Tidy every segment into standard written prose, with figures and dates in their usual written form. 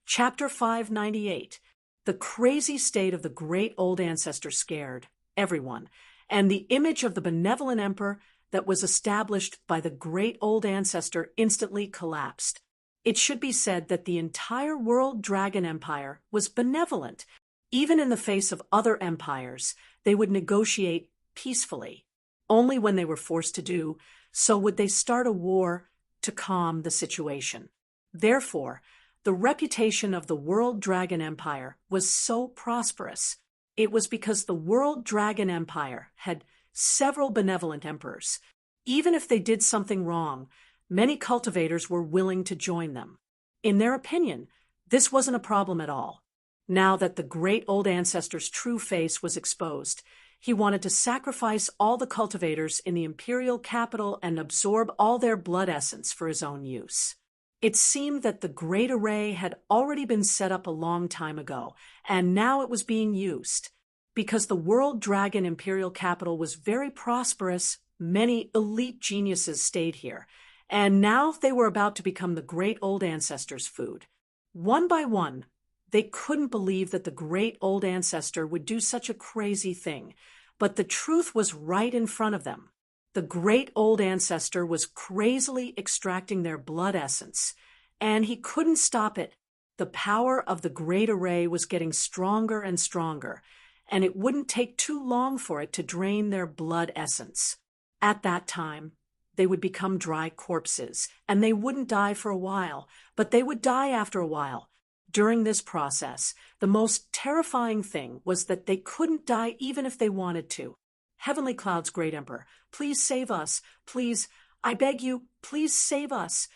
Chapter 598. The crazy state of the great old ancestor scared everyone, and the image of the benevolent emperor that was established by the great old ancestor instantly collapsed. It should be said that the entire world dragon empire was benevolent. Even in the face of other empires, they would negotiate peacefully. Only when they were forced to do so would they start a war to calm the situation. Therefore, the reputation of the World Dragon Empire was so prosperous. It was because the World Dragon Empire had several benevolent emperors. Even if they did something wrong, many cultivators were willing to join them. In their opinion, this wasn't a problem at all. Now that the great old ancestor's true face was exposed, he wanted to sacrifice all the cultivators in the imperial capital and absorb all their blood essence for his own use. It seemed that the great array had already been set up a long time ago, and now it was being used. Because the World Dragon Imperial Capital was very prosperous, many elite geniuses stayed here, and now they were about to become the great old ancestor's food. One by one, they couldn't believe that the great old ancestor would do such a crazy thing, but the truth was right in front of them. The great old ancestor was crazily extracting their blood essence, and he couldn't stop it. The power of the great array was getting stronger and stronger, and it wouldn't take too long for it to drain their blood essence. At that time, they would become dry corpses, and they wouldn't die for a while, but they would die after a while. During this process, the most terrifying thing was that they couldn't die even if they wanted to. Heavenly Cloud's great emperor, please save us. Please, I beg you, please save us.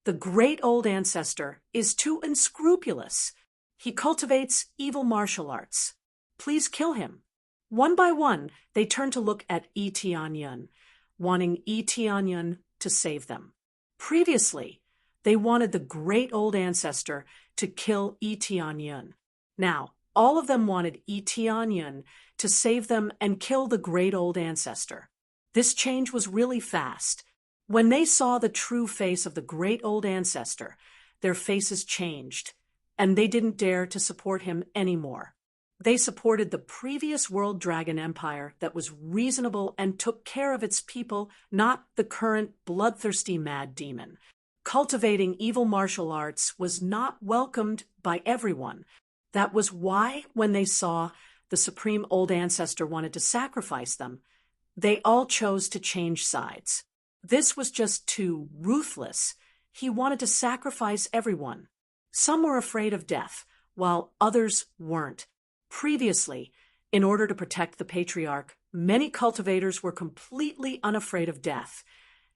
The great old ancestor is too unscrupulous. He cultivates evil martial arts. Please kill him. One by one, they turned to look at Yi Tianyun, wanting Yi Tianyun to save them. Previously, they wanted the great old ancestor to kill Yi Tianyun. Now, all of them wanted Yi Tianyun to save them and kill the great old ancestor. This change was really fast. When they saw the true face of the great old ancestor, their faces changed, and they didn't dare to support him anymore. They supported the previous World Dragon Empire that was reasonable and took care of its people, not the current bloodthirsty mad demon. Cultivating evil martial arts was not welcomed by everyone. That was why, when they saw the supreme old ancestor wanted to sacrifice them, they all chose to change sides. This was just too ruthless. He wanted to sacrifice everyone. Some were afraid of death, while others weren't. Previously, in order to protect the patriarch, many cultivators were completely unafraid of death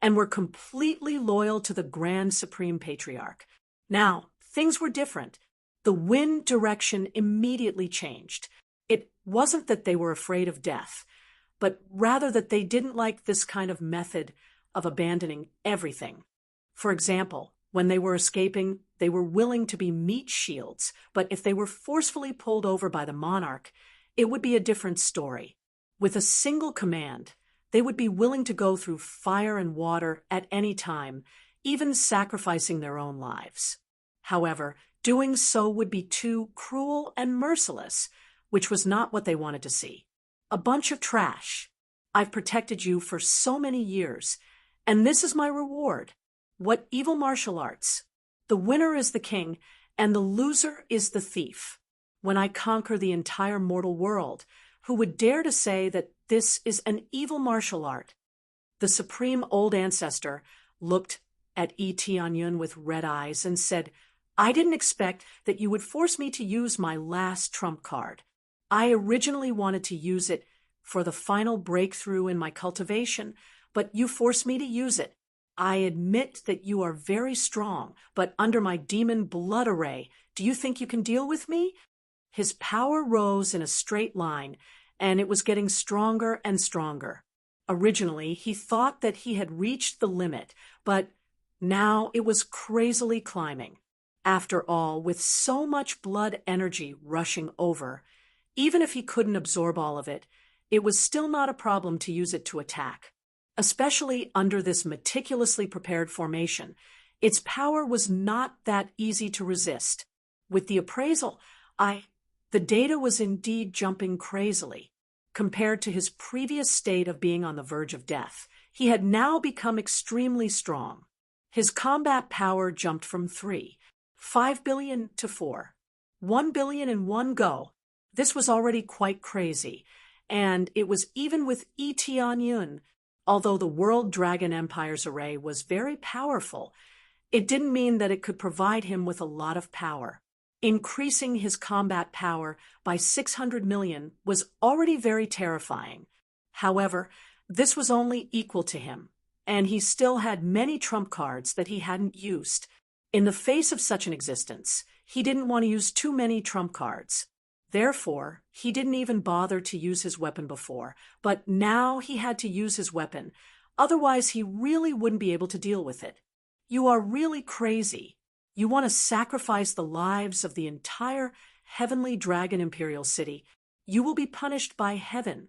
and were completely loyal to the Grand Supreme Patriarch. Now, things were different. The wind direction immediately changed. It wasn't that they were afraid of death, but rather that they didn't like this kind of method of abandoning everything. For example, when they were escaping, they were willing to be meat shields, but if they were forcefully pulled over by the monarch, it would be a different story. With a single command, they would be willing to go through fire and water at any time, even sacrificing their own lives. However, doing so would be too cruel and merciless, which was not what they wanted to see. A bunch of trash. I've protected you for so many years, and this is my reward. What evil martial arts? The winner is the king, and the loser is the thief. When I conquer the entire mortal world, who would dare to say that this is an evil martial art? The supreme old ancestor looked at Yi Tianyun with red eyes and said, I didn't expect that you would force me to use my last trump card. I originally wanted to use it for the final breakthrough in my cultivation, but you forced me to use it. I admit that you are very strong, but under my demon blood array, do you think you can deal with me? His power rose in a straight line, and it was getting stronger and stronger. Originally, he thought that he had reached the limit, but now it was crazily climbing. After all, with so much blood energy rushing over, even if he couldn't absorb all of it, it was still not a problem to use it to attack. Especially under this meticulously prepared formation, its power was not that easy to resist. With the appraisal, the data was indeed jumping crazily. Compared to his previous state of being on the verge of death, he had now become extremely strong. His combat power jumped from 5 billion to 1 billion in one go. This was already quite crazy, and it was even with Tianyun. Although the World Dragon Empire's array was very powerful, it didn't mean that it could provide him with a lot of power. Increasing his combat power by 600 million was already very terrifying. However, this was only equal to him, and he still had many trump cards that he hadn't used. In the face of such an existence, he didn't want to use too many trump cards. Therefore, he didn't even bother to use his weapon before, but now he had to use his weapon. Otherwise, he really wouldn't be able to deal with it. You are really crazy. You want to sacrifice the lives of the entire heavenly dragon imperial city. You will be punished by heaven.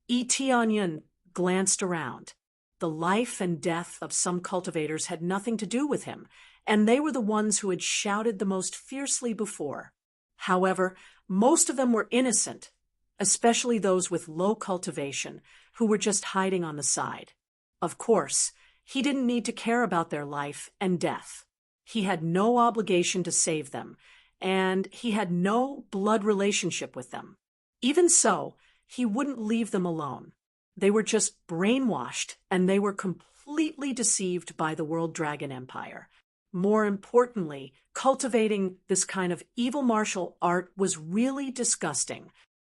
Tianyun glanced around. The life and death of some cultivators had nothing to do with him, and they were the ones who had shouted the most fiercely before. However, most of them were innocent, especially those with low cultivation, who were just hiding on the side. Of course, he didn't need to care about their life and death. He had no obligation to save them, and he had no blood relationship with them. Even so, he wouldn't leave them alone. They were just brainwashed, and they were completely deceived by the World Dragon Empire. More importantly, cultivating this kind of evil martial art was really disgusting.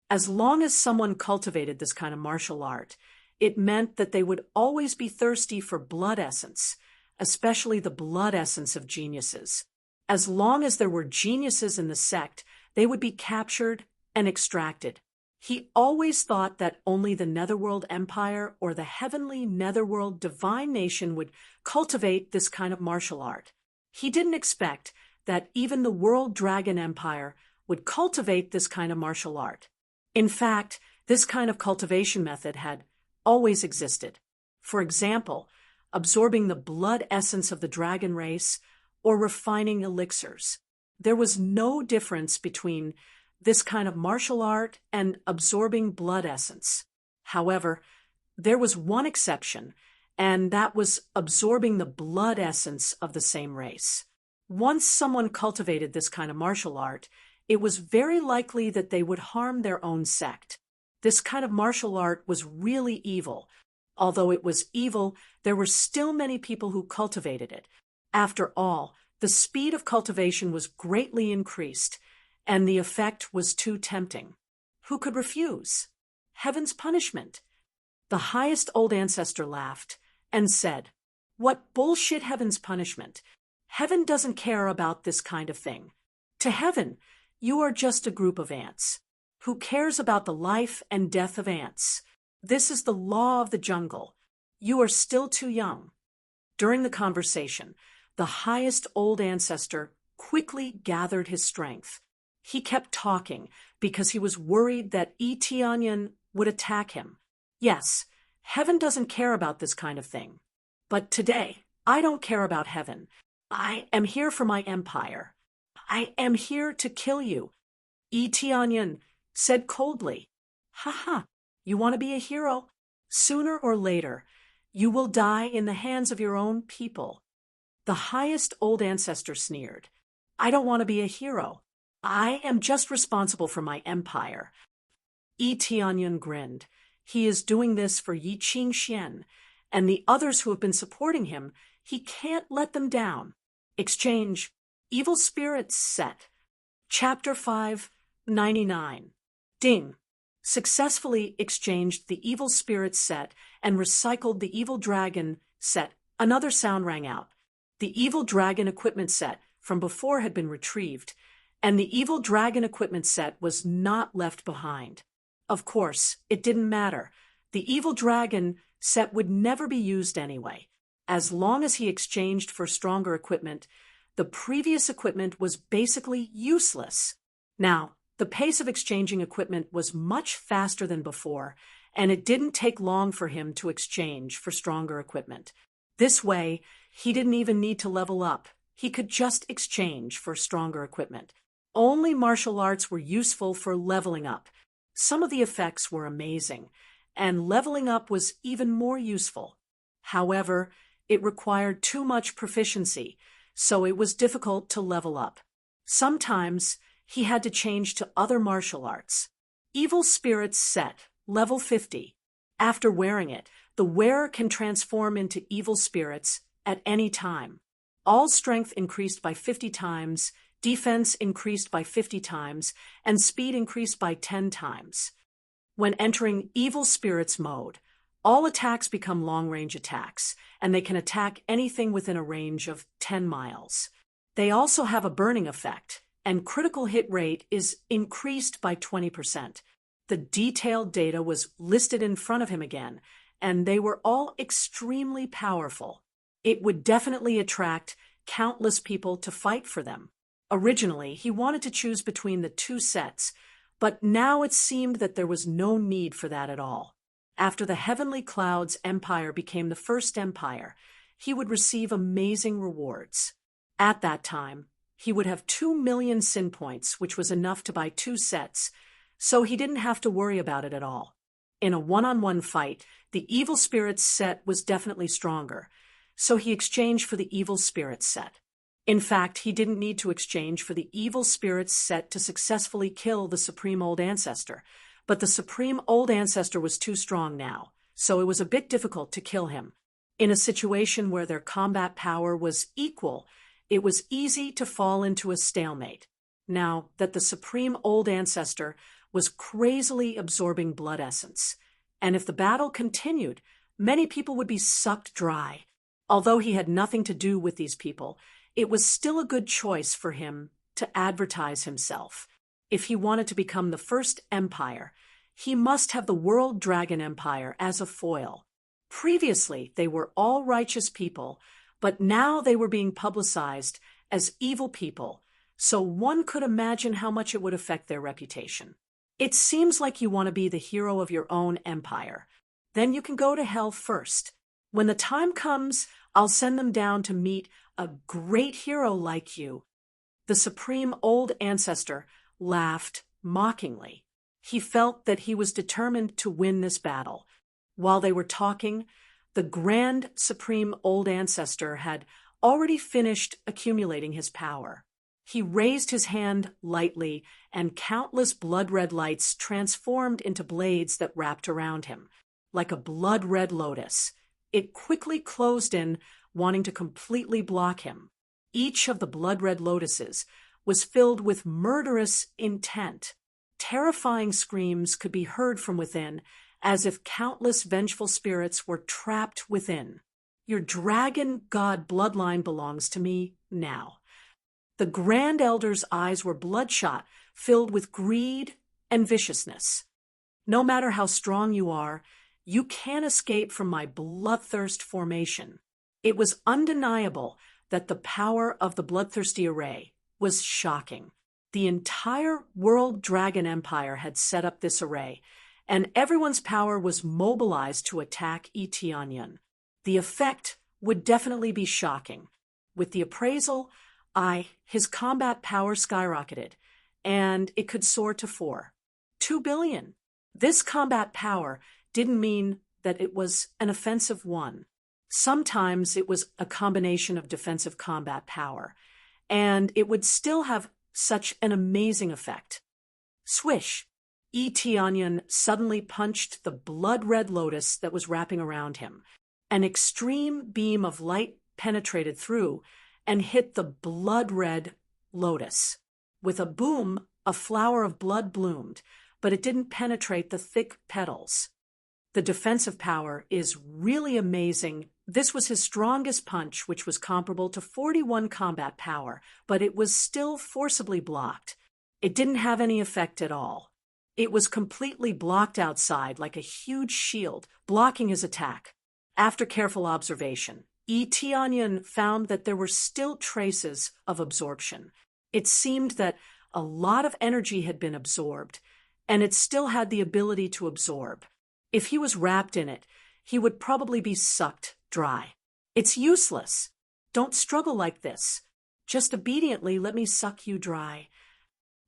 As long as someone cultivated this kind of martial art, it meant that they would always be thirsty for blood essence, especially the blood essence of geniuses. As long as there were geniuses in the sect, they would be captured and extracted. He always thought that only the Netherworld Empire or the heavenly Netherworld divine nation would cultivate this kind of martial art. He didn't expect that even the World Dragon Empire would cultivate this kind of martial art. In fact, this kind of cultivation method had always existed. For example, absorbing the blood essence of the dragon race or refining elixirs. There was no difference between this kind of martial art and absorbing blood essence. However, there was one exception, and that was absorbing the blood essence of the same race. Once someone cultivated this kind of martial art, it was very likely that they would harm their own sect. This kind of martial art was really evil. Although it was evil, there were still many people who cultivated it. After all, the speed of cultivation was greatly increased, and the effect was too tempting. Who could refuse? Heaven's punishment. The highest old ancestor laughed and said, "What bullshit heaven's punishment? Heaven doesn't care about this kind of thing. To heaven, you are just a group of ants. Who cares about the life and death of ants? This is the law of the jungle. You are still too young." During the conversation, the highest old ancestor quickly gathered his strength. He kept talking because he was worried that Tianyun would attack him. Yes, heaven doesn't care about this kind of thing. But today, I don't care about heaven. I am here for my empire. I am here to kill you. Tianyun said coldly, "Ha ha, you want to be a hero? Sooner or later, you will die in the hands of your own people." The highest old ancestor sneered, "I don't want to be a hero. I am just responsible for my empire." Tianyun grinned. He is doing this for Yi Qingxian, and the others who have been supporting him. He can't let them down. Exchange. Evil Spirits Set. Chapter 599. Ding. Successfully exchanged the Evil Spirits set and recycled the Evil Dragon set. Another sound rang out. The Evil Dragon equipment set from before had been retrieved, and the Evil Dragon equipment set was not left behind. Of course, it didn't matter. The Evil Dragon set would never be used anyway. As long as he exchanged for stronger equipment, the previous equipment was basically useless. Now, the pace of exchanging equipment was much faster than before, and it didn't take long for him to exchange for stronger equipment. This way, he didn't even need to level up. He could just exchange for stronger equipment. only martial arts were useful for leveling up. Some of the effects were amazing, and leveling up was even more useful. However, it required too much proficiency, so it was difficult to level up. Sometimes he had to change to other martial arts. Evil Spirits Set, level 50. After wearing it, the wearer can transform into evil spirits at any time. All strength increased by 50 times, defense increased by 50 times, and speed increased by 10 times. When entering Evil Spirits mode, all attacks become long-range attacks, and they can attack anything within a range of 10 miles. They also have a burning effect, and critical hit rate is increased by 20%. The detailed data was listed in front of him again, and they were all extremely powerful. It would definitely attract countless people to fight for them. Originally, he wanted to choose between the two sets, but now it seemed that there was no need for that at all. After the Heavenly Clouds Empire became the first empire, he would receive amazing rewards. At that time, he would have 2 million sin points, which was enough to buy 2 sets, so he didn't have to worry about it at all. In a one-on-one fight, the Evil Spirits set was definitely stronger, so he exchanged for the Evil Spirits set. In fact, he didn't need to exchange for the Evil Spirits set to successfully kill the Supreme Old Ancestor, but the Supreme Old Ancestor was too strong now, so it was a bit difficult to kill him. In a situation where their combat power was equal, it was easy to fall into a stalemate. Now that the Supreme Old Ancestor was crazily absorbing blood essence, and if the battle continued, many people would be sucked dry. Although he had nothing to do with these people, it was still a good choice for him to advertise himself. If he wanted to become the first empire, he must have the World Dragon Empire as a foil. Previously, they were all righteous people, but now they were being publicized as evil people, so one could imagine how much it would affect their reputation. It seems like you want to be the hero of your own empire. Then you can go to hell first. When the time comes, I'll send them down to meet a great hero like you. The Supreme Old Ancestor laughed mockingly. He felt that he was determined to win this battle. While they were talking, the Grand Supreme Old Ancestor had already finished accumulating his power. He raised his hand lightly, and countless blood-red lights transformed into blades that wrapped around him. Like a blood-red lotus, it quickly closed in, wanting to completely block him. Each of the blood-red lotuses was filled with murderous intent. Terrifying screams could be heard from within, as if countless vengeful spirits were trapped within. Your dragon god bloodline belongs to me now. The Grand Elder's eyes were bloodshot, filled with greed and viciousness. No matter how strong you are, you can't escape from my bloodthirst formation. It was undeniable that the power of the bloodthirsty array was shocking. The entire World Dragon Empire had set up this array, and everyone's power was mobilized to attack Eteonion. The effect would definitely be shocking. With the appraisal, his combat power skyrocketed, and it could soar to 2 billion. This combat power didn't mean that it was an offensive one. Sometimes it was a combination of defensive combat power, and it would still have such an amazing effect. Swish! Eteonion suddenly punched the blood-red lotus that was wrapping around him. An extreme beam of light penetrated through and hit the blood-red lotus. With a boom, a flower of blood bloomed, but it didn't penetrate the thick petals. The defensive power is really amazing. This was his strongest punch, which was comparable to 41 combat power, but it was still forcibly blocked. It didn't have any effect at all. It was completely blocked outside like a huge shield, blocking his attack. After careful observation, Eteonion found that there were still traces of absorption. It seemed that a lot of energy had been absorbed, and it still had the ability to absorb. If he was wrapped in it, he would probably be sucked dry. It's useless. Don't struggle like this. Just obediently let me suck you dry.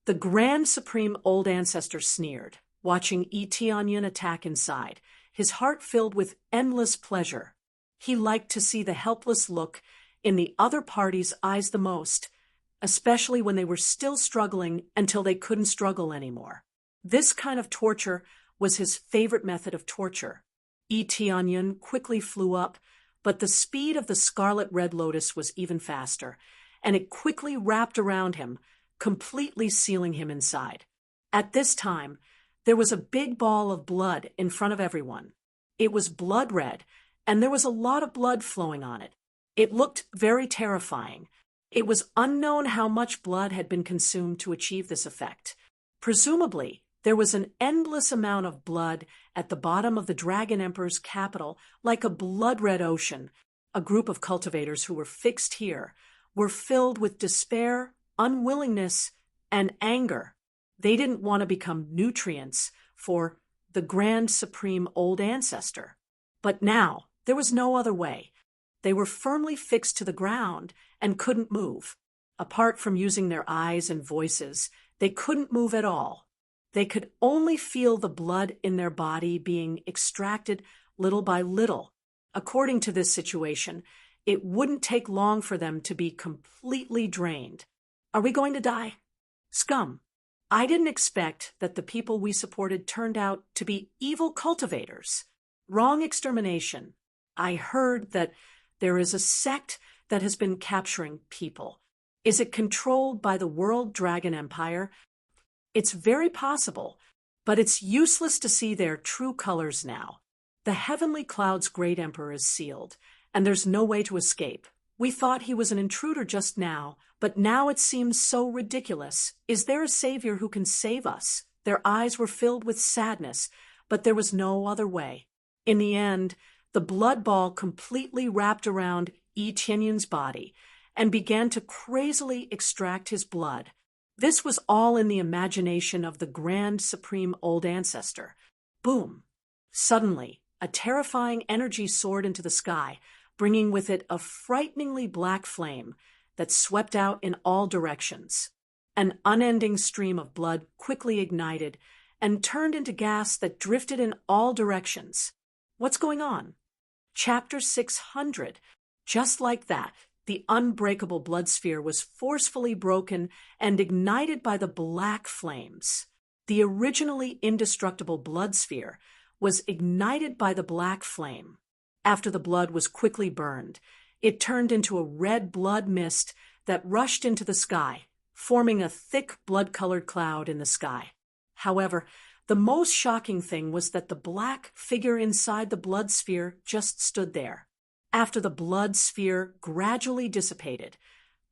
The Grand Supreme Old Ancestor sneered, watching Etianyan attack inside, his heart filled with endless pleasure. He liked to see the helpless look in the other party's eyes the most, especially when they were still struggling until they couldn't struggle anymore. This kind of torture was his favorite method of torture. Etianyan quickly flew up, but the speed of the scarlet red lotus was even faster, and it quickly wrapped around him, completely sealing him inside. At this time, there was a big ball of blood in front of everyone. It was blood red, and there was a lot of blood flowing on it. It looked very terrifying. It was unknown how much blood had been consumed to achieve this effect. Presumably, there was an endless amount of blood at the bottom of the Dragon Emperor's capital, like a blood-red ocean. A group of cultivators who were fixed here were filled with despair, unwillingness, and anger. They didn't want to become nutrients for the Grand Supreme Old Ancestor. But now, there was no other way. They were firmly fixed to the ground and couldn't move. Apart from using their eyes and voices, they couldn't move at all. They could only feel the blood in their body being extracted little by little. According to this situation, it wouldn't take long for them to be completely drained. Are we going to die? Scum. I didn't expect that the people we supported turned out to be evil cultivators. Wrong extermination. I heard that there is a sect that has been capturing people. Is it controlled by the World Dragon Empire? It's very possible, but it's useless to see their true colors now. The Heavenly Cloud's great emperor is sealed, and there's no way to escape. We thought he was an intruder just now, but now it seems so ridiculous. Is there a savior who can save us? Their eyes were filled with sadness, but there was no other way. In the end, the blood ball completely wrapped around Etianyan's body and began to crazily extract his blood. This was all in the imagination of the Grand Supreme Old Ancestor. Boom! Suddenly, a terrifying energy soared into the sky, bringing with it a frighteningly black flame that swept out in all directions. An unending stream of blood quickly ignited and turned into gas that drifted in all directions. What's going on? Chapter 600. Just like that, the unbreakable blood sphere was forcefully broken and ignited by the black flames. The originally indestructible blood sphere was ignited by the black flame. After the blood was quickly burned, it turned into a red blood mist that rushed into the sky, forming a thick blood-colored cloud in the sky. However, the most shocking thing was that the black figure inside the blood sphere just stood there. After the blood sphere gradually dissipated,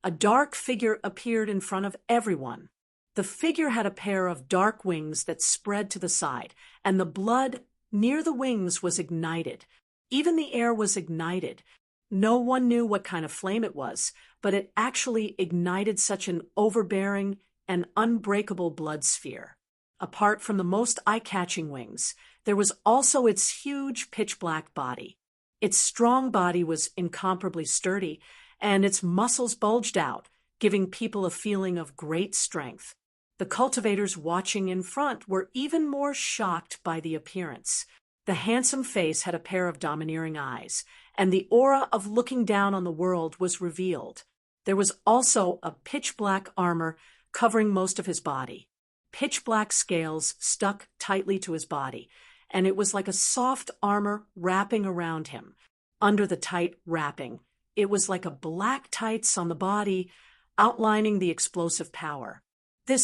a dark figure appeared in front of everyone. The figure had a pair of dark wings that spread to the side, and the blood near the wings was ignited. Even the air was ignited. No one knew what kind of flame it was, but it actually ignited such an overbearing and unbreakable blood sphere. Apart from the most eye-catching wings, there was also its huge pitch-black body. Its strong body was incomparably sturdy, and its muscles bulged out, giving people a feeling of great strength. The cultivators watching in front were even more shocked by the appearance. The handsome face had a pair of domineering eyes, and the aura of looking down on the world was revealed. There was also a pitch-black armor covering most of his body. Pitch-black scales stuck tightly to his body, and it was like a soft armor wrapping around him. Under the tight wrapping, it was like a black tights on the body, outlining the explosive power.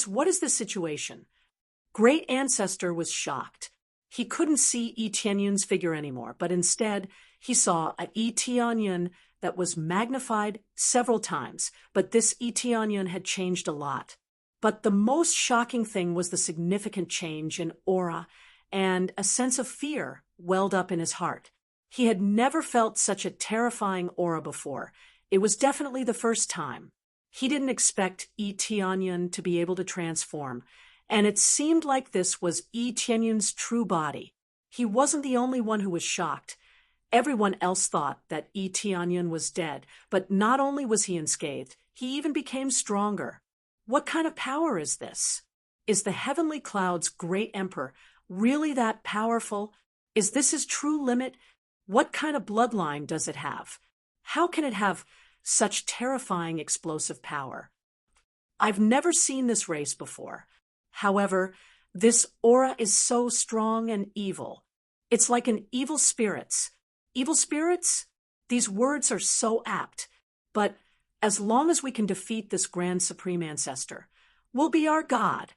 What is this situation? Great Ancestor was shocked. He couldn't see Etianyan's figure anymore, but instead he saw an Etianyan that was magnified several times, but this Etianyan had changed a lot. But the most shocking thing was the significant change in aura, and a sense of fear welled up in his heart. He had never felt such a terrifying aura before. It was definitely the first time. He didn't expect Etianyan to be able to transform, and it seemed like this was Etianyan's true body. He wasn't the only one who was shocked. Everyone else thought that Etianyan was dead, but not only was he unscathed, he even became stronger. What kind of power is this? Is the heavenly cloud's great emperor really that powerful? Is this his true limit? What kind of bloodline does it have? How can it have such terrifying explosive power? I've never seen this race before. However, this aura is so strong and evil. It's like an evil spirits. Evil spirits? These words are so apt. But as long as we can defeat this grand supreme ancestor, we'll be our god.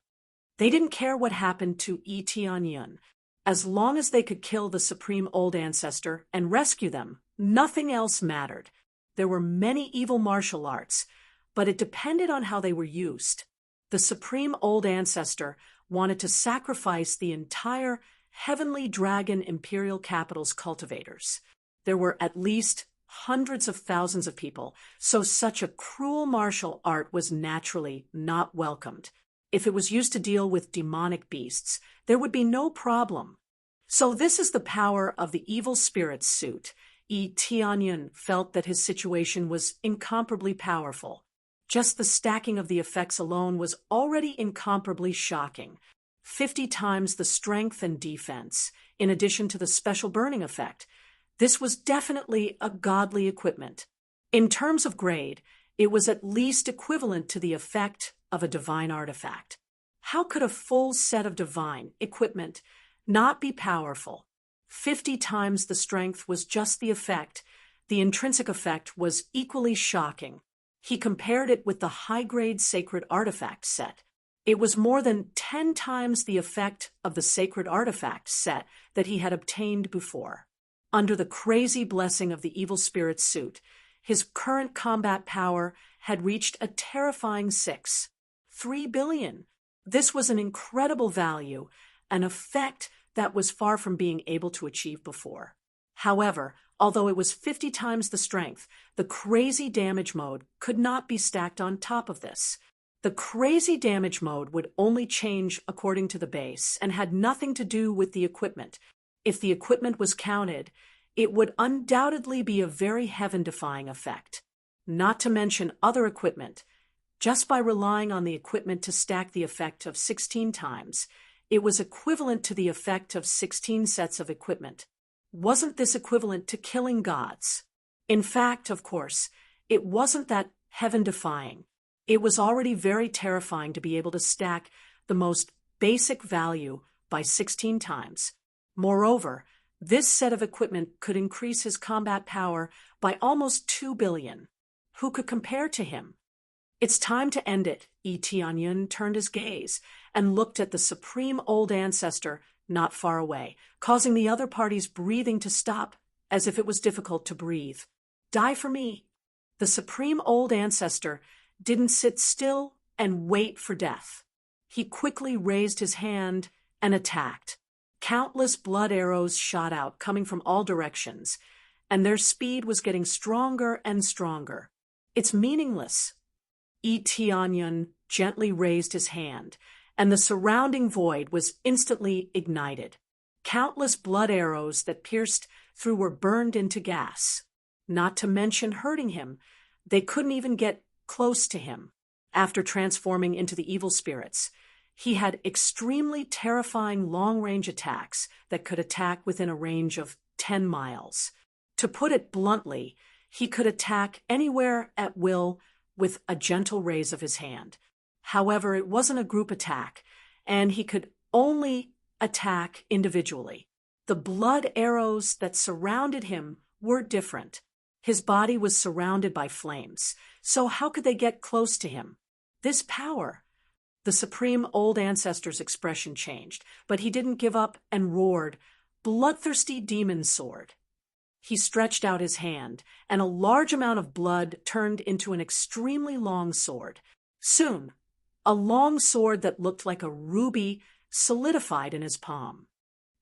They didn't care what happened to Tianyun. As long as they could kill the supreme old ancestor and rescue them, nothing else mattered. There were many evil martial arts, but it depended on how they were used. The supreme old ancestor wanted to sacrifice the entire heavenly dragon imperial capital's cultivators. There were at least hundreds of thousands of people, so such a cruel martial art was naturally not welcomed. If it was used to deal with demonic beasts, there would be no problem. So this is the power of the evil spirit's suit. Tianyun felt that his situation was incomparably powerful. Just the stacking of the effects alone was already incomparably shocking. 50 times the strength and defense, in addition to the special burning effect. This was definitely a godly equipment. In terms of grade, it was at least equivalent to the effect of a divine artifact. How could a full set of divine equipment not be powerful? 50 times the strength was just the effect. The intrinsic effect was equally shocking. He compared it with the high-grade sacred artifact set. It was more than 10 times the effect of the sacred artifact set that he had obtained before. Under the crazy blessing of the evil spirit's suit, his current combat power had reached a terrifying 3 billion. This was an incredible value, an effect that was far from being able to achieve before. However, although it was 50 times the strength, the crazy damage mode could not be stacked on top of this. The crazy damage mode would only change according to the base and had nothing to do with the equipment. If the equipment was counted, it would undoubtedly be a very heaven-defying effect. Not to mention other equipment. Just by relying on the equipment to stack the effect of 16 times, it was equivalent to the effect of 16 sets of equipment. Wasn't this equivalent to killing gods? In fact, of course, it wasn't that heaven-defying. It was already very terrifying to be able to stack the most basic value by 16 times. Moreover, this set of equipment could increase his combat power by almost 2 billion. Who could compare to him? It's time to end it. Tianyun turned his gaze and looked at the supreme old ancestor not far away, causing the other party's breathing to stop as if it was difficult to breathe. Die for me. The supreme old ancestor didn't sit still and wait for death. He quickly raised his hand and attacked. Countless blood arrows shot out, coming from all directions, and their speed was getting stronger and stronger. It's meaningless. Tianyun gently raised his hand, and the surrounding void was instantly ignited. Countless blood arrows that pierced through were burned into gas. Not to mention hurting him, they couldn't even get close to him. After transforming into the evil spirits, he had extremely terrifying long-range attacks that could attack within a range of 10 miles. To put it bluntly, he could attack anywhere at will with a gentle raise of his hand. However, it wasn't a group attack, and he could only attack individually. The blood arrows that surrounded him were different. His body was surrounded by flames, so how could they get close to him? This power. The supreme old ancestor's expression changed, but he didn't give up and roared, "Bloodthirsty demon sword." He stretched out his hand, and a large amount of blood turned into an extremely long sword. Soon, a long sword that looked like a ruby solidified in his palm.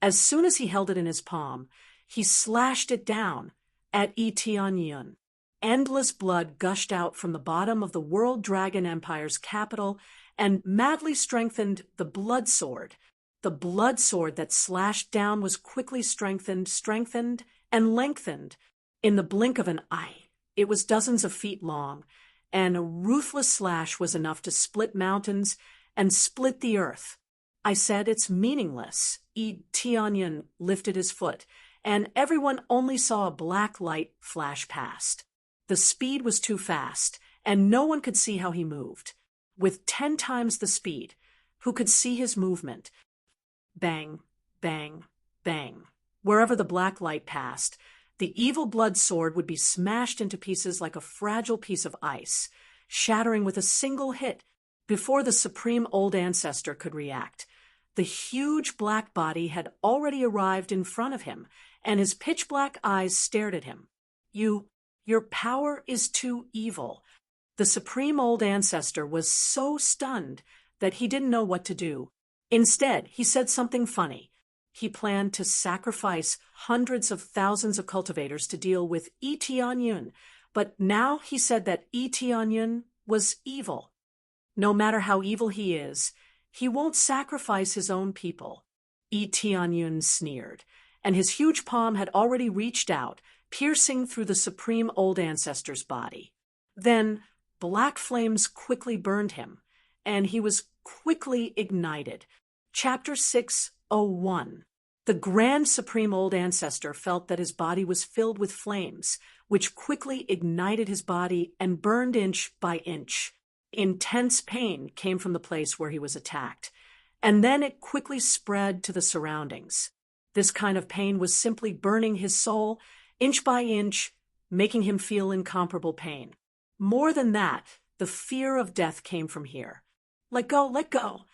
As soon as he held it in his palm, he slashed it down at Tianyun. Endless blood gushed out from the bottom of the World Dragon Empire's capital and madly strengthened the blood sword. The blood sword that slashed down was quickly strengthened, and lengthened. In the blink of an eye, it was dozens of feet long, and a ruthless slash was enough to split mountains and split the earth. I said, "It's meaningless." Tianyan lifted his foot, and everyone only saw a black light flash past. The speed was too fast, and no one could see how he moved. With 10 times the speed, who could see his movement? Bang, bang, bang. Wherever the black light passed, the evil blood sword would be smashed into pieces like a fragile piece of ice, shattering with a single hit before the supreme old ancestor could react. The huge black body had already arrived in front of him, and his pitch-black eyes stared at him. Your power is too evil." The supreme old ancestor was so stunned that he didn't know what to do. Instead, he said something funny. He planned to sacrifice hundreds of thousands of cultivators to deal with Tianyun, but now he said that Tianyun was evil. No matter how evil he is, he won't sacrifice his own people. Tianyun sneered, and his huge palm had already reached out, piercing through the supreme old ancestor's body. Then black flames quickly burned him, and he was quickly ignited. Chapter 601. The Grand Supreme Old Ancestor felt that his body was filled with flames, which quickly ignited his body and burned inch by inch. Intense pain came from the place where he was attacked, and then it quickly spread to the surroundings. This kind of pain was simply burning his soul, inch by inch, making him feel incomparable pain. More than that, the fear of death came from here. "Let go, let go."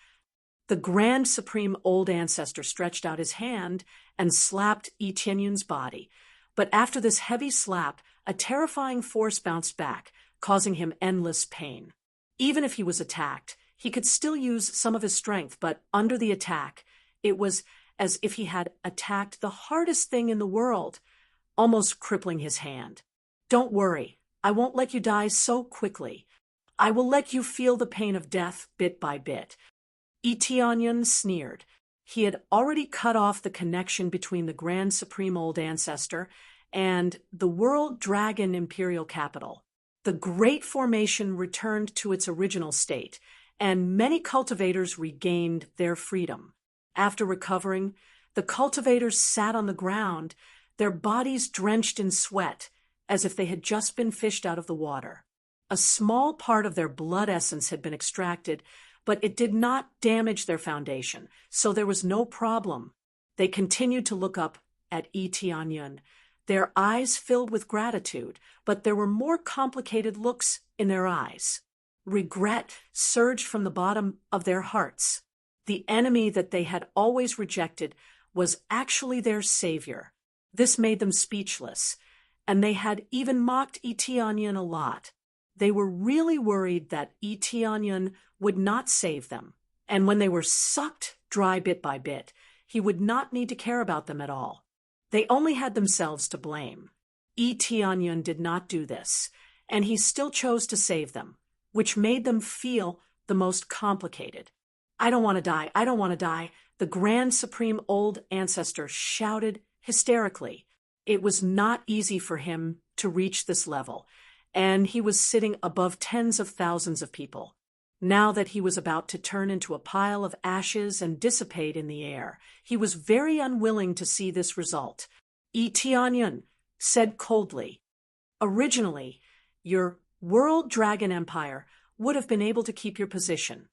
The Grand Supreme Old Ancestor stretched out his hand and slapped Tianyun's body. But after this heavy slap, a terrifying force bounced back, causing him endless pain. Even if he was attacked, he could still use some of his strength, but under the attack, it was as if he had attacked the hardest thing in the world, almost crippling his hand. "Don't worry, I won't let you die so quickly. I will let you feel the pain of death bit by bit." Tianyun sneered. He had already cut off the connection between the Grand Supreme Old Ancestor and the World Dragon Imperial Capital. The Great Formation returned to its original state, and many cultivators regained their freedom. After recovering, the cultivators sat on the ground, their bodies drenched in sweat, as if they had just been fished out of the water. A small part of their blood essence had been extracted, but it did not damage their foundation, so there was no problem. They continued to look up at Tianyun, their eyes filled with gratitude, but there were more complicated looks in their eyes. Regret surged from the bottom of their hearts. The enemy that they had always rejected was actually their savior. This made them speechless, and they had even mocked Tianyun a lot. They were really worried that Tianyun would not save them, and when they were sucked dry bit by bit, he would not need to care about them at all. They only had themselves to blame. Tianyun did not do this, and he still chose to save them, which made them feel the most complicated. "I don't want to die, I don't want to die," the Grand Supreme Old Ancestor shouted hysterically. It was not easy for him to reach this level, and he was sitting above tens of thousands of people. Now that he was about to turn into a pile of ashes and dissipate in the air, he was very unwilling to see this result. Tianyun said coldly, "Originally, your World Dragon Empire would have been able to keep your position.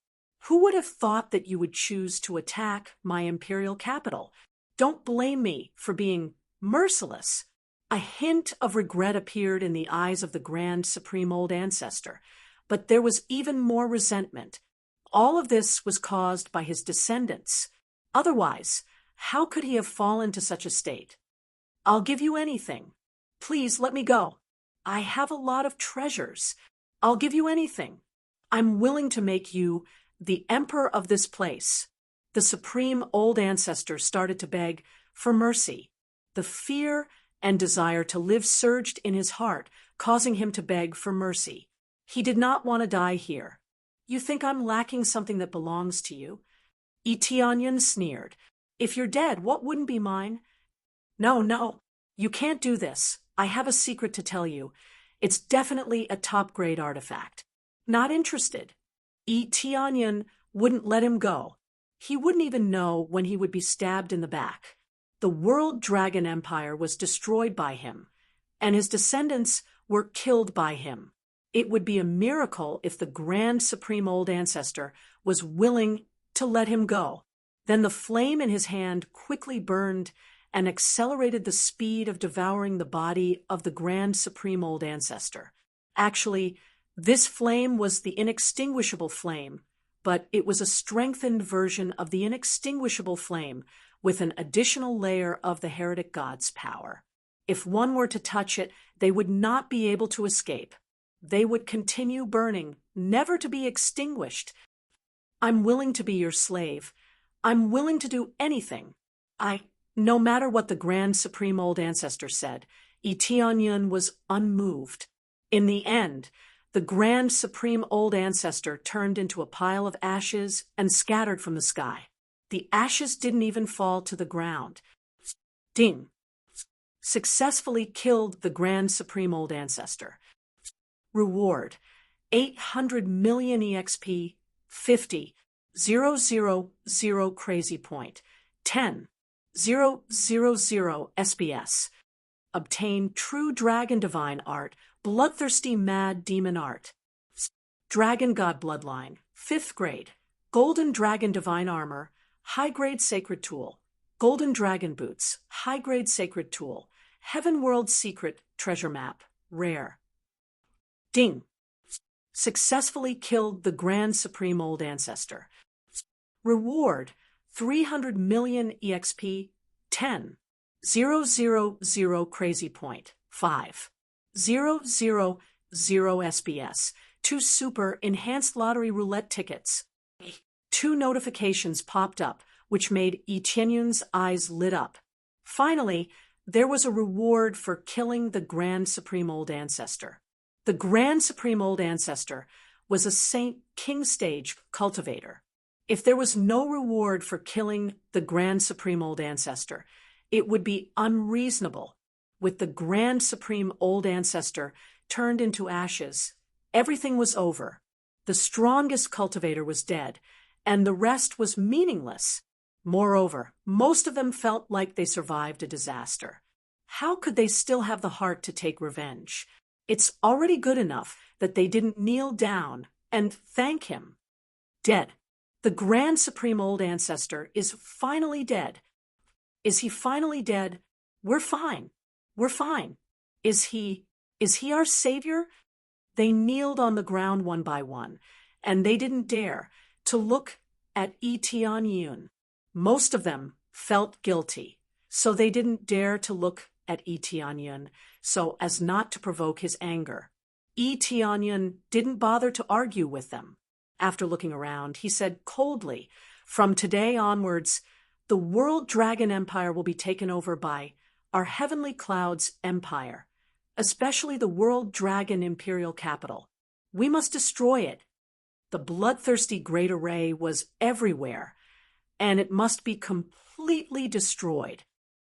Who would have thought that you would choose to attack my imperial capital? Don't blame me for being merciless." A hint of regret appeared in the eyes of the Grand Supreme Old Ancestor, but there was even more resentment. All of this was caused by his descendants. Otherwise, how could he have fallen to such a state? "I'll give you anything. Please let me go. I have a lot of treasures. I'll give you anything. I'm willing to make you the emperor of this place." The Supreme Old Ancestor started to beg for mercy. The fear and desire to live surged in his heart, causing him to beg for mercy. He did not want to die here. "You think I'm lacking something that belongs to you?" Tianyun sneered. "If you're dead, what wouldn't be mine?" No, you can't do this. I have a secret to tell you. It's definitely a top-grade artifact. Not interested. Tianyun wouldn't let him go. He wouldn't even know when he would be stabbed in the back. The World Dragon Empire was destroyed by him, and his descendants were killed by him. It would be a miracle if the Grand Supreme Old Ancestor was willing to let him go. Then the flame in his hand quickly burned and accelerated the speed of devouring the body of the Grand Supreme Old Ancestor. Actually, this flame was the inextinguishable flame, but it was a strengthened version of the inextinguishable flame with an additional layer of the heretic god's power. If one were to touch it, they would not be able to escape. They would continue burning, never to be extinguished. I'm willing to be your slave. I'm willing to do anything. No matter what the Grand Supreme Old Ancestor said, Tianyun was unmoved. In the end, the Grand Supreme Old Ancestor turned into a pile of ashes and scattered from the sky. The ashes didn't even fall to the ground. Ding! Successfully killed the Grand Supreme Old Ancestor. Reward: 800 million EXP, 50, 000 crazy point, 10, 000 SBS. Obtain True Dragon Divine Art, Bloodthirsty Mad Demon Art. Dragon God Bloodline, 5th grade. Golden Dragon Divine Armor, High-grade Sacred Tool. Golden Dragon Boots, High-grade Sacred Tool. Heaven World Secret Treasure Map, Rare. Ding! Successfully killed the Grand Supreme Old Ancestor. Reward: 300 million EXP, 10, 000 crazy point, 5, 000 SBS, 2 super enhanced lottery roulette tickets. 2 notifications popped up, which made Tianyun's eyes lit up. Finally, there was a reward for killing the Grand Supreme Old Ancestor. The Grand Supreme Old Ancestor was a Saint King Stage cultivator. If there was no reward for killing the Grand Supreme Old Ancestor, it would be unreasonable. With the Grand Supreme Old Ancestor turned into ashes, everything was over. The strongest cultivator was dead, and the rest was meaningless. Moreover, most of them felt like they survived a disaster. How could they still have the heart to take revenge? It's already good enough that they didn't kneel down and thank him. Dead. The Grand Supreme Old Ancestor is finally dead. Is he finally dead? We're fine. We're fine. Is he our savior? They kneeled on the ground one by one, and they didn't dare to look at Tianyun. Most of them felt guilty, so they didn't dare to look at Tianyun so as not to provoke his anger. Tianyun didn't bother to argue with them. After looking around, he said coldly, "From today onwards, the World Dragon Empire will be taken over by our Heavenly Clouds Empire, especially the World Dragon Imperial Capital. We must destroy it. The bloodthirsty Great Array was everywhere, and it must be completely destroyed.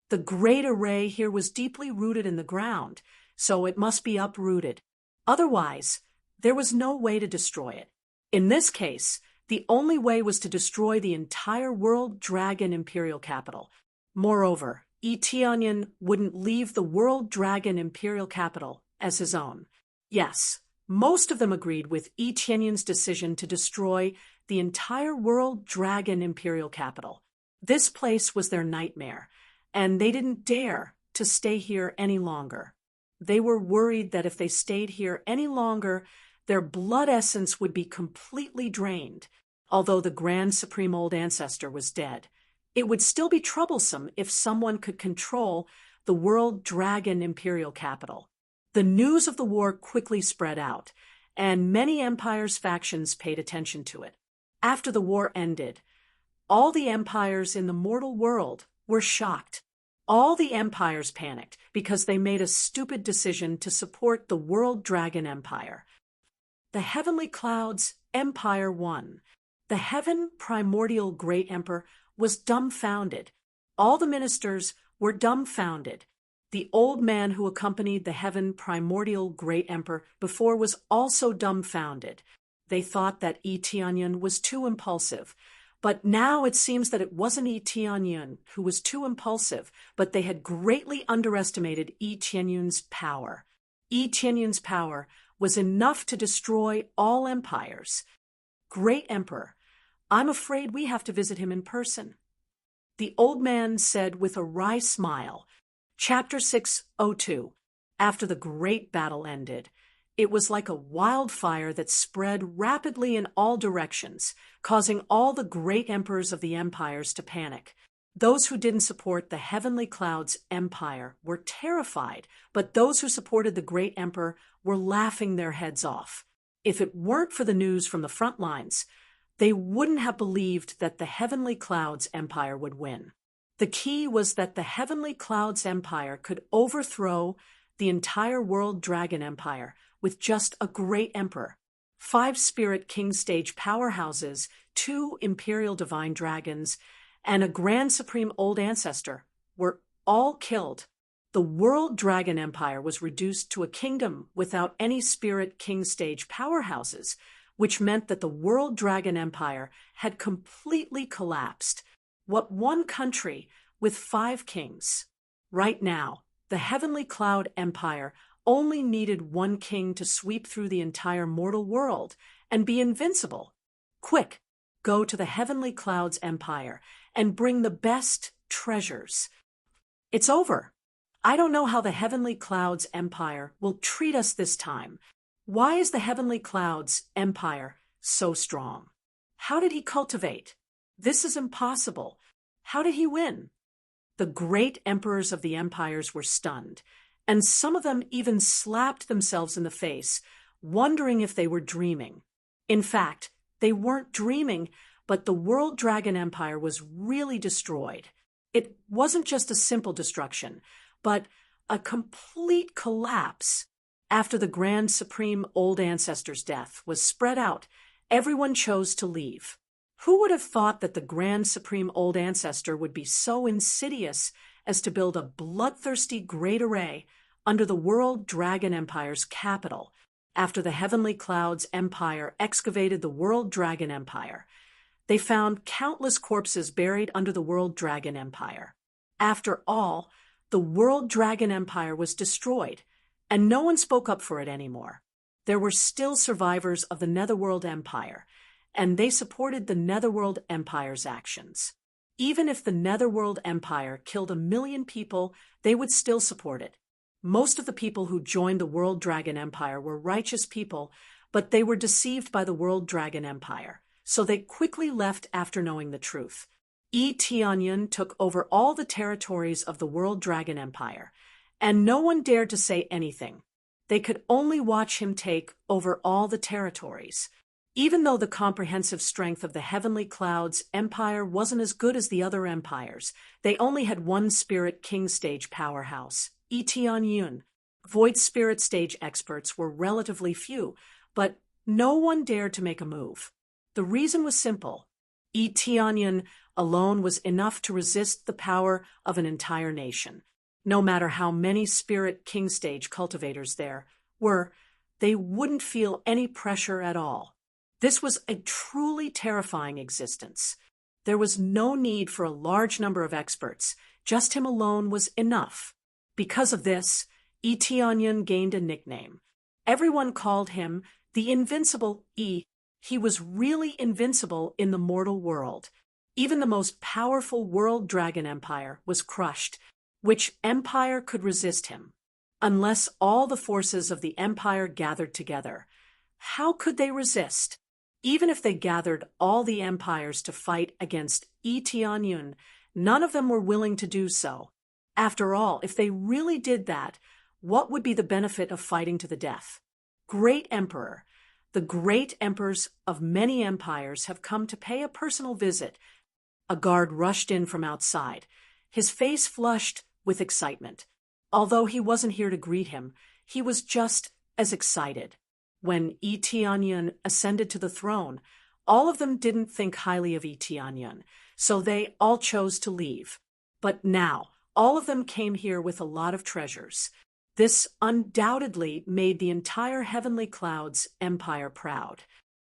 The Great Array here was deeply rooted in the ground, so it must be uprooted. Otherwise, there was no way to destroy it. In this case, the only way was to destroy the entire World Dragon Imperial Capital. Moreover, Tianyun wouldn't leave the World Dragon Imperial Capital as his own. Yes, most of them agreed with Tianyun's decision to destroy the entire World Dragon Imperial Capital. This place was their nightmare, and they didn't dare to stay here any longer. They were worried that if they stayed here any longer, their blood essence would be completely drained. Although the Grand Supreme Old Ancestor was dead, it would still be troublesome if someone could control the World Dragon Imperial Capital. The news of the war quickly spread out, and many empires' factions paid attention to it. After the war ended, all the empires in the mortal world were shocked. All the empires panicked because they made a stupid decision to support the World Dragon Empire. The Heavenly Clouds Empire won. The Heaven Primordial Great Emperor was dumbfounded. All the ministers were dumbfounded. The old man who accompanied the heaven primordial great emperor before was also dumbfounded. They thought that Yi Tianyun was too impulsive. But now it seems that it wasn't Yi Tianyun who was too impulsive, but they had greatly underestimated Yi Tianyun's power. Yi Tianyun's power was enough to destroy all empires. Great Emperor, I'm afraid we have to visit him in person. The old man said with a wry smile. Chapter 602. After the great battle ended, it was like a wildfire that spread rapidly in all directions, causing all the great emperors of the empires to panic. Those who didn't support the Heavenly Cloud's empire were terrified, but those who supported the great emperor were laughing their heads off. If it weren't for the news from the front lines, they wouldn't have believed that the Heavenly Cloud's empire would win. The key was that the Heavenly Cloud's empire could overthrow the entire world dragon empire with just a great emperor. 5 spirit king stage powerhouses, 2 imperial divine dragons, and a grand supreme old ancestor were all killed. The world dragon empire was reduced to a kingdom without any spirit king stage powerhouses, which meant that the world dragon empire had completely collapsed. What one country with 5 kings? Right now, the Heavenly Cloud Empire only needed 1 king to sweep through the entire mortal world and be invincible. Quick, go to the Heavenly Cloud's empire and bring the best treasures. It's over. I don't know how the Heavenly Cloud's empire will treat us this time. Why is the Heavenly Cloud's empire so strong? How did he cultivate? This is impossible. How did he win? The great emperors of the empires were stunned, and some of them even slapped themselves in the face, wondering if they were dreaming. In fact, they weren't dreaming, but the World Dragon Empire was really destroyed. It wasn't just a simple destruction, but a complete collapse. After the Grand Supreme Old Ancestor's death was spread out, everyone chose to leave. Who would have thought that the Grand Supreme Old Ancestor would be so insidious as to build a bloodthirsty great array under the World Dragon Empire's capital after the Heavenly Cloud's empire excavated the World Dragon Empire? They found countless corpses buried under the World Dragon Empire. After all, the World Dragon Empire was destroyed, and no one spoke up for it anymore. There were still survivors of the Netherworld Empire, and they supported the Netherworld Empire's actions. Even if the Netherworld Empire killed 1 million people, they would still support it. Most of the people who joined the World Dragon Empire were righteous people, but they were deceived by the World Dragon Empire, so they quickly left after knowing the truth. Yi Tianyun took over all the territories of the World Dragon Empire, and no one dared to say anything. They could only watch him take over all the territories. Even though the comprehensive strength of the Heavenly Cloud's empire wasn't as good as the other empires, they only had 1 spirit king stage powerhouse, Yi Tianyun. Void spirit stage experts were relatively few, but no one dared to make a move. The reason was simple. Yi Tianyun alone was enough to resist the power of an entire nation. No matter how many spirit king stage cultivators there were, they wouldn't feel any pressure at all. This was a truly terrifying existence. There was no need for a large number of experts. Just him alone was enough. Because of this, Yi Tianyun gained a nickname. Everyone called him the Invincible Yi. He was really invincible in the mortal world. Even the most powerful World Dragon Empire was crushed. Which empire could resist him? Unless all the forces of the empire gathered together. How could they resist? Even if they gathered all the empires to fight against Yi Tianyun, none of them were willing to do so. After all, if they really did that, what would be the benefit of fighting to the death? Great Emperor, the great emperors of many empires have come to pay a personal visit. A guard rushed in from outside, his face flushed with excitement. Although he wasn't here to greet him, he was just as excited. When Yi Tianyun ascended to the throne, all of them didn't think highly of Yi Tianyun, so they all chose to leave. But now, All of them came here with a lot of treasures. This undoubtedly made the entire Heavenly Clouds empire proud.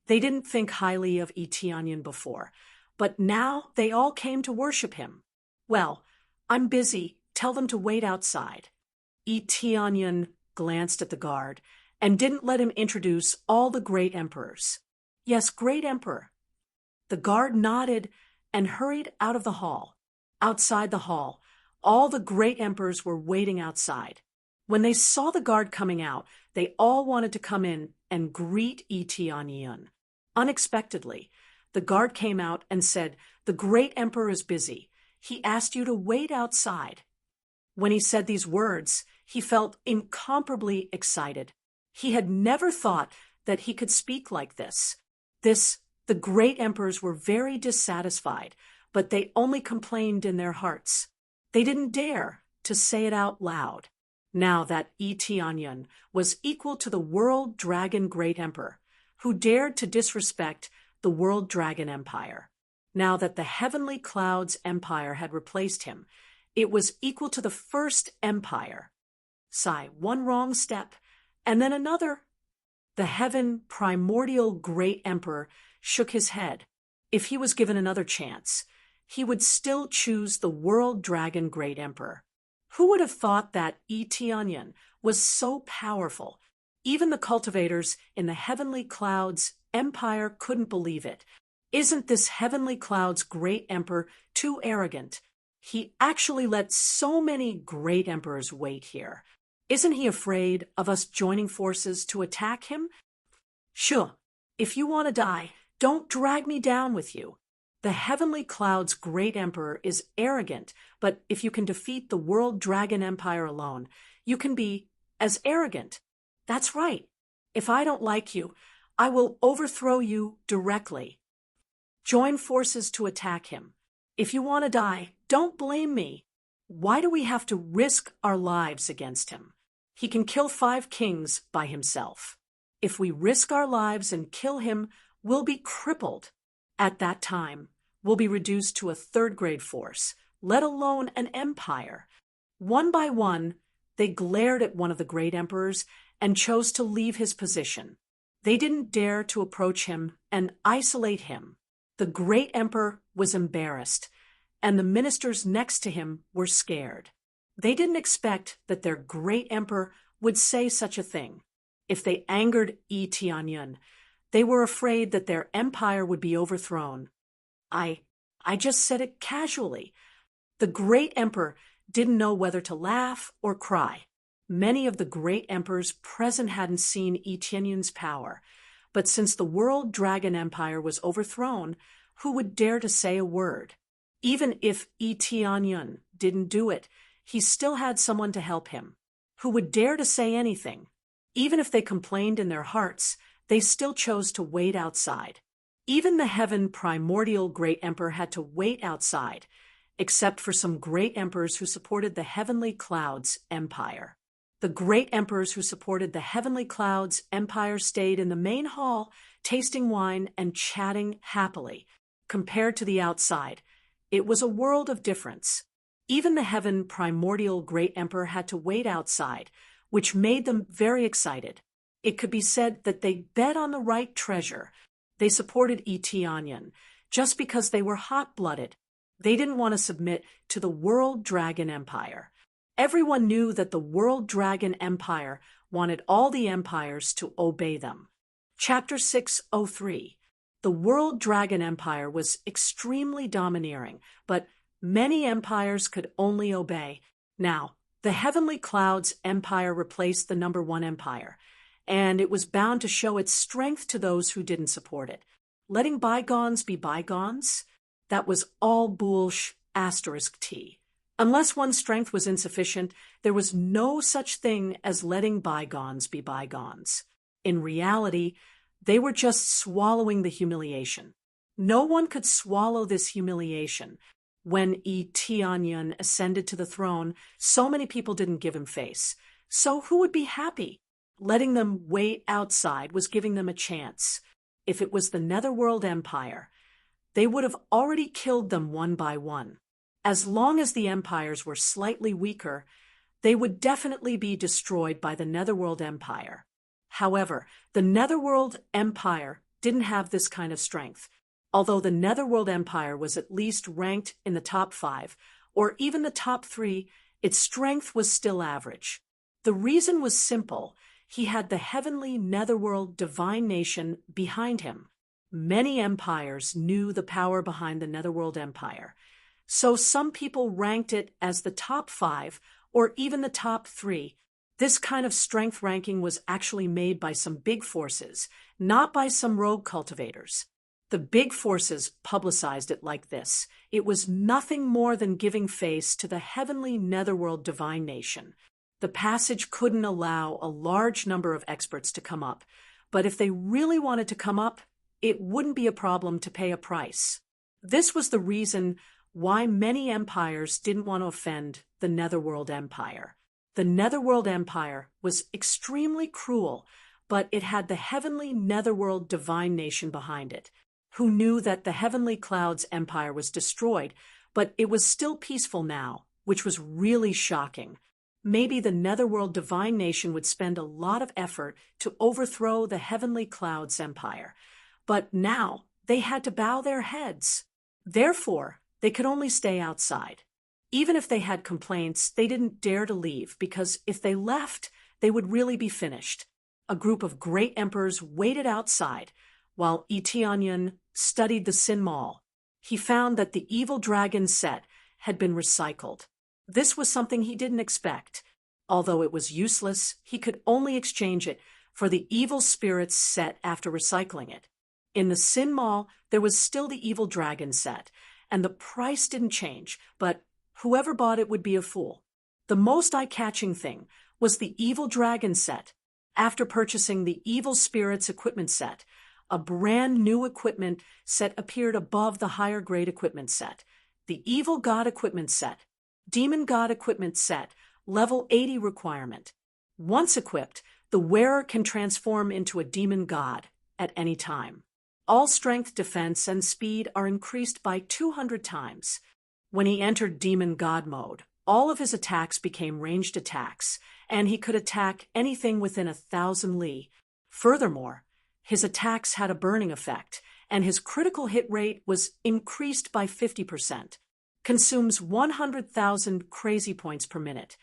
They didn't think highly of Eteonion before, but now they all came to worship him. Well, I'm busy. Tell them to wait outside. Eteonion glanced at the guard and didn't let him introduce all the great emperors. Yes, great emperor. The guard nodded and hurried out of the hall. Outside the hall, all the great emperors were waiting outside. When they saw the guard coming out, they all wanted to come in and greet Eteonion. Unexpectedly, the guard came out and said, "The great emperor is busy. He asked you to wait outside." When he said these words, he felt incomparably excited. He had never thought that he could speak like this. The great emperors were very dissatisfied, but they only complained in their hearts. They didn't dare to say it out loud. Now that Eteonion was equal to the World Dragon Great Emperor, who dared to disrespect the World Dragon Empire. Now that the Heavenly Clouds Empire had replaced him, it was equal to the First Empire. Sigh, one wrong step, and then another. The Heaven Primordial Great Emperor shook his head. If he was given another chance, he would still choose the World Dragon Great Emperor. Who would have thought that Eteonion was so powerful? Even the cultivators in the Heavenly Clouds Empire couldn't believe it. Isn't this Heavenly Clouds Great Emperor too arrogant? He actually let so many great emperors wait here. Isn't he afraid of us joining forces to attack him? Sure, if you want to die, don't drag me down with you. The Heavenly Clouds Great Emperor is arrogant, but if you can defeat the World Dragon Empire alone, you can be as arrogant. That's right. If I don't like you, I will overthrow you directly. Join forces to attack him. If you want to die, don't blame me. Why do we have to risk our lives against him? He can kill 5 kings by himself. If we risk our lives and kill him, we'll be crippled. At that time, we'll be reduced to a 3rd-grade force, let alone an empire. One by one, they glared at one of the great emperors and chose to leave his position. They didn't dare to approach him and isolate him. The great emperor was embarrassed, and the ministers next to him were scared. They didn't expect that their great emperor would say such a thing. If they angered Eteonion, they were afraid that their empire would be overthrown. I just said it casually. The great emperor didn't know whether to laugh or cry. Many of the great emperors present hadn't seen Eteonion's power, but since the World Dragon Empire was overthrown, who would dare to say a word? Even if Eteonion didn't do it, he still had someone to help him. Who would dare to say anything? Even if they complained in their hearts, they still chose to wait outside. Even the Heaven Primordial Great Emperor had to wait outside, except for some great emperors who supported the Heavenly Clouds Empire. The great emperors who supported the Heavenly Clouds Empire stayed in the main hall, tasting wine and chatting happily. Compared to the outside, it was a world of difference. Even the Heaven Primordial Great Emperor had to wait outside, which made them very excited. It could be said that they bet on the right treasure. They supported Eteonion just because they were hot-blooded. They didn't want to submit to the World Dragon Empire. Everyone knew that the World Dragon Empire wanted all the empires to obey them. Chapter 603. The World Dragon Empire was extremely domineering, but many empires could only obey. Now, the Heavenly Clouds Empire replaced the number 1 empire, and it was bound to show its strength to those who didn't support it. Letting bygones be bygones? That was all bullsh *T. Unless one's strength was insufficient, there was no such thing as letting bygones be bygones. In reality, they were just swallowing the humiliation. No one could swallow this humiliation. When Eteonion ascended to the throne, so many people didn't give him face. So who would be happy? Letting them wait outside was giving them a chance. If it was the Netherworld Empire, they would have already killed them one by one. As long as the empires were slightly weaker, they would definitely be destroyed by the Netherworld Empire. However, the Netherworld Empire didn't have this kind of strength. Although the Netherworld Empire was at least ranked in the top 5, or even the top 3, its strength was still average. The reason was simple. He had the heavenly Netherworld divine nation behind him. Many empires knew the power behind the Netherworld Empire. So some people ranked it as the top 5 or even the top 3. This kind of strength ranking was actually made by some big forces, not by some rogue cultivators. The big forces publicized it like this. It was nothing more than giving face to the heavenly Netherworld divine nation. The passage couldn't allow a large number of experts to come up, but if they really wanted to come up, it wouldn't be a problem to pay a price. This was the reason why many empires didn't want to offend the Netherworld Empire. The Netherworld Empire was extremely cruel, but it had the heavenly Netherworld divine nation behind it, who knew that the Heavenly Clouds Empire was destroyed, but it was still peaceful now, which was really shocking. Maybe the Netherworld divine nation would spend a lot of effort to overthrow the Heavenly Clouds Empire, but now they had to bow their heads. Therefore, they could only stay outside. Even if they had complaints, they didn't dare to leave, because if they left, they would really be finished. A group of great emperors waited outside, while Eteonion studied the Sin Mall. He found that the evil dragon set had been recycled. This was something he didn't expect. Although it was useless, he could only exchange it for the evil spirit's set after recycling it. In the Sin Mall, there was still the evil dragon set, and the price didn't change, but whoever bought it would be a fool. The most eye-catching thing was the evil dragon set. After purchasing the evil spirit's equipment set, a brand new equipment set appeared above the higher grade equipment set. The Evil God equipment set, Demon God equipment set, level 80 requirement. Once equipped, the wearer can transform into a demon god at any time. All strength, defense, and speed are increased by 200 times. When he entered demon god mode, all of his attacks became ranged attacks, and he could attack anything within 1,000 li. Furthermore, his attacks had a burning effect, and his critical hit rate was increased by 50%. Consumes 100,000 crazy points per minute.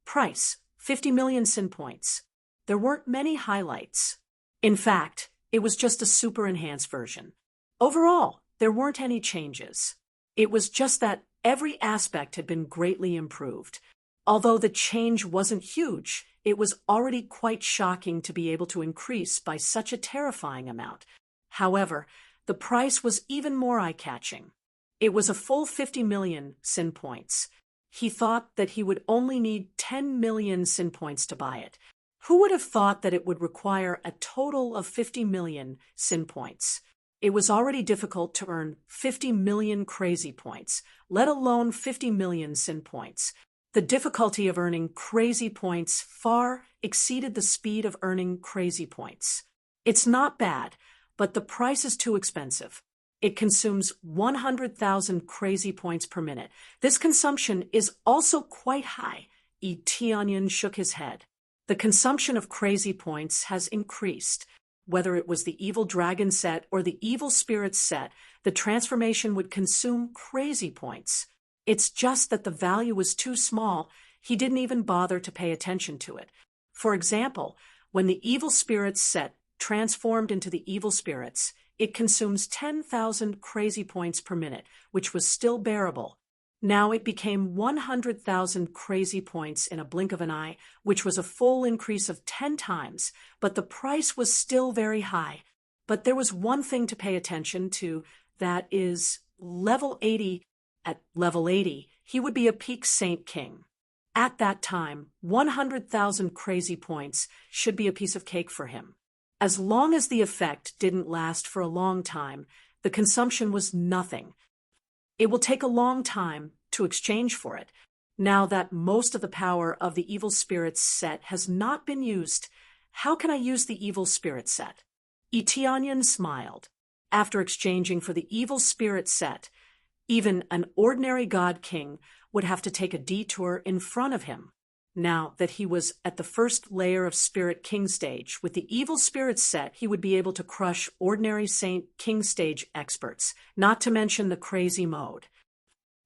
Price, 50 million sin points. There weren't many highlights. In fact, it was just a super enhanced version. Overall, there weren't any changes. It was just that every aspect had been greatly improved. Although the change wasn't huge, it was already quite shocking to be able to increase by such a terrifying amount. However, the price was even more eye-catching. It was a full 50 million sin points. He thought that he would only need 10 million sin points to buy it. Who would have thought that it would require a total of 50 million sin points? It was already difficult to earn 50 million crazy points, let alone 50 million sin points. The difficulty of earning crazy points far exceeded the speed of earning crazy points. It's not bad, but the price is too expensive. It consumes 100,000 crazy points per minute. This consumption is also quite high. Eteonion shook his head. The consumption of crazy points has increased. Whether it was the evil dragon set or the evil spirit set, the transformation would consume crazy points. It's just that the value was too small. He didn't even bother to pay attention to it. For example, when the evil spirits set transformed into the evil spirits, it consumes 10,000 crazy points per minute, which was still bearable. Now it became 100,000 crazy points in a blink of an eye, which was a full increase of 10 times, but the price was still very high. But there was one thing to pay attention to, that is level 80. At level 80, he would be a peak Saint King. At that time, 100,000 crazy points should be a piece of cake for him. As long as the effect didn't last for a long time, the consumption was nothing. It will take a long time to exchange for it. Now that most of the power of the evil spirit set has not been used, how can I use the evil spirit set? Eteonion smiled. After exchanging for the evil spirit set, Even an ordinary god king would have to take a detour in front of him. Now that he was at the first layer of Spirit King stage, with the evil spirits set, he would be able to crush ordinary Saint King stage experts, not to mention the crazy mode.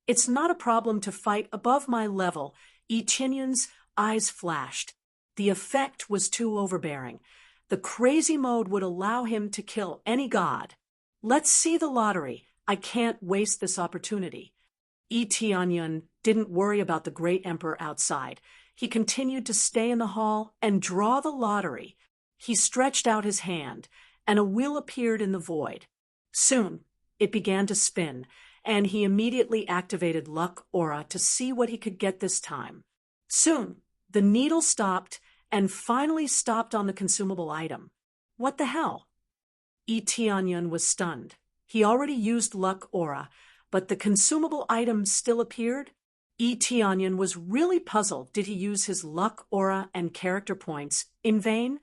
It's not a problem to fight above my level. Etienne's eyes flashed. The effect was too overbearing. The crazy mode would allow him to kill any god. Let's see the lottery. I can't waste this opportunity. Etienne didn't worry about the great emperor outside. He continued to stay in the hall and draw the lottery. He stretched out his hand, and a wheel appeared in the void. Soon, it began to spin, and he immediately activated Luck Aura to see what he could get this time. Soon, the needle stopped and finally stopped on the consumable item. What the hell? Etienne was stunned. He already used Luck Aura, but the consumable item still appeared? Etienne was really puzzled. Did he use his Luck Aura and character points in vain?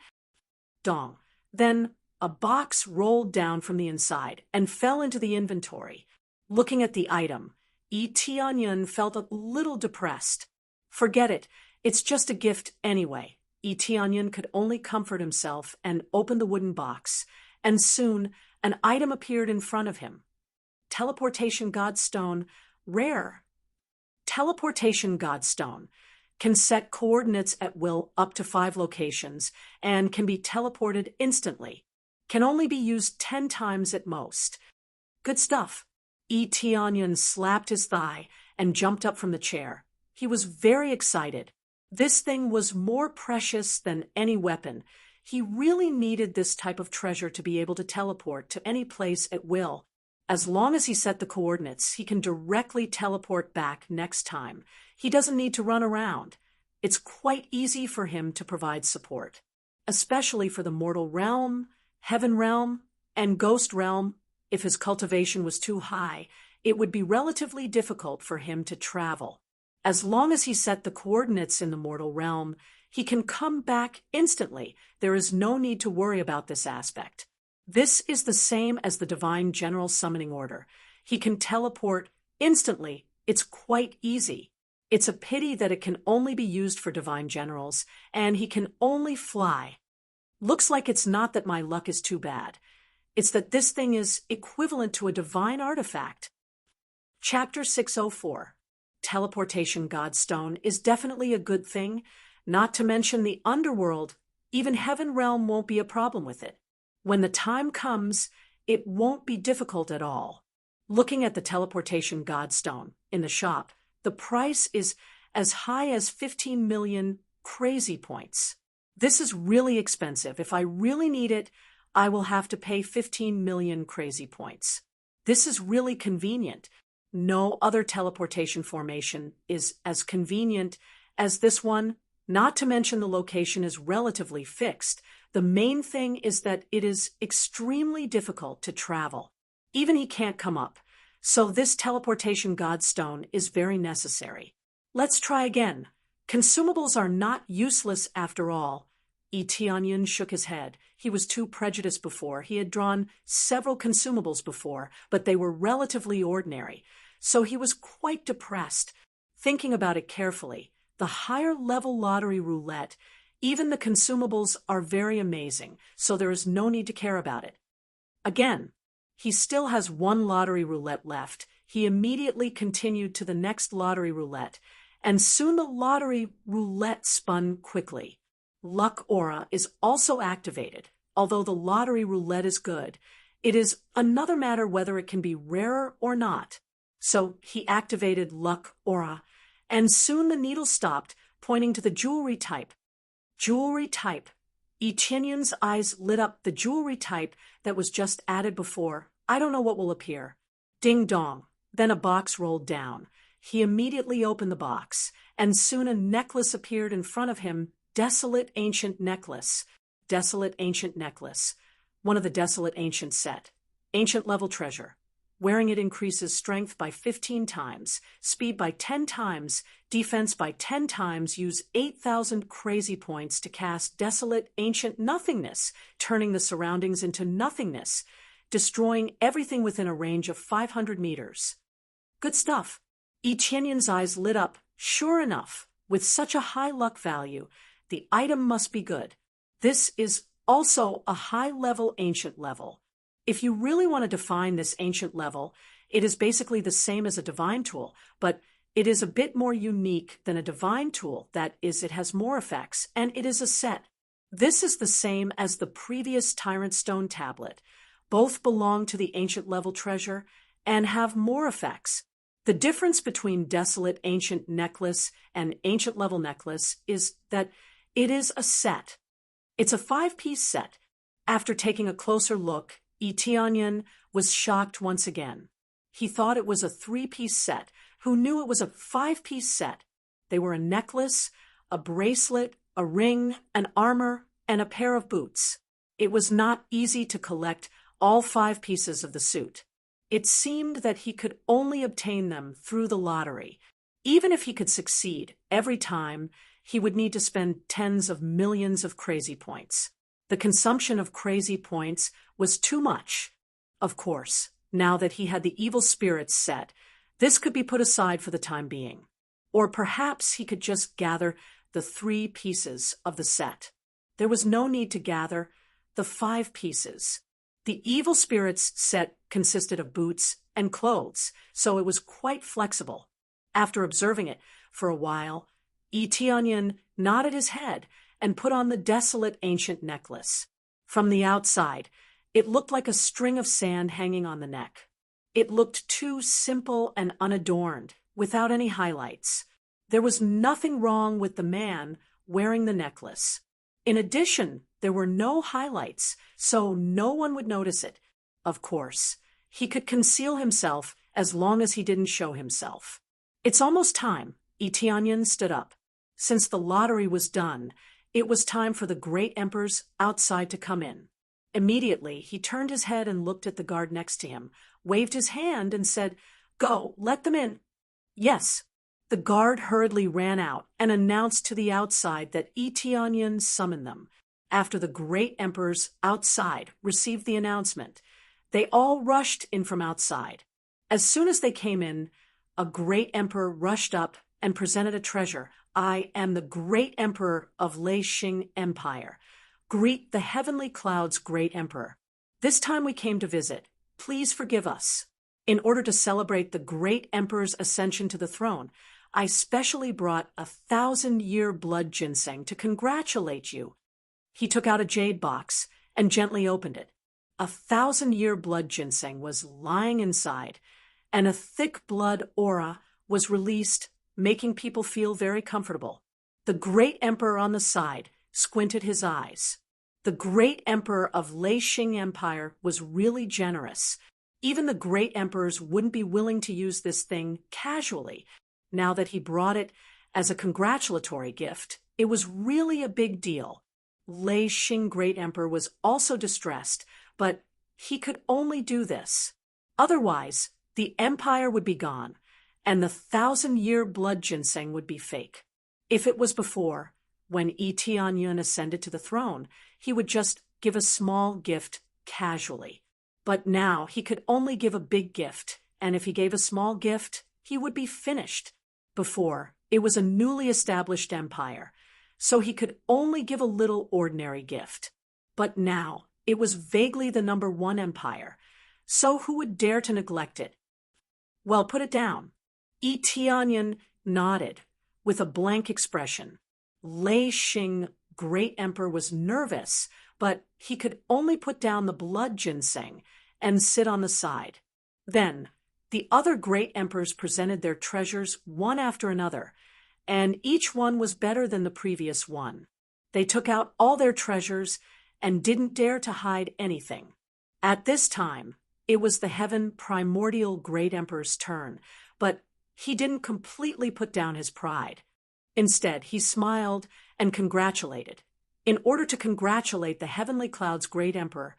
Dong. Then a box rolled down from the inside and fell into the inventory. Looking at the item, Etienne felt a little depressed. Forget it. It's just a gift anyway. Etienne could only comfort himself and open the wooden box, and soon an item appeared in front of him. Teleportation Godstone, rare. Teleportation Godstone can set coordinates at will up to 5 locations and can be teleported instantly. Can only be used 10 times at most. Good stuff. Etienne slapped his thigh and jumped up from the chair. He was very excited. This thing was more precious than any weapon. He really needed this type of treasure to be able to teleport to any place at will. As long as he set the coordinates, he can directly teleport back next time. He doesn't need to run around. It's quite easy for him to provide support, especially for the mortal realm, heaven realm, and ghost realm. If his cultivation was too high, it would be relatively difficult for him to travel. As long as he set the coordinates in the mortal realm, he can come back instantly. There is no need to worry about this aspect. This is the same as the Divine General Summoning Order. He can teleport instantly. It's quite easy. It's a pity that it can only be used for Divine Generals, and he can only fly. Looks like it's not that my luck is too bad. It's that this thing is equivalent to a divine artifact. Chapter 604. Teleportation Godstone is definitely a good thing, not to mention the underworld. Even Heaven Realm won't be a problem with it. When the time comes, it won't be difficult at all. Looking at the Teleportation Godstone in the shop, the price is as high as 15 million crazy points. This is really expensive. If I really need it, I will have to pay 15 million crazy points. This is really convenient. No other teleportation formation is as convenient as this one, not to mention the location is relatively fixed. The main thing is that it is extremely difficult to travel. Even he can't come up. So this teleportation Godstone is very necessary. Let's try again. Consumables are not useless after all. Etienne shook his head. He was too prejudiced before. He had drawn several consumables before, but they were relatively ordinary. So he was quite depressed. Thinking about it carefully, the higher level lottery roulette, even the consumables are very amazing, so there is no need to care about it. Again, he still has 1 lottery roulette left. He immediately continued to the next lottery roulette, and soon the lottery roulette spun quickly. Luck Aura is also activated. Although the lottery roulette is good, it is another matter whether it can be rarer or not. So he activated Luck Aura, and soon the needle stopped, pointing to the jewelry type. Jewelry type. Etienne's eyes lit up. The jewelry type that was just added before. I don't know what will appear. Ding dong. Then a box rolled down. He immediately opened the box, and soon a necklace appeared in front of him. Desolate Ancient Necklace. Desolate Ancient Necklace. One of the Desolate Ancient set. Ancient level treasure. Wearing it increases strength by 15 times, speed by 10 times, defense by 10 times. Use 8,000 crazy points to cast Desolate Ancient Nothingness, turning the surroundings into nothingness, destroying everything within a range of 500 meters. Good stuff. Yi Tianyan's eyes lit up. Sure enough, with such a high luck value, the item must be good. This is also a high-level ancient level. If you really want to define this ancient level, it is basically the same as a divine tool, but it is a bit more unique than a divine tool. That is, it has more effects, and it is a set. This is the same as the previous Tyrant Stone tablet. Both belong to the ancient level treasure and have more effects. The difference between Desolate Ancient Necklace and Ancient Level Necklace is that it is a set. It's a 5-piece set. After taking a closer look, Yi Tianyan was shocked once again. He thought it was a 3-piece set. Who knew it was a 5-piece set? They were a necklace, a bracelet, a ring, an armor, and a pair of boots. It was not easy to collect all 5 pieces of the suit. It seemed that he could only obtain them through the lottery. Even if he could succeed every time, he would need to spend tens of millions of crazy points. The consumption of crazy points was too much. Of course, now that he had the evil spirits set, this could be put aside for the time being. Or perhaps he could just gather the 3 pieces of the set. There was no need to gather the 5 pieces. The evil spirits set consisted of boots and clothes, so it was quite flexible. After observing it for a while, Yi Tianyan nodded his head and put on the Desolate Ancient Necklace. From the outside, it looked like a string of sand hanging on the neck. It looked too simple and unadorned, without any highlights. There was nothing wrong with the man wearing the necklace. In addition, there were no highlights, so no one would notice it. Of course, he could conceal himself as long as he didn't show himself. It's almost time. Yi Tianyan stood up. Since the lottery was done, it was time for the great emperors outside to come in. Immediately, he turned his head and looked at the guard next to him, waved his hand and said, "Go, let them in." Yes. The guard hurriedly ran out and announced to the outside that Yi Tianyan summoned them. After the great emperors outside received the announcement, they all rushed in from outside. As soon as they came in, a great emperor rushed up and presented a treasure. "I am the great emperor of Lei Xing Empire. Greet the heavenly clouds, great emperor. This time we came to visit. Please forgive us. In order to celebrate the great emperor's ascension to the throne, I specially brought 1,000-year blood ginseng to congratulate you." He took out a jade box and gently opened it. 1,000-year blood ginseng was lying inside, and a thick blood aura was released, making people feel very comfortable. The great emperor on the side squinted his eyes. The great emperor of Lei Xing Empire was really generous. Even the great emperors wouldn't be willing to use this thing casually. Now that he brought it as a congratulatory gift, it was really a big deal. Lei Xing Great Emperor was also distressed, but he could only do this. Otherwise, the empire would be gone, and the 1,000-year blood ginseng would be fake. If it was before, when Yi Tianyan ascended to the throne, he would just give a small gift casually. But now he could only give a big gift, and if he gave a small gift, he would be finished. Before, it was a newly established empire, so he could only give a little ordinary gift. But now, it was vaguely the number 1 empire, so who would dare to neglect it? "Well, put it down." Yi Tianyan nodded, with a blank expression. Lei Xing Great Emperor was nervous, but he could only put down the blood ginseng and sit on the side. Then, the other great emperors presented their treasures one after another, and each one was better than the previous one. They took out all their treasures and didn't dare to hide anything. At this time, it was the Heaven Primordial Great Emperor's turn, but he didn't completely put down his pride. Instead, he smiled and congratulated. "In order to congratulate the Heavenly Cloud's Great Emperor,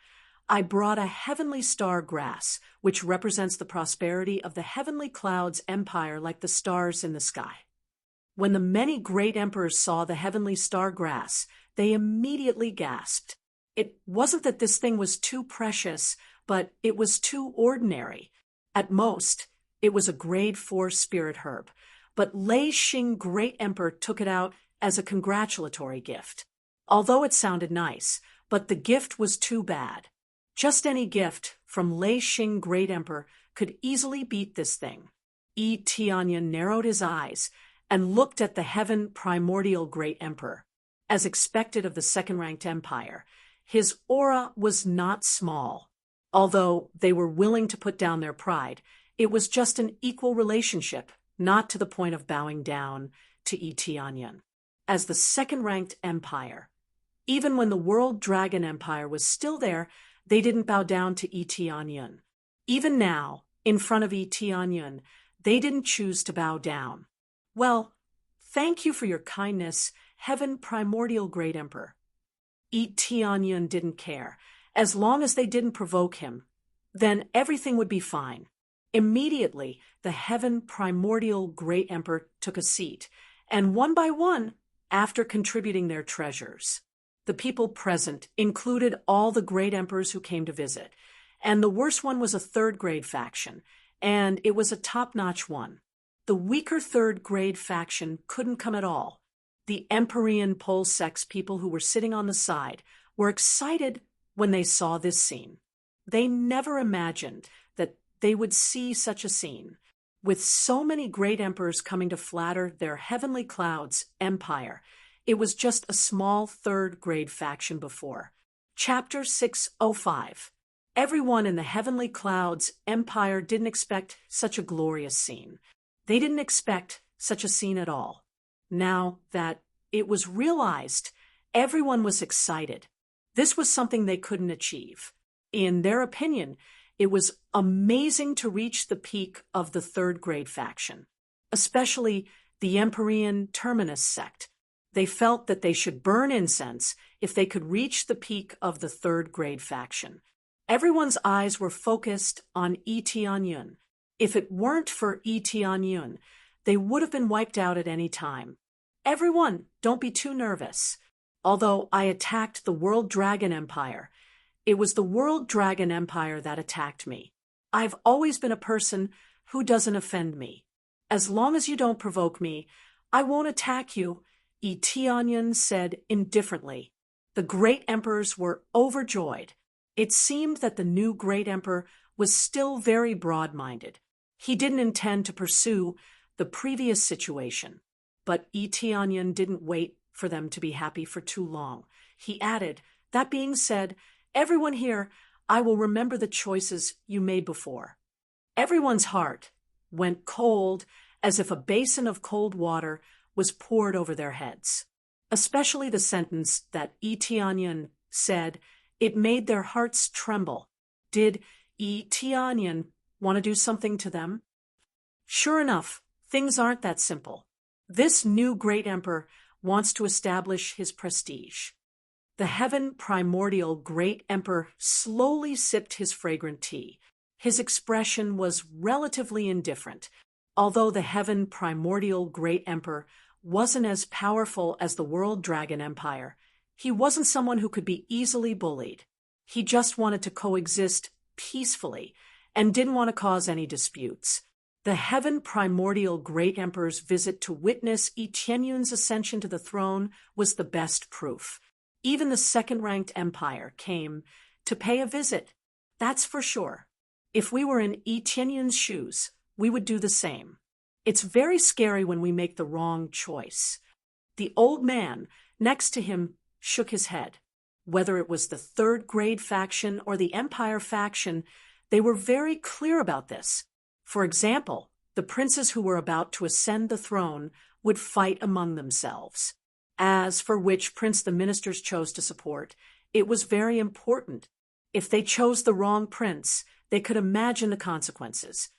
I brought a heavenly star grass, which represents the prosperity of the Heavenly Cloud's empire like the stars in the sky." When the many great emperors saw the heavenly star grass, they immediately gasped. It wasn't that this thing was too precious, but it was too ordinary. At most, It was a grade 4 spirit herb, but Lei Xing Great Emperor took it out as a congratulatory gift. Although it sounded nice, but the gift was too bad. Just any gift from Lei Xing Great Emperor could easily beat this thing. Yi Tianyan narrowed his eyes and looked at the heaven primordial Great Emperor. As expected of the second-ranked empire, his aura was not small. Although they were willing to put down their pride, it was just an equal relationship, not to the point of bowing down to Yi Tianyan. As the second-ranked empire, even when the World Dragon Empire was still there, they didn't bow down to Yi Tianyan. Even now, in front of Yi Tianyan, they didn't choose to bow down. Well, thank you for your kindness, Heaven Primordial Great Emperor. Yi Tianyan didn't care. As long as they didn't provoke him, then everything would be fine. Immediately, the Heaven Primordial Great Emperor took a seat, and one by one, after contributing their treasures, the people present included all the great emperors who came to visit, and the worst one was a third-grade faction, and it was a top-notch one. The weaker third-grade faction couldn't come at all. The Empyrean Pole Sex people who were sitting on the side were excited when they saw this scene. They never imagined that they would see such a scene. With so many great emperors coming to flatter their heavenly clouds empire, it was just a small third-grade faction before. Chapter 605. Everyone in the heavenly clouds empire didn't expect such a glorious scene. They didn't expect such a scene at all. Now that it was realized, everyone was excited. This was something they couldn't achieve. In their opinion, it was amazing to reach the peak of the third-grade faction, especially the Empyrean Terminus sect. They felt that they should burn incense if they could reach the peak of the third-grade faction. Everyone's eyes were focused on Yi Tianyan. If it weren't for Yi Tianyan, they would have been wiped out at any time. Everyone, don't be too nervous. Although I attacked the World Dragon Empire, it was the World Dragon Empire that attacked me. I've always been a person who doesn't offend me. As long as you don't provoke me, I won't attack you, Yi Tianyan said indifferently. The great emperors were overjoyed. It seemed that the new great emperor was still very broad-minded. He didn't intend to pursue the previous situation. But Yi Tianyan didn't wait for them to be happy for too long. He added, "That being said, everyone here, I will remember the choices you made before." Everyone's heart went cold as if a basin of cold water was poured over their heads. Especially the sentence that Yi Tianyan said, it made their hearts tremble. Did Yi Tianyan want to do something to them? Sure enough, things aren't that simple. This new great emperor wants to establish his prestige. The heaven primordial great emperor slowly sipped his fragrant tea. His expression was relatively indifferent. Although the heaven primordial great emperor wasn't as powerful as the World Dragon Empire, he wasn't someone who could be easily bullied. He just wanted to coexist peacefully and didn't want to cause any disputes. The heaven primordial great emperor's visit to witness Yi Tianyun's ascension to the throne was the best proof. Even the second-ranked empire came to pay a visit. That's for sure. If we were in Yi Tianyun's shoes, we would do the same. It's very scary when we make the wrong choice. The old man next to him shook his head. Whether it was the third-grade faction or the empire faction, they were very clear about this. For example, the princes who were about to ascend the throne would fight among themselves. As for which prince the ministers chose to support, it was very important. If they chose the wrong prince, they could imagine the consequences.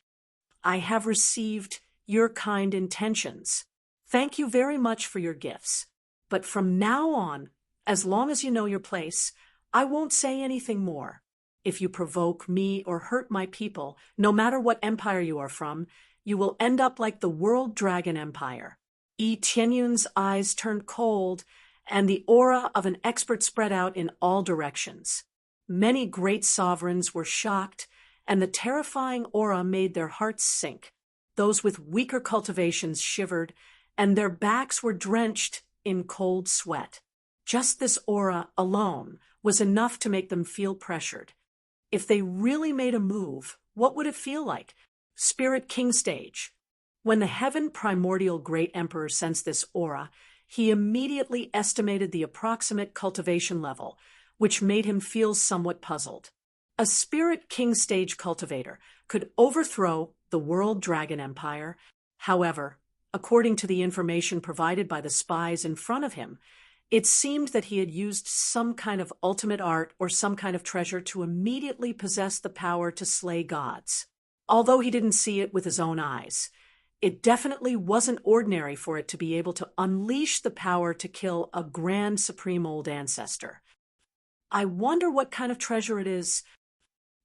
I have received your kind intentions. Thank you very much for your gifts. But from now on, as long as you know your place, I won't say anything more. If you provoke me or hurt my people, no matter what empire you are from, you will end up like the World Dragon Empire. Yi Tianyun's eyes turned cold, and the aura of an expert spread out in all directions. Many great sovereigns were shocked and the terrifying aura made their hearts sink. Those with weaker cultivations shivered, and their backs were drenched in cold sweat. Just this aura alone was enough to make them feel pressured. If they really made a move, what would it feel like? Spirit King Stage. When the Heaven Primordial Great Emperor sensed this aura, he immediately estimated the approximate cultivation level, which made him feel somewhat puzzled. A Spirit King Stage cultivator could overthrow the World Dragon Empire. However, according to the information provided by the spies in front of him, it seemed that he had used some kind of ultimate art or some kind of treasure to immediately possess the power to slay gods. Although he didn't see it with his own eyes, it definitely wasn't ordinary for it to be able to unleash the power to kill a grand supreme old ancestor. I wonder what kind of treasure it is.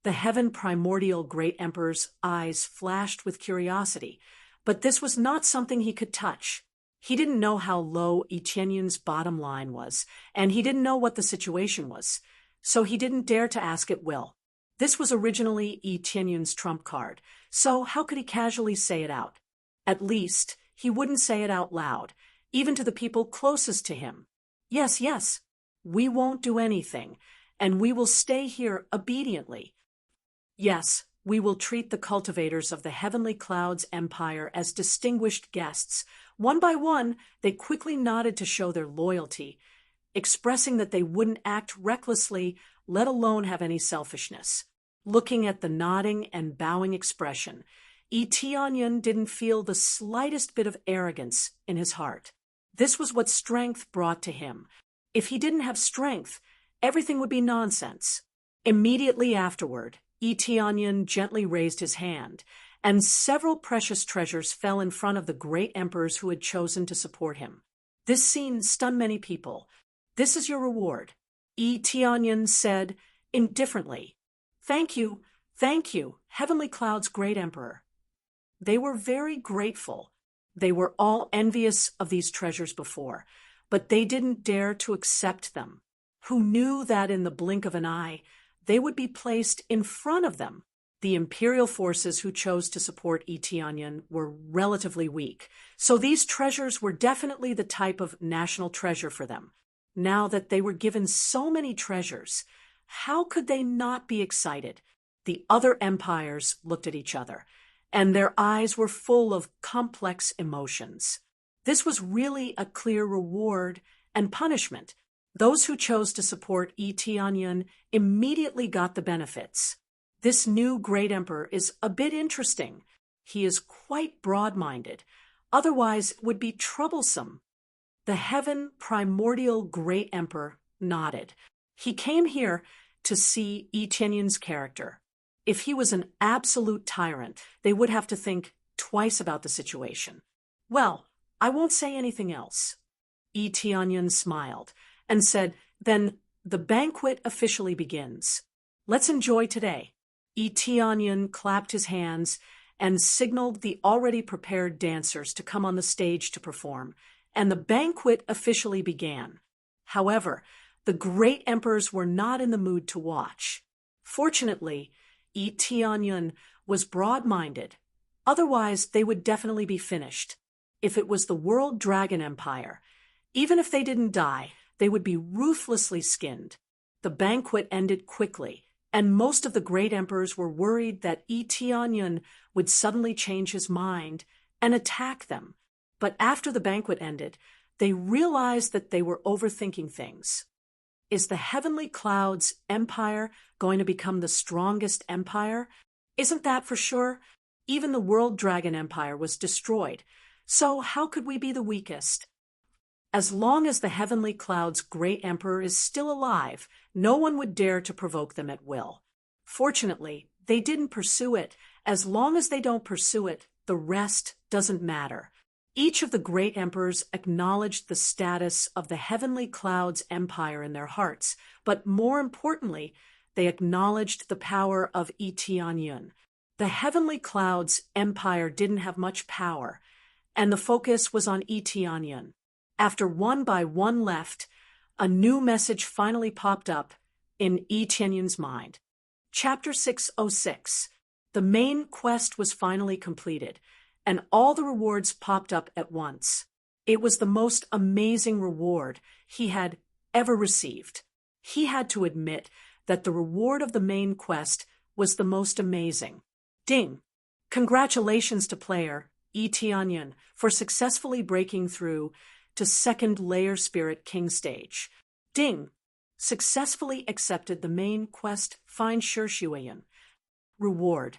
The Heaven Primordial Great Emperor's eyes flashed with curiosity, but this was not something he could touch. He didn't know how low Etienne's bottom line was, and he didn't know what the situation was, so he didn't dare to ask at will. This was originally Etienne's trump card, so how could he casually say it out? At least, he wouldn't say it out loud, even to the people closest to him. Yes, yes, we won't do anything, and we will stay here obediently. Yes, we will treat the cultivators of the Heavenly Clouds Empire as distinguished guests. One by one, they quickly nodded to show their loyalty, expressing that they wouldn't act recklessly, let alone have any selfishness. Looking at the nodding and bowing expression, Etienne didn't feel the slightest bit of arrogance in his heart. This was what strength brought to him. If he didn't have strength, everything would be nonsense. Immediately afterward, Etienne gently raised his hand, and several precious treasures fell in front of the great emperors who had chosen to support him. This scene stunned many people. "This is your reward," Etienne said indifferently. Thank you, Heavenly Cloud's great emperor." They were very grateful. They were all envious of these treasures before, but they didn't dare to accept them. Who knew that in the blink of an eye, they would be placed in front of them? The imperial forces who chose to support Etienne were relatively weak, so these treasures were definitely the type of national treasure for them. Now that they were given so many treasures, how could they not be excited? The other empires looked at each other, and their eyes were full of complex emotions. This was really a clear reward and punishment. Those who chose to support Etienne immediately got the benefits. This new great emperor is a bit interesting. He is quite broad-minded, otherwise would be troublesome. The Heaven Primordial Great Emperor nodded. He came here to see Etienne's character. If he was an absolute tyrant, they would have to think twice about the situation. "Well, I won't say anything else." Etienne smiled and said, "Then the banquet officially begins. Let's enjoy today." Etienne clapped his hands and signaled the already prepared dancers to come on the stage to perform, and the banquet officially began. However, the great emperors were not in the mood to watch. Fortunately, Etienne was broad-minded. Otherwise, they would definitely be finished. If it was the World Dragon Empire, even if they didn't die, they would be ruthlessly skinned. The banquet ended quickly, and most of the great emperors were worried that Etienne would suddenly change his mind and attack them. But after the banquet ended, they realized that they were overthinking things. Is the Heavenly Clouds Empire going to become the strongest empire? Isn't that for sure? Even the World Dragon Empire was destroyed, so how could we be the weakest? As long as the Heavenly Clouds' great emperor is still alive, no one would dare to provoke them at will. Fortunately, they didn't pursue it. As long as they don't pursue it, the rest doesn't matter. Each of the great emperors acknowledged the status of the Heavenly Clouds Empire in their hearts, but more importantly, they acknowledged the power of Etienne. The Heavenly Clouds Empire didn't have much power, and the focus was on Etienne. After one by one left, a new message finally popped up in Etienne's mind. Chapter 606, The main quest was finally completed, and all the rewards popped up at once. It was the most amazing reward he had ever received. He had to admit that the reward of the main quest was the most amazing. Ding! Congratulations to player Etianyan for successfully breaking through to second layer Spirit King stage. Ding! Successfully accepted the main quest Find Shurshuayan. Reward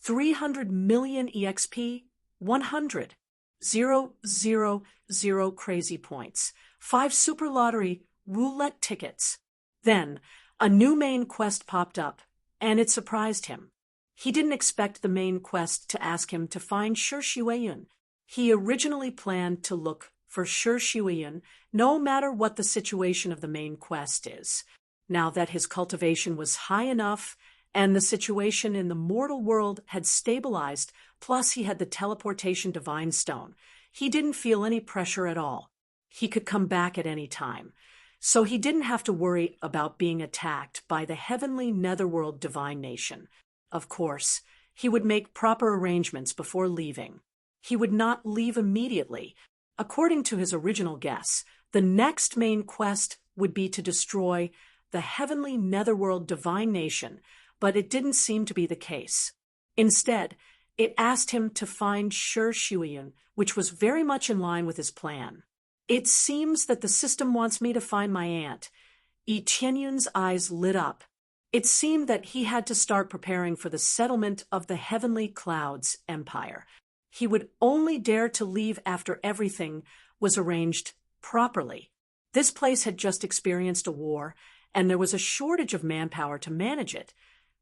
300 million EXP, 100. 000 crazy points, 5 super lottery roulette tickets. Then, a new main quest popped up, and it surprised him. He didn't expect the main quest to ask him to find Shurshuayan. He originally planned to look for Shurshuayan no matter what the situation of the main quest is. Now that his cultivation was high enough, and the situation in the mortal world had stabilized, plus he had the teleportation divine stone, he didn't feel any pressure at all. He could come back at any time. So he didn't have to worry about being attacked by the heavenly netherworld divine nation. Of course, he would make proper arrangements before leaving. He would not leave immediately. According to his original guess, the next main quest would be to destroy the heavenly netherworld divine nation, but it didn't seem to be the case. Instead, it asked him to find Shurshuayan, which was very much in line with his plan. It seems that the system wants me to find my aunt. Etienne's eyes lit up. It seemed that he had to start preparing for the settlement of the Heavenly Clouds Empire. He would only dare to leave after everything was arranged properly. This place had just experienced a war, and there was a shortage of manpower to manage it.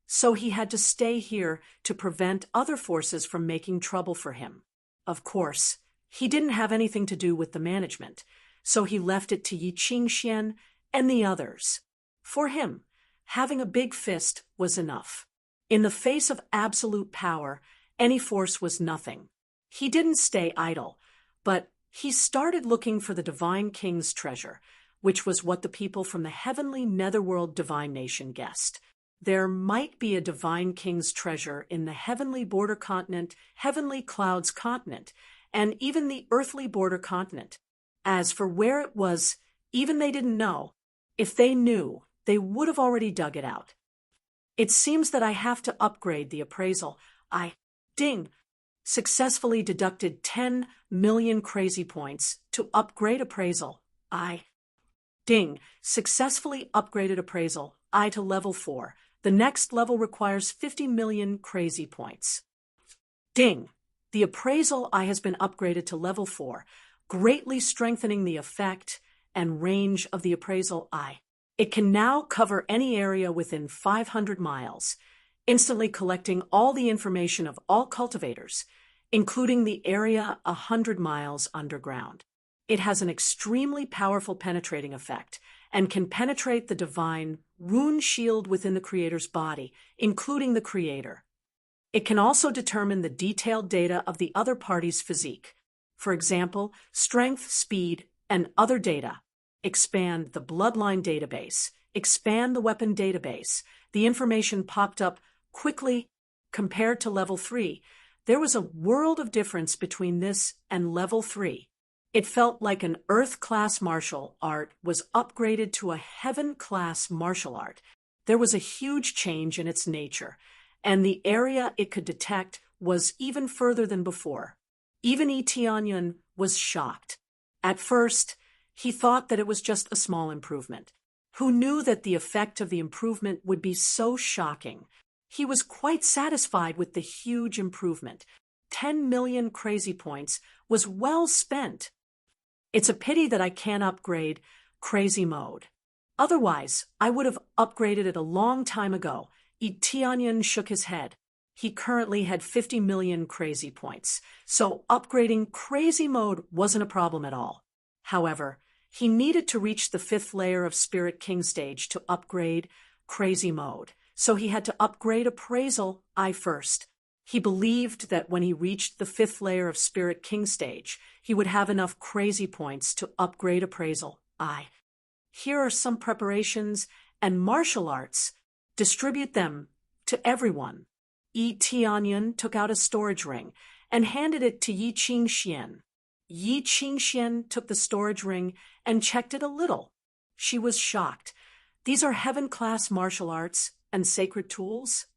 So he had to stay here to prevent other forces from making trouble for him. Of course, he didn't have anything to do with the management, so he left it to Yi Qingxian and the others. For him, having a big fist was enough. In the face of absolute power, any force was nothing. He didn't stay idle, but he started looking for the Divine King's treasure, which was what the people from the heavenly netherworld divine nation guessed. There might be a divine king's treasure in the heavenly border continent, heavenly clouds continent, and even the earthly border continent. As for where it was, even they didn't know. If they knew, they would have already dug it out. It seems that I have to upgrade the appraisal. Ding! Successfully deducted 10 million crazy points to upgrade appraisal. Ding! Successfully upgraded appraisal. To level 4. The next level requires 50 million crazy points. Ding! The appraisal has been upgraded to level 4, greatly strengthening the effect and range of the appraisal It can now cover any area within 500 miles, instantly collecting all the information of all cultivators, including the area 100 miles underground. It has an extremely powerful penetrating effect and can penetrate the divine rune shield within the creator's body, including the creator. It can also determine the detailed data of the other party's physique. For example, strength, speed, and other data. Expand the bloodline database. Expand the weapon database. The information popped up quickly compared to level 3. There was a world of difference between this and level 3. It felt like an Earth-class martial art was upgraded to a Heaven-class martial art. There was a huge change in its nature, and the area it could detect was even further than before. Even Etianyan was shocked. At first, he thought that it was just a small improvement. Who knew that the effect of the improvement would be so shocking? He was quite satisfied with the huge improvement. 10 million crazy points was well spent. It's a pity that I can't upgrade crazy mode. Otherwise, I would have upgraded it a long time ago. Etianyan shook his head. He currently had 50 million crazy points, so upgrading crazy mode wasn't a problem at all. However, he needed to reach the 5th layer of Spirit King stage to upgrade crazy mode, so he had to upgrade appraisal first. He believed that when he reached the 5th layer of Spirit King stage, he would have enough crazy points to upgrade appraisal. Here are some preparations and martial arts. Distribute them to everyone. Yi Tianyun took out a storage ring and handed it to Yi Qingxian. Yi Qingxian took the storage ring and checked it a little. She was shocked. These are heaven-class martial arts and sacred tools?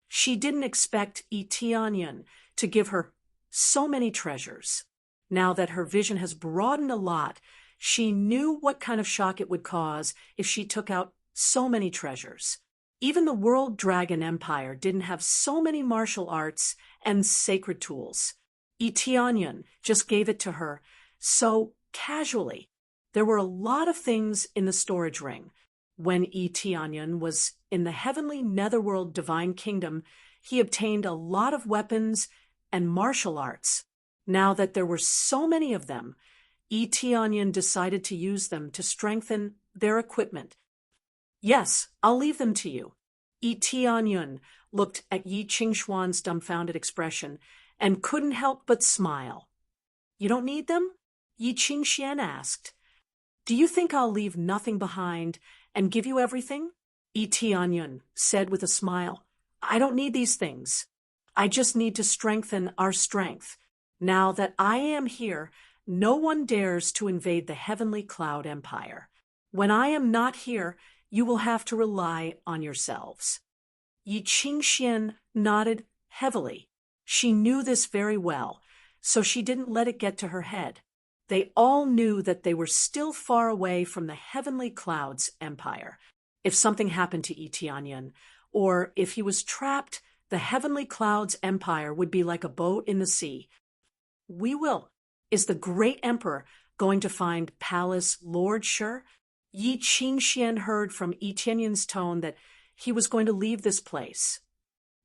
She didn't expect Yi Tianyun to give her so many treasures. Now that her vision has broadened a lot, she knew what kind of shock it would cause if she took out so many treasures. Even the World Dragon Empire didn't have so many martial arts and sacred tools. Yi Tianyun just gave it to her so casually. There were a lot of things in the storage ring. When Yi Tianyun was in the heavenly netherworld divine kingdom, he obtained a lot of weapons and martial arts. Now that there were so many of them, Yi Tianyun decided to use them to strengthen their equipment. Yes, I'll leave them to you. Yi Tianyun looked at Yi Qingxuan's dumbfounded expression and couldn't help but smile. You don't need them? Yi Qingxian asked. Do you think I'll leave nothing behind and give you everything? Yi Tianyun said with a smile. I don't need these things. I just need to strengthen our strength. Now that I am here, no one dares to invade the heavenly cloud empire. When I am not here, you will have to rely on yourselves. Yi Qingxian nodded heavily. She knew this very well, so she didn't let it get to her head. They all knew that they were still far away from the heavenly clouds empire. If something happened to Yi Tianyun, or if he was trapped, the heavenly clouds empire would be like a boat in the sea. We will. Is the great emperor going to find Palace Lord Sure? Yi Qingxian heard from Yi Tianyun's tone that he was going to leave this place.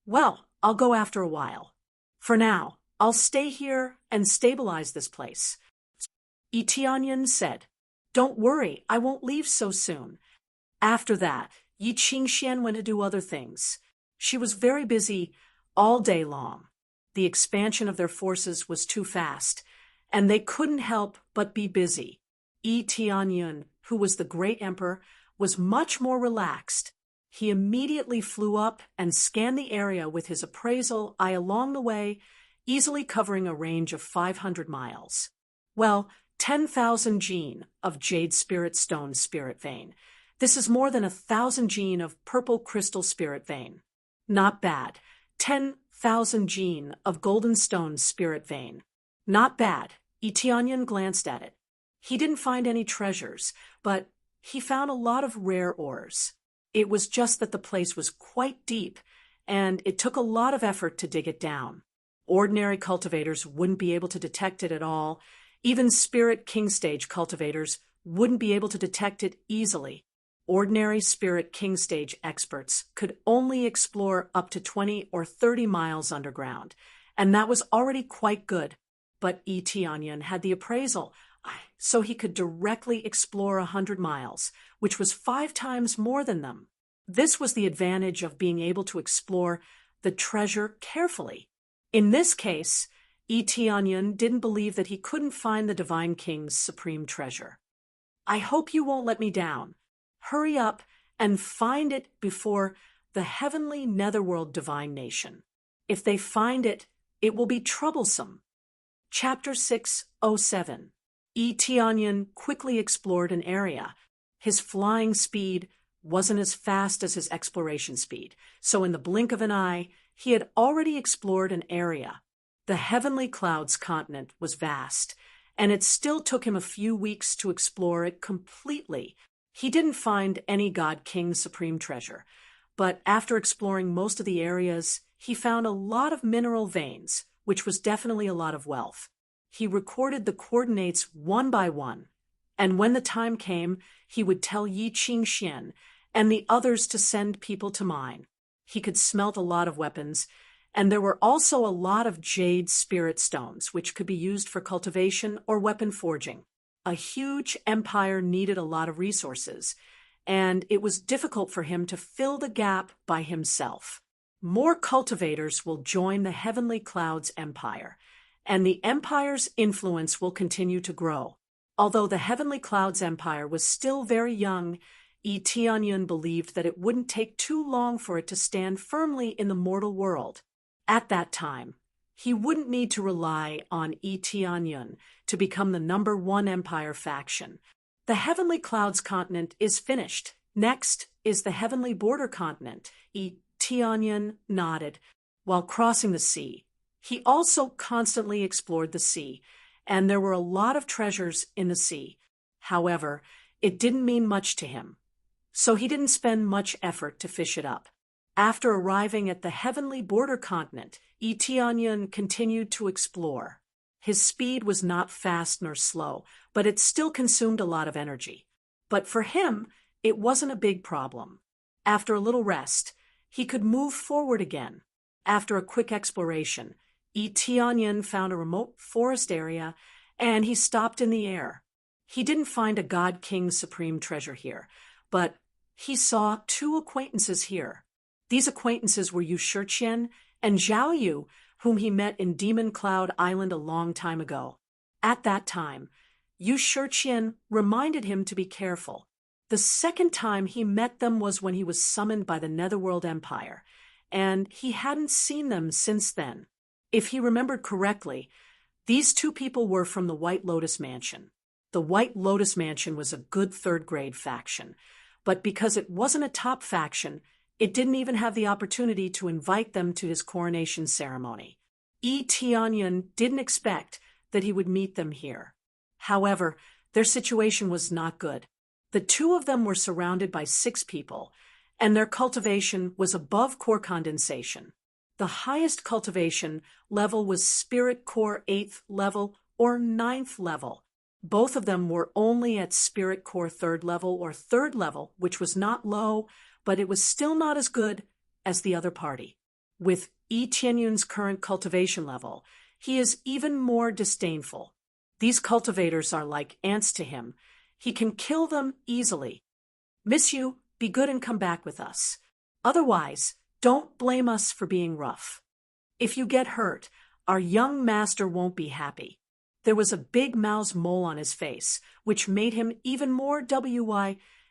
Well, I'll go after a while. For now, I'll stay here and stabilize this place. Yi Tianyun said, Don't worry, I won't leave so soon. After that, Yi Qingxian went to do other things. She was very busy all day long. The expansion of their forces was too fast, and they couldn't help but be busy. Yi Tianyun, who was the great emperor, was much more relaxed. He immediately flew up and scanned the area with his appraisal eye along the way, easily covering a range of 500 miles. Well, 10,000 gene of jade spirit stone spirit vein. This is more than 1,000 gene of purple crystal spirit vein. Not bad. 10,000 gene of golden stone spirit vein. Not bad. Yi Tianyun glanced at it. He didn't find any treasures, but he found a lot of rare ores. It was just that the place was quite deep, and it took a lot of effort to dig it down. Ordinary cultivators wouldn't be able to detect it at all. Even Spirit King Stage cultivators wouldn't be able to detect it easily. Ordinary Spirit King Stage experts could only explore up to 20 or 30 miles underground, and that was already quite good. But Yi Tianyun had the appraisal, so he could directly explore 100 miles, which was 5 times more than them. This was the advantage of being able to explore the treasure carefully. In this case, Yi Tianyun didn't believe that he couldn't find the Divine King's supreme treasure. I hope you won't let me down. Hurry up and find it before the heavenly netherworld divine nation. If they find it, it will be troublesome. Chapter 607. Yi Tianyun quickly explored an area. His flying speed wasn't as fast as his exploration speed, so in the blink of an eye, he had already explored an area. The Heavenly Clouds continent was vast, and it still took him a few weeks to explore it completely. He didn't find any God King's supreme treasure, but after exploring most of the areas, he found a lot of mineral veins, which was definitely a lot of wealth. He recorded the coordinates one by one, and when the time came, he would tell Yi Qingxian and the others to send people to mine. He could smelt a lot of weapons, and there were also a lot of jade spirit stones, which could be used for cultivation or weapon forging. A huge empire needed a lot of resources, and it was difficult for him to fill the gap by himself. More cultivators will join the Heavenly Clouds Empire, and the empire's influence will continue to grow. Although the Heavenly Clouds Empire was still very young, Yi Tianyun believed that it wouldn't take too long for it to stand firmly in the mortal world. At that time, he wouldn't need to rely on Tianyun to become the #1 empire faction. The Heavenly Clouds continent is finished. Next is the Heavenly Border continent. Tianyun nodded while crossing the sea. He also constantly explored the sea, and there were a lot of treasures in the sea. However, it didn't mean much to him, so he didn't spend much effort to fish it up. After arriving at the Heavenly Border continent, Tianyun continued to explore. His speed was not fast nor slow, but it still consumed a lot of energy. But for him, it wasn't a big problem. After a little rest, he could move forward again. After a quick exploration, Tianyun found a remote forest area, and he stopped in the air. He didn't find a God King's supreme treasure here, but he saw 2 acquaintances here. These acquaintances were Yu Shiqian and Zhao Yu, whom he met in Demon Cloud Island a long time ago. At that time, Yu Shiqian reminded him to be careful. The second time he met them was when he was summoned by the Netherworld Empire, and he hadn't seen them since then. If he remembered correctly, these 2 people were from the White Lotus Mansion. The White Lotus Mansion was a good 3rd-grade faction, but because it wasn't a top faction, it didn't even have the opportunity to invite them to his coronation ceremony. Tianyun didn't expect that he would meet them here. However, their situation was not good. The 2 of them were surrounded by 6 people, and their cultivation was above core condensation. The highest cultivation level was Spirit Core 8th level or 9th level. Both of them were only at Spirit Core 3rd level or 3rd level, which was not low, but it was still not as good as the other party. With Tianyun's current cultivation level, he is even more disdainful. These cultivators are like ants to him. He can kill them easily. Miss you, be good and come back with us. Otherwise, don't blame us for being rough. If you get hurt, our young master won't be happy. There was a big mouse mole on his face, which made him even more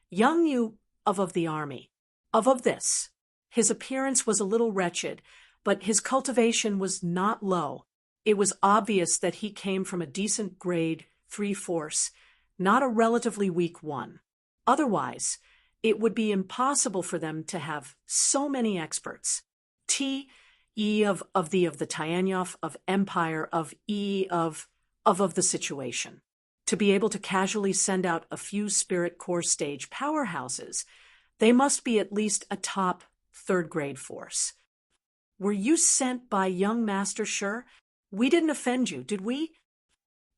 young you of the army. Of this. His appearance was a little wretched, but his cultivation was not low. It was obvious that he came from a decent grade 3 force, not a relatively weak one. Otherwise, it would be impossible for them to have so many experts. Of the Tianyov, of Empire, of the situation. To be able to casually send out a few Spirit Core stage powerhouses, they must be at least a top 3rd-grade force. Were you sent by young Master Shi? We didn't offend you, did we?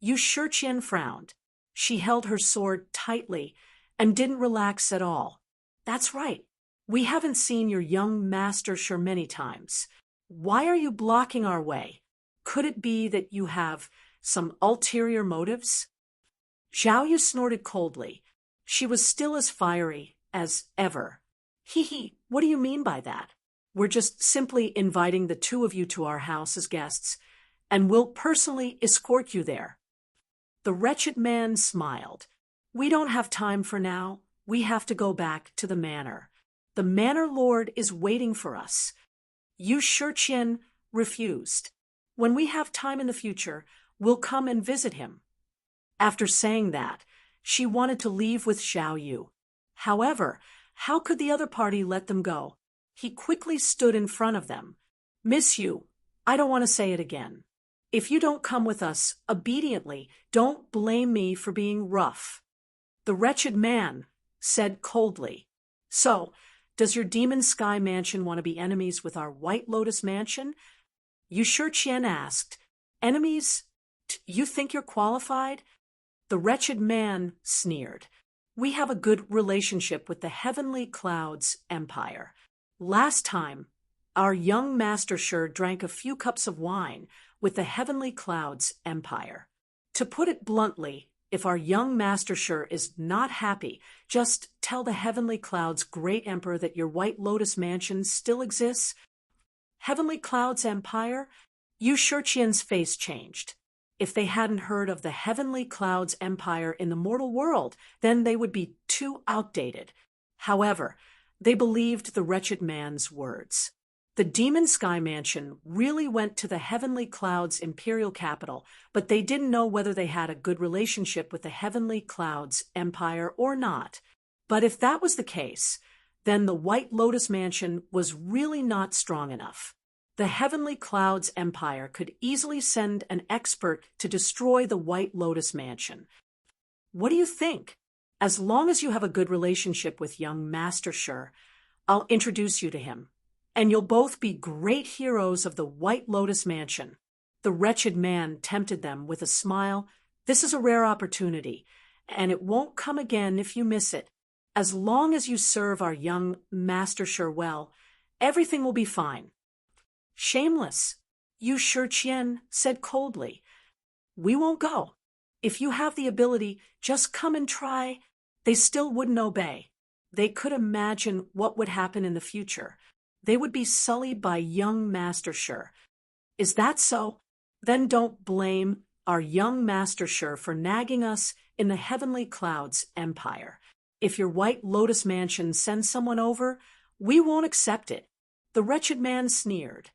Yu Shiqian frowned. She held her sword tightly and didn't relax at all. That's right. We haven't seen your young Master Shi many times. Why are you blocking our way? Could it be that you have some ulterior motives? Zhao Yu snorted coldly. She was still as fiery as ever. What do you mean by that? We're just simply inviting the 2 of you to our house as guests, and we'll personally escort you there. The wretched man smiled. We don't have time for now. We have to go back to the manor. The manor lord is waiting for us. Yu Shiqian refused. When we have time in the future, we'll come and visit him. After saying that, she wanted to leave with Zhao Yu. However, how could the other party let them go? He quickly stood in front of them. Miss you, I don't want to say it again. If you don't come with us obediently, don't blame me for being rough. The wretched man said coldly. So, does your Demon Sky Mansion want to be enemies with our White Lotus Mansion? Yu Shiqian asked. Enemies? You think you're qualified? The wretched man sneered. We have a good relationship with the Heavenly Clouds Empire. Last time, our young Master Shi drank a few cups of wine with the Heavenly Clouds Empire. To put it bluntly, if our young Master Shi is not happy, just tell the Heavenly Clouds Great Emperor that your White Lotus Mansion still exists. Heavenly Clouds Empire? Yu Shiqian's face changed. If they hadn't heard of the Heavenly Clouds Empire in the mortal world, then they would be too outdated. However, they believed the wretched man's words. The Demon Sky Mansion really went to the Heavenly Clouds' imperial capital, but they didn't know whether they had a good relationship with the Heavenly Clouds' empire or not. But if that was the case, then the White Lotus Mansion was really not strong enough. The Heavenly Clouds' empire could easily send an expert to destroy the White Lotus Mansion. What do you think? As long as you have a good relationship with young Master Sure, I'll introduce you to him, and you'll both be great heroes of the White Lotus Mansion. The wretched man tempted them with a smile. This is a rare opportunity, and it won't come again if you miss it. As long as you serve our young Master Sure well, everything will be fine. Shameless, Yu Shiqian said coldly. We won't go. If you have the ability, just come and try. They still wouldn't obey. They could imagine what would happen in the future. They would be sullied by young Master Sure. Is that so? Then don't blame our young Master Sure for nagging us in the Heavenly Clouds empire. If your White Lotus Mansion sends someone over, we won't accept it. The wretched man sneered.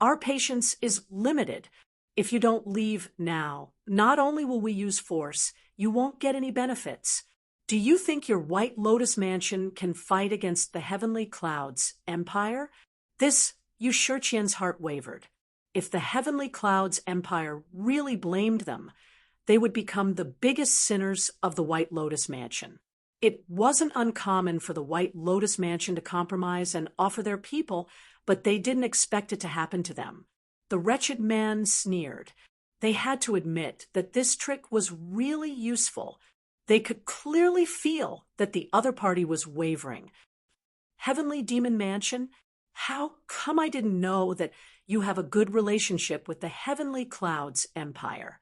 Our patience is limited. If you don't leave now, not only will we use force, you won't get any benefits. Do you think your White Lotus Mansion can fight against the Heavenly Clouds empire? This Yu Shiqian's heart wavered. If the Heavenly Clouds empire really blamed them, they would become the biggest sinners of the White Lotus Mansion. It wasn't uncommon for the White Lotus Mansion to compromise and offer their people, but they didn't expect it to happen to them. The wretched man sneered. They had to admit that this trick was really useful. They could clearly feel that the other party was wavering. Heavenly Demon Mansion, how come I didn't know that you have a good relationship with the Heavenly Clouds empire?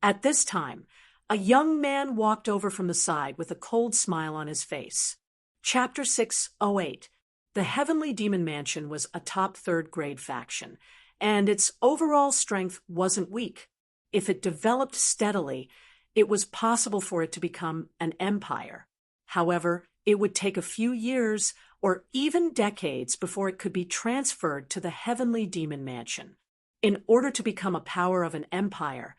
At this time, a young man walked over from the side with a cold smile on his face. Chapter 608. The Heavenly Demon Mansion was a top third-grade faction, and its overall strength wasn't weak. If it developed steadily, it was possible for it to become an empire. However, it would take a few years or even decades before it could be transferred to the Heavenly Demon Mansion. In order to become a power of an empire,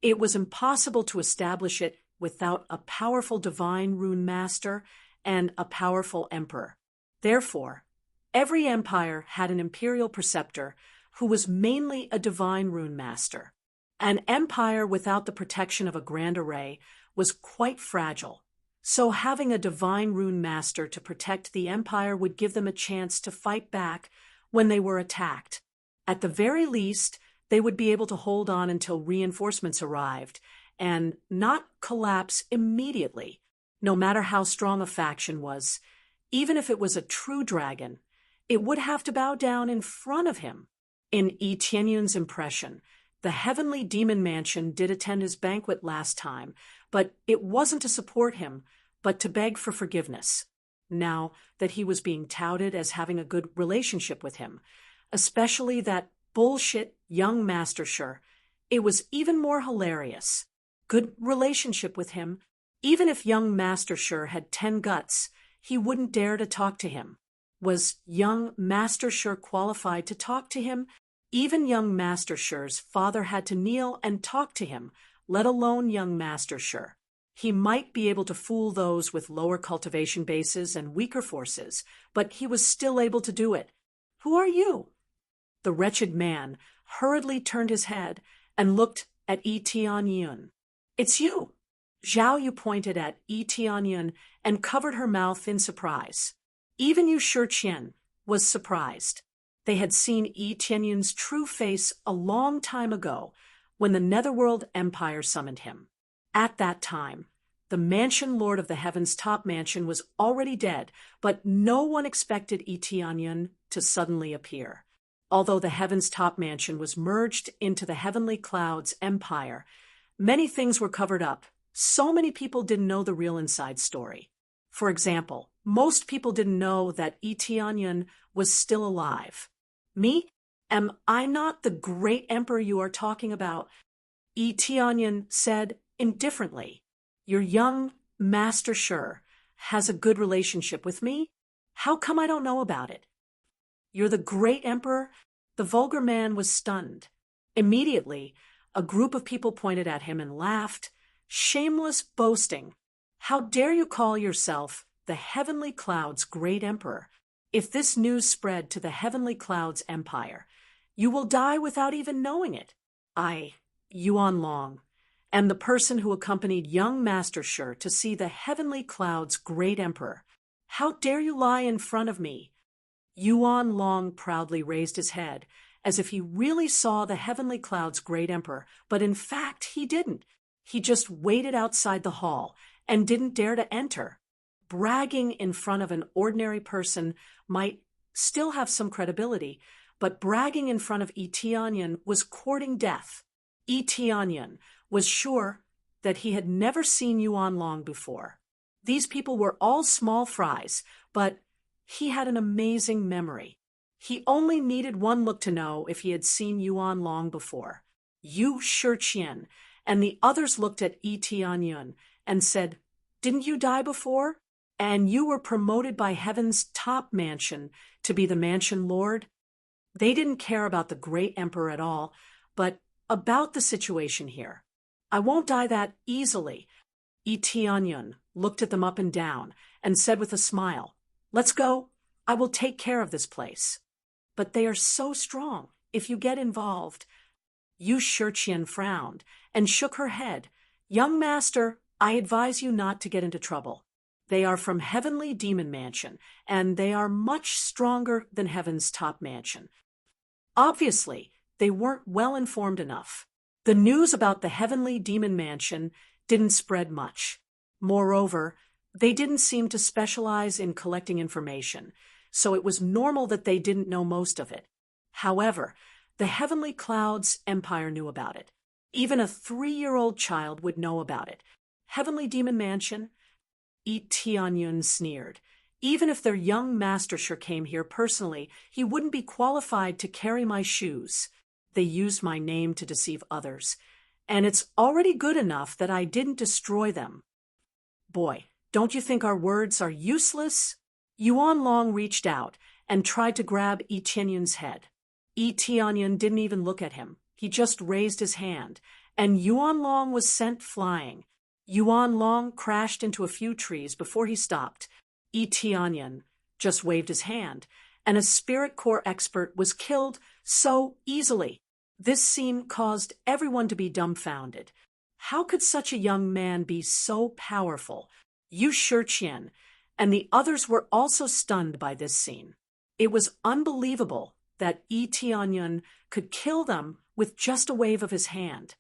it was impossible to establish it without a powerful divine rune master and a powerful emperor. Therefore, every empire had an imperial preceptor who was mainly a divine rune master. An empire without the protection of a grand array was quite fragile, so having a divine rune master to protect the empire would give them a chance to fight back when they were attacked. At the very least, they would be able to hold on until reinforcements arrived and not collapse immediately, no matter how strong a faction was. Even if it was a true dragon, it would have to bow down in front of him. In Yi Tianyun's impression, the Heavenly Demon Mansion did attend his banquet last time, but it wasn't to support him, but to beg for forgiveness. Now that he was being touted as having a good relationship with him, especially that bullshit young Master Sure, it was even more hilarious. Good relationship with him. Even if young Master Sure had 10 guts, he wouldn't dare to talk to him. Was young Master Sure qualified to talk to him? Even young Master Sure's father had to kneel and talk to him, let alone young Master Sure. He might be able to fool those with lower cultivation bases and weaker forces, but he was still able to do it. Who are you? The wretched man hurriedly turned his head and looked at Yi Tianyun. It's you. Zhao Yu pointed at Yi Tianyun and covered her mouth in surprise. Even Yu Shiqian was surprised. They had seen Yi Tianyun's true face a long time ago when the Netherworld Empire summoned him. At that time, the Mansion Lord of the Heaven's top mansion was already dead, but no one expected Yi Tianyun to suddenly appear. Although the Heaven's top mansion was merged into the Heavenly Clouds empire, many things were covered up. So many people didn't know the real inside story. For example, most people didn't know that Yi Tianyun was still alive. Me? Am I not the great emperor you are talking about? Yi Tianyun said indifferently. Your young Master Sure has a good relationship with me? How come I don't know about it? You're the great emperor? The vulgar man was stunned. Immediately, a group of people pointed at him and laughed. Shameless boasting! How dare you call yourself the heavenly cloud's great emperor? If this news spread to the heavenly cloud's empire, you will die without even knowing it. I, Yuan Long, am the person who accompanied young Master Shi to see the heavenly cloud's great emperor. How dare you lie in front of me? Yuan Long proudly raised his head, as if he really saw the heavenly cloud's great emperor, but in fact he didn't. He just waited outside the hall and didn't dare to enter. Bragging in front of an ordinary person might still have some credibility, but bragging in front of Yi Tianyan was courting death. Yi Tianyan was sure that he had never seen Yuan Long before. These people were all small fries, but he had an amazing memory. He only needed one look to know if he had seen Yuan Long before. Yu Shiqian and the others looked at Yi Tianyan and said, "Didn't you die before? And you were promoted by heaven's top mansion to be the mansion lord?" They didn't care about the great emperor at all, but about the situation here. "I won't die that easily." Yi Tianyan looked at them up and down and said with a smile, "Let's go. I will take care of this place." "But they are so strong. If you get involved." Yu Shiqian frowned and shook her head. "Young master, I advise you not to get into trouble. They are from Heavenly Demon Mansion, and they are much stronger than Heaven's top mansion." Obviously, they weren't well informed enough. The news about the Heavenly Demon Mansion didn't spread much. Moreover, they didn't seem to specialize in collecting information, so it was normal that they didn't know most of it. However, the Heavenly Cloud's empire knew about it. Even a 3-year-old child would know about it. Heavenly Demon Mansion? Yi Tianyan sneered. "Even if their young master Shi came here personally, he wouldn't be qualified to carry my shoes. They used my name to deceive others, and it's already good enough that I didn't destroy them." "Boy, don't you think our words are useless?" Yuan Long reached out and tried to grab Yi Tianyan's head. Yi Tianyan didn't even look at him. He just raised his hand, and Yuan Long was sent flying. Yuan Long crashed into a few trees before he stopped. Yi Tianyan just waved his hand, and a spirit core expert was killed so easily. This scene caused everyone to be dumbfounded. How could such a young man be so powerful? Yu Shiqian and the others were also stunned by this scene. It was unbelievable that Yi Tianyan could kill them with just a wave of his hand.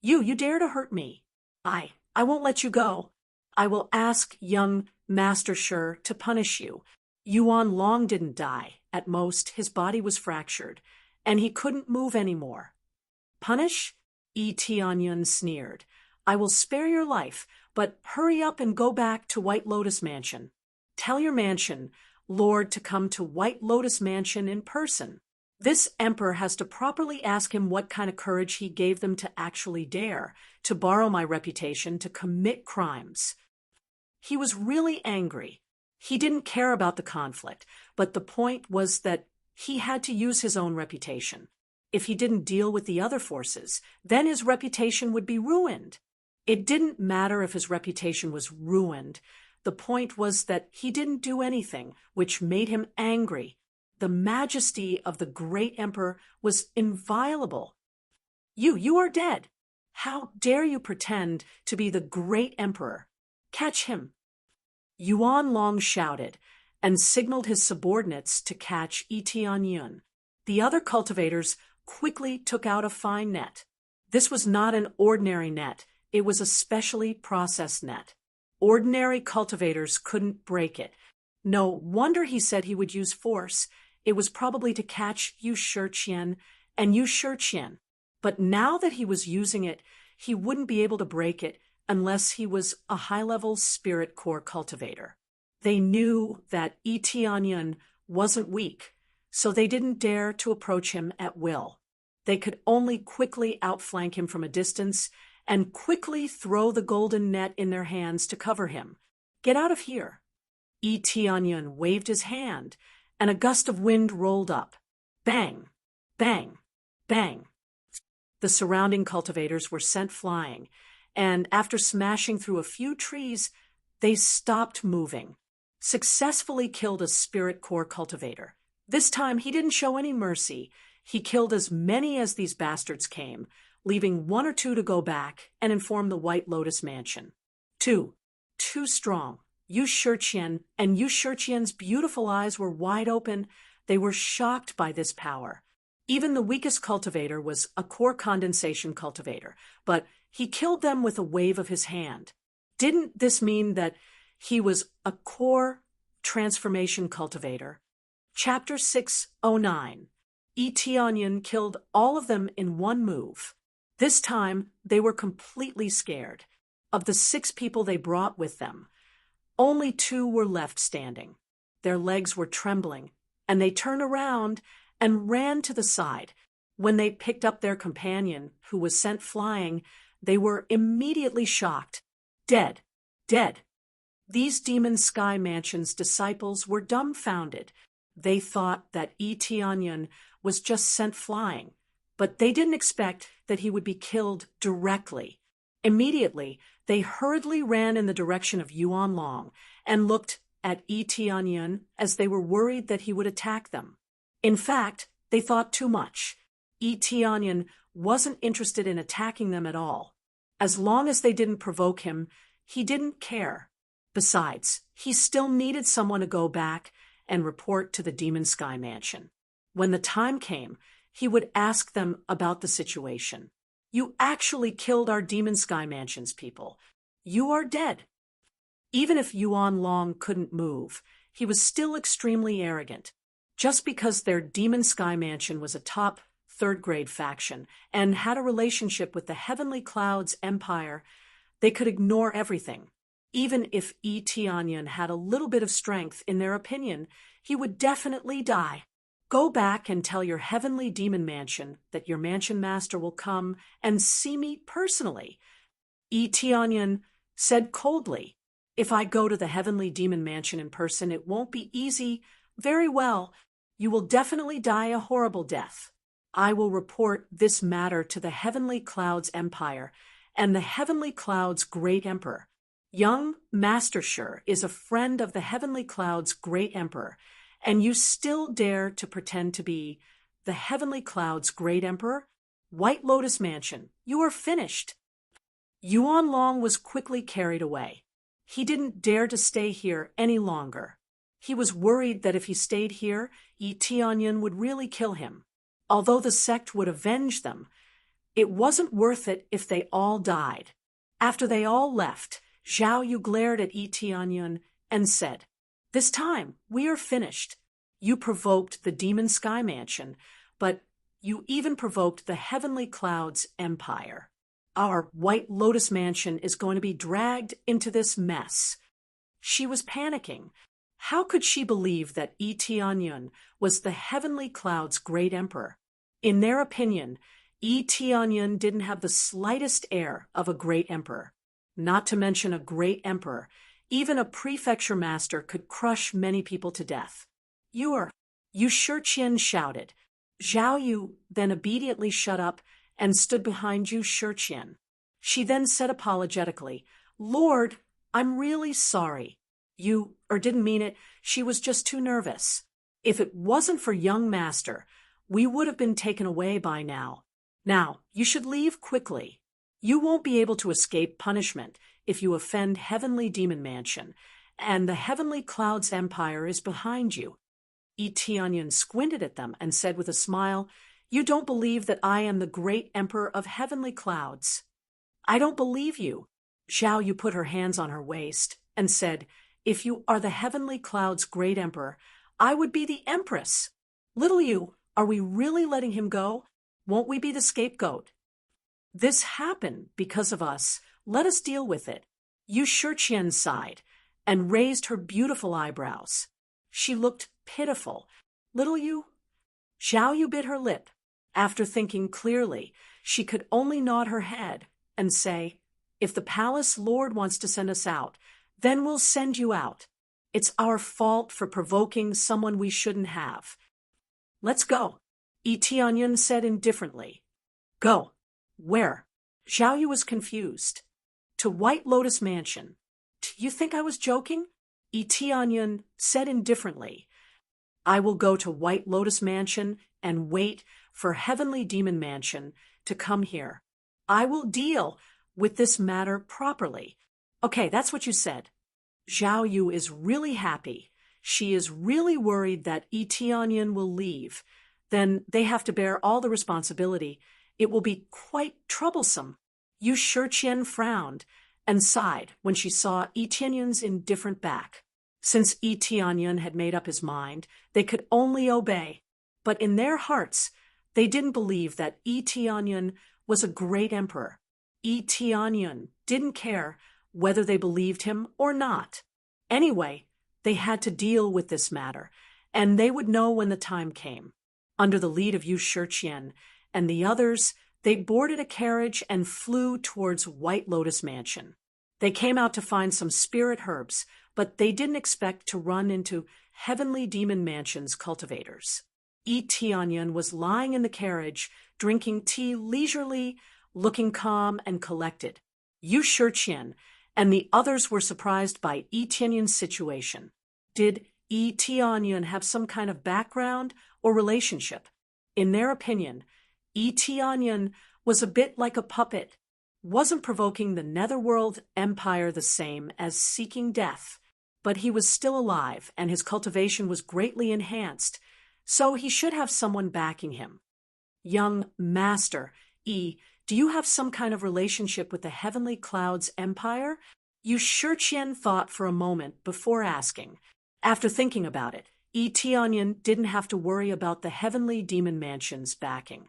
You dare to hurt me. I won't let you go. I will ask young Master Shi to punish you." Yuan Long didn't die. At most, his body was fractured, and he couldn't move anymore. "Punish?" Yi Tianyan sneered. "I will spare your life, but hurry up and go back to White Lotus Mansion. Tell your mansion lord to come to White Lotus Mansion in person. This emperor has to properly ask him what kind of courage he gave them to actually dare to borrow my reputation to commit crimes." He was really angry. He didn't care about the conflict, but the point was that he had to use his own reputation. If he didn't deal with the other forces, then his reputation would be ruined. It didn't matter if his reputation was ruined. The point was that he didn't do anything, which made him angry. The majesty of the great emperor was inviolable. You are dead. How dare you pretend to be the great emperor? Catch him." Yuan Long shouted and signaled his subordinates to catch Yi Tianyan. The other cultivators quickly took out a fine net. This was not an ordinary net. It was a specially processed net. Ordinary cultivators couldn't break it. No wonder he said he would use force. It was probably to catch Yu Shiqian and Yu Shiqian. But now that he was using it, he wouldn't be able to break it unless he was a high-level spirit core cultivator. They knew that Yi Tianyan wasn't weak, so they didn't dare to approach him at will. They could only quickly outflank him from a distance and quickly throw the golden net in their hands to cover him. "Get out of here." Yi Tianyan waved his hand, and a gust of wind rolled up. Bang! Bang! Bang! The surrounding cultivators were sent flying, and after smashing through a few trees, they stopped moving. Successfully killed a spirit core cultivator. This time he didn't show any mercy. He killed as many as these bastards came, leaving one or two to go back and inform the White Lotus Mansion. Too strong. Yu Shiqian and Yu Shiqian's beautiful eyes were wide open. They were shocked by this power. Even the weakest cultivator was a core condensation cultivator, but he killed them with a wave of his hand. Didn't this mean that he was a core transformation cultivator? Chapter 609. Tianyan killed all of them in one move. This time, they were completely scared. Of the 6 people they brought with them, only 2 were left standing. Their legs were trembling, and they turned around and ran to the side. When they picked up their companion, who was sent flying, they were immediately shocked. Dead. Dead. These Demon Sky Mansion's disciples were dumbfounded. They thought that Tianyan was just sent flying, but they didn't expect that he would be killed directly. Immediately, they hurriedly ran in the direction of Yuan Long and looked at Tianyan as they were worried that he would attack them. In fact, they thought too much. Tianyan wasn't interested in attacking them at all. As long as they didn't provoke him, he didn't care. Besides, he still needed someone to go back and report to the Demon Sky Mansion. When the time came, he would ask them about the situation. You actually killed our Demon Sky Mansion's people. You are dead. Even if Yuan Long couldn't move, he was still extremely arrogant. Just because their Demon Sky Mansion was a top third-grade faction and had a relationship with the Heavenly Clouds Empire, they could ignore everything. Even if Tianyan had a little bit of strength, in their opinion, he would definitely die. Go back and tell your Heavenly Demon Mansion that your Mansion Master will come and see me personally. Tianyan said coldly, If I go to the Heavenly Demon Mansion in person, it won't be easy. Very well. You will definitely die a horrible death. I will report this matter to the Heavenly Clouds Empire and the Heavenly Clouds Great Emperor. Young Master Shi is a friend of the Heavenly Clouds Great Emperor, and you still dare to pretend to be the Heavenly Clouds Great Emperor? White Lotus Mansion, you are finished. Yuan Long was quickly carried away. He didn't dare to stay here any longer. He was worried that if he stayed here, Tianyan would really kill him. Although the sect would avenge them, it wasn't worth it if they all died. After they all left, Zhao Yu glared at Tianyan and said, This time, we are finished. You provoked the Demon Sky Mansion, but you even provoked the Heavenly Clouds Empire. Our White Lotus Mansion is going to be dragged into this mess. She was panicking. How could she believe that Tianyan was the Heavenly Clouds' great emperor? In their opinion, Tianyan didn't have the slightest air of a great emperor. Not to mention a great emperor, even a prefecture master could crush many people to death. Yu Shiqian shouted. Zhao Yu then obediently shut up and stood behind Yu Shiqian. She then said apologetically, Lord, I'm really sorry. Didn't mean it, she was just too nervous. If it wasn't for young master, we would have been taken away by now. Now, you should leave quickly. You won't be able to escape punishment if you offend Heavenly Demon Mansion, and the Heavenly Clouds Empire is behind you. Tianyan squinted at them and said with a smile, You don't believe that I am the great emperor of Heavenly Clouds. I don't believe you. Zhao Yu put her hands on her waist and said, If you are the Heavenly Clouds' great emperor, I would be the empress. Little Yu, are we really letting him go? Won't we be the scapegoat? This happened because of us. Let us deal with it. Yu Shiqian sighed and raised her beautiful eyebrows. She looked pitiful. Little Yu? Zhao Yu bit her lip. After thinking clearly, she could only nod her head and say, If the palace lord wants to send us out, then we'll send you out. It's our fault for provoking someone we shouldn't have. Let's go, Tianyun said indifferently. Go. Where? Zhao Yu was confused. To White Lotus Mansion. Do you think I was joking? Tianyun said indifferently. I will go to White Lotus Mansion and wait for Heavenly Demon Mansion to come here. I will deal with this matter properly. Okay, that's what you said. Zhao Yu is really happy. She is really worried that Tianyun will leave. Then they have to bear all the responsibility. It will be quite troublesome. Yu Shiqian frowned and sighed when she saw Tianyun's indifferent back. Since Tianyun had made up his mind, they could only obey. But in their hearts, they didn't believe that Tianyun was a great emperor. Tianyun didn't care whether they believed him or not. Anyway, they had to deal with this matter, and they would know when the time came. Under the lead of Yu Shiqian and the others, they boarded a carriage and flew towards White Lotus Mansion. They came out to find some spirit herbs, but they didn't expect to run into Heavenly Demon Mansion's cultivators. Tianyun was lying in the carriage, drinking tea leisurely, looking calm and collected. Yu Shiqian and the others were surprised by Tianyun's situation. Did Tianyun have some kind of background or relationship? In their opinion, Tianyun was a bit like a puppet, wasn't provoking the Netherworld Empire the same as seeking death, but he was still alive and his cultivation was greatly enhanced, so he should have someone backing him. Young Master, do you have some kind of relationship with the Heavenly Clouds Empire? Yu Shiqian thought for a moment before asking. After thinking about it, Tianyun didn't have to worry about the Heavenly Demon Mansion's backing.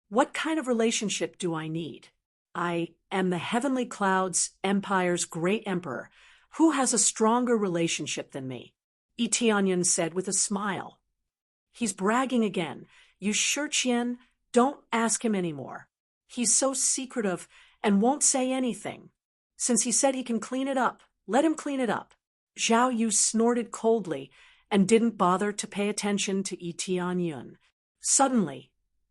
What kind of relationship do I need? I am the Heavenly Clouds Empire's great emperor. Who has a stronger relationship than me? Tianyun said with a smile. He's bragging again. Yu Shiqian, don't ask him anymore. He's so secretive and won't say anything. Since he said he can clean it up, let him clean it up. Zhao Yu snorted coldly and didn't bother to pay attention to Tianyun. Suddenly,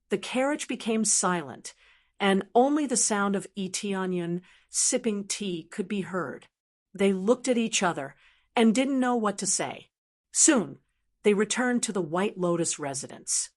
the carriage became silent, and only the sound of Tianyun sipping tea could be heard. They looked at each other and didn't know what to say. Soon, they returned to the White Lotus residence.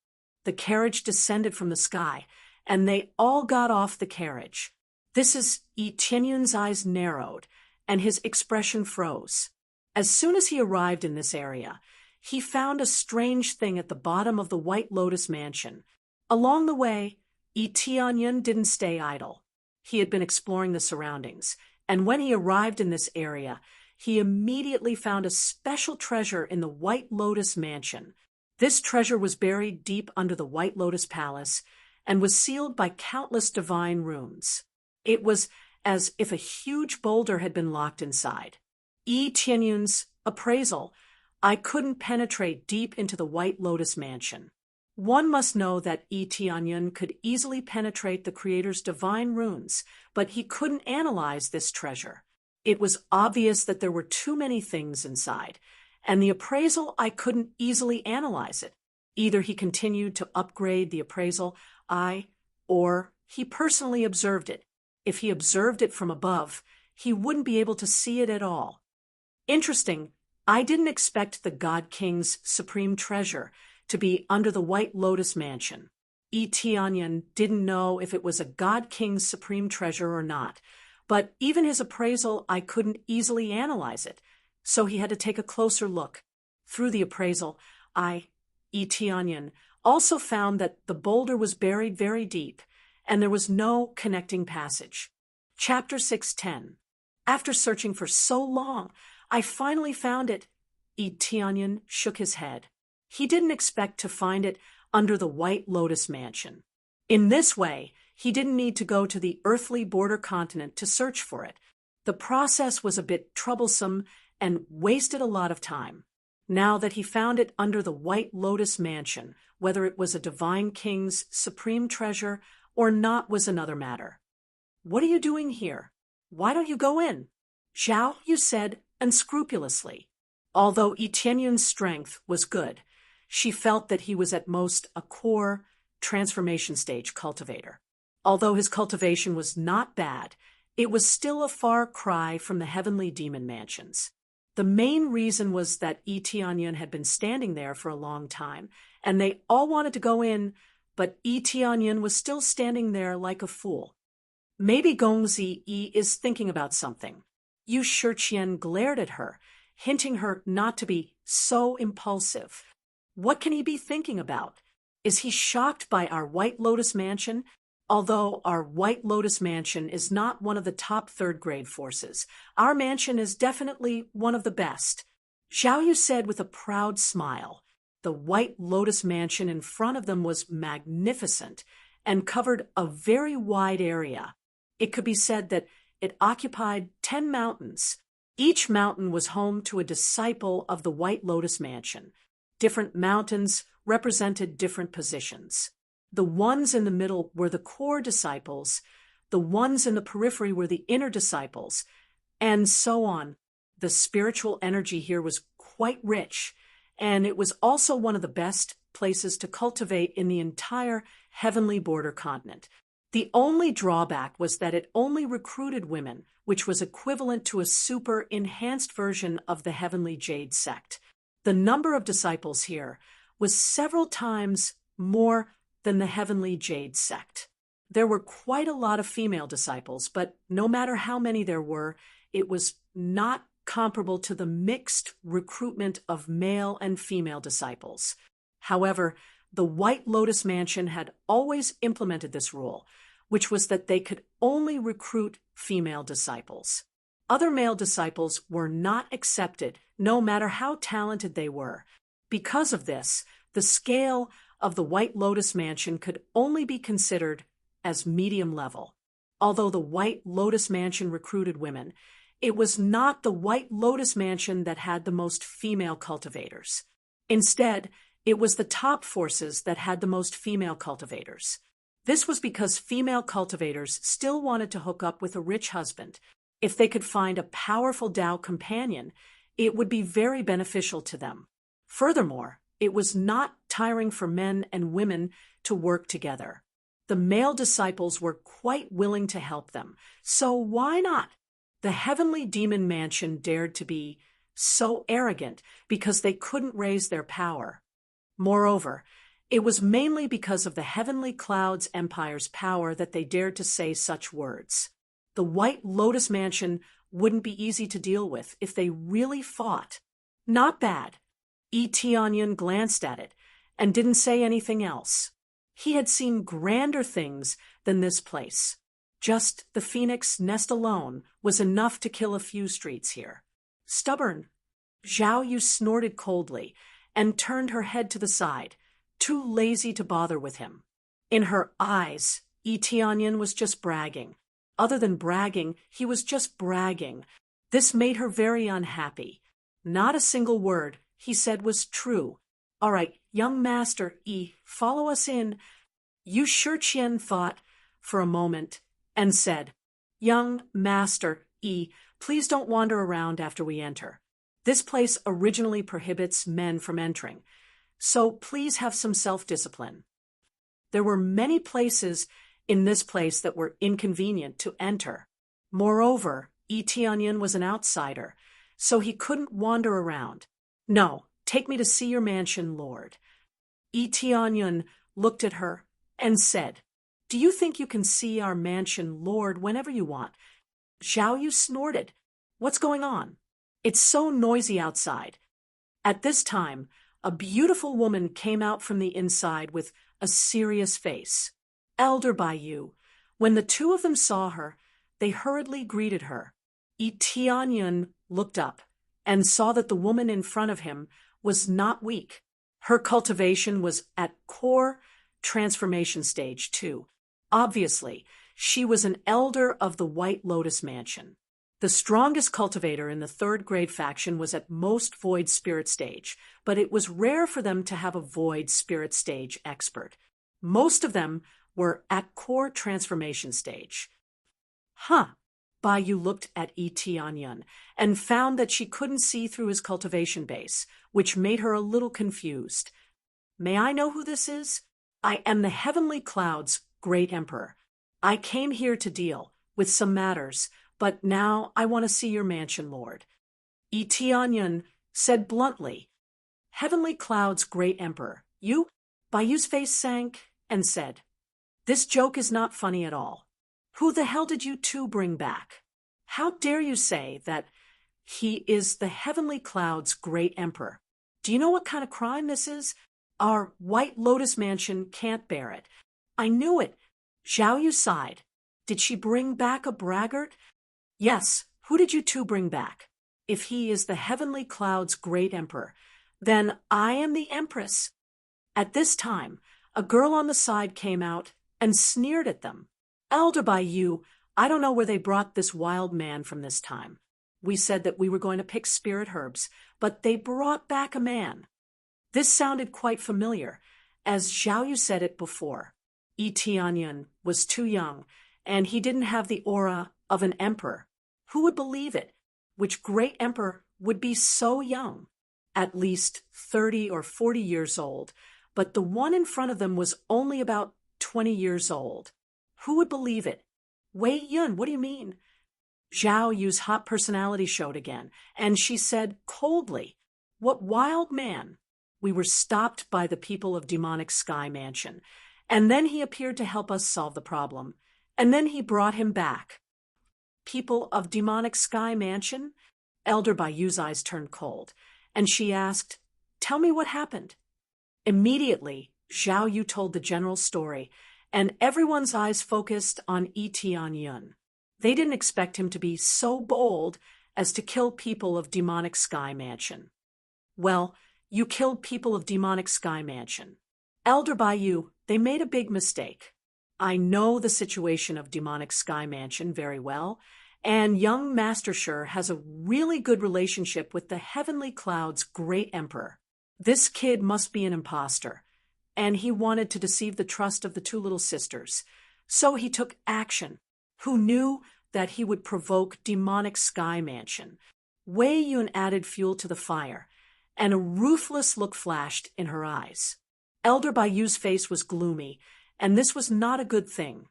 The carriage descended from the sky, and they all got off the carriage. This is Tianyun's eyes narrowed, and his expression froze. As soon as he arrived in this area, he found a strange thing at the bottom of the White Lotus Mansion. Along the way, Tianyun didn't stay idle. He had been exploring the surroundings, and when he arrived in this area, he immediately found a special treasure in the White Lotus Mansion. This treasure was buried deep under the White Lotus Palace and was sealed by countless divine runes. It was as if a huge boulder had been locked inside. Tianyun's appraisal. I couldn't penetrate deep into the White Lotus Mansion. One must know that Tianyun could easily penetrate the Creator's divine runes, but he couldn't analyze this treasure. It was obvious that there were too many things inside, and the appraisal, I couldn't easily analyze it. Either he continued to upgrade the appraisal, or he personally observed it. If he observed it from above, he wouldn't be able to see it at all. Interesting, I didn't expect the God King's supreme treasure to be under the White Lotus Mansion. Tianyun didn't know if it was a God King's supreme treasure or not, but even his appraisal, I couldn't easily analyze it, so he had to take a closer look. Through the appraisal, Tianyun also found that the boulder was buried very deep, and there was no connecting passage. Chapter 610. After searching for so long, I finally found it. Tianyun shook his head. He didn't expect to find it under the White Lotus Mansion. In this way, he didn't need to go to the earthly border continent to search for it. The process was a bit troublesome and wasted a lot of time. Now that he found it under the White Lotus Mansion, whether it was a divine king's supreme treasure or not was another matter. What are you doing here? Why don't you go in? Zhao, you said, unscrupulously. Although Etienne's strength was good, she felt that he was at most a core transformation stage cultivator. Although his cultivation was not bad, it was still a far cry from the heavenly demon mansions. The main reason was that Etienne had been standing there for a long time, and they all wanted to go in, but Etienne was still standing there like a fool. Maybe Gongzi is thinking about something. Yu Shiqian glared at her, hinting her not to be so impulsive. What can he be thinking about? Is he shocked by our White Lotus Mansion? Although our White Lotus Mansion is not one of the top third-grade forces, our mansion is definitely one of the best. Xiao Yu said with a proud smile. The White Lotus Mansion in front of them was magnificent and covered a very wide area. It could be said that it occupied 10 mountains. Each mountain was home to a disciple of the White Lotus Mansion. Different mountains represented different positions. The ones in the middle were the core disciples, the ones in the periphery were the inner disciples, and so on. The spiritual energy here was quite rich, and it was also one of the best places to cultivate in the entire heavenly border continent. The only drawback was that it only recruited women, which was equivalent to a super enhanced version of the heavenly jade sect. The number of disciples here was several times more than the heavenly jade sect. There were quite a lot of female disciples, but no matter how many there were, it was not comparable to the mixed recruitment of male and female disciples. However, the White Lotus Mansion had always implemented this rule, which was that they could only recruit female disciples. Other male disciples were not accepted, no matter how talented they were. Because of this, the scale of the White Lotus Mansion could only be considered as medium level. Although the White Lotus Mansion recruited women, it was not the White Lotus Mansion that had the most female cultivators. Instead, it was the top forces that had the most female cultivators. This was because female cultivators still wanted to hook up with a rich husband. If they could find a powerful Tao companion, it would be very beneficial to them. Furthermore, it was not tiring for men and women to work together. The male disciples were quite willing to help them, so why not? The heavenly demon mansion dared to be so arrogant because they couldn't raise their power. Moreover, it was mainly because of the heavenly clouds empire's power that they dared to say such words. The White Lotus Mansion wouldn't be easy to deal with if they really fought. Not bad. Etienne glanced at it and didn't say anything else. He had seen grander things than this place. Just the phoenix nest alone was enough to kill a few streets here. Stubborn. Xiao Yu snorted coldly and turned her head to the side, too lazy to bother with him. In her eyes, Etienne was just bragging. Other than bragging, he was just bragging. This made her very unhappy. Not a single word he said was true. All right, young master, follow us in. Yu Shiqian thought for a moment and said, Young master, please don't wander around after we enter. This place originally prohibits men from entering, so please have some self-discipline. There were many places in this place that were inconvenient to enter. Moreover, Etienne was an outsider, so he couldn't wander around. No, take me to see your mansion, Lord. Etienne looked at her and said, Do you think you can see our mansion, Lord, whenever you want? Xiao Yu snorted. What's going on? It's so noisy outside. At this time, a beautiful woman came out from the inside with a serious face. Elder Bai Yu. When the two of them saw her, they hurriedly greeted her. Etienne looked up and saw that the woman in front of him was not weak. Her cultivation was at core transformation stage too. Obviously, she was an elder of the White Lotus Mansion. The strongest cultivator in the third-grade faction was at most void spirit stage, but it was rare for them to have a void spirit stage expert. Most of them were at core transformation stage. Bai Yu looked at Yi Tianyun and found that she couldn't see through his cultivation base, which made her a little confused. May I know who this is? I am the Heavenly Cloud's great emperor. I came here to deal with some matters, but now I want to see your mansion, Lord. Yi Tianyun said bluntly, Heavenly Cloud's great emperor, you? Bai Yu's face sank and said, This joke is not funny at all. Who the hell did you two bring back? How dare you say that he is the Heavenly Cloud's great emperor? Do you know what kind of crime this is? Our White Lotus Mansion can't bear it. I knew it. Zhao Yu sighed. Did she bring back a braggart? Yes. Who did you two bring back? If he is the Heavenly Cloud's great emperor, then I am the empress. At this time, a girl on the side came out and sneered at them. Elder Bai Yu, I don't know where they brought this wild man from this time. We said that we were going to pick spirit herbs, but they brought back a man. This sounded quite familiar, as Zhao Yu said it before. Yi Tianyun was too young, and he didn't have the aura of an emperor. Who would believe it? Which great emperor would be so young? At least 30 or 40 years old, but the one in front of them was only about 20 years old. Who would believe it? Wei Yun, what do you mean? Zhao Yu's hot personality showed again, and she said coldly, What wild man? We were stopped by the people of Demonic Sky Mansion, and then he appeared to help us solve the problem, and then he brought him back. People of Demonic Sky Mansion? Elder Bai Yu's eyes turned cold, and she asked, Tell me what happened. Immediately, Zhao Yu told the general story, and everyone's eyes focused on Yi Tianyun. They didn't expect him to be so bold as to kill people of Demonic Sky Mansion. Well, you killed people of Demonic Sky Mansion. Elder Bai Yu, they made a big mistake. I know the situation of Demonic Sky Mansion very well, and young Master Shi has a really good relationship with the Heavenly Cloud's great emperor. This kid must be an imposter, and he wanted to deceive the trust of the two little sisters. So he took action. Who knew that he would provoke Demonic Sky Mansion? Wei Yun added fuel to the fire, and a ruthless look flashed in her eyes. Elder Bai Yu's face was gloomy, and this was not a good thing.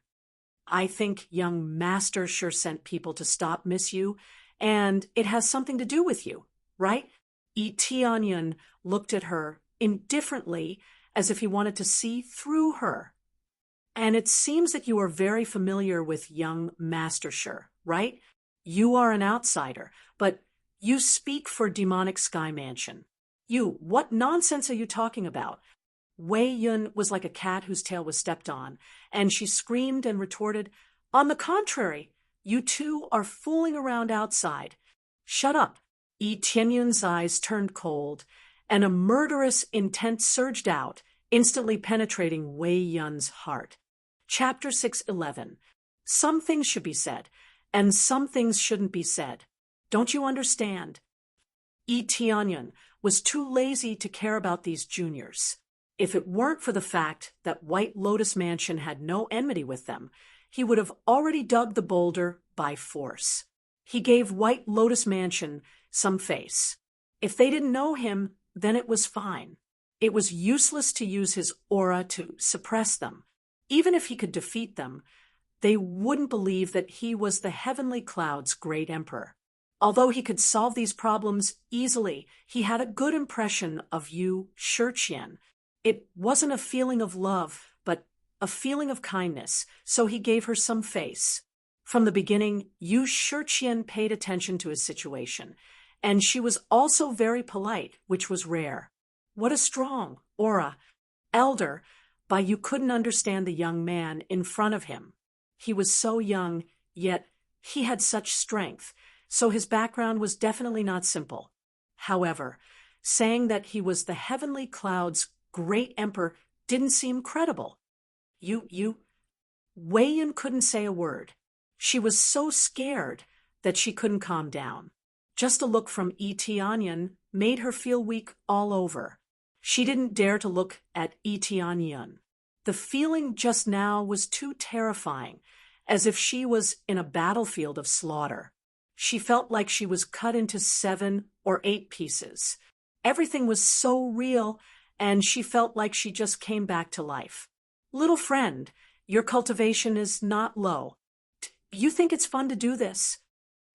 I think young Master sure sent people to stop Miss Yu, and it has something to do with you, right? Yi Tianyun looked at her indifferently, as if he wanted to see through her. And it seems that you are very familiar with young Master Shi, right? You are an outsider, but you speak for Demonic Sky Mansion. What nonsense are you talking about? Wei Yun was like a cat whose tail was stepped on, and she screamed and retorted, On the contrary, you two are fooling around outside. Shut up. Yi Tianyun's eyes turned cold, and a murderous intent surged out, instantly penetrating Wei Yun's heart. Chapter 6:11. Some things should be said, and some things shouldn't be said. Don't you understand? Yi Tianyun was too lazy to care about these juniors. If it weren't for the fact that White Lotus Mansion had no enmity with them, he would have already dug the boulder by force. He gave White Lotus Mansion some face. If they didn't know him, then it was fine. It was useless to use his aura to suppress them. Even if he could defeat them, they wouldn't believe that he was the Heavenly Cloud's great emperor. Although he could solve these problems easily, he had a good impression of Yu Shiqian. It wasn't a feeling of love, but a feeling of kindness, so he gave her some face. From the beginning, Yu Shiqian paid attention to his situation, and she was also very polite, which was rare. What a strong aura. Elder, Bai Yu couldn't understand the young man in front of him. He was so young, yet he had such strength, so his background was definitely not simple. However, saying that he was the Heavenly Cloud's great emperor didn't seem credible. Wei Yun couldn't say a word. She was so scared that she couldn't calm down. Just a look from Yi Tianyun made her feel weak all over. She didn't dare to look at Yi Tianyun. The feeling just now was too terrifying, as if she was in a battlefield of slaughter. She felt like she was cut into 7 or 8 pieces. Everything was so real, and she felt like she just came back to life. Little friend, your cultivation is not low. You think it's fun to do this?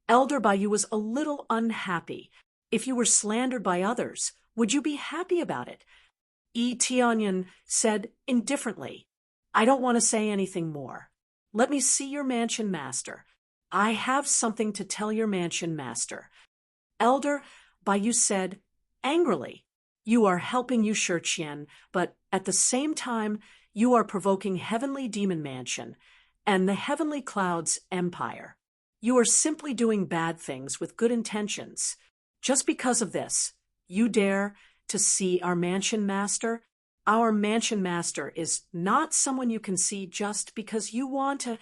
Elder Bayou was a little unhappy. If you were slandered by others, would you be happy about it? Tianyan said indifferently, I don't want to say anything more. Let me see your mansion master. I have something to tell your mansion master. Elder Bayou said angrily, you are helping Yu Shiqian, but at the same time, you are provoking Heavenly Demon Mansion and the Heavenly Clouds Empire. You are simply doing bad things with good intentions. Just because of this, you dare to see our mansion master? Our mansion master is not someone you can see just because you want to.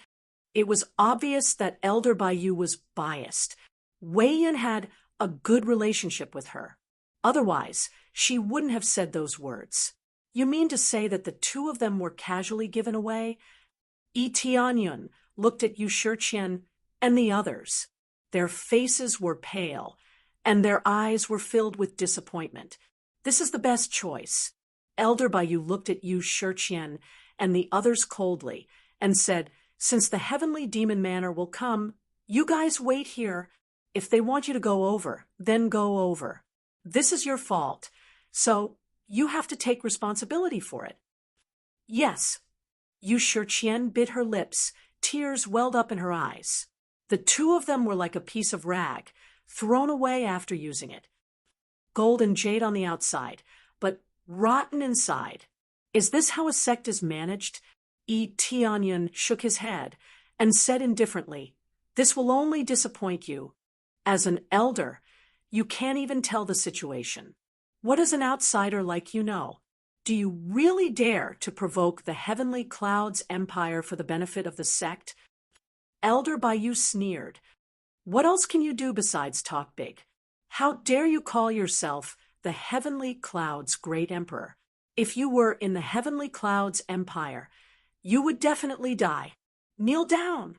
It was obvious that Elder Bayou was biased. Wei Yin had a good relationship with her. Otherwise, she wouldn't have said those words. You mean to say that the two of them were casually given away? Tianyun looked at Yu Shiqian and the others. Their faces were pale, and their eyes were filled with disappointment. This is the best choice. Elder Bayou looked at Yu Shiqian and the others coldly and said, since the Heavenly Demon Manor will come, you guys wait here. If they want you to go over, then go over. This is your fault, so you have to take responsibility for it. Yes. Yu Shiqian bit her lips. Tears welled up in her eyes. The two of them were like a piece of rag, thrown away after using it. Gold and jade on the outside, but rotten inside. Is this how a sect is managed? Tianyan shook his head and said indifferently, this will only disappoint you. As an elder, you can't even tell the situation. What does an outsider like you know? Do you really dare to provoke the Heavenly Clouds Empire for the benefit of the sect? Elder Bayou sneered. What else can you do besides talk big? How dare you call yourself the Heavenly Clouds Great Emperor? If you were in the Heavenly Clouds Empire, you would definitely die. Kneel down,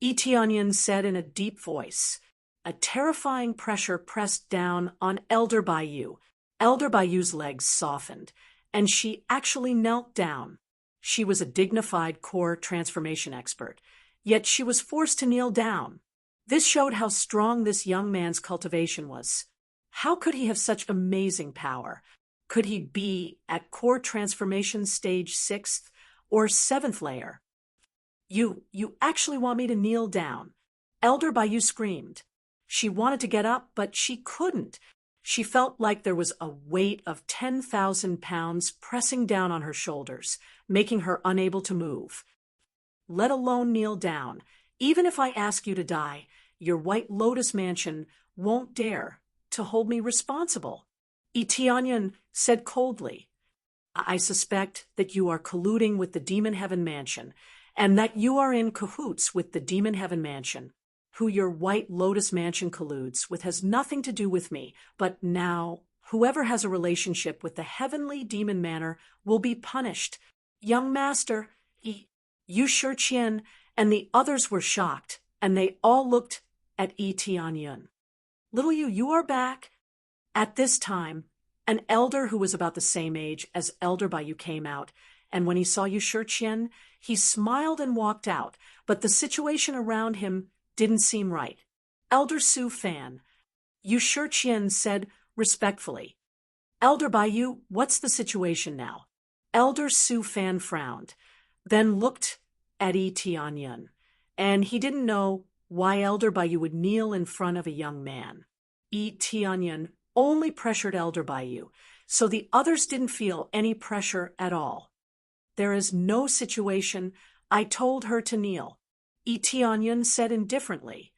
Tianyan said in a deep voice. A terrifying pressure pressed down on Elder Bayou. Elder Bayou's legs softened, and she actually knelt down. She was a dignified core transformation expert, yet she was forced to kneel down. This showed how strong this young man's cultivation was. How could he have such amazing power? Could he be at core transformation stage 6th or 7th layer? You actually want me to kneel down? Elder Bayou screamed. She wanted to get up, but she couldn't. She felt like there was a weight of 10,000 pounds pressing down on her shoulders, making her unable to move. Let alone kneel down. Even if I ask you to die, your White Lotus Mansion won't dare to hold me responsible. Tianyan said coldly, I suspect that you are colluding with the Demon Heaven Mansion, and that you are in cahoots with the Demon Heaven Mansion. Who your White Lotus Mansion colludes with has nothing to do with me, but now whoever has a relationship with the Heavenly Demon Manor will be punished. Young master, Yu Shiqian and the others were shocked, and they all looked at Tianyun. Little you are back. At this time, an elder who was about the same age as Elder Bayou came out, and when he saw Yu Shiqian, he smiled and walked out, but the situation around him didn't seem right. Elder Su Fan, Yu Shiqian said respectfully. Elder Bayou, what's the situation now? Elder Su Fan frowned, then looked at Tianyan, and he didn't know why Elder Bayou would kneel in front of a young man. Tianyan only pressured Elder Bayou, so the others didn't feel any pressure at all. There is no situation. I told her to kneel. Tianyan said indifferently.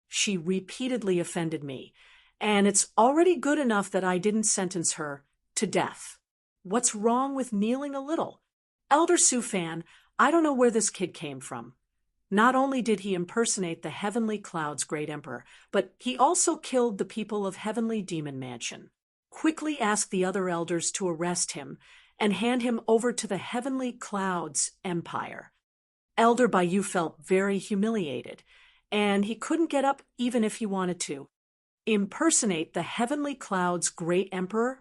She repeatedly offended me, and it's already good enough that I didn't sentence her to death. What's wrong with kneeling a little? Elder Su Fan, I don't know where this kid came from. Not only did he impersonate the Heavenly Clouds Great Emperor, but he also killed the people of Heavenly Demon Mansion. Quickly ask the other elders to arrest him and hand him over to the Heavenly Clouds Empire. Elder Bai felt very humiliated, and he couldn't get up even if he wanted to. Impersonate the heavenly cloud's great emperor?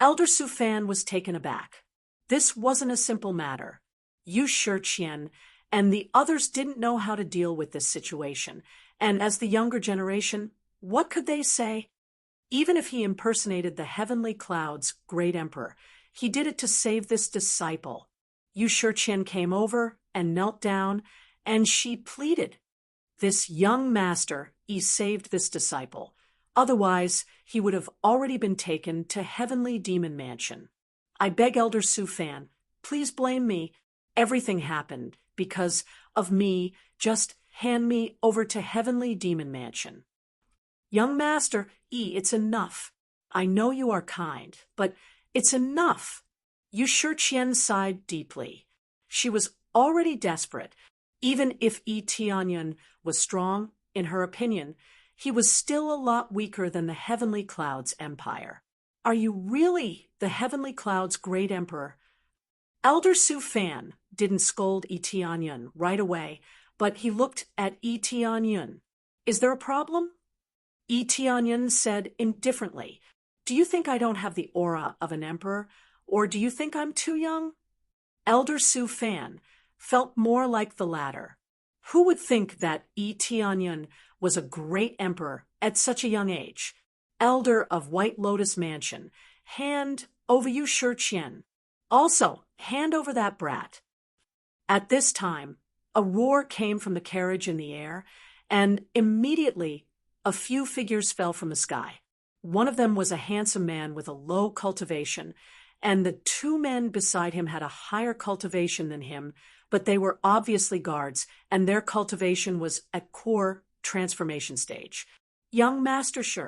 Elder Su Fan was taken aback. This wasn't a simple matter. Yu Shiqian and the others didn't know how to deal with this situation, and as the younger generation, what could they say? Even if he impersonated the heavenly cloud's great emperor, he did it to save this disciple. Yu Shiqian came over and knelt down, and she pleaded. This young master, he saved this disciple. Otherwise, he would have already been taken to Heavenly Demon Mansion. I beg Elder Su Fan, please blame me. Everything happened because of me. Just hand me over to Heavenly Demon Mansion. Young master, it's enough. I know you are kind, but it's enough. Yu Shiqian sighed deeply. She was already desperate. Even if Tianyun was strong, in her opinion, he was still a lot weaker than the Heavenly Cloud's empire. Are you really the Heavenly Cloud's great emperor? Elder Su Fan didn't scold Tianyun right away, but he looked at Tianyun. Is there a problem? Tianyun said indifferently, do you think I don't have the aura of an emperor, or do you think I'm too young? Elder Su Fan felt more like the latter. Who would think that Tianyun was a great emperor at such a young age? Elder of White Lotus Mansion, hand over Yu Shiqian. Also, hand over that brat. At this time, a roar came from the carriage in the air, and immediately a few figures fell from the sky. One of them was a handsome man with a low cultivation, and the two men beside him had a higher cultivation than him, but they were obviously guards, and their cultivation was at core transformation stage. Young Master Shi.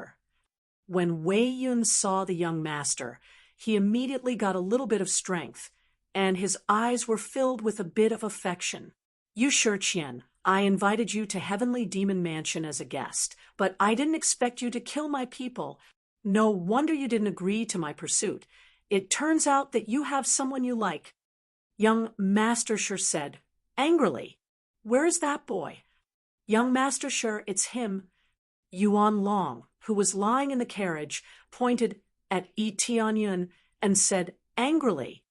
When Wei Yun saw the young master, he immediately got a little bit of strength, and his eyes were filled with a bit of affection. Yu Shiqian, I invited you to Heavenly Demon Mansion as a guest, but I didn't expect you to kill my people. No wonder you didn't agree to my pursuit. It turns out that you have someone you like. Young Master Shi said, angrily, where is that boy? Young Master Shi, it's him. Yuan Long, who was lying in the carriage, pointed at Tianyun and said angrily,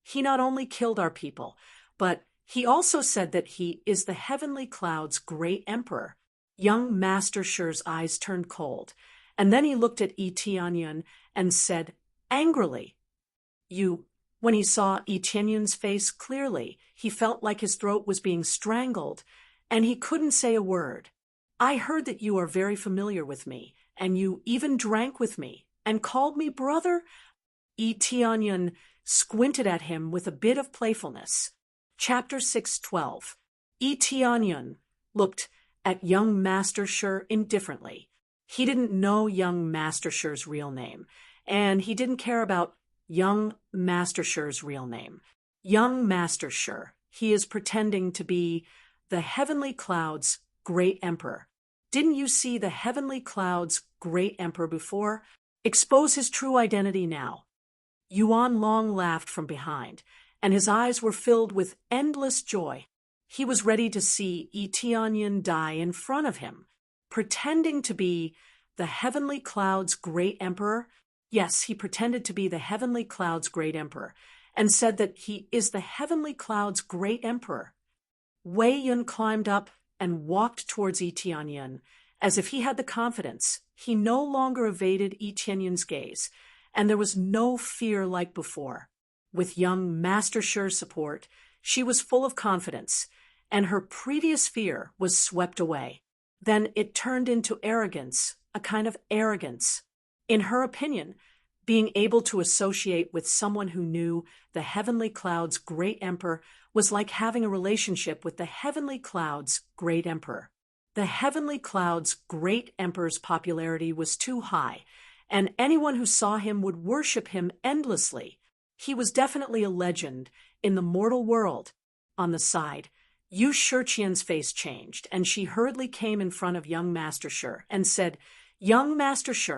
he not only killed our people, but he also said that he is the Heavenly Cloud's great emperor. Young Master Shi's eyes turned cold, and then he looked at Tianyun and said angrily, when he saw Tianyun's face clearly, he felt like his throat was being strangled, and he couldn't say a word. I heard that you are very familiar with me, and you even drank with me, and called me brother? Tianyun squinted at him with a bit of playfulness. Chapter 6:12. Tianyun looked at young Master Shi indifferently. He didn't know young Master Shi's real name, and he didn't care about young Master Shi's real name. Young Master Shi, he is pretending to be the Heavenly Cloud's great emperor. Didn't you see the Heavenly Cloud's great emperor before? Expose his true identity now. Yuan Long laughed from behind, and his eyes were filled with endless joy. He was ready to see Tianyun die in front of him, pretending to be the Heavenly Cloud's great emperor. Yes, he pretended to be the Heavenly Cloud's great emperor, and said that he is the Heavenly Cloud's great emperor. Wei Yun climbed up and walked towards Tianyun, as if he had the confidence. He no longer evaded Tianyun's gaze, and there was no fear like before. With young Master Shi's support, she was full of confidence, and her previous fear was swept away. Then it turned into arrogance, a kind of arrogance. In her opinion, being able to associate with someone who knew the Heavenly Cloud's great emperor was like having a relationship with the Heavenly Cloud's great emperor. The Heavenly Cloud's great emperor's popularity was too high, and anyone who saw him would worship him endlessly. He was definitely a legend in the mortal world. On the side, Yu Shiqian's face changed, and she hurriedly came in front of young Master Shi and said, Young Master Shi,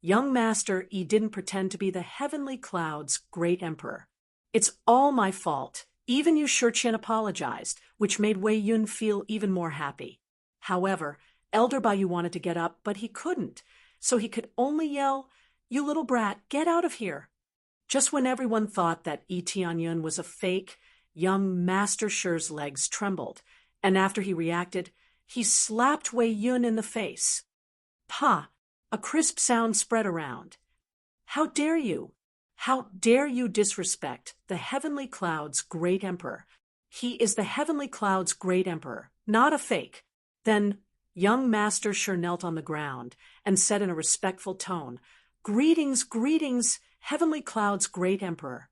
young master, he didn't pretend to be the Heavenly Cloud's great emperor. It's all my fault. Even Yu Shiqin apologized, which made Wei Yun feel even more happy. However, Elder Baiyu wanted to get up, but he couldn't, so he could only yell, "You little brat, get out of here!" Just when everyone thought that Yi Tianyun was a fake, young Master Shi's legs trembled, and after he reacted, he slapped Wei Yun in the face. "Pa!" A crisp sound spread around. "How dare you? How dare you disrespect the Heavenly Cloud's great emperor? He is the Heavenly Cloud's great emperor, not a fake." Then young Master Shi knelt on the ground and said in a respectful tone, "Greetings, greetings, Heavenly Cloud's great emperor."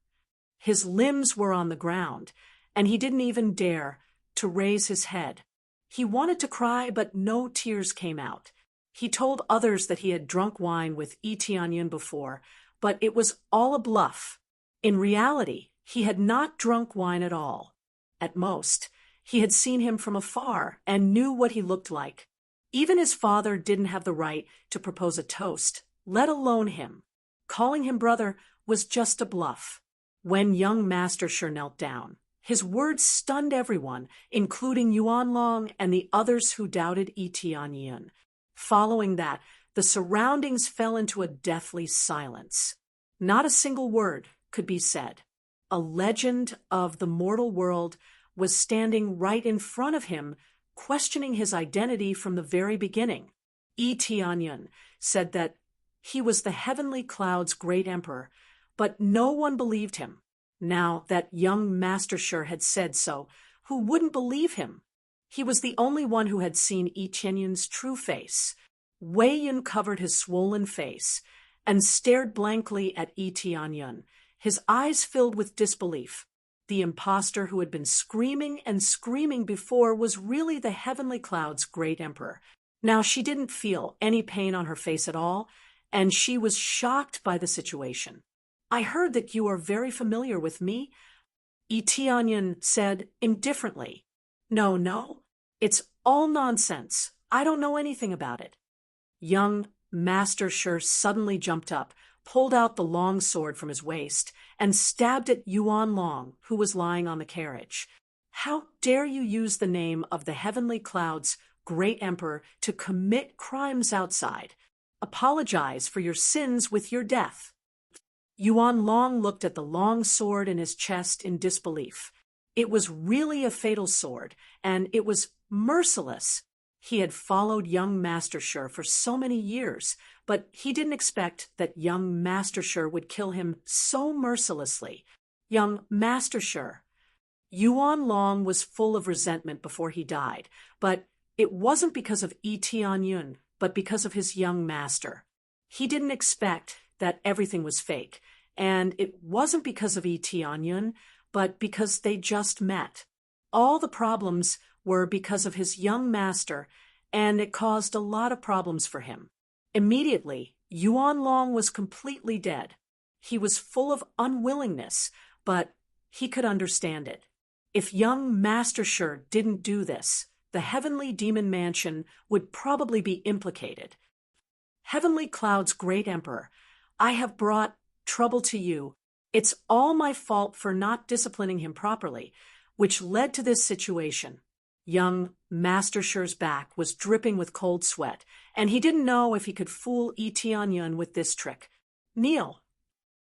His limbs were on the ground, and he didn't even dare to raise his head. He wanted to cry, but no tears came out. He told others that he had drunk wine with Yi Tianyun before, but it was all a bluff. In reality, he had not drunk wine at all. At most, he had seen him from afar and knew what he looked like. Even his father didn't have the right to propose a toast, let alone him. Calling him brother was just a bluff. When young Master Shi knelt down, his words stunned everyone, including Yuan Long and the others who doubted Yi Tianyun. Following that, the surroundings fell into a deathly silence. Not a single word could be said. A legend of the mortal world was standing right in front of him, questioning his identity from the very beginning. Yi Tianyun said that he was the Heavenly Cloud's great emperor, but no one believed him. Now that young Master Shi had said so, who wouldn't believe him? He was the only one who had seen Yi Tianyun's true face. Wei Yun covered his swollen face and stared blankly at Yi Tianyun, his eyes filled with disbelief. The impostor who had been screaming and screaming before was really the Heavenly Cloud's great emperor. Now she didn't feel any pain on her face at all, and she was shocked by the situation. "I heard that you are very familiar with me," Yi Tianyun said indifferently. No, it's all nonsense. I don't know anything about it." Young Master Shi suddenly jumped up, pulled out the long sword from his waist, and stabbed at Yuan Long, who was lying on the carriage. "How dare you use the name of the Heavenly Cloud's great emperor to commit crimes outside? Apologize for your sins with your death." Yuan Long looked at the long sword in his chest in disbelief. It was really a fatal sword, and it was merciless. He had followed young Master Shi for so many years, but he didn't expect that young Master Shi would kill him so mercilessly. Young Master Shi. Yuan Long was full of resentment before he died, but it wasn't because of Yi Tianyun, but because of his young master. He didn't expect that everything was fake, and it wasn't because of Yi Tianyun, but because they just met. All the problems were because of his young master, and it caused a lot of problems for him. Immediately, Yuan Long was completely dead. He was full of unwillingness, but he could understand it. If young Master Shi didn't do this, the Heavenly Demon Mansion would probably be implicated. "Heavenly Cloud's great emperor, I have brought trouble to you. It's all my fault for not disciplining him properly, which led to this situation." Young Master Shi's back was dripping with cold sweat, and he didn't know if he could fool Yi Tianyun with this trick. "Kneel."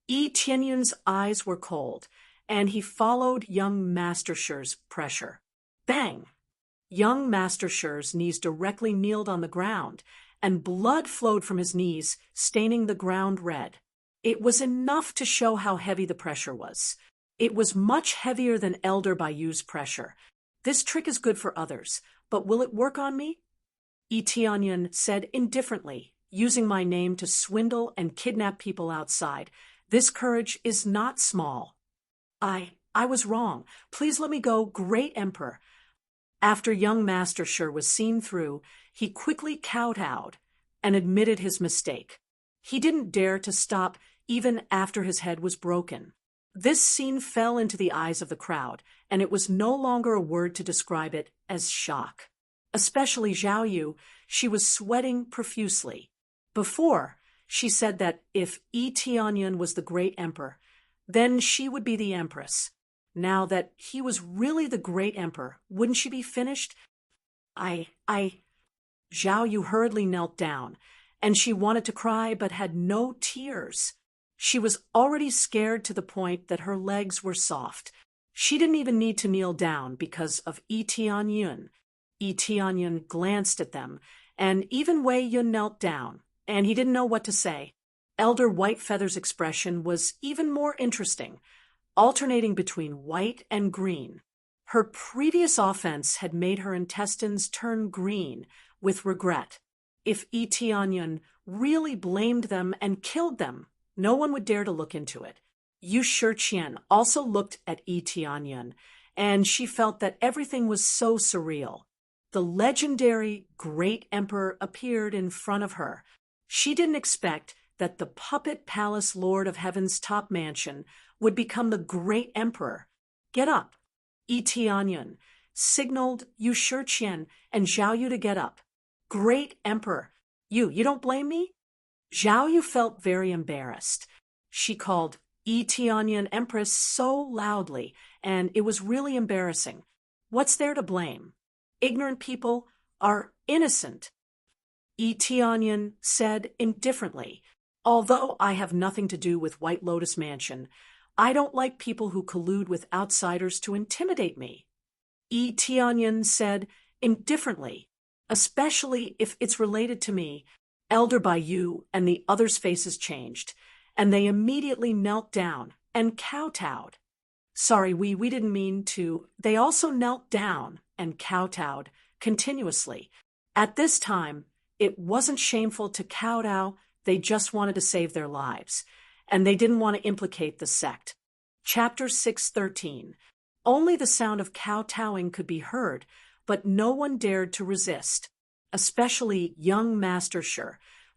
Yi Tianyun's eyes were cold, and he followed young Master Shi's pressure. Bang! Young Master Shi's knees directly kneeled on the ground, and blood flowed from his knees, staining the ground red. It was enough to show how heavy the pressure was. It was much heavier than Elder Baiyu's pressure. "This trick is good for others, but will it work on me?" Yi Tianyun said indifferently, "Using my name to swindle and kidnap people outside. This courage is not small. I was wrong. Please let me go, great emperor." After young Master Shi was seen through, he quickly kowtowed and admitted his mistake. He didn't dare to stop even after his head was broken. This scene fell into the eyes of the crowd, and it was no longer a word to describe it as shock. Especially Zhao Yu, she was sweating profusely. Before, she said that if Yi Tianyun was the great emperor, then she would be the empress. Now that he was really the great emperor, wouldn't she be finished? I. Zhao Yu hurriedly knelt down, and she wanted to cry but had no tears. She was already scared to the point that her legs were soft. She didn't even need to kneel down because of Yi Tianyun. Yi Tianyun glanced at them, and even Wei Yun knelt down, and he didn't know what to say. Elder Whitefeather's expression was even more interesting, alternating between white and green. Her previous offense had made her intestines turn green with regret. If Yi Tianyun really blamed them and killed them, no one would dare to look into it. Yu Shiqian also looked at Yi Tianyun, and she felt that everything was so surreal. The legendary Great Emperor appeared in front of her. She didn't expect that the puppet palace lord of heaven's top mansion would become the Great Emperor. Get up. Yi Tianyun signaled Yu Shiqian and Zhao Yu to get up. Great Emperor. You don't blame me? Zhao Yu felt very embarrassed. She called Yi Tianyun Empress so loudly, and it was really embarrassing. What's there to blame? Ignorant people are innocent. Yi Tianyun said indifferently, although I have nothing to do with White Lotus Mansion, I don't like people who collude with outsiders to intimidate me. Yi Tianyun said indifferently, especially if it's related to me. Elder Baiyu and the others' faces changed, and they immediately knelt down and kowtowed. Sorry, we didn't mean to. They also knelt down and kowtowed continuously. At this time, it wasn't shameful to kowtow, they just wanted to save their lives, and they didn't want to implicate the sect. Chapter 613. Only the sound of kowtowing could be heard, but no one dared to resist, especially young Master Shi,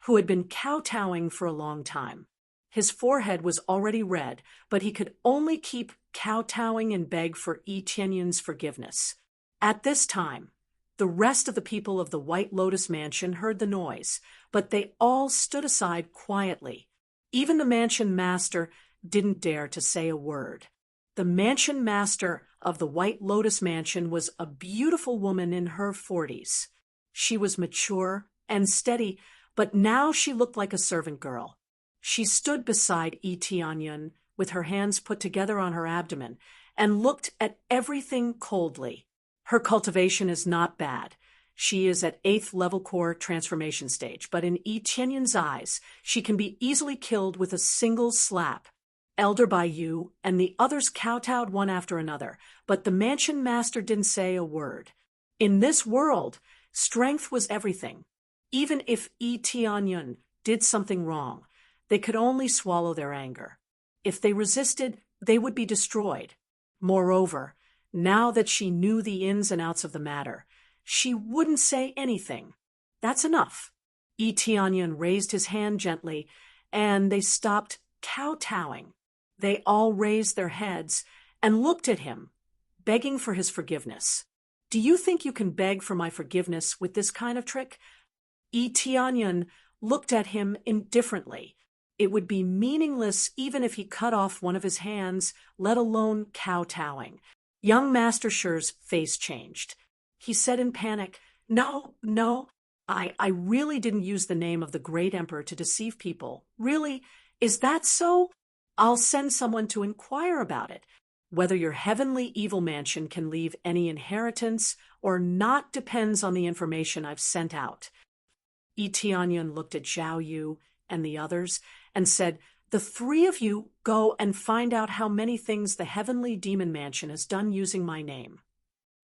who had been kowtowing for a long time. His forehead was already red, but he could only keep kowtowing and beg for Yi Tianyun's forgiveness. At this time, the rest of the people of the White Lotus Mansion heard the noise, but they all stood aside quietly. Even the mansion master didn't dare to say a word. The mansion master of the White Lotus Mansion was a beautiful woman in her 40s. She was mature and steady, but now she looked like a servant girl. She stood beside Yi Tianyun with her hands put together on her abdomen and looked at everything coldly. Her cultivation is not bad. She is at 8th level core transformation stage, but in Yi Tianyun's eyes, she can be easily killed with a single slap. Elder Baiyu and the others kowtowed one after another, but the mansion master didn't say a word. In this world, strength was everything. Even if Yi Tianyun did something wrong, they could only swallow their anger. If they resisted, they would be destroyed. Moreover, now that she knew the ins and outs of the matter, she wouldn't say anything. That's enough. Yi Tianyun raised his hand gently, and they stopped kowtowing. They all raised their heads and looked at him, begging for his forgiveness. Do you think you can beg for my forgiveness with this kind of trick? Yi Tianyun looked at him indifferently. It would be meaningless even if he cut off one of his hands, let alone kowtowing. Young Master Shi's face changed. He said in panic, No, I really didn't use the name of the Great Emperor to deceive people. Really? Is that so? I'll send someone to inquire about it. Whether your heavenly evil mansion can leave any inheritance or not depends on the information I've sent out. Yi Tianyun looked at Zhao Yu and the others and said, The three of you go and find out how many things the heavenly demon mansion has done using my name.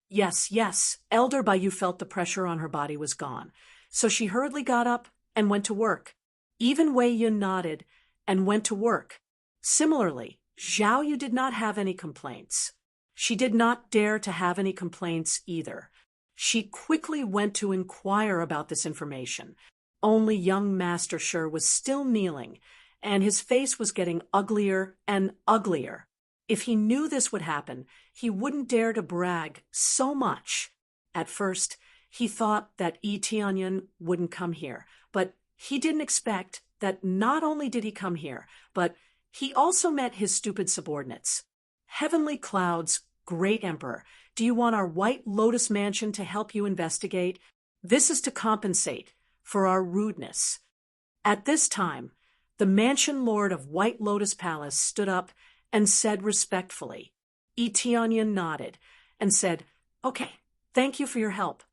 Yes. Elder Baiyu felt the pressure on her body was gone, so she hurriedly got up and went to work. Even Wei Yun nodded and went to work. Similarly, Zhao Yu did not have any complaints. She did not dare to have any complaints either. She quickly went to inquire about this information. Only young Master Shi was still kneeling, and his face was getting uglier and uglier. If he knew this would happen, he wouldn't dare to brag so much. At first, he thought that Yi Tianyun wouldn't come here, but he didn't expect that not only did he come here, but he also met his stupid subordinates. Heavenly Clouds, Great Emperor, do you want our White Lotus Mansion to help you investigate? This is to compensate for our rudeness. At this time, the mansion lord of White Lotus Palace stood up and said respectfully. Eteonyan nodded and said, "Okay, thank you for your help."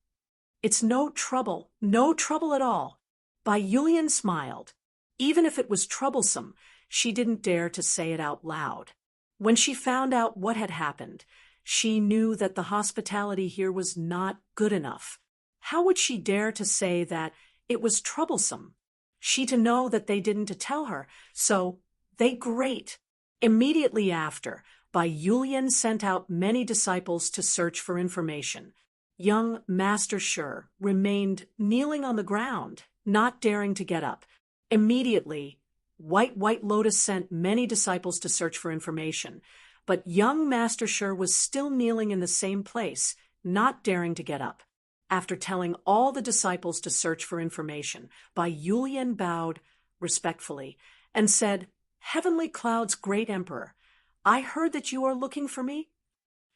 "It's no trouble at all." Bai Yulian smiled. Even if it was troublesome, she didn't dare to say it out loud. When she found out what had happened, she knew that the hospitality here was not good enough. How would she dare to say that it was troublesome? She to know that they didn't to tell her, so they great. Immediately after, Bai Yulian sent out many disciples to search for information. Young Master Shur remained kneeling on the ground, not daring to get up. Immediately, White Lotus sent many disciples to search for information, but young Master Shur was still kneeling in the same place, not daring to get up. After telling all the disciples to search for information, Bai Yulian bowed respectfully and said, "Heavenly Clouds, Great Emperor, I heard that you are looking for me."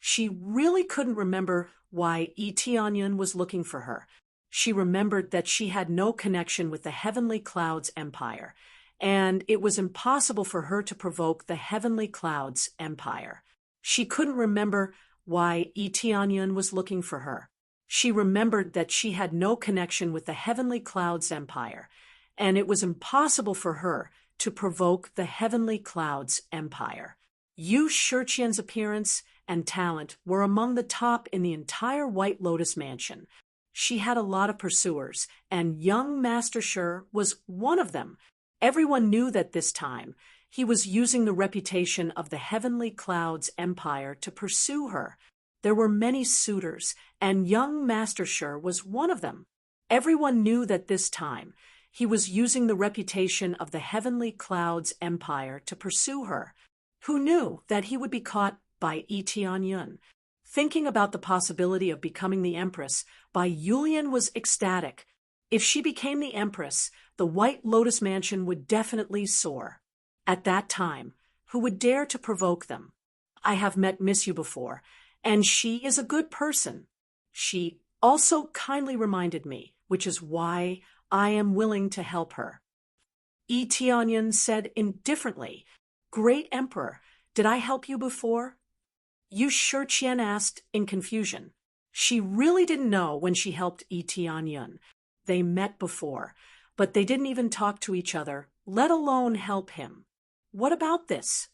She really couldn't remember why Eteonyan was looking for her. She remembered that she had no connection with the Heavenly Clouds Empire, and it was impossible for her to provoke the Heavenly Clouds Empire. She couldn't remember why Eteonyan was looking for her. She remembered that she had no connection with the Heavenly Clouds Empire, and it was impossible for her to provoke the Heavenly Clouds Empire. Yu Shiqian's appearance and talent were among the top in the entire White Lotus Mansion. She had a lot of pursuers, and young Master Shur was one of them. Everyone knew that this time he was using the reputation of the Heavenly Clouds Empire to pursue her. There were many suitors, and young Master Shur was one of them. Everyone knew that this time he was using the reputation of the Heavenly Clouds Empire to pursue her. Who knew that he would be caught by Eteonyan? Thinking about the possibility of becoming the Empress, Bai Yulian was ecstatic. If she became the Empress, the White Lotus Mansion would definitely soar. At that time, who would dare to provoke them? I have met Miss Yu before, and she is a good person. She also kindly reminded me, which is why I am willing to help her. Eteonyan said indifferently, "Great Emperor, did I help you before?" Yu Shiqian asked in confusion. She really didn't know when she helped Eteonyan. They met before, but they didn't even talk to each other, let alone help him. What about this?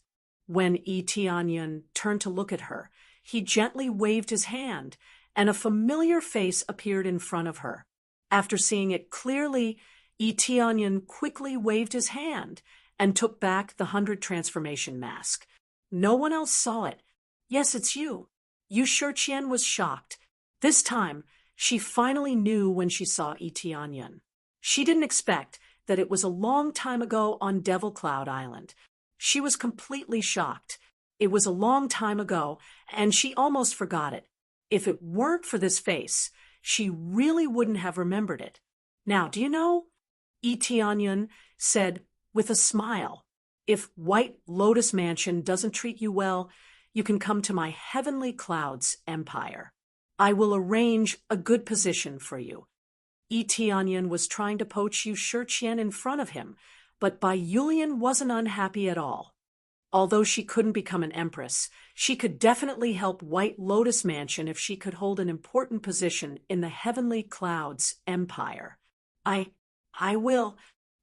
When Eteonyan turned to look at her, he gently waved his hand, and a familiar face appeared in front of her. After seeing it clearly, Eteonyan quickly waved his hand and took back the 100 transformation mask. No one else saw it. "Yes, it's you." Yu Shiqian was shocked. This time, she finally knew when she saw Eteonyan. She didn't expect that it was a long time ago on Devil Cloud Island. She was completely shocked. It was a long time ago, and she almost forgot it. If it weren't for this face, she really wouldn't have remembered it. "Now, do you know?" Eteonyan said with a smile, "If White Lotus Mansion doesn't treat you well, you can come to my Heavenly Clouds Empire. I will arrange a good position for you." Eteonyan was trying to poach Yu Shiqian in front of him, but Bai Yulian wasn't unhappy at all. Although she couldn't become an empress, she could definitely help White Lotus Mansion if she could hold an important position in the Heavenly Clouds Empire. I will."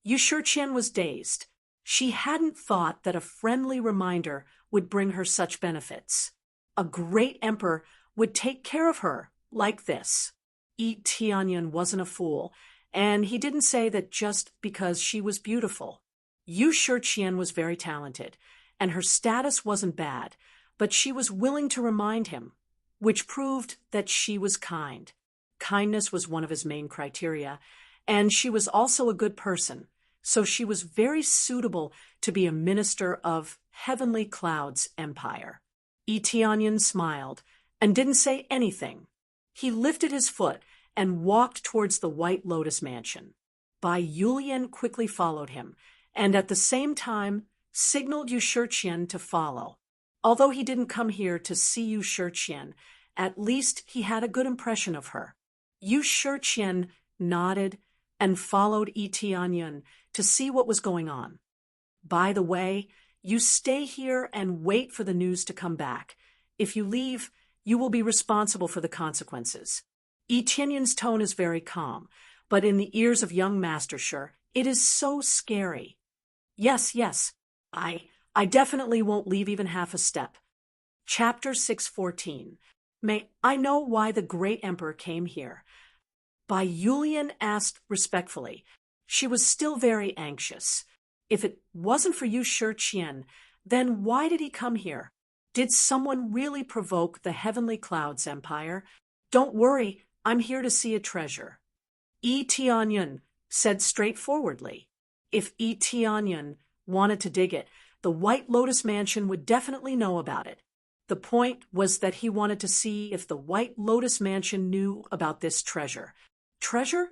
Yu Shiqian was dazed. She hadn't thought that a friendly reminder would bring her such benefits. A great emperor would take care of her like this. Eteonyan wasn't a fool, and he didn't say that just because she was beautiful. Yu Shiqian was very talented, and her status wasn't bad, but she was willing to remind him, which proved that she was kind. Kindness was one of his main criteria, and she was also a good person, so she was very suitable to be a minister of Heavenly Clouds Empire. Eteonyan smiled and didn't say anything. He lifted his foot and walked towards the White Lotus Mansion. Bai Yulian quickly followed him, and at the same time signaled Yu Shiqian to follow. Although he didn't come here to see Yu Shiqian, at least he had a good impression of her. Yu Shiqian nodded and followed Yi Tianyun to see what was going on. By the way, you stay here and wait for the news to come back. If you leave, you will be responsible for the consequences. Yi Tianyun's tone is very calm, but in the ears of young Master Shi, it is so scary. Yes, I definitely won't leave even half a step. Chapter 614. May I know why the great emperor came here? Bai Yulian asked respectfully. She was still very anxious. If it wasn't for Yu Shiqian, then why did he come here? Did someone really provoke the Heavenly Clouds Empire? Don't worry, I'm here to see a treasure. Yi Tianyun said straightforwardly. If Yi Tianyun wanted to dig it, the White Lotus Mansion would definitely know about it. The point was that he wanted to see if the White Lotus Mansion knew about this treasure. Treasure?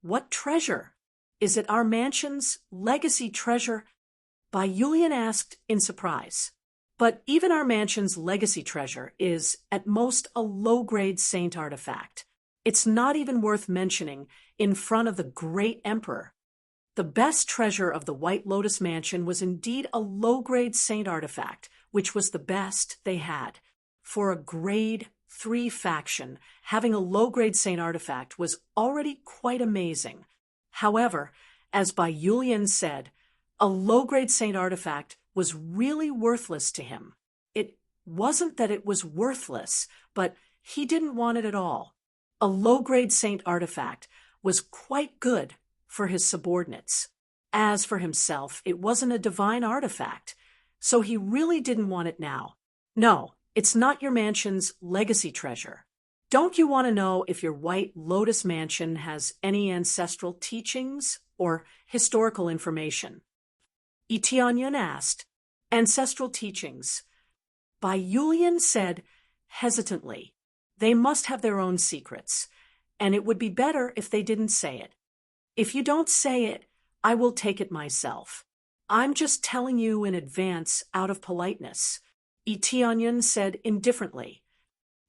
What treasure? Is it our mansion's legacy treasure? Bai Yulian asked in surprise. But even our mansion's legacy treasure is, at most, a low-grade saint artifact. It's not even worth mentioning in front of the great emperor. The best treasure of the White Lotus Mansion was indeed a low-grade saint artifact, which was the best they had. For a grade 3 faction, having a low-grade saint artifact was already quite amazing. However, as Bai Yulian said, a low-grade saint artifact was really worthless to him. It wasn't that it was worthless, but he didn't want it at all. A low-grade saint artifact was quite good for his subordinates. As for himself, it wasn't a divine artifact, so he really didn't want it now. No, it's not your mansion's legacy treasure. Don't you want to know if your White Lotus Mansion has any ancestral teachings or historical information? Yi Tianyun asked. Ancestral teachings. Bai Yulian said hesitantly. They must have their own secrets, and it would be better if they didn't say it. If you don't say it, I will take it myself. I'm just telling you in advance out of politeness. Yi Tianyun said indifferently.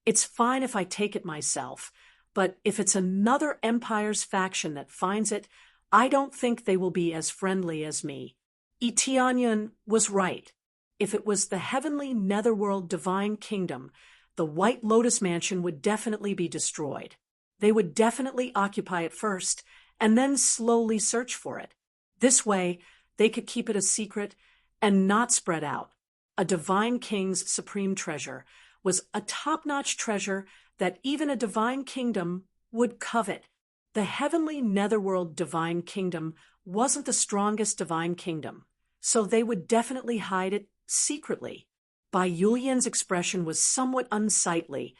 It's fine if I take it myself, but if it's another Empire's faction that finds it, I don't think they will be as friendly as me. Yi Tianyun was right. If it was the heavenly netherworld divine kingdom, the White Lotus Mansion would definitely be destroyed. They would definitely occupy it first, and then slowly search for it. This way, they could keep it a secret and not spread out. A divine king's supreme treasure was a top-notch treasure that even a divine kingdom would covet. The heavenly netherworld divine kingdom wasn't the strongest divine kingdom, so they would definitely hide it secretly. Bai Yulian's expression was somewhat unsightly,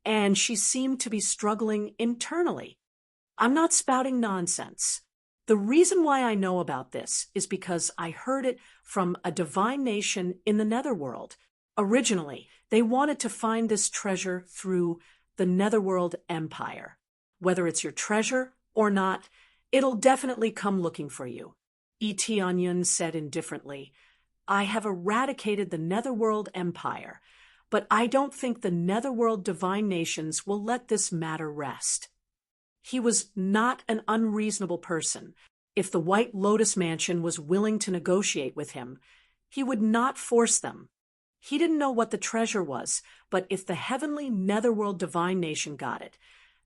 and she seemed to be struggling internally. I'm not spouting nonsense. The reason why I know about this is because I heard it from a divine nation in the netherworld. Originally, they wanted to find this treasure through the netherworld empire. Whether it's your treasure or not, it'll definitely come looking for you. Yi Tianyun said indifferently. I have eradicated the netherworld empire, but I don't think the netherworld divine nations will let this matter rest. He was not an unreasonable person. If the White Lotus Mansion was willing to negotiate with him, he would not force them. He didn't know what the treasure was, but if the heavenly netherworld divine nation got it,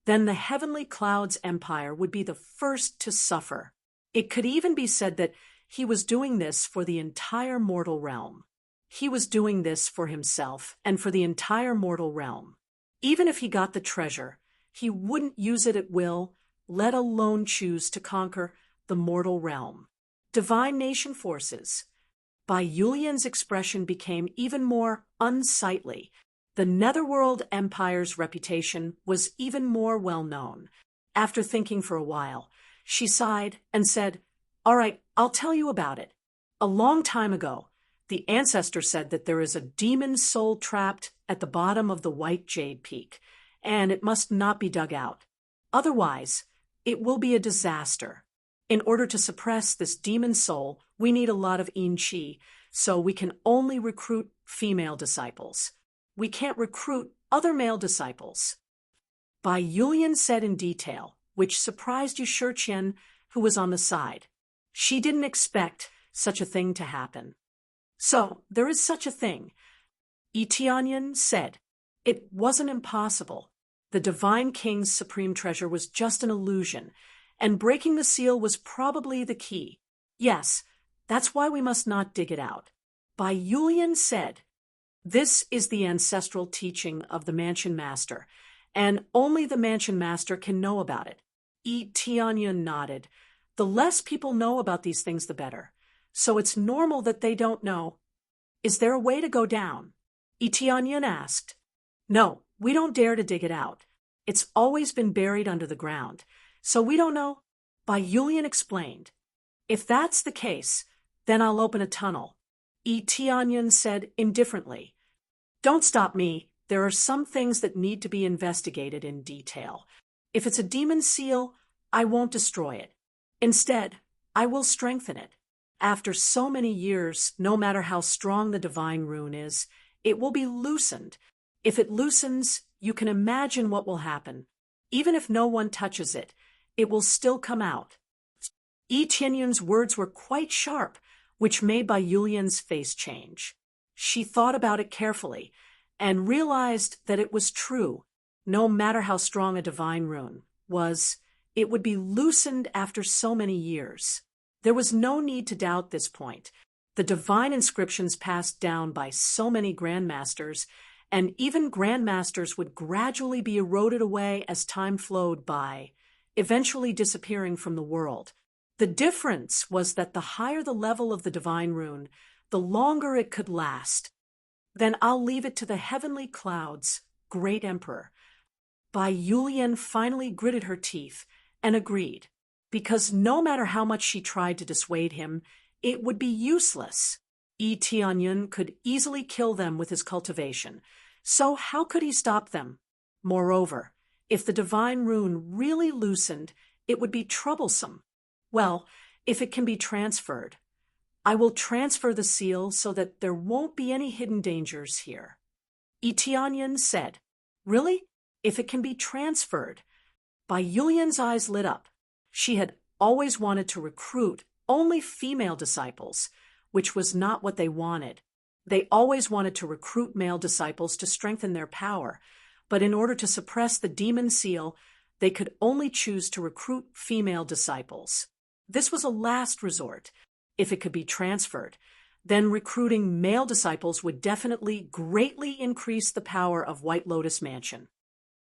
then the Heavenly Clouds Empire would be the first to suffer. It could even be said that he was doing this for the entire mortal realm. He was doing this for himself and for the entire mortal realm. Even if he got the treasure, he wouldn't use it at will, let alone choose to conquer the mortal realm. Divine nation forces. Bai Yulian's expression became even more unsightly. The Netherworld Empire's reputation was even more well known. After thinking for a while, she sighed and said, All right, I'll tell you about it. A long time ago, the ancestor said that there is a demon soul trapped at the bottom of the White Jade Peak, and it must not be dug out. Otherwise, it will be a disaster. In order to suppress this demon soul, we need a lot of yin qi, so we can only recruit female disciples. We can't recruit other male disciples. Bai Yulian said in detail, which surprised Yu Shiqian, who was on the side. She didn't expect such a thing to happen. So, there is such a thing. Yi Tianyan said. It wasn't impossible. The Divine King's supreme treasure was just an illusion, and breaking the seal was probably the key. Yes, that's why we must not dig it out. Bai Yulian said. This is the ancestral teaching of the Mansion Master, and only the Mansion Master can know about it. Yi Tianyan nodded. The less people know about these things, the better. So it's normal that they don't know. Is there a way to go down? Yi Tianyan asked. No, we don't dare to dig it out. It's always been buried under the ground, so we don't know. Bai Yulian explained. If that's the case, then I'll open a tunnel. Yi Tianyan said indifferently. Don't stop me. There are some things that need to be investigated in detail. If it's a demon seal, I won't destroy it. Instead, I will strengthen it. After so many years, no matter how strong the divine rune is, it will be loosened. If it loosens, you can imagine what will happen. Even if no one touches it, it will still come out. Yi Tianyan's words were quite sharp, which made Bai Yulian's face change. She thought about it carefully, and realized that it was true. No matter how strong a divine rune was, it would be loosened after so many years. There was no need to doubt this point. The divine inscriptions passed down by so many grandmasters, and even grandmasters would gradually be eroded away as time flowed by, eventually disappearing from the world. The difference was that the higher the level of the divine rune, the longer it could last. Then I'll leave it to the heavenly clouds, great emperor. Bai Yulian finally gritted her teeth and agreed, because no matter how much she tried to dissuade him, it would be useless. Yi Tianyan could easily kill them with his cultivation, so how could he stop them? Moreover, if the divine rune really loosened, it would be troublesome. Well, if it can be transferred, I will transfer the seal so that there won't be any hidden dangers here. Yi Tianyan said, Really? If it can be transferred? Bai Yulian's eyes lit up. She had always wanted to recruit only female disciples, which was not what they wanted. They always wanted to recruit male disciples to strengthen their power, but in order to suppress the demon seal, they could only choose to recruit female disciples. This was a last resort. If it could be transferred, then recruiting male disciples would definitely greatly increase the power of White Lotus Mansion.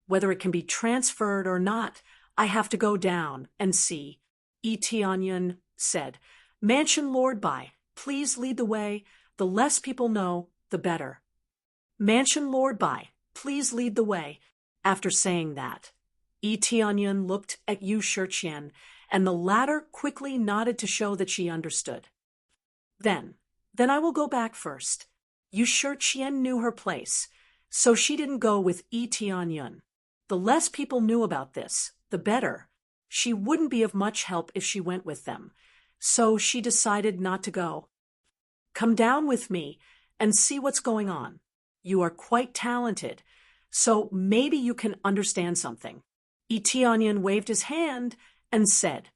Whether it can be transferred or not, I have to go down and see, Yi Tianyan said. Mansion Lord Bai, please lead the way. The less people know, the better. Mansion Lord Bai, please lead the way. After saying that, Yi Tianyan looked at Yu Shiqian, and the latter quickly nodded to show that she understood. Then I will go back first. Yu Shiqian knew her place, so she didn't go with Yi Tianyan. The less people knew about this, the better. She wouldn't be of much help if she went with them, so she decided not to go. Come down with me and see what's going on. You are quite talented, so maybe you can understand something. Yi Tianyan waved his hand and said,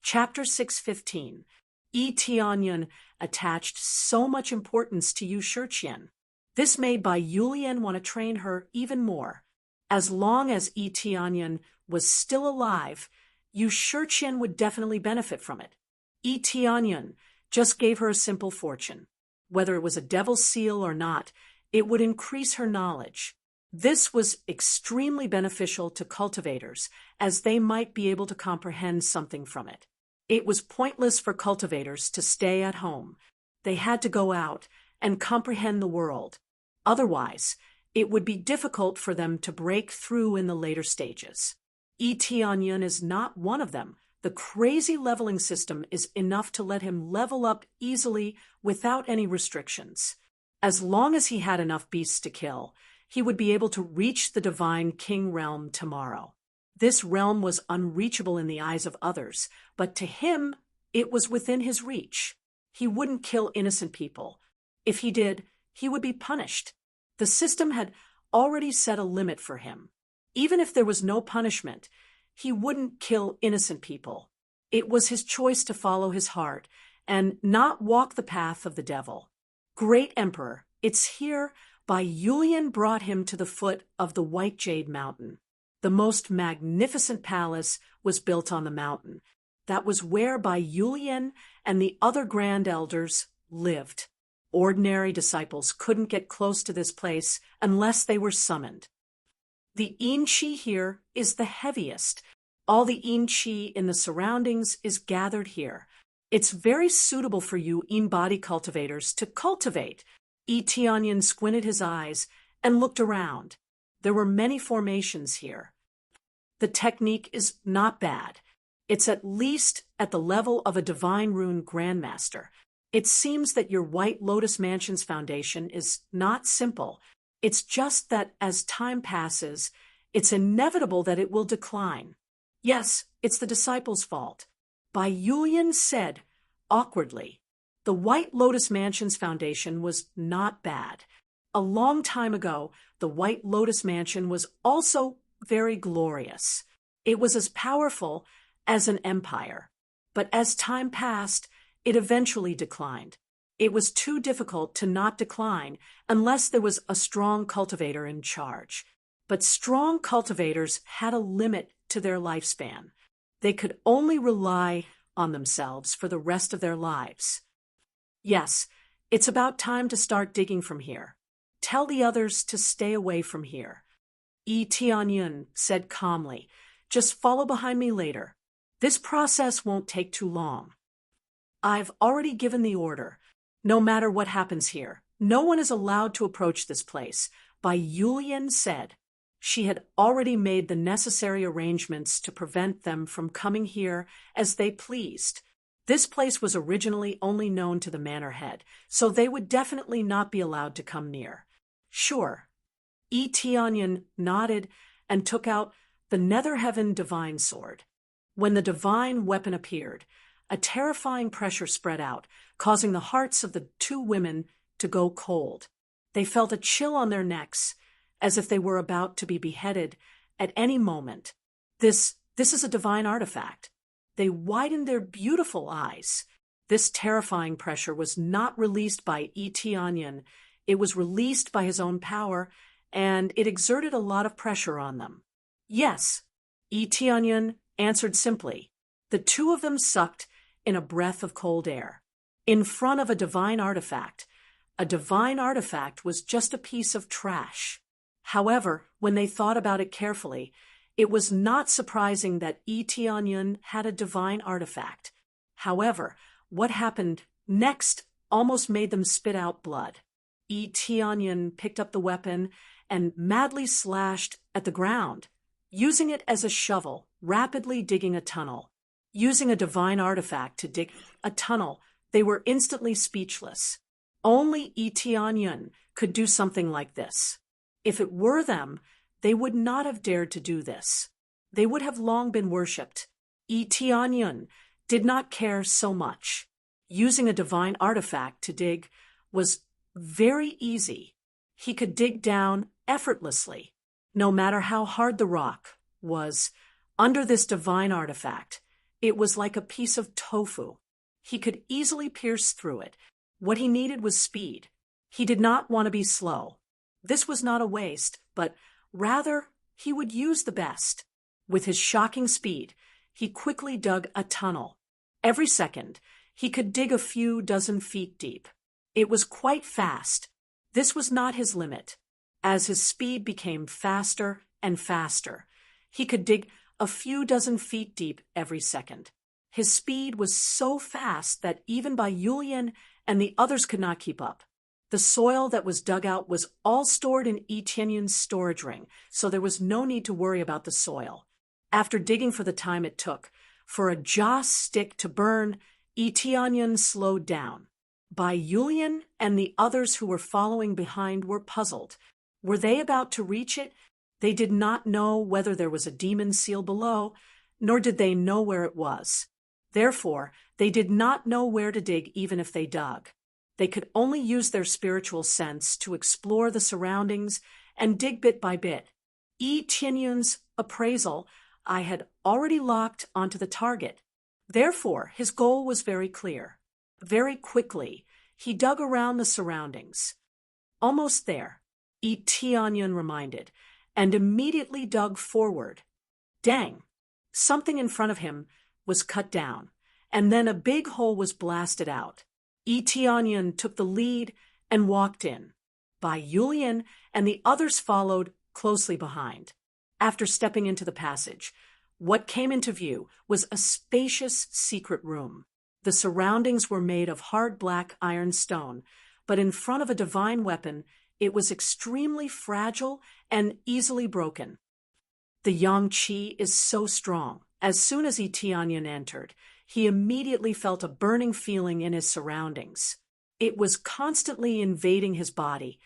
Chapter 615. Yi Tianyan attached so much importance to Yu Shiqian. This made Bai Yulian want to train her even more. As long as Yi Tianyan was still alive, Yu Shiqian would definitely benefit from it. Yi Tianyan just gave her a simple fortune. Whether it was a devil's seal or not, it would increase her knowledge. This was extremely beneficial to cultivators, as they might be able to comprehend something from it. It was pointless for cultivators to stay at home. They had to go out and comprehend the world. Otherwise, it would be difficult for them to break through in the later stages. Yi Tianyan is not one of them. The crazy leveling system is enough to let him level up easily without any restrictions. As long as he had enough beasts to kill, he would be able to reach the Divine King realm tomorrow. This realm was unreachable in the eyes of others, but to him, it was within his reach. He wouldn't kill innocent people. If he did, he would be punished. The system had already set a limit for him. Even if there was no punishment, he wouldn't kill innocent people. It was his choice to follow his heart and not walk the path of the devil. Great Emperor, it's here by Julian brought him to the foot of the White Jade Mountain. The most magnificent palace was built on the mountain. That was where by Julian and the other grand elders lived. Ordinary disciples couldn't get close to this place unless they were summoned. The yin qi here is the heaviest. All the yin qi in the surroundings is gathered here. It's very suitable for you yin body cultivators to cultivate. Tianyan squinted his eyes and looked around. There were many formations here. The technique is not bad. It's at least at the level of a divine rune grandmaster. It seems that your White Lotus Mansion's foundation is not simple. It's just that as time passes, it's inevitable that it will decline. Yes, it's the disciples' fault. Bai Yulian said, awkwardly. The White Lotus Mansion's foundation was not bad. A long time ago, the White Lotus Mansion was also very glorious. It was as powerful as an empire. But as time passed, it eventually declined. It was too difficult to not decline unless there was a strong cultivator in charge. But strong cultivators had a limit to their lifespan. They could only rely on themselves for the rest of their lives. Yes, it's about time to start digging from here. Tell the others to stay away from here. Yi Tianyun said calmly, just follow behind me later. This process won't take too long. I've already given the order. No matter what happens here, no one is allowed to approach this place, Bai Yulian said. She had already made the necessary arrangements to prevent them from coming here as they pleased. This place was originally only known to the manor head, so they would definitely not be allowed to come near. Sure. Yi Tianyan nodded and took out the Nether Heaven Divine Sword. When the divine weapon appeared, a terrifying pressure spread out, causing the hearts of the two women to go cold. They felt a chill on their necks, as if they were about to be beheaded at any moment. This is a divine artifact. They widened their beautiful eyes. This terrifying pressure was not released by Yi Tianyan. It was released by his own power, and it exerted a lot of pressure on them. Yes, Yi Tianyan answered simply. The two of them sucked in a breath of cold air. In front of a divine artifact was just a piece of trash. However, when they thought about it carefully, it was not surprising that Yi Tianyan had a divine artifact. However, what happened next almost made them spit out blood. Yi Tianyan picked up the weapon and madly slashed at the ground, using it as a shovel, rapidly digging a tunnel. Using a divine artifact to dig a tunnel, they were instantly speechless. Only Yi Tianyan could do something like this. If it were them, they would not have dared to do this. They would have long been worshipped. Yi Tianyan did not care so much. Using a divine artifact to dig was very easy. He could dig down effortlessly. No matter how hard the rock was, under this divine artifact, it was like a piece of tofu. He could easily pierce through it. What he needed was speed. He did not want to be slow. This was not a waste, but rather he would use the best. With his shocking speed, he quickly dug a tunnel. Every second, he could dig a few dozen feet deep. It was quite fast. This was not his limit. As his speed became faster and faster, he could dig a few dozen feet deep every second. His speed was so fast that even Bai Yulian and the others could not keep up. The soil that was dug out was all stored in Yi Tianyan's storage ring, so there was no need to worry about the soil. After digging for the time it took for a joss stick to burn, Yi Tianyan slowed down. Bai Yulian and the others who were following behind were puzzled. Were they about to reach it? They did not know whether there was a demon seal below, nor did they know where it was. Therefore, they did not know where to dig even if they dug. They could only use their spiritual sense to explore the surroundings and dig bit by bit. Tianyun's appraisal I had already locked onto the target. Therefore, his goal was very clear. Very quickly, he dug around the surroundings. Almost there, Tianyun reminded, and immediately dug forward. Dang! Something in front of him was cut down, and then a big hole was blasted out. Tianyun took the lead and walked in. Bai Yulian and the others followed closely behind. After stepping into the passage, what came into view was a spacious secret room. The surroundings were made of hard black iron stone, but in front of a divine weapon, it was extremely fragile and easily broken. The yang qi is so strong. As soon as Tianyun entered, he immediately felt a burning feeling in his surroundings. It was constantly invading his body,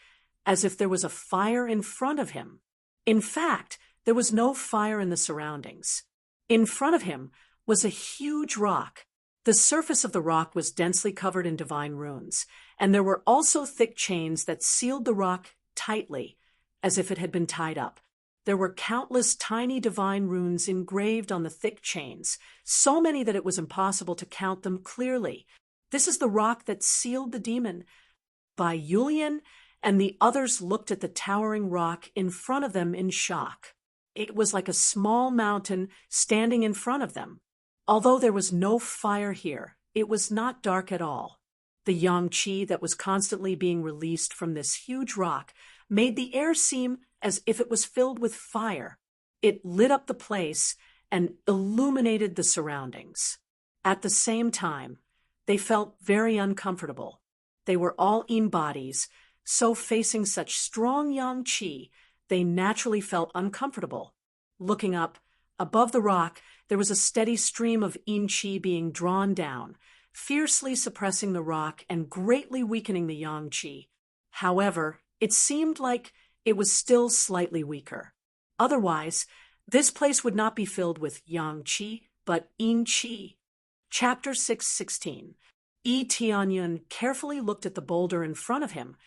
as if there was a fire in front of him. In fact, there was no fire in the surroundings. In front of him was a huge rock. The surface of the rock was densely covered in divine runes, and there were also thick chains that sealed the rock tightly, as if it had been tied up. There were countless tiny divine runes engraved on the thick chains, so many that it was impossible to count them clearly. This is the rock that sealed the demon. Bai Yulian and the others looked at the towering rock in front of them in shock. It was like a small mountain standing in front of them. Although there was no fire here, it was not dark at all. The yang qi that was constantly being released from this huge rock made the air seem as if it was filled with fire. It lit up the place and illuminated the surroundings. At the same time, they felt very uncomfortable. They were all in bodies, so facing such strong yang qi, they naturally felt uncomfortable. Looking up, above the rock, there was a steady stream of yin qi being drawn down, fiercely suppressing the rock and greatly weakening the yang qi. However, it seemed like it was still slightly weaker. Otherwise, this place would not be filled with yang qi, but yin qi. Chapter 6:16. Tianyun carefully looked at the boulder in front of him.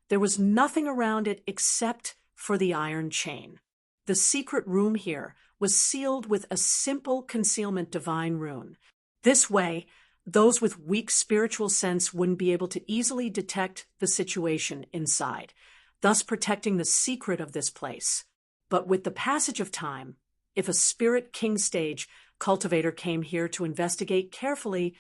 There was nothing around it except for the iron chain. The secret room here was sealed with a simple concealment divine rune. This way, those with weak spiritual sense wouldn't be able to easily detect the situation inside, thus protecting the secret of this place. But with the passage of time, if a spirit king stage cultivator came here to investigate carefully,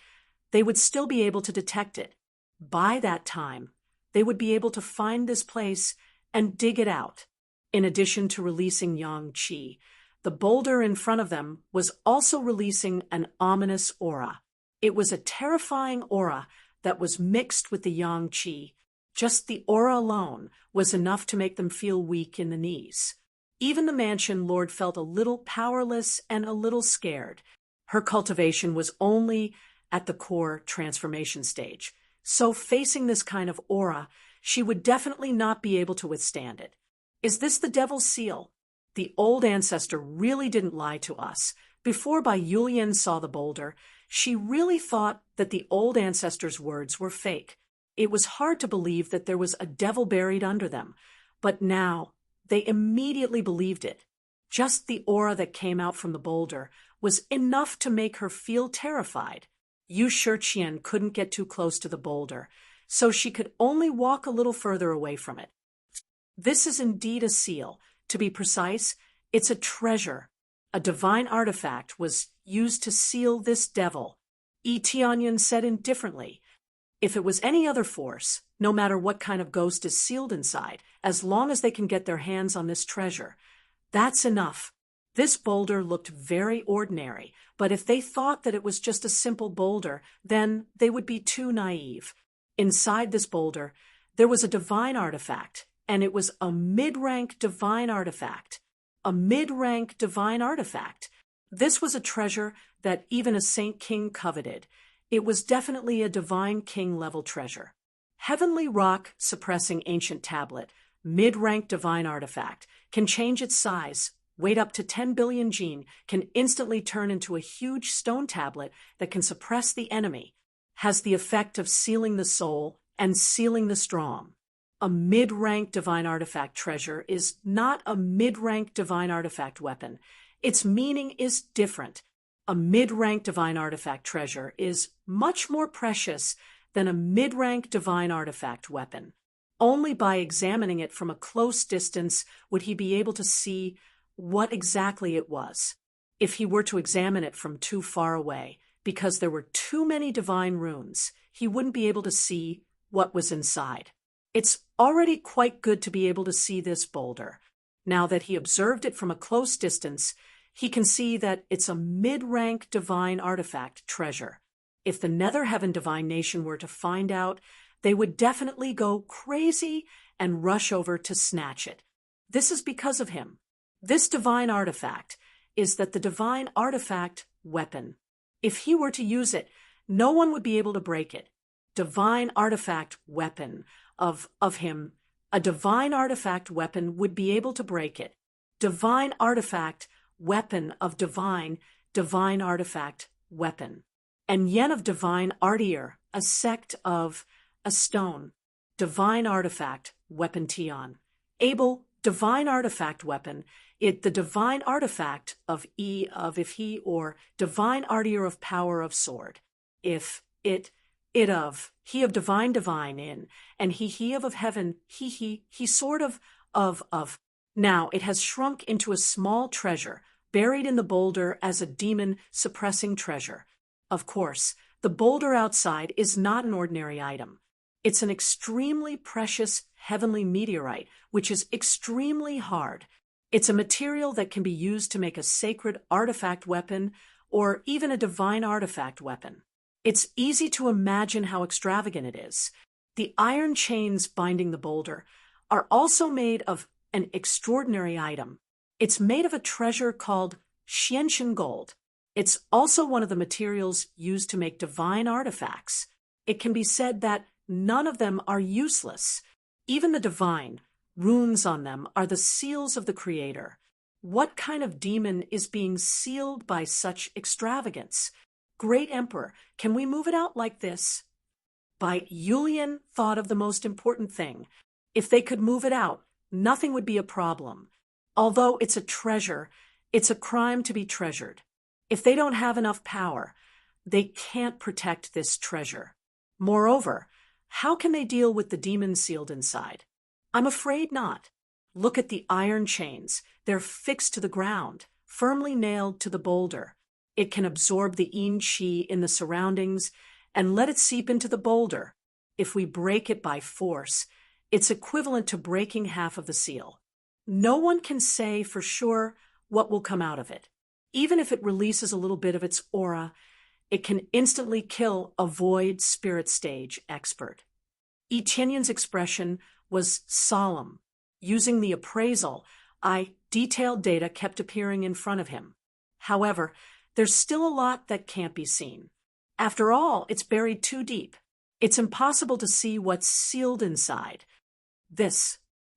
they would still be able to detect it. By that time, they would be able to find this place and dig it out. In addition to releasing yang qi, the boulder in front of them was also releasing an ominous aura. It was a terrifying aura that was mixed with the yang qi. Just the aura alone was enough to make them feel weak in the knees. Even the mansion lord felt a little powerless and a little scared. Her cultivation was only at the core transformation stage, so facing this kind of aura, she would definitely not be able to withstand it. Is this the devil's seal? The old ancestor really didn't lie to us. Before Bai Yulian saw the boulder, she really thought that the old ancestor's words were fake. It was hard to believe that there was a devil buried under them, but now they immediately believed it. Just the aura that came out from the boulder was enough to make her feel terrified. Yu Shiqian couldn't get too close to the boulder, so she could only walk a little further away from it. This is indeed a seal. To be precise, it's a treasure. A divine artifact was used to seal this devil. Tianyun said indifferently, if it was any other force, no matter what kind of ghost is sealed inside, as long as they can get their hands on this treasure, that's enough. This boulder looked very ordinary, but if they thought that it was just a simple boulder, then they would be too naive. Inside this boulder, there was a divine artifact, and it was a mid-rank divine artifact. A mid-rank divine artifact. This was a treasure that even a Saint King coveted. It was definitely a divine king-level treasure. Heavenly rock suppressing ancient tablet, mid-rank divine artifact, can change its size, weight up to 10 billion gene, can instantly turn into a huge stone tablet that can suppress the enemy, has the effect of sealing the soul and sealing the strong. A mid-rank divine artifact treasure is not a mid-rank divine artifact weapon. Its meaning is different. A mid-rank divine artifact treasure is much more precious than a mid-rank divine artifact weapon. Only by examining it from a close distance would he be able to see what exactly it was. If he were to examine it from too far away, because there were too many divine runes, he wouldn't be able to see what was inside. It's already quite good to be able to see this boulder. Now that he observed it from a close distance, he can see that it's a mid-rank divine artifact treasure. If the Nether Heaven Divine Nation were to find out, they would definitely go crazy and rush over to snatch it. This is because of him. This divine artifact is that the divine artifact weapon. If he were to use it, no one would be able to break it. Divine artifact weapon of him. A divine artifact weapon would be able to break it. Divine artifact weapon of divine artifact weapon. And yen of divine artier, a sect of a stone. Divine artifact weapon tion. Abel, divine artifact weapon. It the divine artifact of if he or divine artier of power of sword. If it of he of divine in, and he of heaven, he sort of. Now it has shrunk into a small treasure, buried in the boulder as a demon suppressing treasure. Of course, the boulder outside is not an ordinary item. It's an extremely precious heavenly meteorite, which is extremely hard. It's a material that can be used to make a sacred artifact weapon or even a divine artifact weapon. It's easy to imagine how extravagant it is. The iron chains binding the boulder are also made of an extraordinary item. It's made of a treasure called Xianxian gold. It's also one of the materials used to make divine artifacts. It can be said that none of them are useless. Even the divine runes on them are the seals of the Creator. What kind of demon is being sealed by such extravagance? Great Emperor, can we move it out like this? By Julian thought of the most important thing. If they could move it out, nothing would be a problem. Although it's a treasure, it's a crime to be treasured. If they don't have enough power, they can't protect this treasure. Moreover, how can they deal with the demon sealed inside? I'm afraid not. Look at the iron chains. They're fixed to the ground, firmly nailed to the boulder. It can absorb the yin qi in the surroundings and let it seep into the boulder. If we break it by force, it's equivalent to breaking half of the seal. No one can say for sure what will come out of it. Even if it releases a little bit of its aura, it can instantly kill a void spirit stage expert. Etienne's expression was solemn. Using the appraisal, detailed data kept appearing in front of him. However, there's still a lot that can't be seen. After all, it's buried too deep. It's impossible to see what's sealed inside.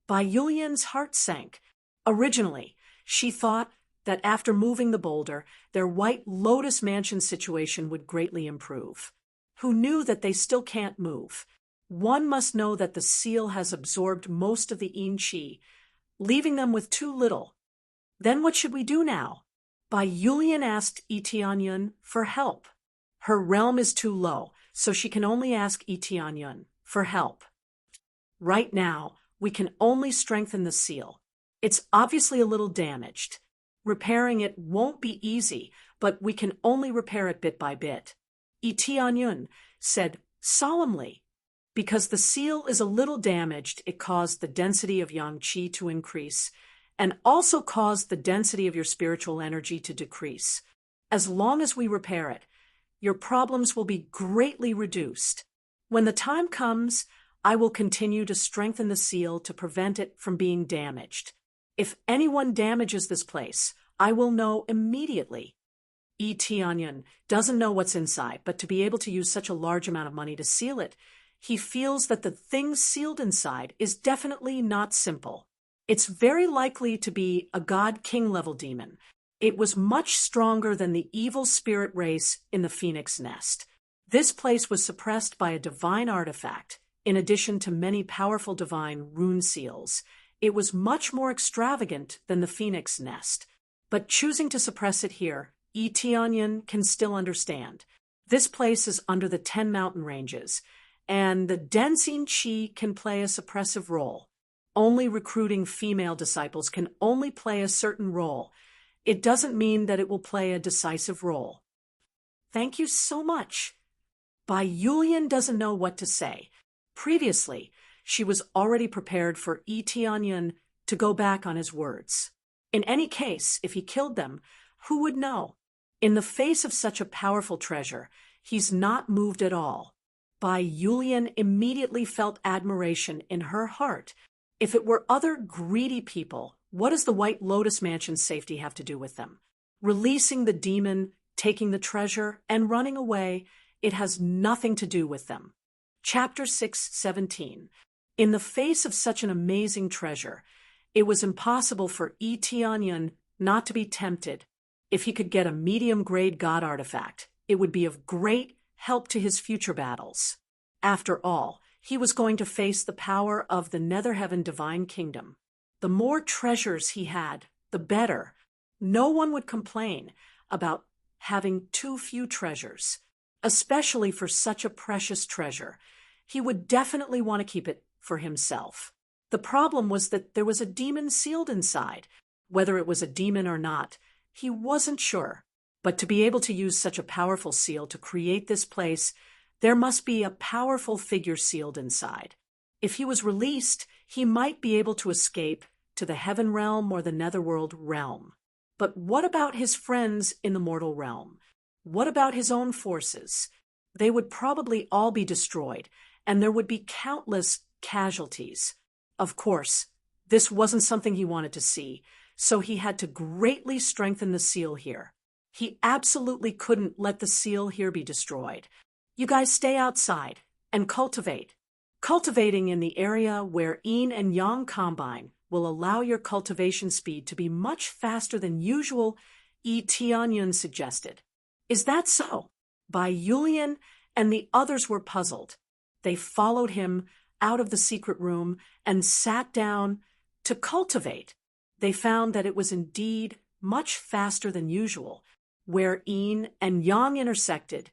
By Julian's heart sank. Originally, she thought that after moving the boulder, their White Lotus Mansion situation would greatly improve. Who knew that they still can't move? One must know that the seal has absorbed most of the yin qi, leaving them with too little. Then what should we do now? Bai Yulian asked Etienne for help. Her realm is too low, so she can only ask Etienne for help. Right now, we can only strengthen the seal. It's obviously a little damaged. Repairing it won't be easy, but we can only repair it bit by bit. Etienne said solemnly, because the seal is a little damaged, it caused the density of yang qi to increase and also caused the density of your spiritual energy to decrease. As long as we repair it, your problems will be greatly reduced. When the time comes, I will continue to strengthen the seal to prevent it from being damaged. If anyone damages this place, I will know immediately. Etienne doesn't know what's inside, but to be able to use such a large amount of money to seal it, he feels that the thing sealed inside is definitely not simple. It's very likely to be a god-king level demon. It was much stronger than the evil spirit race in the Phoenix Nest. This place was suppressed by a divine artifact. in addition to many powerful divine rune seals. It was much more extravagant than the phoenix nest. But choosing to suppress it here, Eteonian can still understand. This place is under the 10 mountain ranges, and the Densing Chi can play a suppressive role. Only recruiting female disciples can only play a certain role. It doesn't mean that it will play a decisive role. Thank you so much. Bai Yulian doesn't know what to say. Previously, she was already prepared for Eteonian to go back on his words. In any case, if he killed them, who would know? In the face of such a powerful treasure, he's not moved at all. Bai Yulian immediately felt admiration in her heart. If it were other greedy people, what does the White Lotus Mansion's safety have to do with them? Releasing the demon, taking the treasure, and running away, it has nothing to do with them. Chapter 6:17. In the face of such an amazing treasure, it was impossible for Eteonian not to be tempted. If he could get a medium-grade god artifact, it would be of great help to his future battles. After all, he was going to face the power of the Netherheaven Divine Kingdom. The more treasures he had, the better. No one would complain about having too few treasures, especially for such a precious treasure. He would definitely want to keep it for himself. The problem was that there was a demon sealed inside. Whether it was a demon or not, he wasn't sure. But to be able to use such a powerful seal to create this place, there must be a powerful figure sealed inside. If he was released, he might be able to escape to the heaven realm or the netherworld realm. But what about his friends in the mortal realm? What about his own forces? They would probably all be destroyed, and there would be countless casualties. Of course, this wasn't something he wanted to see, so he had to greatly strengthen the seal here. He absolutely couldn't let the seal here be destroyed. You guys stay outside and cultivate. Cultivating in the area where yin and yang combine will allow your cultivation speed to be much faster than usual, Eteonian suggested. Is that so? Bai Yulian and the others were puzzled. They followed him out of the secret room and sat down to cultivate. They found that it was indeed much faster than usual. Where yin and yang intersected,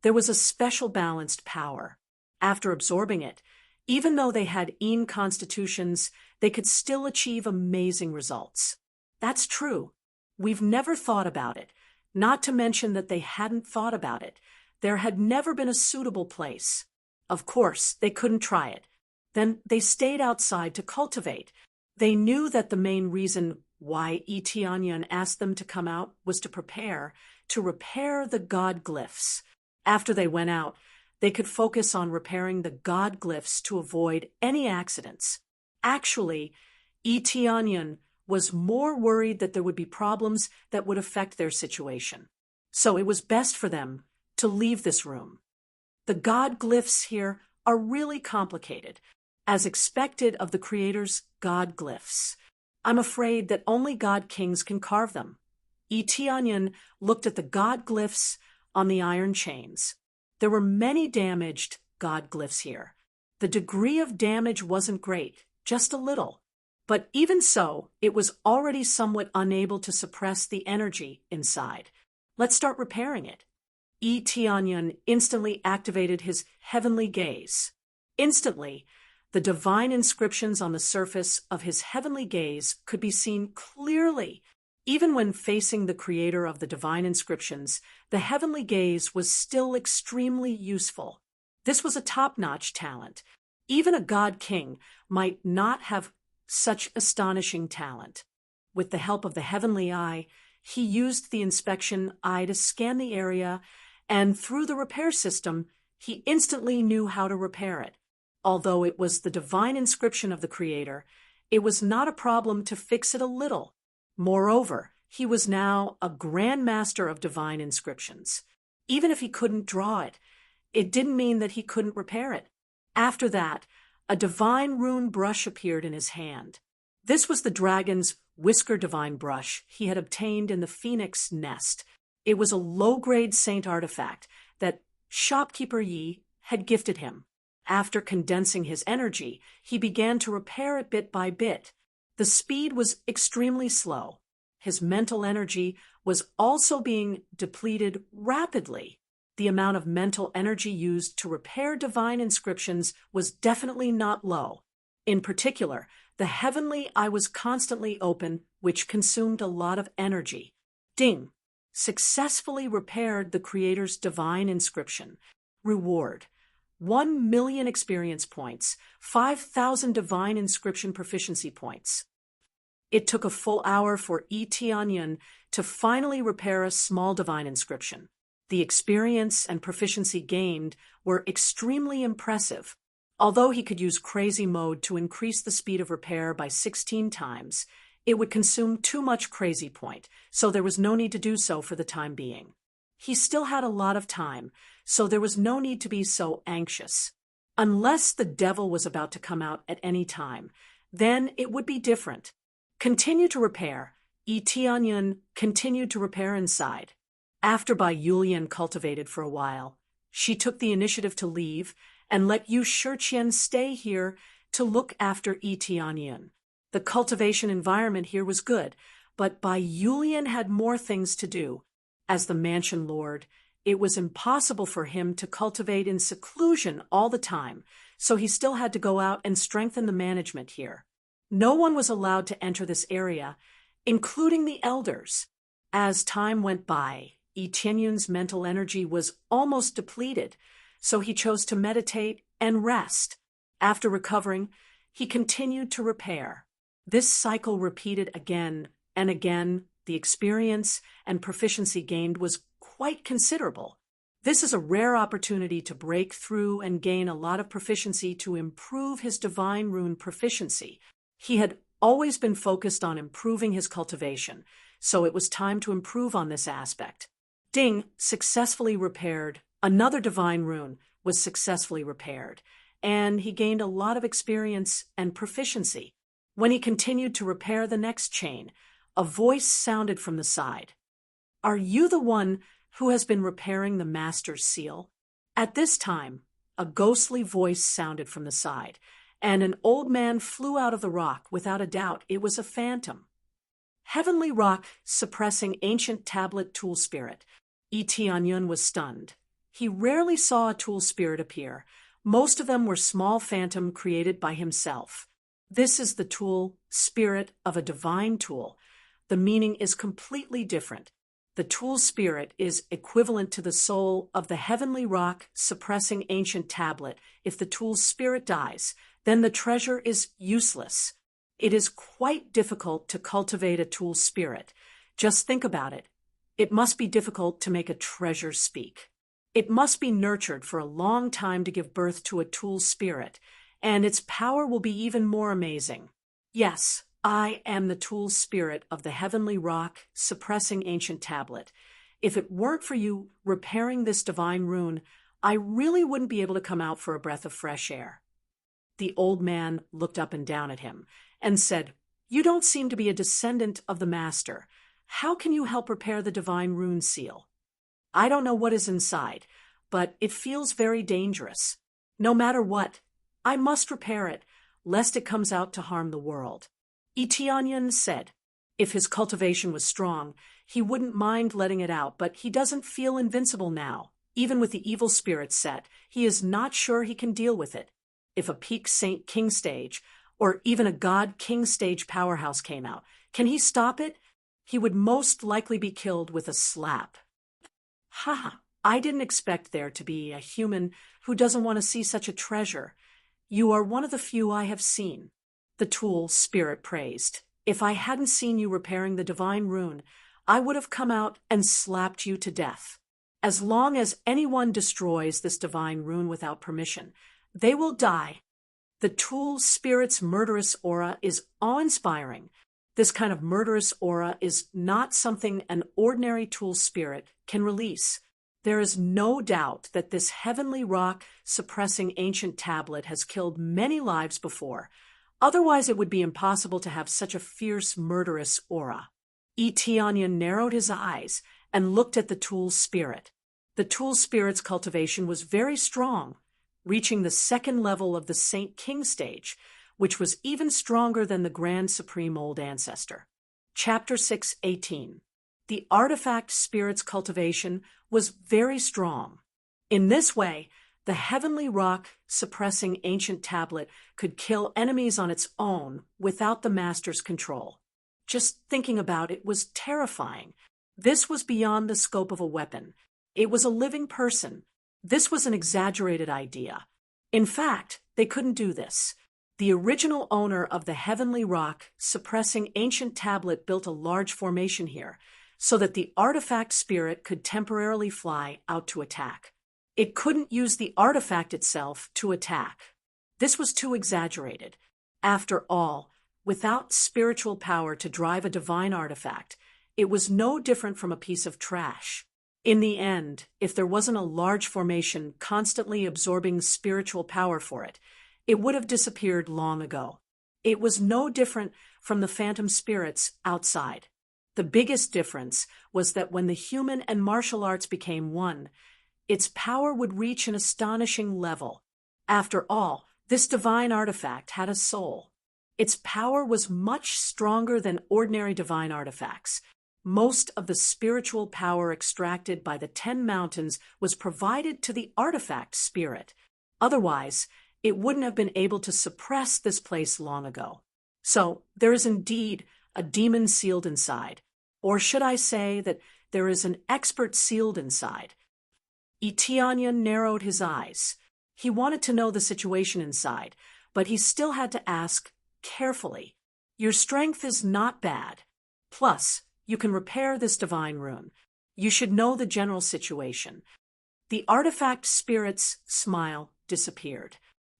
there was a special balanced power. After absorbing it, even though they had yin constitutions, they could still achieve amazing results. That's true. We've never thought about it, not to mention that they hadn't thought about it. There had never been a suitable place. Of course, they couldn't try it. Then they stayed outside to cultivate. They knew that the main reason why Eteonian asked them to come out was to repair the god glyphs. After they went out, they could focus on repairing the god glyphs to avoid any accidents. Actually, Eteonian was more worried that there would be problems that would affect their situation. So it was best for them to leave this room. The god glyphs here are really complicated, as expected of the creator's god glyphs. I'm afraid that only god kings can carve them. Eteonian looked at the god glyphs on the iron chains. There were many damaged god glyphs here. The degree of damage wasn't great, just a little. But even so, it was already somewhat unable to suppress the energy inside. Let's start repairing it. Eteonian instantly activated his heavenly gaze. Instantly, the divine inscriptions on the surface of his heavenly gaze could be seen clearly. Even when facing the creator of the divine inscriptions, the heavenly gaze was still extremely useful. This was a top-notch talent. Even a god king might not have such astonishing talent. With the help of the heavenly eye, he used the inspection eye to scan the area, and through the repair system, he instantly knew how to repair it. Although it was the divine inscription of the creator, it was not a problem to fix it a little. Moreover, he was now a grand master of divine inscriptions. Even if he couldn't draw it, it didn't mean that he couldn't repair it. After that, a divine rune brush appeared in his hand. This was the dragon's whisker divine brush he had obtained in the phoenix nest. It was a low-grade saint artifact that shopkeeper Yi had gifted him. After condensing his energy, he began to repair it bit by bit. The speed was extremely slow. His mental energy was also being depleted rapidly. The amount of mental energy used to repair divine inscriptions was definitely not low. In particular, the heavenly eye was constantly open, which consumed a lot of energy. Ding! Successfully repaired the Creator's divine inscription. Reward: 1 million experience points, 5,000 divine inscription proficiency points. It took a full hour for Tianyun to finally repair a small divine inscription. The experience and proficiency gained were extremely impressive. Although he could use crazy mode to increase the speed of repair by 16 times, it would consume too much crazy point, so there was no need to do so for the time being. He still had a lot of time, so there was no need to be so anxious. Unless the devil was about to come out at any time, then it would be different. Continue to repair. Tianyun continued to repair inside. After Bai Yulian cultivated for a while, she took the initiative to leave and let Yu Shiqian stay here to look after Tianyun. The cultivation environment here was good, but Bai Yulian had more things to do. As the mansion lord, it was impossible for him to cultivate in seclusion all the time, so he still had to go out and strengthen the management here. No one was allowed to enter this area, including the elders. As time went by, Tianyun's mental energy was almost depleted, so he chose to meditate and rest. After recovering, he continued to repair. This cycle repeated again and again. The experience and proficiency gained was quite considerable. This is a rare opportunity to break through and gain a lot of proficiency to improve his divine rune proficiency. He had always been focused on improving his cultivation, so it was time to improve on this aspect. Ding successfully repaired. Another divine rune was successfully repaired, and he gained a lot of experience and proficiency. When he continued to repair the next chain, a voice sounded from the side. "Are you the one who has been repairing the Master's seal?" At this time, a ghostly voice sounded from the side, and an old man flew out of the rock. Without a doubt, it was a phantom. Heavenly rock suppressing ancient tablet tool spirit. Tianyun was stunned. He rarely saw a tool spirit appear. Most of them were small phantom created by himself. This is the tool spirit of a divine tool. The meaning is completely different. The tool spirit is equivalent to the soul of the heavenly rock suppressing ancient tablet. If the tool spirit dies, then the treasure is useless. It is quite difficult to cultivate a tool spirit. Just think about it. It must be difficult to make a treasure speak. It must be nurtured for a long time to give birth to a tool spirit, and its power will be even more amazing. Yes, I am the tool spirit of the heavenly rock suppressing ancient tablet. If it weren't for you repairing this divine rune, I really wouldn't be able to come out for a breath of fresh air. The old man looked up and down at him and said, "You don't seem to be a descendant of the Master. How can you help repair the divine rune seal?" "I don't know what is inside, but it feels very dangerous. No matter what, I must repair it, lest it comes out to harm the world." Tianyun said. If his cultivation was strong, he wouldn't mind letting it out, but he doesn't feel invincible now. Even with the evil spirit set, he is not sure he can deal with it. If a peak Saint King stage, or even a God King stage powerhouse came out, can he stop it? He would most likely be killed with a slap. "Ha! I didn't expect there to be a human who doesn't want to see such a treasure. You are one of the few I have seen," the tool spirit praised. "If I hadn't seen you repairing the divine rune, I would have come out and slapped you to death. As long as anyone destroys this divine rune without permission, they will die." The tool spirit's murderous aura is awe-inspiring. This kind of murderous aura is not something an ordinary tool spirit can release. There is no doubt that this heavenly rock suppressing ancient tablet has killed many lives before. Otherwise, it would be impossible to have such a fierce, murderous aura. Tianyun narrowed his eyes and looked at the tool spirit. The tool spirit's cultivation was very strong. reaching the second level of the Saint King stage, which was even stronger than the Grand Supreme Old Ancestor. Chapter 6:18. The artifact spirit's cultivation was very strong. In this way, the heavenly rock suppressing ancient tablet could kill enemies on its own without the master's control. Just thinking about it was terrifying. This was beyond the scope of a weapon. It was a living person. This was an exaggerated idea. In fact, they couldn't do this. The original owner of the heavenly rock suppressing ancient tablet built a large formation here, so that the artifact spirit could temporarily fly out to attack. It couldn't use the artifact itself to attack. This was too exaggerated. After all, without spiritual power to drive a divine artifact, it was no different from a piece of trash. In the end, if there wasn't a large formation constantly absorbing spiritual power for it, it would have disappeared long ago. It was no different from the phantom spirits outside. The biggest difference was that when the human and martial arts became one, its power would reach an astonishing level. After all, this divine artifact had a soul. Its power was much stronger than ordinary divine artifacts. Most of the spiritual power extracted by the 10 mountains was provided to the artifact spirit. Otherwise, it wouldn't have been able to suppress this place long ago. So, there is indeed a demon sealed inside. Or should I say that there is an expert sealed inside? Etienne narrowed his eyes. He wanted to know the situation inside, but he still had to ask carefully. Your strength is not bad. Plus, you can repair this divine rune. You should know the general situation. The artifact spirit's smile disappeared.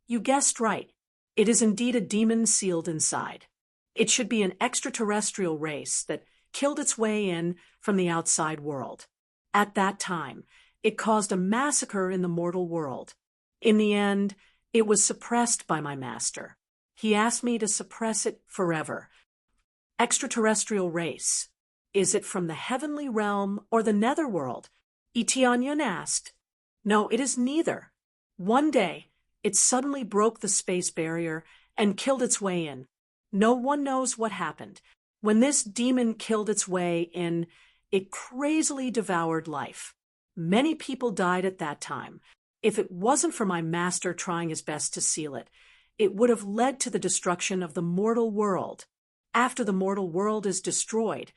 You guessed right. It is indeed a demon sealed inside. It should be an extraterrestrial race that killed its way in from the outside world. At that time, it caused a massacre in the mortal world. In the end, it was suppressed by my master. He asked me to suppress it forever. Extraterrestrial race. Is it from the heavenly realm or the netherworld? Etienne asked. No, it is neither. One day, it suddenly broke the space barrier and killed its way in. No one knows what happened. When this demon killed its way in, it crazily devoured life. Many people died at that time. If it wasn't for my master trying his best to seal it, it would have led to the destruction of the mortal world. After the mortal world is destroyed,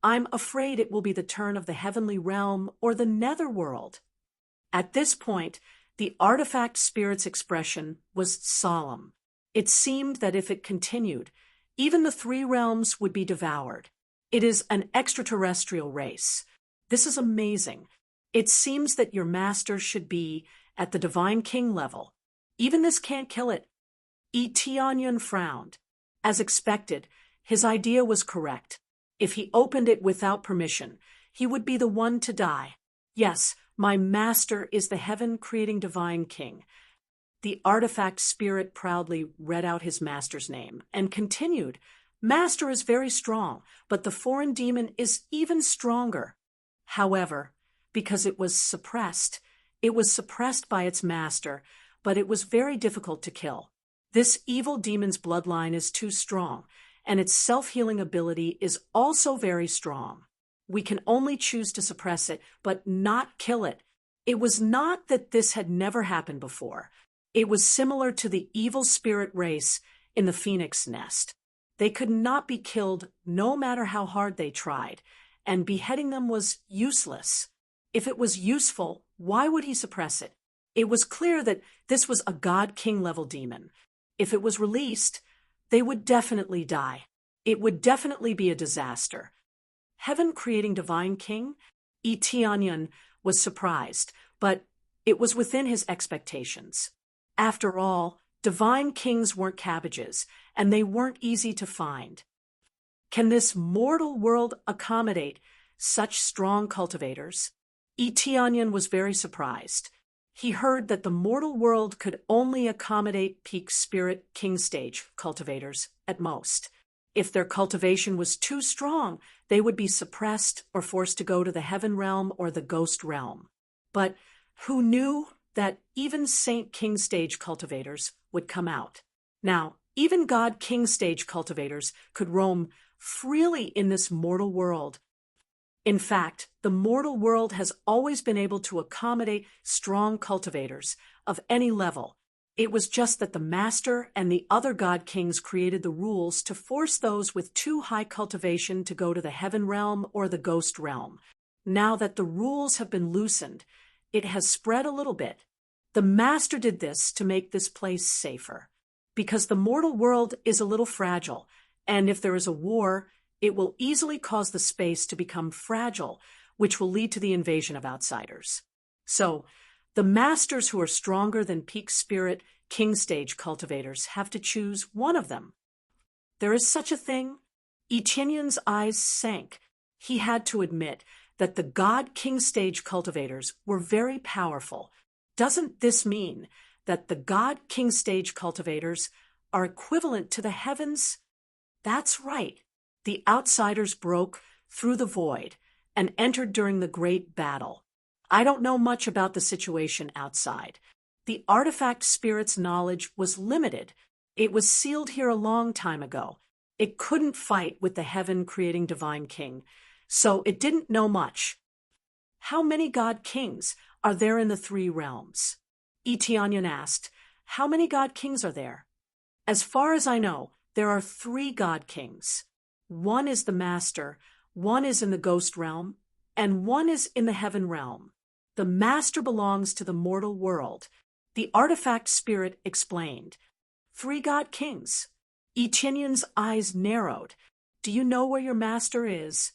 I'm afraid it will be the turn of the heavenly realm or the netherworld. At this point, the artifact spirit's expression was solemn. It seemed that if it continued, even the 3 realms would be devoured. It is an extraterrestrial race. This is amazing. It seems that your master should be at the divine king level. Even this can't kill it. Etienne frowned. As expected, his idea was correct. If he opened it without permission, he would be the one to die. Yes, my master is the heaven-creating divine king. The artifact spirit proudly read out his master's name and continued, Master is very strong, but the foreign demon is even stronger. However, because it was suppressed by its master, but it was very difficult to kill. This evil demon's bloodline is too strong, and its self-healing ability is also very strong. We can only choose to suppress it, but not kill it. It was not that this had never happened before. It was similar to the evil spirit race in the phoenix nest. They could not be killed no matter how hard they tried, and beheading them was useless. If it was useful, why would he suppress it? It was clear that this was a god-king level demon. If it was released, they would definitely die. It would definitely be a disaster. Heaven creating divine king? Etienne was surprised, but it was within his expectations. After all, divine kings weren't cabbages, and they weren't easy to find. Can this mortal world accommodate such strong cultivators? Etienne was very surprised. He heard that the mortal world could only accommodate peak spirit king stage cultivators at most. If their cultivation was too strong, they would be suppressed or forced to go to the heaven realm or the ghost realm. But who knew that even Saint King stage cultivators would come out. Now, even God King stage cultivators could roam freely in this mortal world. In fact, the mortal world has always been able to accommodate strong cultivators of any level. It was just that the Master and the other God Kings created the rules to force those with too high cultivation to go to the heaven realm or the ghost realm. Now that the rules have been loosened, it has spread a little bit. The Master did this to make this place safer, because the mortal world is a little fragile, and if there is a war, it will easily cause the space to become fragile, which will lead to the invasion of outsiders. So, the masters who are stronger than peak spirit king stage cultivators have to choose one of them. There is such a thing. Etienne's eyes sank. He had to admit that the God King stage cultivators were very powerful. Doesn't this mean that the God King stage cultivators are equivalent to the heavens? That's right. The outsiders broke through the void and entered during the great battle. I don't know much about the situation outside. The artifact spirit's knowledge was limited. It was sealed here a long time ago. It couldn't fight with the heaven-creating divine king, so it didn't know much. How many God Kings are there in the three realms? Etienne asked. How many God Kings are there? As far as I know, there are 3 God Kings. One is the Master, one is in the ghost realm, and one is in the heaven realm. The Master belongs to the mortal world. The artifact spirit explained. 3 God Kings. Etienne's eyes narrowed. Do you know where your Master is?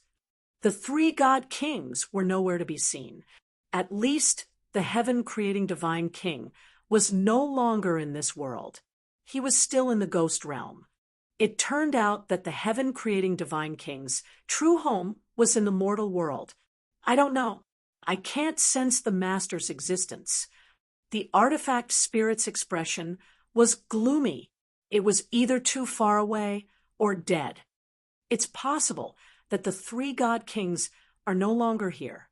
The 3 God Kings were nowhere to be seen. At least the heaven-creating divine king was no longer in this world. He was still in the ghost realm. It turned out that the heaven-creating divine king's true home was in the mortal world. I don't know. I can't sense the Master's existence. The artifact spirit's expression was gloomy. It was either too far away or dead. It's possible that the 3 God Kings are no longer here.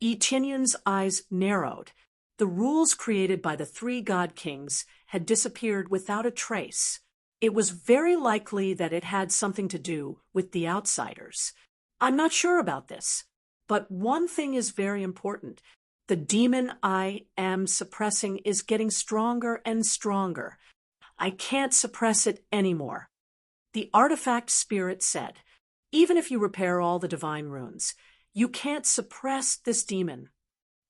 Etienne's eyes narrowed. The rules created by the 3 God Kings had disappeared without a trace. It was very likely that it had something to do with the outsiders. I'm not sure about this, but one thing is very important. The demon I am suppressing is getting stronger and stronger. I can't suppress it anymore. The artifact spirit said, even if you repair all the divine runes, you can't suppress this demon.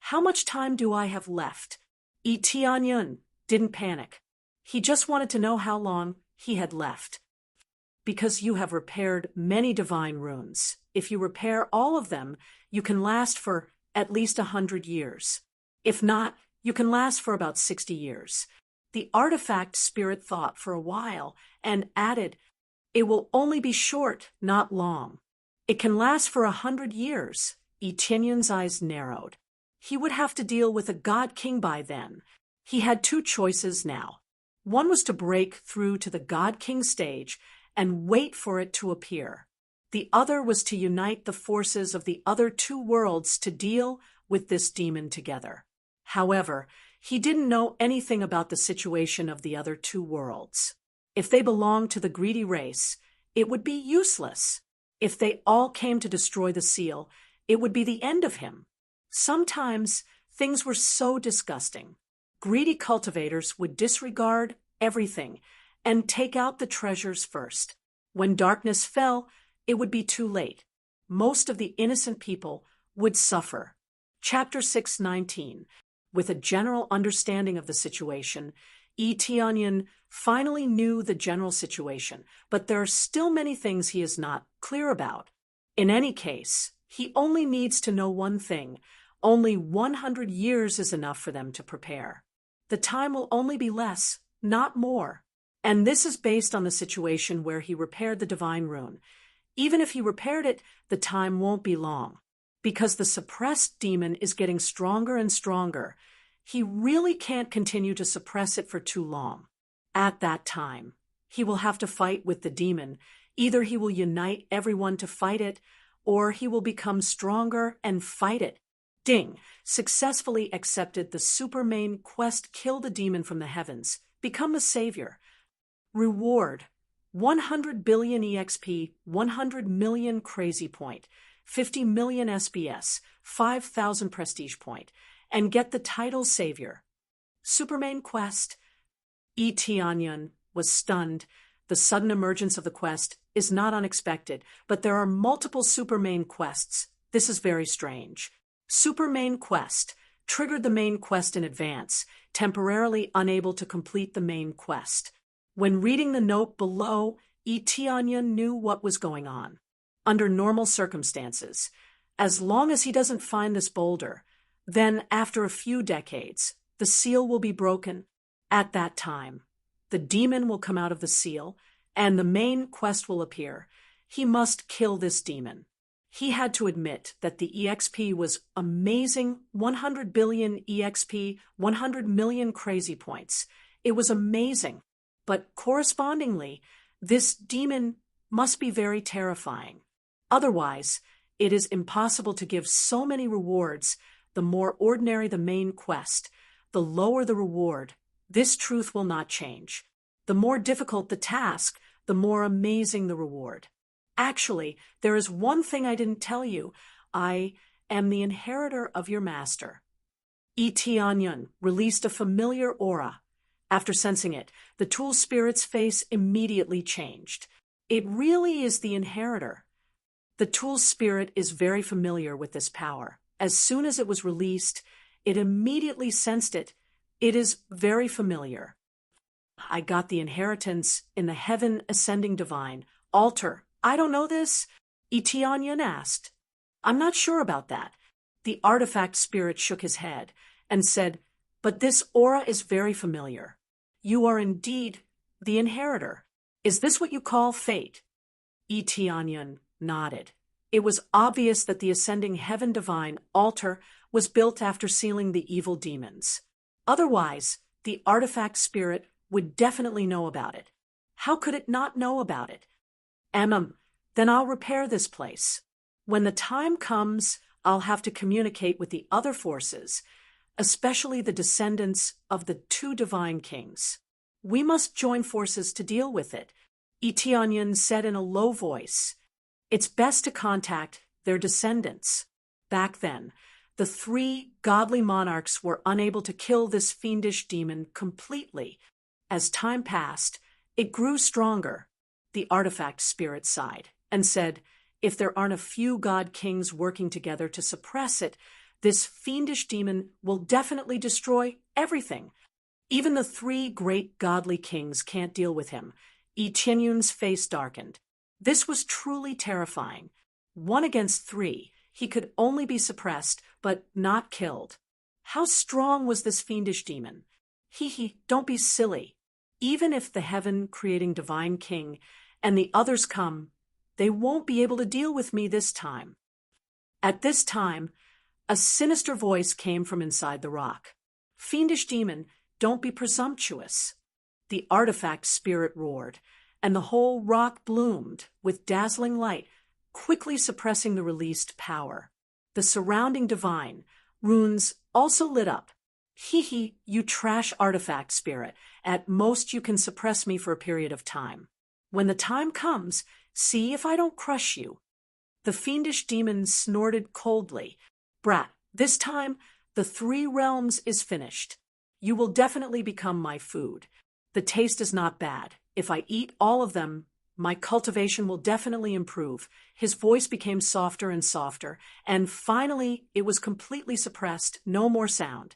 How much time do I have left? Etienne didn't panic. He just wanted to know how long he had left. Because you have repaired many divine runes. If you repair all of them, you can last for at least 100 years. If not, you can last for about 60 years. The artifact spirit thought for a while and added, it will only be short, not long. It can last for 100 years. Etienne's eyes narrowed. He would have to deal with a God King by then. He had 2 choices now. One was to break through to the God King stage and wait for it to appear. The other was to unite the forces of the other 2 worlds to deal with this demon together. However, he didn't know anything about the situation of the other 2 worlds. If they belonged to the greedy race, it would be useless. If they all came to destroy the seal, it would be the end of him. Sometimes things were so disgusting. Greedy cultivators would disregard everything and take out the treasures first. When darkness fell, it would be too late. Most of the innocent people would suffer. Chapter 6:19. With a general understanding of the situation, Etienne finally knew the general situation, but there are still many things he is not clear about. In any case, he only needs to know one thing. Only 100 years is enough for them to prepare. The time will only be less, not more. And this is based on the situation where he repaired the divine rune. Even if he repaired it, the time won't be long. Because the suppressed demon is getting stronger and stronger, he really can't continue to suppress it for too long. At that time, he will have to fight with the demon. Either he will unite everyone to fight it, or he will become stronger and fight it. Ding, successfully accepted the super main quest, kill the demon from the heavens, become the savior. Reward, 100 billion EXP, 100 million crazy point, 50 million SBS, 5,000 prestige point, and get the title savior. Super main quest. Onion was stunned. The sudden emergence of the quest is not unexpected, but there are multiple super main quests. This is very strange. Super main quest triggered the main quest in advance, temporarily unable to complete the main quest. When reading the note below, Onion knew what was going on. Under normal circumstances, as long as he doesn't find this boulder, then after a few decades, the seal will be broken. At that time, the demon will come out of the seal, and the main quest will appear. He must kill this demon. He had to admit that the EXP was amazing, 100 billion EXP, 100 million crazy points. It was amazing, but correspondingly, this demon must be very terrifying. Otherwise, it is impossible to give so many rewards. The more ordinary the main quest, the lower the reward. This truth will not change. The more difficult the task, the more amazing the reward. Actually, there is one thing I didn't tell you. I am the inheritor of your master. Onion released a familiar aura. After sensing it, the tool spirit's face immediately changed. It really is the inheritor. The tool spirit is very familiar with this power. As soon as it was released, it immediately sensed it. It is very familiar. I got the inheritance in the heaven ascending divine altar. I don't know this? Onion asked. I'm not sure about that. The artifact spirit shook his head and said, but this aura is very familiar. You are indeed the inheritor. Is this what you call fate? Onion nodded. It was obvious that the ascending heaven divine altar was built after sealing the evil demons. Otherwise, the artifact spirit would definitely know about it. How could it not know about it? Then I'll repair this place. When the time comes, I'll have to communicate with the other forces, especially the descendants of the two divine kings. We must join forces to deal with it, Onion said in a low voice. It's best to contact their descendants. Back then, the three godly monarchs were unable to kill this fiendish demon completely. As time passed, it grew stronger. The artifact spirit sighed and said, if there aren't a few god kings working together to suppress it, this fiendish demon will definitely destroy everything. Even the three great godly kings can't deal with him. Onion's face darkened. This was truly terrifying. 1 against 3, he could only be suppressed, but not killed. How strong was this fiendish demon? Don't be silly. Even if the heaven-creating divine king and the others come, they won't be able to deal with me this time. At this time, a sinister voice came from inside the rock. Fiendish demon, don't be presumptuous. The artifact spirit roared, and the whole rock bloomed with dazzling light, quickly suppressing the released power. The surrounding divine runes also lit up. You trash artifact spirit. At most you can suppress me for a period of time. When the time comes, see if I don't crush you. The fiendish demon snorted coldly. Brat, this time the 3 realms is finished. You will definitely become my food. The taste is not bad. If I eat all of them, my cultivation will definitely improve. His voice became softer and softer, and finally it was completely suppressed, no more sound.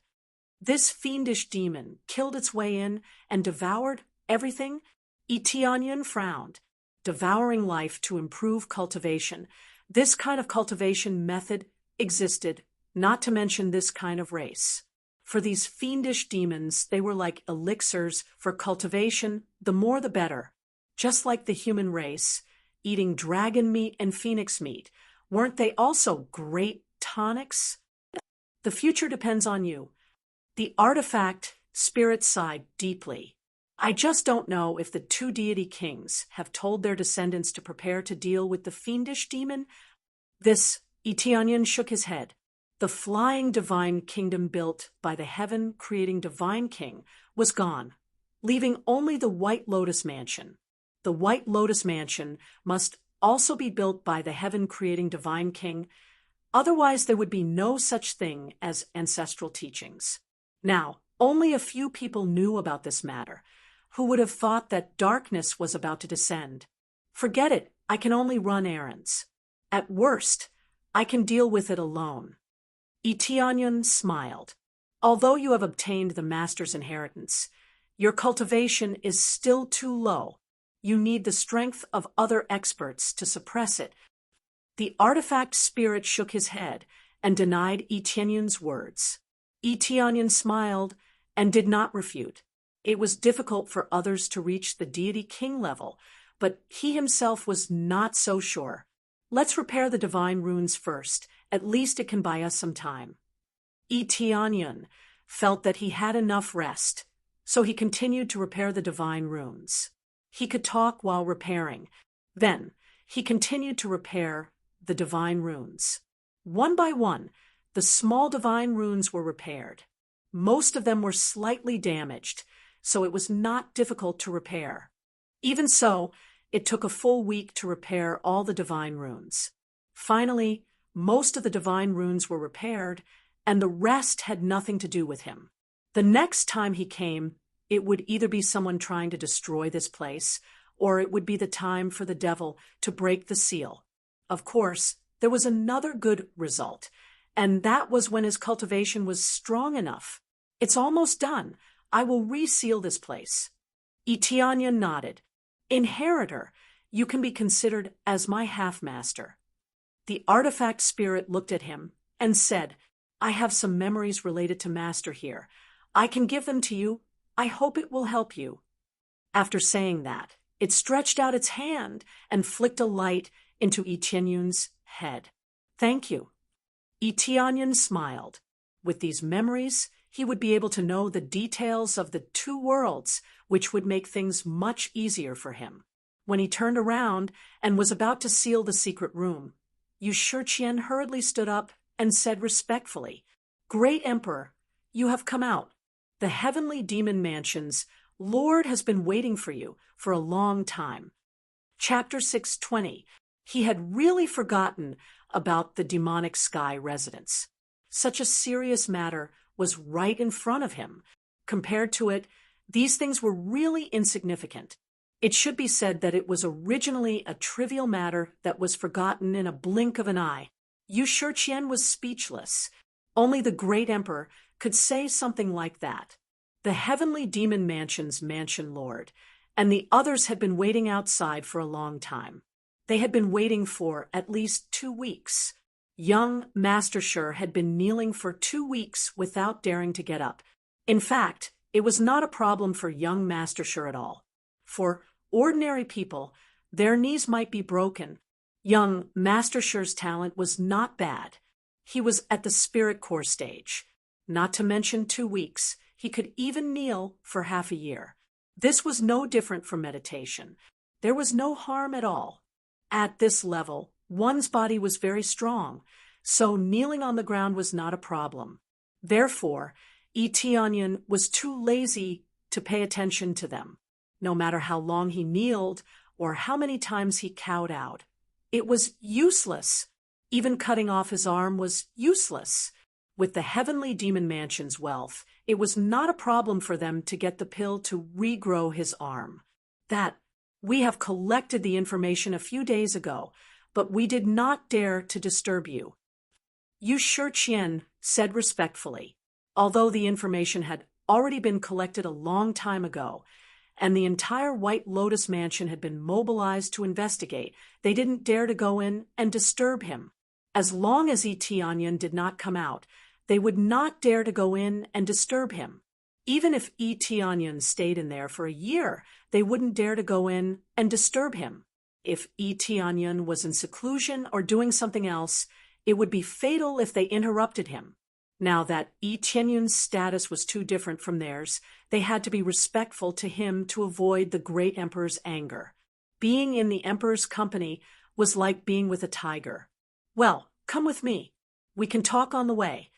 This fiendish demon killed its way in and devoured everything. Onion frowned. Devouring life to improve cultivation. This kind of cultivation method existed, not to mention this kind of race. For these fiendish demons, they were like elixirs for cultivation, the more the better. Just like the human race, eating dragon meat and phoenix meat, weren't they also great tonics? The future depends on you. The artifact spirit sighed deeply. I just don't know if the 2 deity kings have told their descendants to prepare to deal with the fiendish demon. Onion shook his head. The flying divine kingdom built by the heaven-creating divine king was gone, leaving only the White Lotus Mansion. The White Lotus Mansion must also be built by the heaven-creating divine king, otherwise there would be no such thing as ancestral teachings. Now, only a few people knew about this matter, who would have thought that darkness was about to descend. Forget it, I can only run errands. At worst, I can deal with it alone. Eteonion smiled. Although you have obtained the master's inheritance, your cultivation is still too low. You need the strength of other experts to suppress it. The artifact spirit shook his head and denied Eteonion's words. Eteonion smiled and did not refute. It was difficult for others to reach the deity king level, but he himself was not so sure. Let's repair the divine runes first. At least it can buy us some time. Eteonion felt that he had enough rest, so he continued to repair the divine runes. He could talk while repairing. Then, he continued to repair the divine runes. One by one, the small divine runes were repaired. Most of them were slightly damaged, so it was not difficult to repair. Even so, it took a full week to repair all the divine runes. Finally, most of the divine runes were repaired, and the rest had nothing to do with him. The next time he came, it would either be someone trying to destroy this place, or it would be the time for the devil to break the seal. Of course, there was another good result, and that was when his cultivation was strong enough. It's almost done. I will reseal this place. Eteonion nodded. Inheritor, you can be considered as my half-master. The artifact spirit looked at him and said, I have some memories related to Master here. I can give them to you. I hope it will help you. After saying that, it stretched out its hand and flicked a light into Eteonion's head. Thank you. Eteonion smiled. With these memories, he would be able to know the details of the two worlds, which would make things much easier for him. When he turned around and was about to seal the secret room, Yu Shiqian hurriedly stood up and said respectfully, Great Emperor, you have come out. The heavenly demon mansion's Lord has been waiting for you for a long time. Chapter 620. He had really forgotten about the demonic sky residence. Such a serious matter was right in front of him. Compared to it, these things were really insignificant. It should be said that it was originally a trivial matter that was forgotten in a blink of an eye. Yu Shiqian was speechless. Only the great emperor could say something like that. The heavenly demon mansion's mansion lord, and the others had been waiting outside for a long time. They had been waiting for at least 2 weeks. Young Master Shi had been kneeling for 2 weeks without daring to get up. In fact, it was not a problem for young Master Shi at all. For ordinary people, their knees might be broken. Young Master Shi's talent was not bad. He was at the spirit core stage. Not to mention 2 weeks, he could even kneel for half a year. This was no different from meditation. There was no harm at all. At this level, one's body was very strong, so kneeling on the ground was not a problem. Therefore, Eteonion was too lazy to pay attention to them. No matter how long he kneeled or how many times he cowed out, it was useless. Even cutting off his arm was useless. With the heavenly demon mansion's wealth, it was not a problem for them to get the pill to regrow his arm. We have collected the information a few days ago, but we did not dare to disturb you. Yu Shiqian said respectfully. Although the information had already been collected a long time ago, and the entire White Lotus Mansion had been mobilized to investigate, they didn't dare to go in and disturb him. As long as Eteonion did not come out, they would not dare to go in and disturb him. Even if Eteonion stayed in there for a year, they wouldn't dare to go in and disturb him. If Eteonion was in seclusion or doing something else, it would be fatal if they interrupted him. Now that Eteonion's status was too different from theirs, they had to be respectful to him to avoid the great emperor's anger. Being in the emperor's company was like being with a tiger. Well, come with me. We can talk on the way.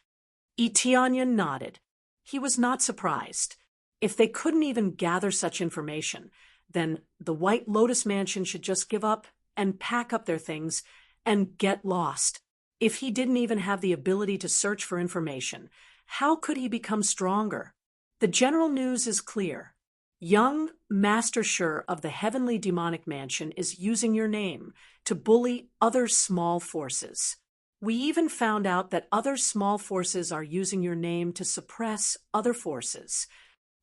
Etianyan nodded. He was not surprised. If they couldn't even gather such information, then the White Lotus Mansion should just give up and pack up their things and get lost. If he didn't even have the ability to search for information, how could he become stronger? The general news is clear. Young Master Shur of the Heavenly Demonic Mansion is using your name to bully other small forces. We even found out that other small forces are using your name to suppress other forces.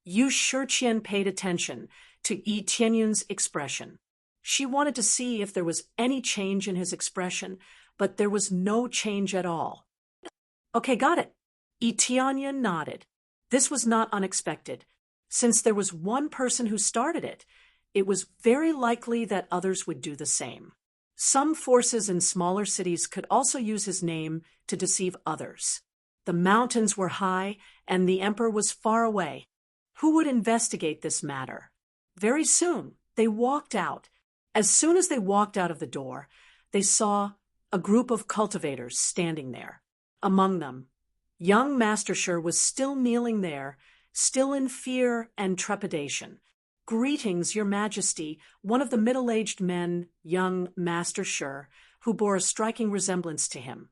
Yu Shiqian paid attention to Yi Tianyun's expression. She wanted to see if there was any change in his expression, but there was no change at all. Okay, got it. Yi Tianyun nodded. This was not unexpected. Since there was one person who started it, it was very likely that others would do the same. Some forces in smaller cities could also use his name to deceive others. The mountains were high, and the emperor was far away. Who would investigate this matter? Very soon, they walked out. As soon as they walked out of the door, they saw a group of cultivators standing there. Among them, young Master Shur was still kneeling there, still in fear and trepidation. Greetings, Your Majesty, one of the middle-aged men, young Master Shur, who bore a striking resemblance to him,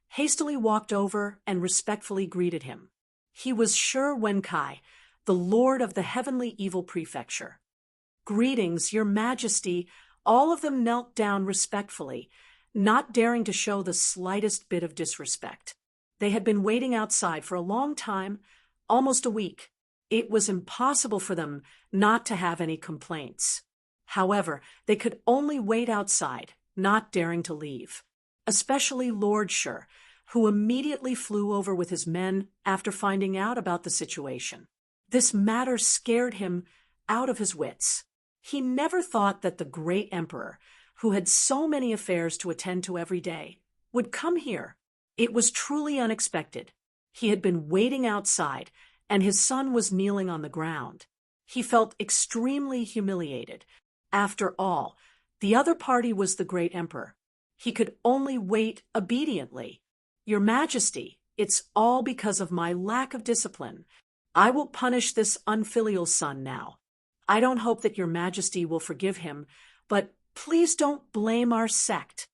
hastily walked over and respectfully greeted him. He was Shur Wenkai, the Lord of the Heavenly Evil Prefecture. Greetings, Your Majesty. All of them knelt down respectfully, not daring to show the slightest bit of disrespect. They had been waiting outside for a long time, almost a week. It was impossible for them not to have any complaints. However, they could only wait outside, not daring to leave. Especially Lord Shur, who immediately flew over with his men after finding out about the situation. This matter scared him out of his wits. He never thought that the great emperor, who had so many affairs to attend to every day, would come here. It was truly unexpected. He had been waiting outside, and his son was kneeling on the ground. He felt extremely humiliated. After all, the other party was the great emperor. He could only wait obediently. Your Majesty, it's all because of my lack of discipline. I will punish this unfilial son now. I don't hope that Your Majesty will forgive him, but please don't blame our sect.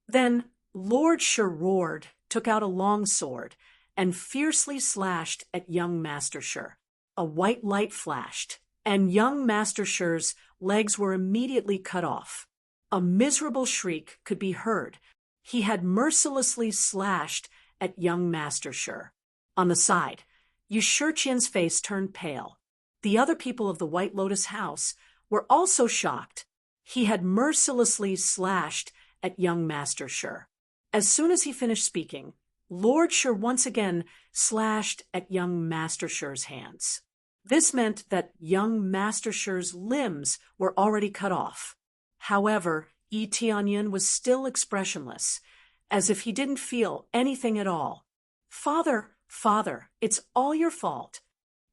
Then Lord Shur roared, took out a long sword, and fiercely slashed at young Master Shur. A white light flashed, and young Master Shur's legs were immediately cut off. A miserable shriek could be heard. He had mercilessly slashed at young Master Shur. On the side, Yu Shiqian's face turned pale. The other people of the White Lotus House were also shocked. He had mercilessly slashed at young Master Shur. As soon as he finished speaking, Lord Shur once again slashed at young Master Shur's hands. This meant that young Master Shur's limbs were already cut off. However, Yi Tianyun was still expressionless, as if he didn't feel anything at all. Father, Father, it's all your fault.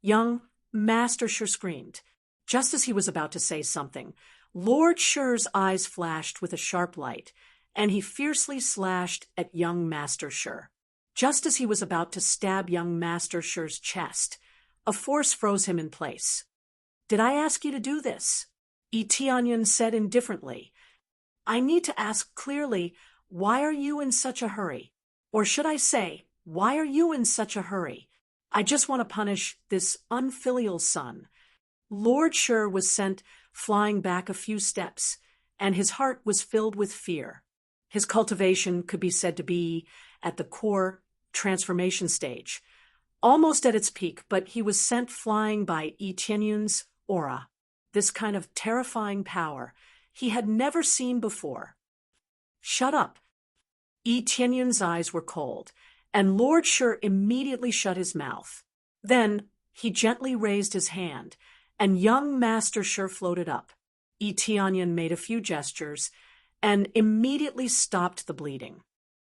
Young Master Shur screamed. Just as he was about to say something, Lord Shur's eyes flashed with a sharp light, and he fiercely slashed at young Master Shur. Just as he was about to stab young Master Shur's chest, a force froze him in place. Did I ask you to do this? Yi Tianyun said indifferently. I need to ask clearly, why are you in such a hurry? Or should I say, why are you in such a hurry? I just want to punish this unfilial son. Lord Shur was sent flying back a few steps, and his heart was filled with fear. His cultivation could be said to be at the core transformation stage, almost at its peak, but he was sent flying by Yi Tianyun's aura, this kind of terrifying power he had never seen before. Shut up. Yi Tianyun's eyes were cold, and Lord Shur immediately shut his mouth. Then he gently raised his hand, and young Master Shur floated up. Yi Tianyun made a few gestures, and immediately stopped the bleeding.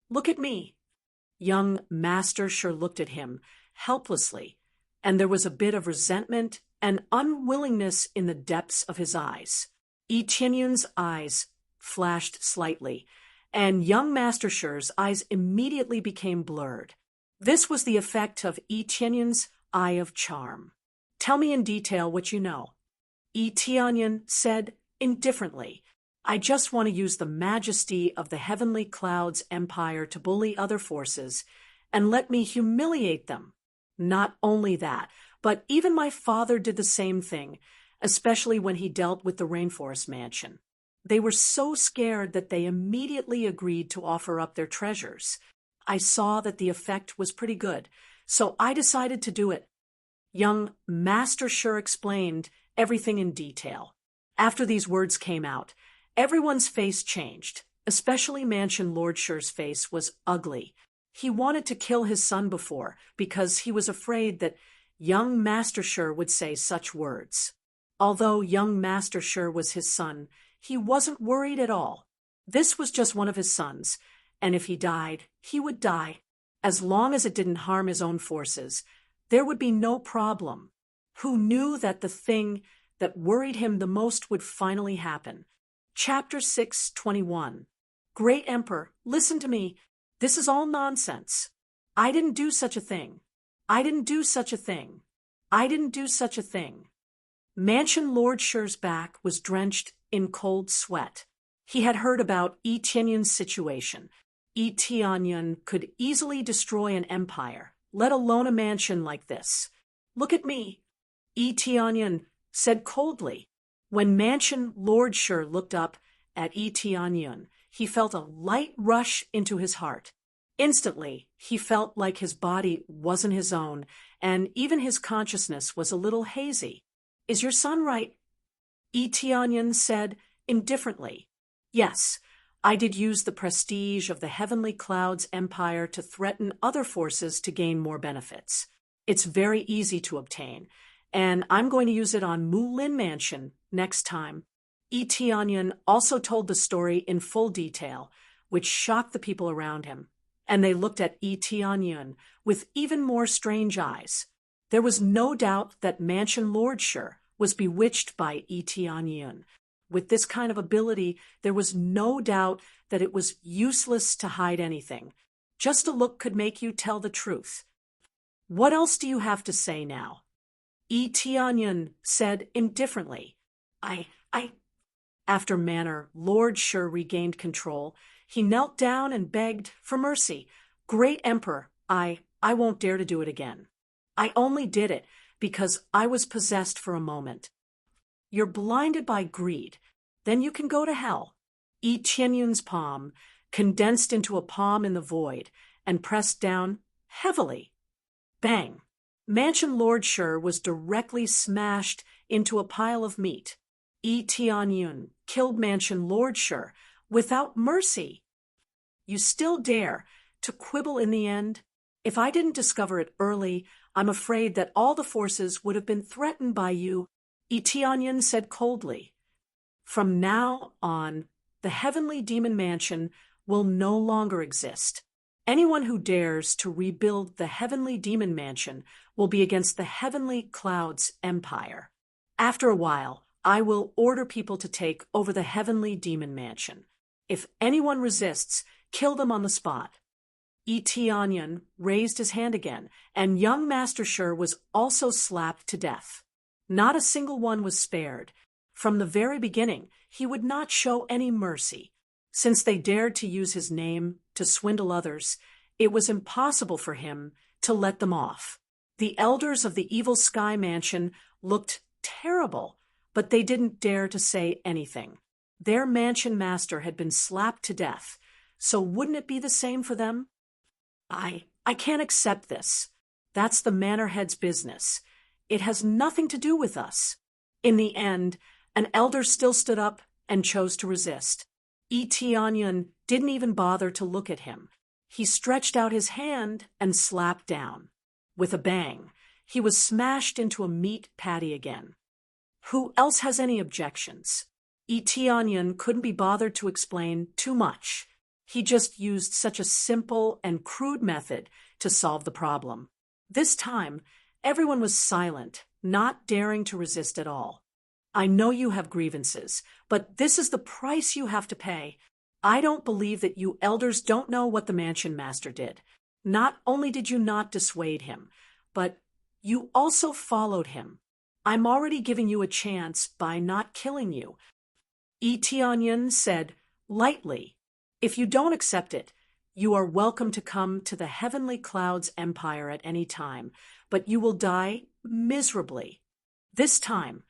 Look at me. Young Master Shur looked at him, helplessly, and there was a bit of resentment and unwillingness in the depths of his eyes. Yi Tianyun's eyes flashed slightly, and young Master Shi's eyes immediately became blurred. This was the effect of Yi Tianyun's eye of charm. Tell me in detail what you know. Yi Tianyun said indifferently, I just want to use the majesty of the heavenly clouds empire to bully other forces, and let me humiliate them. Not only that, but even my father did the same thing, especially when he dealt with the Rainforest Mansion. They were so scared that they immediately agreed to offer up their treasures. I saw that the effect was pretty good, so I decided to do it. Young Master Shi explained everything in detail. After these words came out, everyone's face changed, especially Mansion Lord Shi's face was ugly. He wanted to kill his son before because he was afraid that young Master Shi would say such words. Although young Master Shi was his son, he wasn't worried at all. This was just one of his sons, and if he died, he would die. As long as it didn't harm his own forces, there would be no problem. Who knew that the thing that worried him the most would finally happen? Chapter 6:21. Great Emperor, listen to me. This is all nonsense. I didn't do such a thing. I didn't do such a thing. I didn't do such a thing. Mansion Lord Shi's back was drenched in cold sweat. He had heard about Yi Tianyun's situation. Yi Tianyun could easily destroy an empire, let alone a mansion like this. Look at me, Yi Tianyun said coldly. When Mansion Lord Shi looked up at Yi Tianyun, he felt a light rush into his heart. Instantly, he felt like his body wasn't his own, and even his consciousness was a little hazy. Is your son right? Yi Tianyun said indifferently. Yes, I did use the prestige of the Heavenly Clouds Empire to threaten other forces to gain more benefits. It's very easy to obtain, and I'm going to use it on Mulin Mansion next time. Yi Tianyun also told the story in full detail, which shocked the people around him, and they looked at Yi Tianyun with even more strange eyes. There was no doubt that Mansion Lord Shi was bewitched by Yi Tianyun. With this kind of ability, there was no doubt that it was useless to hide anything. Just a look could make you tell the truth. What else do you have to say now? Yi Tianyun said indifferently. After Manor Lord Shi regained control, he knelt down and begged for mercy. Great Emperor, I won't dare to do it again. I only did it because I was possessed for a moment. You're blinded by greed. Then you can go to hell. Yi Tianyun's palm condensed into a palm in the void and pressed down heavily. Bang! Mansion Lord Shi was directly smashed into a pile of meat. Yi Tianyun killed Mansion Lord Shi without mercy. You still dare to quibble in the end? If I didn't discover it early, I'm afraid that all the forces would have been threatened by you, Yi Tianyun said coldly. From now on, the Heavenly Demon Mansion will no longer exist. Anyone who dares to rebuild the Heavenly Demon Mansion will be against the Heavenly Clouds Empire. After a while, I will order people to take over the Heavenly Demon Mansion. If anyone resists, kill them on the spot. Yi Tianyun raised his hand again, and young Master Shi was also slapped to death. Not a single one was spared. From the very beginning, he would not show any mercy. Since they dared to use his name to swindle others, it was impossible for him to let them off. The elders of the Evil Sky Mansion looked terrible, but they didn't dare to say anything. Their mansion master had been slapped to death, so wouldn't it be the same for them? I can't accept this. That's the manor head's business. It has nothing to do with us. In the end, an elder still stood up and chose to resist. Yi Tianyun didn't even bother to look at him. He stretched out his hand and slapped down. With a bang, he was smashed into a meat patty again. Who else has any objections? Yi Tianyun couldn't be bothered to explain too much. He just used such a simple and crude method to solve the problem. This time, everyone was silent, not daring to resist at all. I know you have grievances, but this is the price you have to pay. I don't believe that you elders don't know what the mansion master did. Not only did you not dissuade him, but you also followed him. I'm already giving you a chance by not killing you. Tianyun said lightly, if you don't accept it, you are welcome to come to the Heavenly Clouds Empire at any time, but you will die miserably. This time,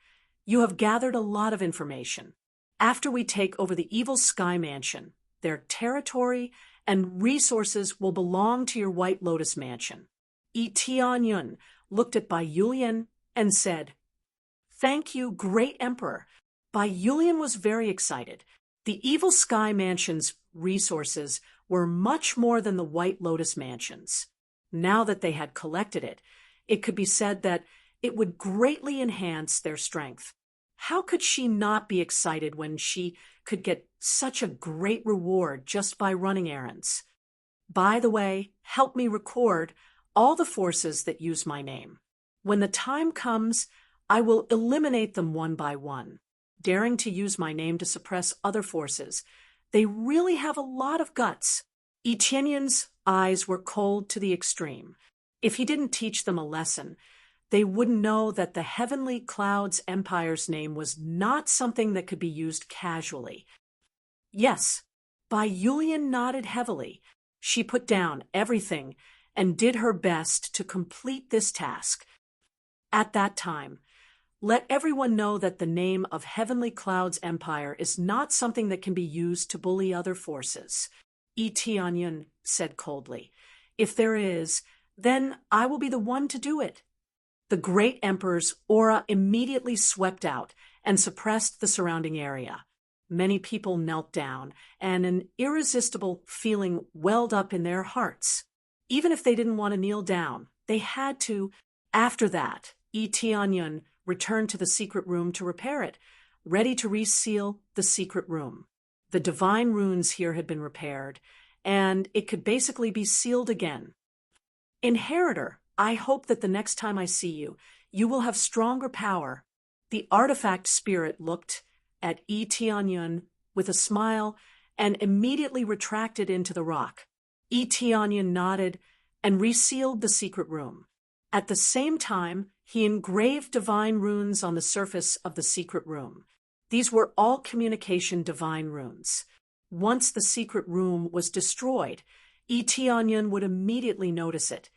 you have gathered a lot of information. After we take over the evil Sky Mansion, their territory and resources will belong to your White Lotus Mansion. Tianyun looked at Bai Yulian and said, Thank you, Great Emperor. Bai Yulian was very excited. The evil Sky Mansion's resources were much more than the White Lotus Mansion's. Now that they had collected it, it could be said that it would greatly enhance their strength. How could she not be excited when she could get such a great reward just by running errands? By the way, help me record all the forces that use my name. When the time comes, I will eliminate them one by one. Daring to use my name to suppress other forces, they really have a lot of guts. Tianyun's eyes were cold to the extreme. If he didn't teach them a lesson, they wouldn't know that the Heavenly Clouds Empire's name was not something that could be used casually. Yes, Bai Yulian nodded heavily. She put down everything and did her best to complete this task. At that time, let everyone know that the name of Heavenly Clouds Empire is not something that can be used to bully other forces. Tianyun said coldly, If there is, then I will be the one to do it. The Great Emperor's aura immediately swept out and suppressed the surrounding area. Many people knelt down, and an irresistible feeling welled up in their hearts. Even if they didn't want to kneel down, they had to. After that, Tianyun returned to the secret room to repair it, ready to reseal the secret room. The divine runes here had been repaired, and it could basically be sealed again. Inheritor, I hope that the next time I see you, you will have stronger power. The artifact spirit looked at Tianyun with a smile and immediately retracted into the rock. Tianyun nodded and resealed the secret room. At the same time, he engraved divine runes on the surface of the secret room. These were all communication divine runes. Once the secret room was destroyed, Tianyun would immediately notice it,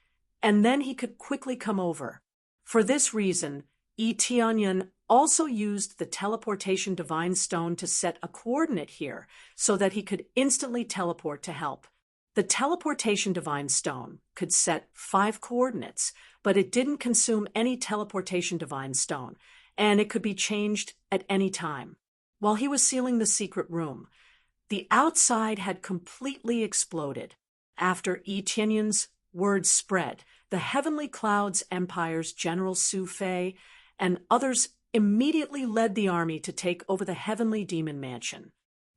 and then he could quickly come over. For this reason, Tianyun also used the teleportation divine stone to set a coordinate here so that he could instantly teleport to help. The teleportation divine stone could set 5 coordinates, but it didn't consume any teleportation divine stone, and it could be changed at any time. While he was sealing the secret room, the outside had completely exploded. After Tianyun's words spread, the Heavenly Clouds Empire's General Su Fei and others immediately led the army to take over the Heavenly Demon Mansion.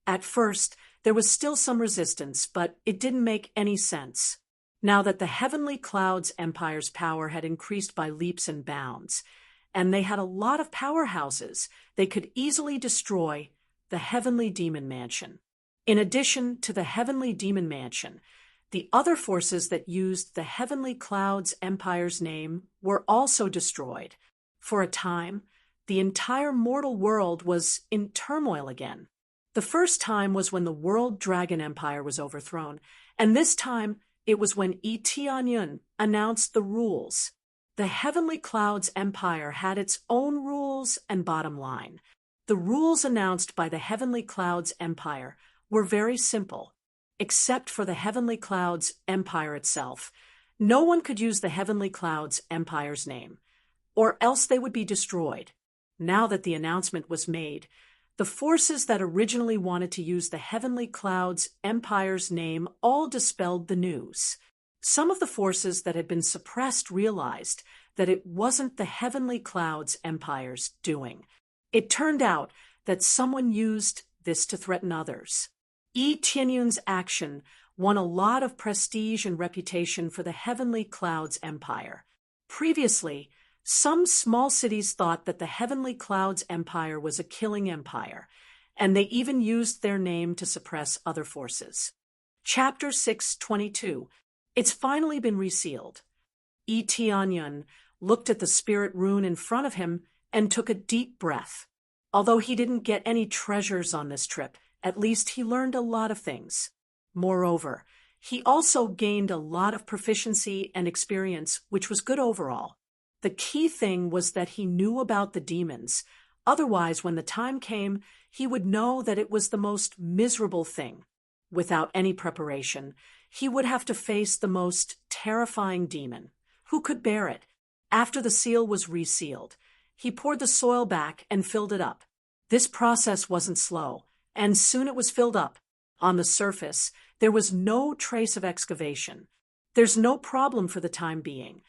At first, there was still some resistance, but it didn't make any sense. Now that the Heavenly Clouds Empire's power had increased by leaps and bounds, and they had a lot of powerhouses, they could easily destroy the Heavenly Demon Mansion. In addition to the Heavenly Demon Mansion, the other forces that used the Heavenly Clouds Empire's name were also destroyed. For a time, the entire mortal world was in turmoil again. The first time was when the World Dragon Empire was overthrown, and this time it was when Tianyun announced the rules. The Heavenly Clouds Empire had its own rules and bottom line. The rules announced by the Heavenly Clouds Empire were very simple. Except for the Heavenly Clouds Empire itself, no one could use the Heavenly Clouds Empire's name, or else they would be destroyed. Now that the announcement was made, the forces that originally wanted to use the Heavenly Clouds Empire's name all dispelled the news. Some of the forces that had been suppressed realized that it wasn't the Heavenly Clouds Empire's doing. It turned out that someone used this to threaten others. Tianyun's action won a lot of prestige and reputation for the Heavenly Clouds Empire. Previously, some small cities thought that the Heavenly Clouds Empire was a killing empire, and they even used their name to suppress other forces. Chapter 622. It's finally been resealed. Tianyun looked at the spirit rune in front of him and took a deep breath. Although he didn't get any treasures on this trip, at least he learned a lot of things. Moreover, he also gained a lot of proficiency and experience, which was good overall. The key thing was that he knew about the demons. Otherwise, when the time came, he would know that it was the most miserable thing. Without any preparation, he would have to face the most terrifying demon. Who could bear it? After the seal was resealed, he poured the soil back and filled it up. This process wasn't slow, and soon it was filled up. On the surface, there was no trace of excavation. There's no problem for the time being.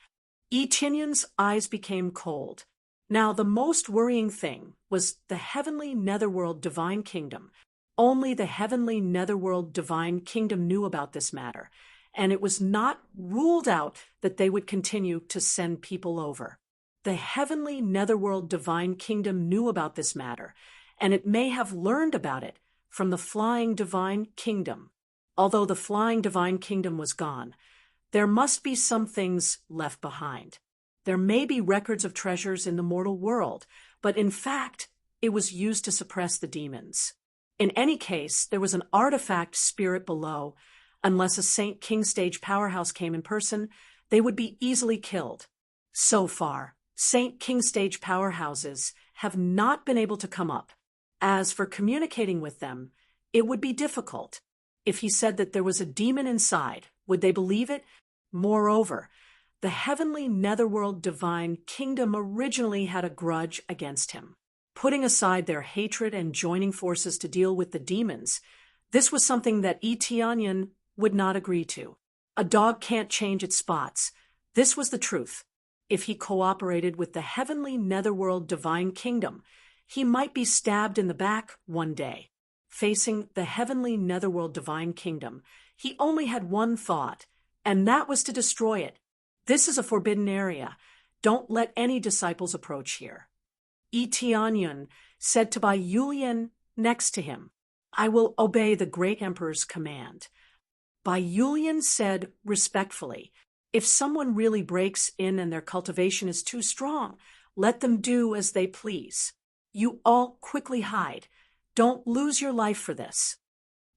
Tianyun's eyes became cold. Now, the most worrying thing was the heavenly netherworld divine kingdom. Only the heavenly netherworld divine kingdom knew about this matter, and it was not ruled out that they would continue to send people over. The heavenly netherworld divine kingdom knew about this matter, and it may have learned about it from the flying divine kingdom. Although the flying divine kingdom was gone, there must be some things left behind. There may be records of treasures in the mortal world, but in fact, it was used to suppress the demons. In any case, there was an artifact spirit below. Unless a Saint King Stage powerhouse came in person, they would be easily killed. So far, Saint King Stage powerhouses have not been able to come up. As for communicating with them, it would be difficult. If he said that there was a demon inside, would they believe it? Moreover, the heavenly netherworld divine kingdom originally had a grudge against him. Putting aside their hatred and joining forces to deal with the demons, this was something that Tianyun would not agree to. A dog can't change its spots. This was the truth. If he cooperated with the heavenly netherworld divine kingdom, he might be stabbed in the back one day. Facing the heavenly netherworld divine kingdom, he only had one thought, and that was to destroy it. This is a forbidden area. Don't let any disciples approach here. Tianyun said to Bai Yulian next to him, I will obey the great emperor's command. Bai Yulian said respectfully, if someone really breaks in and their cultivation is too strong, let them do as they please. You all quickly hide. Don't lose your life for this.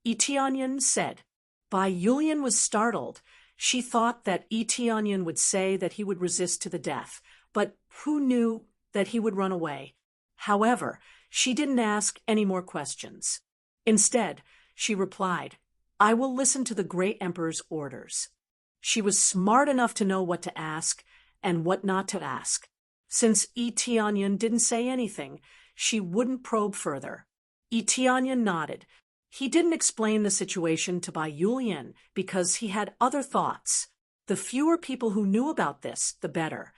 Tianyun said. Bai Yulian was startled. She thought that Tianyun would say that he would resist to the death, but who knew that he would run away? However, she didn't ask any more questions. Instead, she replied, I will listen to the great emperor's orders. She was smart enough to know what to ask and what not to ask. Since Tianyun didn't say anything, she wouldn't probe further. Tianyun nodded. He didn't explain the situation to Bai Yulian because he had other thoughts. The fewer people who knew about this, the better.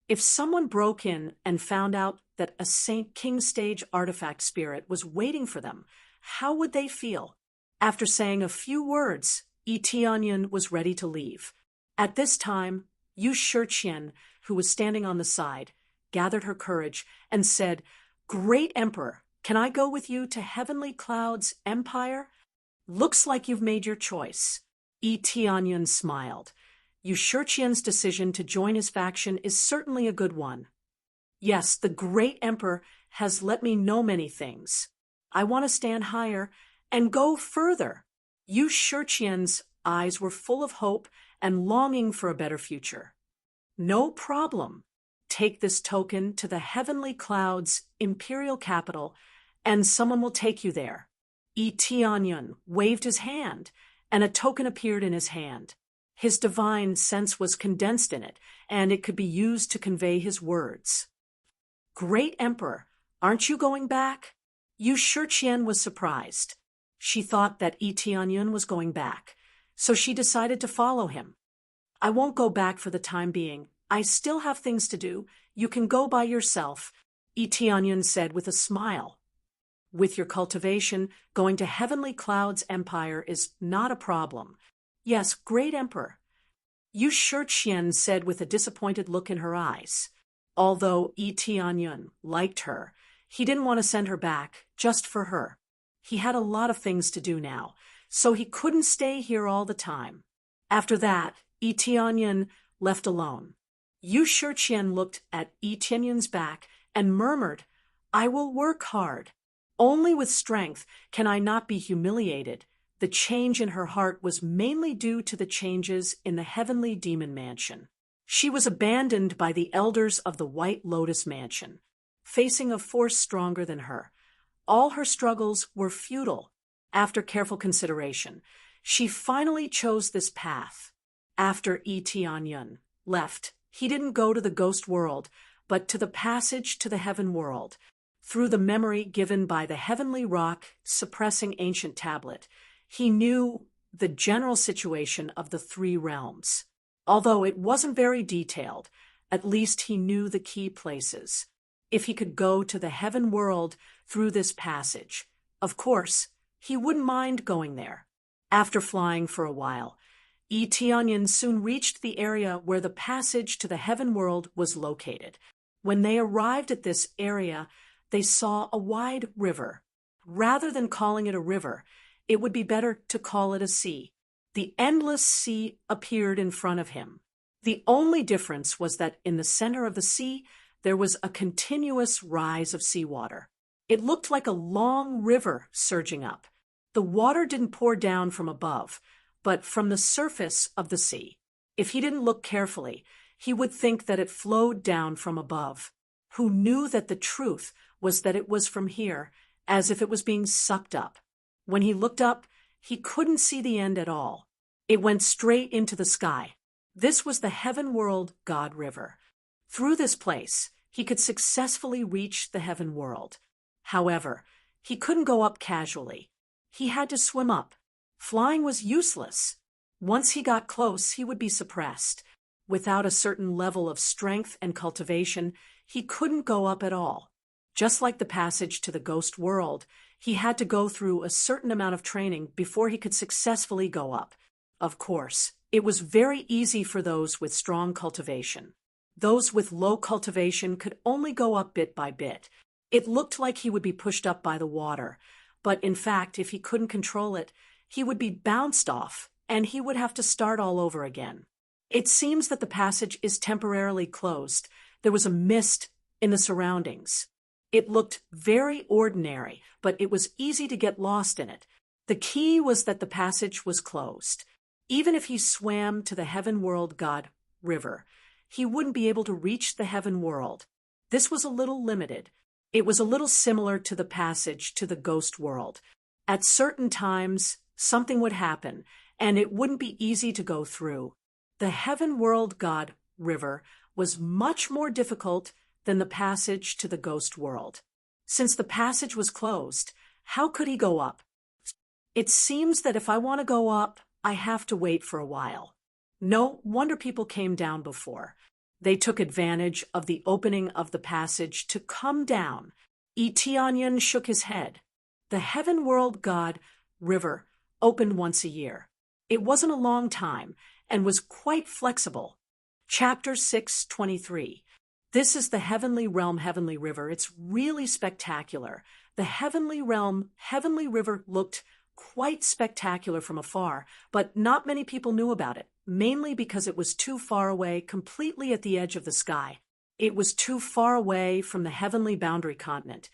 If someone broke in and found out that a Saint King Stage artifact spirit was waiting for them, how would they feel? After saying a few words, Tianyun was ready to leave. At this time, Yu Shiqian, who was standing on the side, gathered her courage and said, Great Emperor, can I go with you to Heavenly Cloud's empire? Looks like you've made your choice. Tianyun smiled. Yu Shiqian's decision to join his faction is certainly a good one. Yes, the great emperor has let me know many things. I want to stand higher and go further. Yu Shiqian's eyes were full of hope and longing for a better future. No problem. Take this token to the Heavenly Cloud's imperial capital, and someone will take you there. Tianyun waved his hand, and a token appeared in his hand. His divine sense was condensed in it, and it could be used to convey his words. Great Emperor, aren't you going back? Yu Shiqian was surprised. She thought that Tianyun was going back, so she decided to follow him. I won't go back for the time being. I still have things to do. You can go by yourself, Tianyun said with a smile. With your cultivation, going to Heavenly Cloud's empire is not a problem. Yes, great Emperor. Yu Shiqian said with a disappointed look in her eyes. Although Tianyun liked her, he didn't want to send her back just for her. He had a lot of things to do now, so he couldn't stay here all the time. After that, Yi Tianyan left alone. Yu Shiqian looked at Yi Tianyan's back and murmured, "I will work hard. Only with strength can I not be humiliated." The change in her heart was mainly due to the changes in the heavenly demon mansion. She was abandoned by the elders of the White Lotus Mansion, facing a force stronger than her. All her struggles were futile. After careful consideration, she finally chose this path. After Yi Tianyan left, he didn't go to the ghost world, but to the passage to the heaven world. Through the memory given by the heavenly rock suppressing ancient tablet, he knew the general situation of the three realms. Although it wasn't very detailed, at least he knew the key places. If he could go to the heaven world through this passage, of course, he wouldn't mind going there. After flying for a while, Yi Tianyan soon reached the area where the passage to the heaven world was located. When they arrived at this area, they saw a wide river. Rather than calling it a river, it would be better to call it a sea. The endless sea appeared in front of him. The only difference was that in the center of the sea, there was a continuous rise of seawater. It looked like a long river surging up. The water didn't pour down from above, but from the surface of the sea. If he didn't look carefully, he would think that it flowed down from above. Who knew that the truth was that it was from here, as if it was being sucked up. When he looked up, he couldn't see the end at all. It went straight into the sky. This was the Heaven World God River. Through this place, he could successfully reach the heaven world. However, he couldn't go up casually. He had to swim up. Flying was useless. Once he got close, he would be suppressed. Without a certain level of strength and cultivation, he couldn't go up at all. Just like the passage to the ghost world, he had to go through a certain amount of training before he could successfully go up. Of course, it was very easy for those with strong cultivation. Those with low cultivation could only go up bit by bit. It looked like he would be pushed up by the water, but in fact, if he couldn't control it, he would be bounced off, and he would have to start all over again. It seems that the passage is temporarily closed. There was a mist in the surroundings. It looked very ordinary, but it was easy to get lost in it. The key was that the passage was closed. Even if he swam to the Heaven World God River, he wouldn't be able to reach the heaven world. This was a little limited. It was a little similar to the passage to the ghost world. At certain times, something would happen, and it wouldn't be easy to go through. The Heaven World God River was much more difficult than the passage to the ghost world. Since the passage was closed, how could he go up? It seems that if I want to go up, I have to wait for a while. No wonder people came down before. They took advantage of the opening of the passage to come down. Yi Tianyan shook his head. The Heaven World God River opened once a year. It wasn't a long time and was quite flexible. Chapter 6:23. This is the Heavenly Realm Heavenly River. It's really spectacular. The Heavenly Realm Heavenly River looked quite spectacular from afar, but not many people knew about it, mainly because it was too far away, completely at the edge of the sky. It was too far away from the heavenly boundary continent,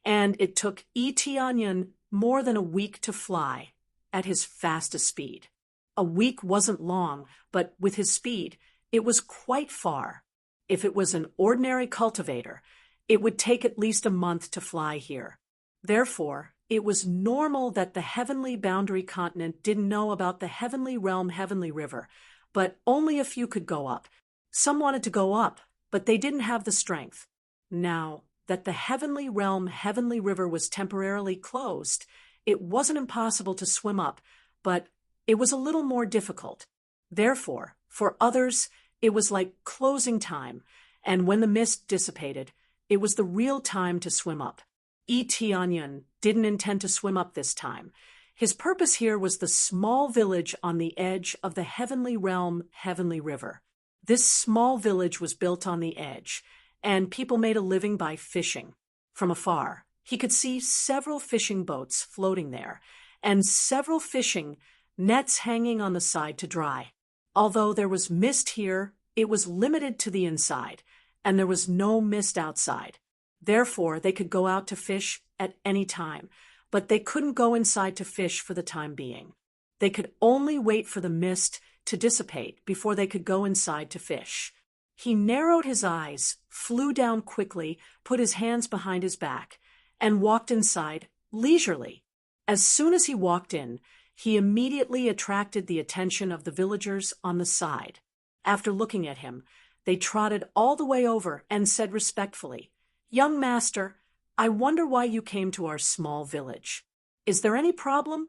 and it took Yi Tianyan more than a week to fly at his fastest speed. A week wasn't long, but with his speed, it was quite far. If it was an ordinary cultivator, it would take at least a month to fly here. Therefore, it was normal that the heavenly boundary continent didn't know about the Heavenly Realm Heavenly River, but only a few could go up. Some wanted to go up, but they didn't have the strength. Now that the Heavenly Realm Heavenly River was temporarily closed, it wasn't impossible to swim up, but it was a little more difficult. Therefore, for others, it was like closing time, and when the mist dissipated, it was the real time to swim up. Yi Tianyan didn't intend to swim up this time. His purpose here was the small village on the edge of the Heavenly Realm Heavenly River. This small village was built on the edge, and people made a living by fishing. From afar, He could see several fishing boats floating there, and several fishing nets hanging on the side to dry. Although there was mist here, it was limited to the inside, and there was no mist outside. Therefore, they could go out to fish at any time, but they couldn't go inside to fish for the time being. They could only wait for the mist to dissipate before they could go inside to fish. He narrowed his eyes, flew down quickly, put his hands behind his back, and walked inside leisurely. As soon as he walked in, he immediately attracted the attention of the villagers on the side. After looking at him, they trotted all the way over and said respectfully, "Young master, I wonder why you came to our small village. Is there any problem?"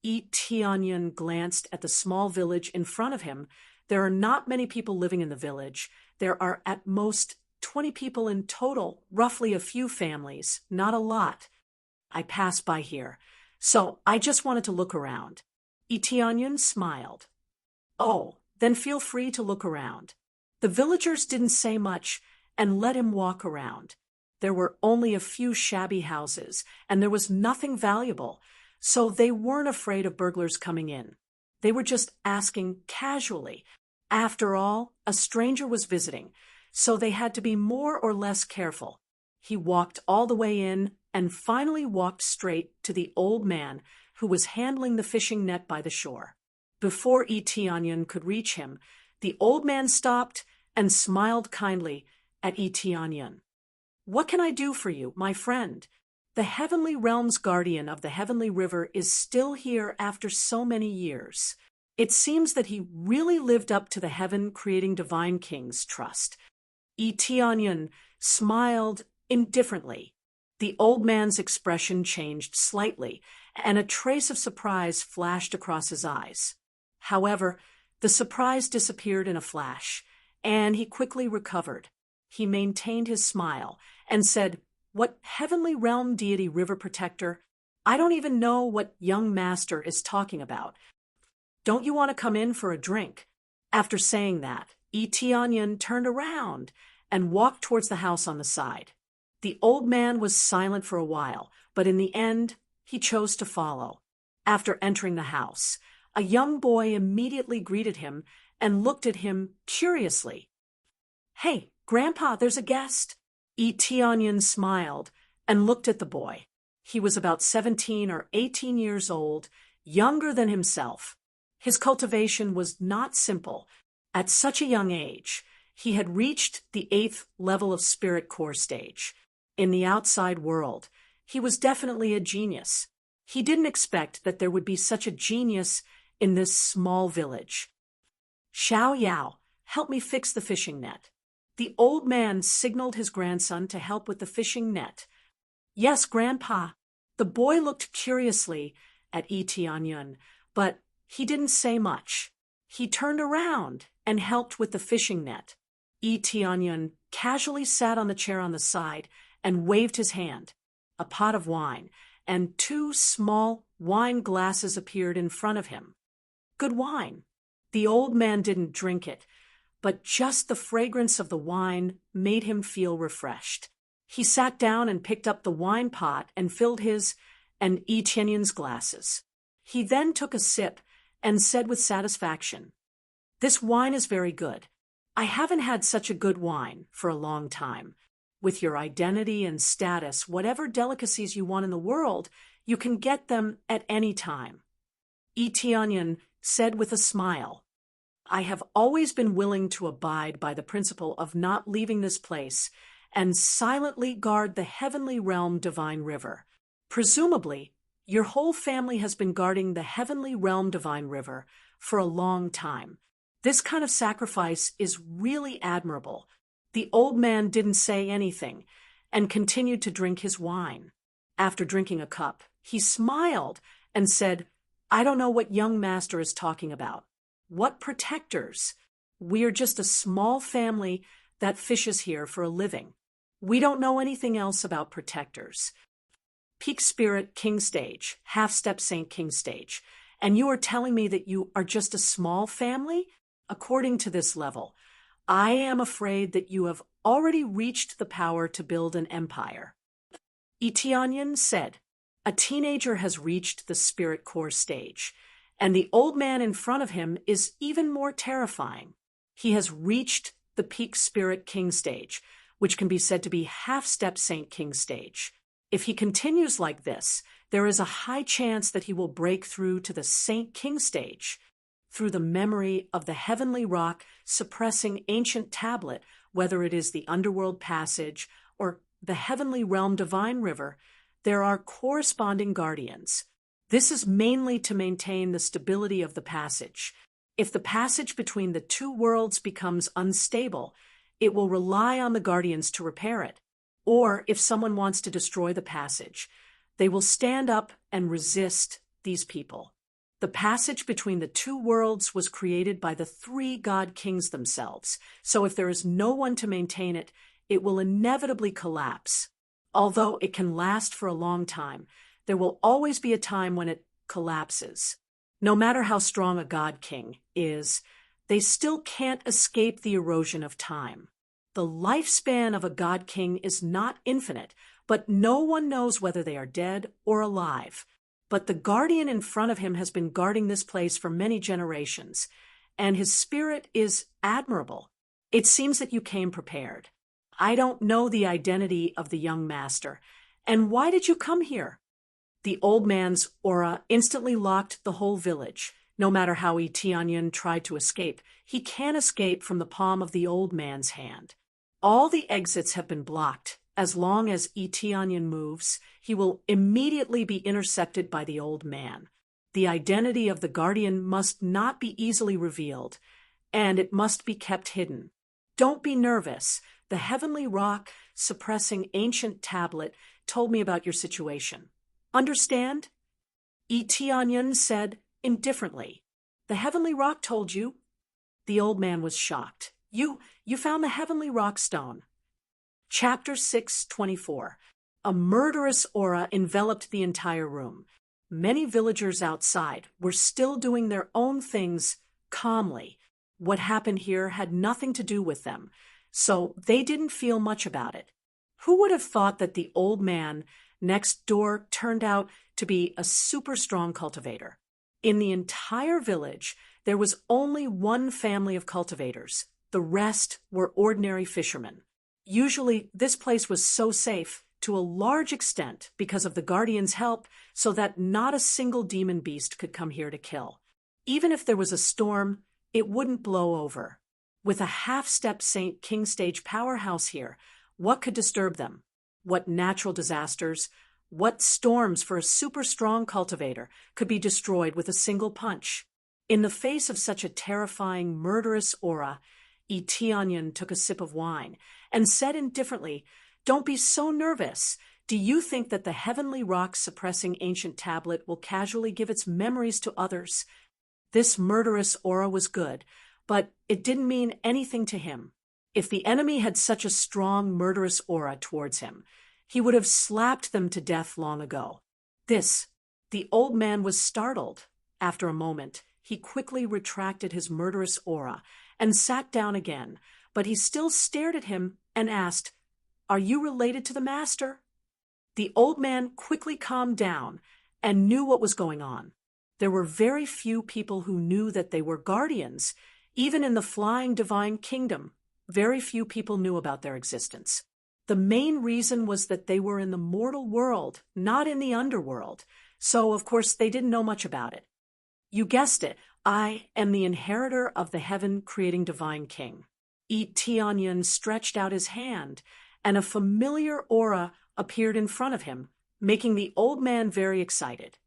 Tianyan glanced at the small village in front of him. There are not many people living in the village. There are at most 20 people in total, roughly a few families, not a lot. I passed by here, so I just wanted to look around. Tianyan smiled. "Oh, then feel free to look around." The villagers didn't say much and let him walk around. There were only a few shabby houses, and there was nothing valuable, so they weren't afraid of burglars coming in. They were just asking casually. After all, a stranger was visiting, so they had to be more or less careful. He walked all the way in and finally walked straight to the old man who was handling the fishing net by the shore. Before Tianyan could reach him, the old man stopped and smiled kindly at Tianyan. "What can I do for you, my friend? The Heavenly Realm's guardian of the Heavenly River is still here after so many years. It seems that he really lived up to the heaven-creating divine king's trust." Tianyan smiled indifferently. The old man's expression changed slightly, and a trace of surprise flashed across his eyes. However, the surprise disappeared in a flash, and he quickly recovered. He maintained his smile and said, "What Heavenly Realm deity river protector? I don't even know what young master is talking about. Don't you want to come in for a drink?" After saying that, Tianyan turned around and walked towards the house on the side. The old man was silent for a while, but in the end, he chose to follow. After entering the house, a young boy immediately greeted him and looked at him curiously. "Hey, Grandpa, there's a guest." Tianyan smiled and looked at the boy. He was about 17 or 18 years old, younger than himself. His cultivation was not simple. At such a young age, he had reached the 8th level of Spirit Core stage. In the outside world, he was definitely a genius. He didn't expect that there would be such a genius in this small village. "Xiao Yao, help me fix the fishing net." The old man signaled his grandson to help with the fishing net. "Yes, Grandpa." The boy looked curiously at Tianyan, but he didn't say much. He turned around and helped with the fishing net. Tianyan casually sat on the chair on the side and waved his hand. A pot of wine and 2 small wine glasses appeared in front of him. Good wine. The old man didn't drink it, but just the fragrance of the wine made him feel refreshed. He sat down and picked up the wine pot and filled his and Tianyan's glasses. He then took a sip and said with satisfaction, "This wine is very good. I haven't had such a good wine for a long time. With your identity and status, whatever delicacies you want in the world, you can get them at any time." Tianyan said with a smile, "I have always been willing to abide by the principle of not leaving this place and silently guard the Heavenly Realm Divine River. Presumably, your whole family has been guarding the Heavenly Realm Divine River for a long time. This kind of sacrifice is really admirable." The old man didn't say anything and continued to drink his wine. After drinking a cup, he smiled and said, "I don't know what young master is talking about. What protectors? We are just a small family that fishes here for a living. We don't know anything else about protectors. Peak Spirit King Stage, Half-Step Saint King Stage, and you are telling me that you are just a small family? According to this level, I am afraid that you have already reached the power to build an empire." Etianyan said, "A teenager has reached the spirit core stage, and the old man in front of him is even more terrifying. He has reached the peak spirit king stage, which can be said to be half-step Saint King stage. If he continues like this, there is a high chance that he will break through to the Saint King stage. Through the memory of the heavenly rock suppressing ancient tablet, whether it is the underworld passage or the heavenly realm divine river, there are corresponding guardians. This is mainly to maintain the stability of the passage. If the passage between the two worlds becomes unstable, it will rely on the guardians to repair it. Or if someone wants to destroy the passage, they will stand up and resist these people. The passage between the two worlds was created by the three god kings themselves, so if there is no one to maintain it, it will inevitably collapse. Although it can last for a long time, there will always be a time when it collapses. No matter how strong a god king is, they still can't escape the erosion of time. The lifespan of a god king is not infinite, but no one knows whether they are dead or alive. But the guardian in front of him has been guarding this place for many generations, and his spirit is admirable. It seems that you came prepared. I don't know the identity of the young master. And why did you come here?" The old man's aura instantly locked the whole village. No matter how Etianyan tried to escape, he can't escape from the palm of the old man's hand. All the exits have been blocked. As long as Etianyan moves, he will immediately be intercepted by the old man. The identity of the guardian must not be easily revealed, and it must be kept hidden. Don't be nervous. The heavenly rock suppressing ancient tablet told me about your situation. Understand?" Etianyan said indifferently. "The heavenly rock told you?" The old man was shocked. You found the heavenly rock stone." Chapter 6:24. A murderous aura enveloped the entire room. Many villagers outside were still doing their own things calmly. What happened here had nothing to do with them, so they didn't feel much about it. Who would have thought that the old man next door turned out to be a super strong cultivator? In the entire village, there was only one family of cultivators. The rest were ordinary fishermen. Usually, this place was so safe, to a large extent because of the guardian's help, so that not a single demon beast could come here to kill. Even if there was a storm, it wouldn't blow over. With a half-step Saint King stage powerhouse here, what could disturb them? What natural disasters, what storms for a super strong cultivator could be destroyed with a single punch? In the face of such a terrifying, murderous aura, Etianyan took a sip of wine and said indifferently, "Don't be so nervous. Do you think that the heavenly rock suppressing ancient tablet will casually give its memories to others?" This murderous aura was good, but it didn't mean anything to him. If the enemy had such a strong, murderous aura towards him, he would have slapped them to death long ago. The old man was startled. After a moment, he quickly retracted his murderous aura and sat down again, but he still stared at him and asked, "Are you related to the master?" The old man quickly calmed down and knew what was going on. There were very few people who knew that they were guardians. Even in the flying divine kingdom, very few people knew about their existence. The main reason was that they were in the mortal world, not in the underworld, so of course they didn't know much about it. You guessed it, I am the inheritor of the heaven-creating divine king. Etianyan stretched out his hand, and a familiar aura appeared in front of him, making the old man very excited.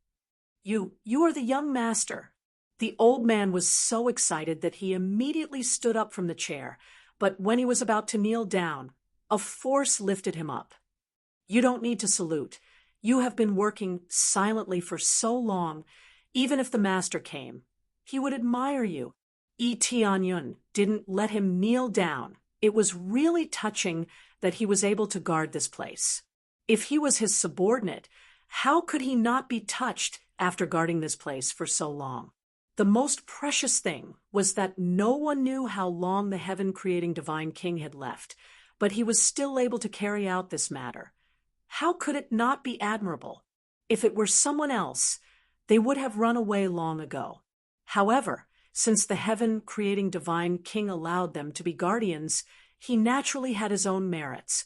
You are the young master." The old man was so excited that he immediately stood up from the chair, but when he was about to kneel down, a force lifted him up. "You don't need to salute. You have been working silently for so long. Even if the master came, he would admire you." Etianyan didn't let him kneel down. It was really touching that he was able to guard this place. If he was his subordinate, how could he not be touched after guarding this place for so long? The most precious thing was that no one knew how long the heaven-creating divine king had left, but he was still able to carry out this matter. How could it not be admirable? If it were someone else, they would have run away long ago. However, since the heaven-creating divine king allowed them to be guardians, he naturally had his own merits.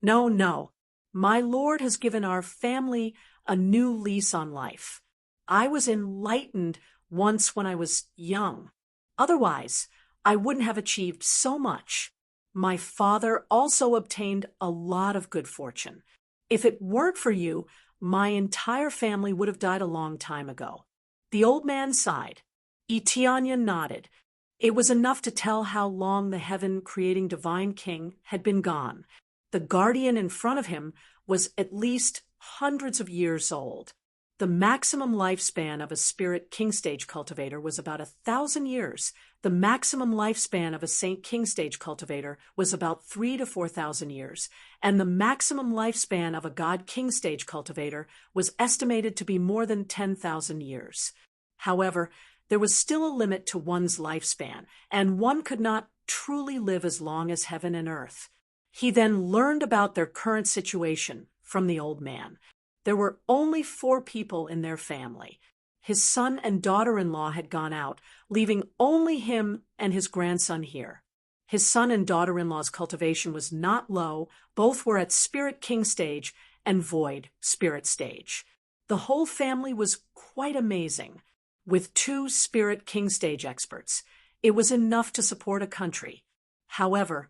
No, no, my Lord has given our family a new lease on life. I was enlightened once when I was young. Otherwise, I wouldn't have achieved so much. My father also obtained a lot of good fortune. If it weren't for you, my entire family would have died a long time ago. The old man sighed. Etienne nodded. It was enough to tell how long the heaven-creating divine king had been gone. The guardian in front of him was at least hundreds of years old. The maximum lifespan of a spirit king stage cultivator was about 1,000 years. The maximum lifespan of a saint king stage cultivator was about 3,000 to 4,000 years. And the maximum lifespan of a god king stage cultivator was estimated to be more than 10,000 years. However, there was still a limit to one's lifespan, and one could not truly live as long as heaven and earth. He then learned about their current situation from the old man. There were only 4 people in their family. His son and daughter-in-law had gone out, leaving only him and his grandson here. His son and daughter-in-law's cultivation was not low. Both were at Spirit King stage and Void Spirit stage. The whole family was quite amazing. With 2 Spirit King stage experts, it was enough to support a country. However,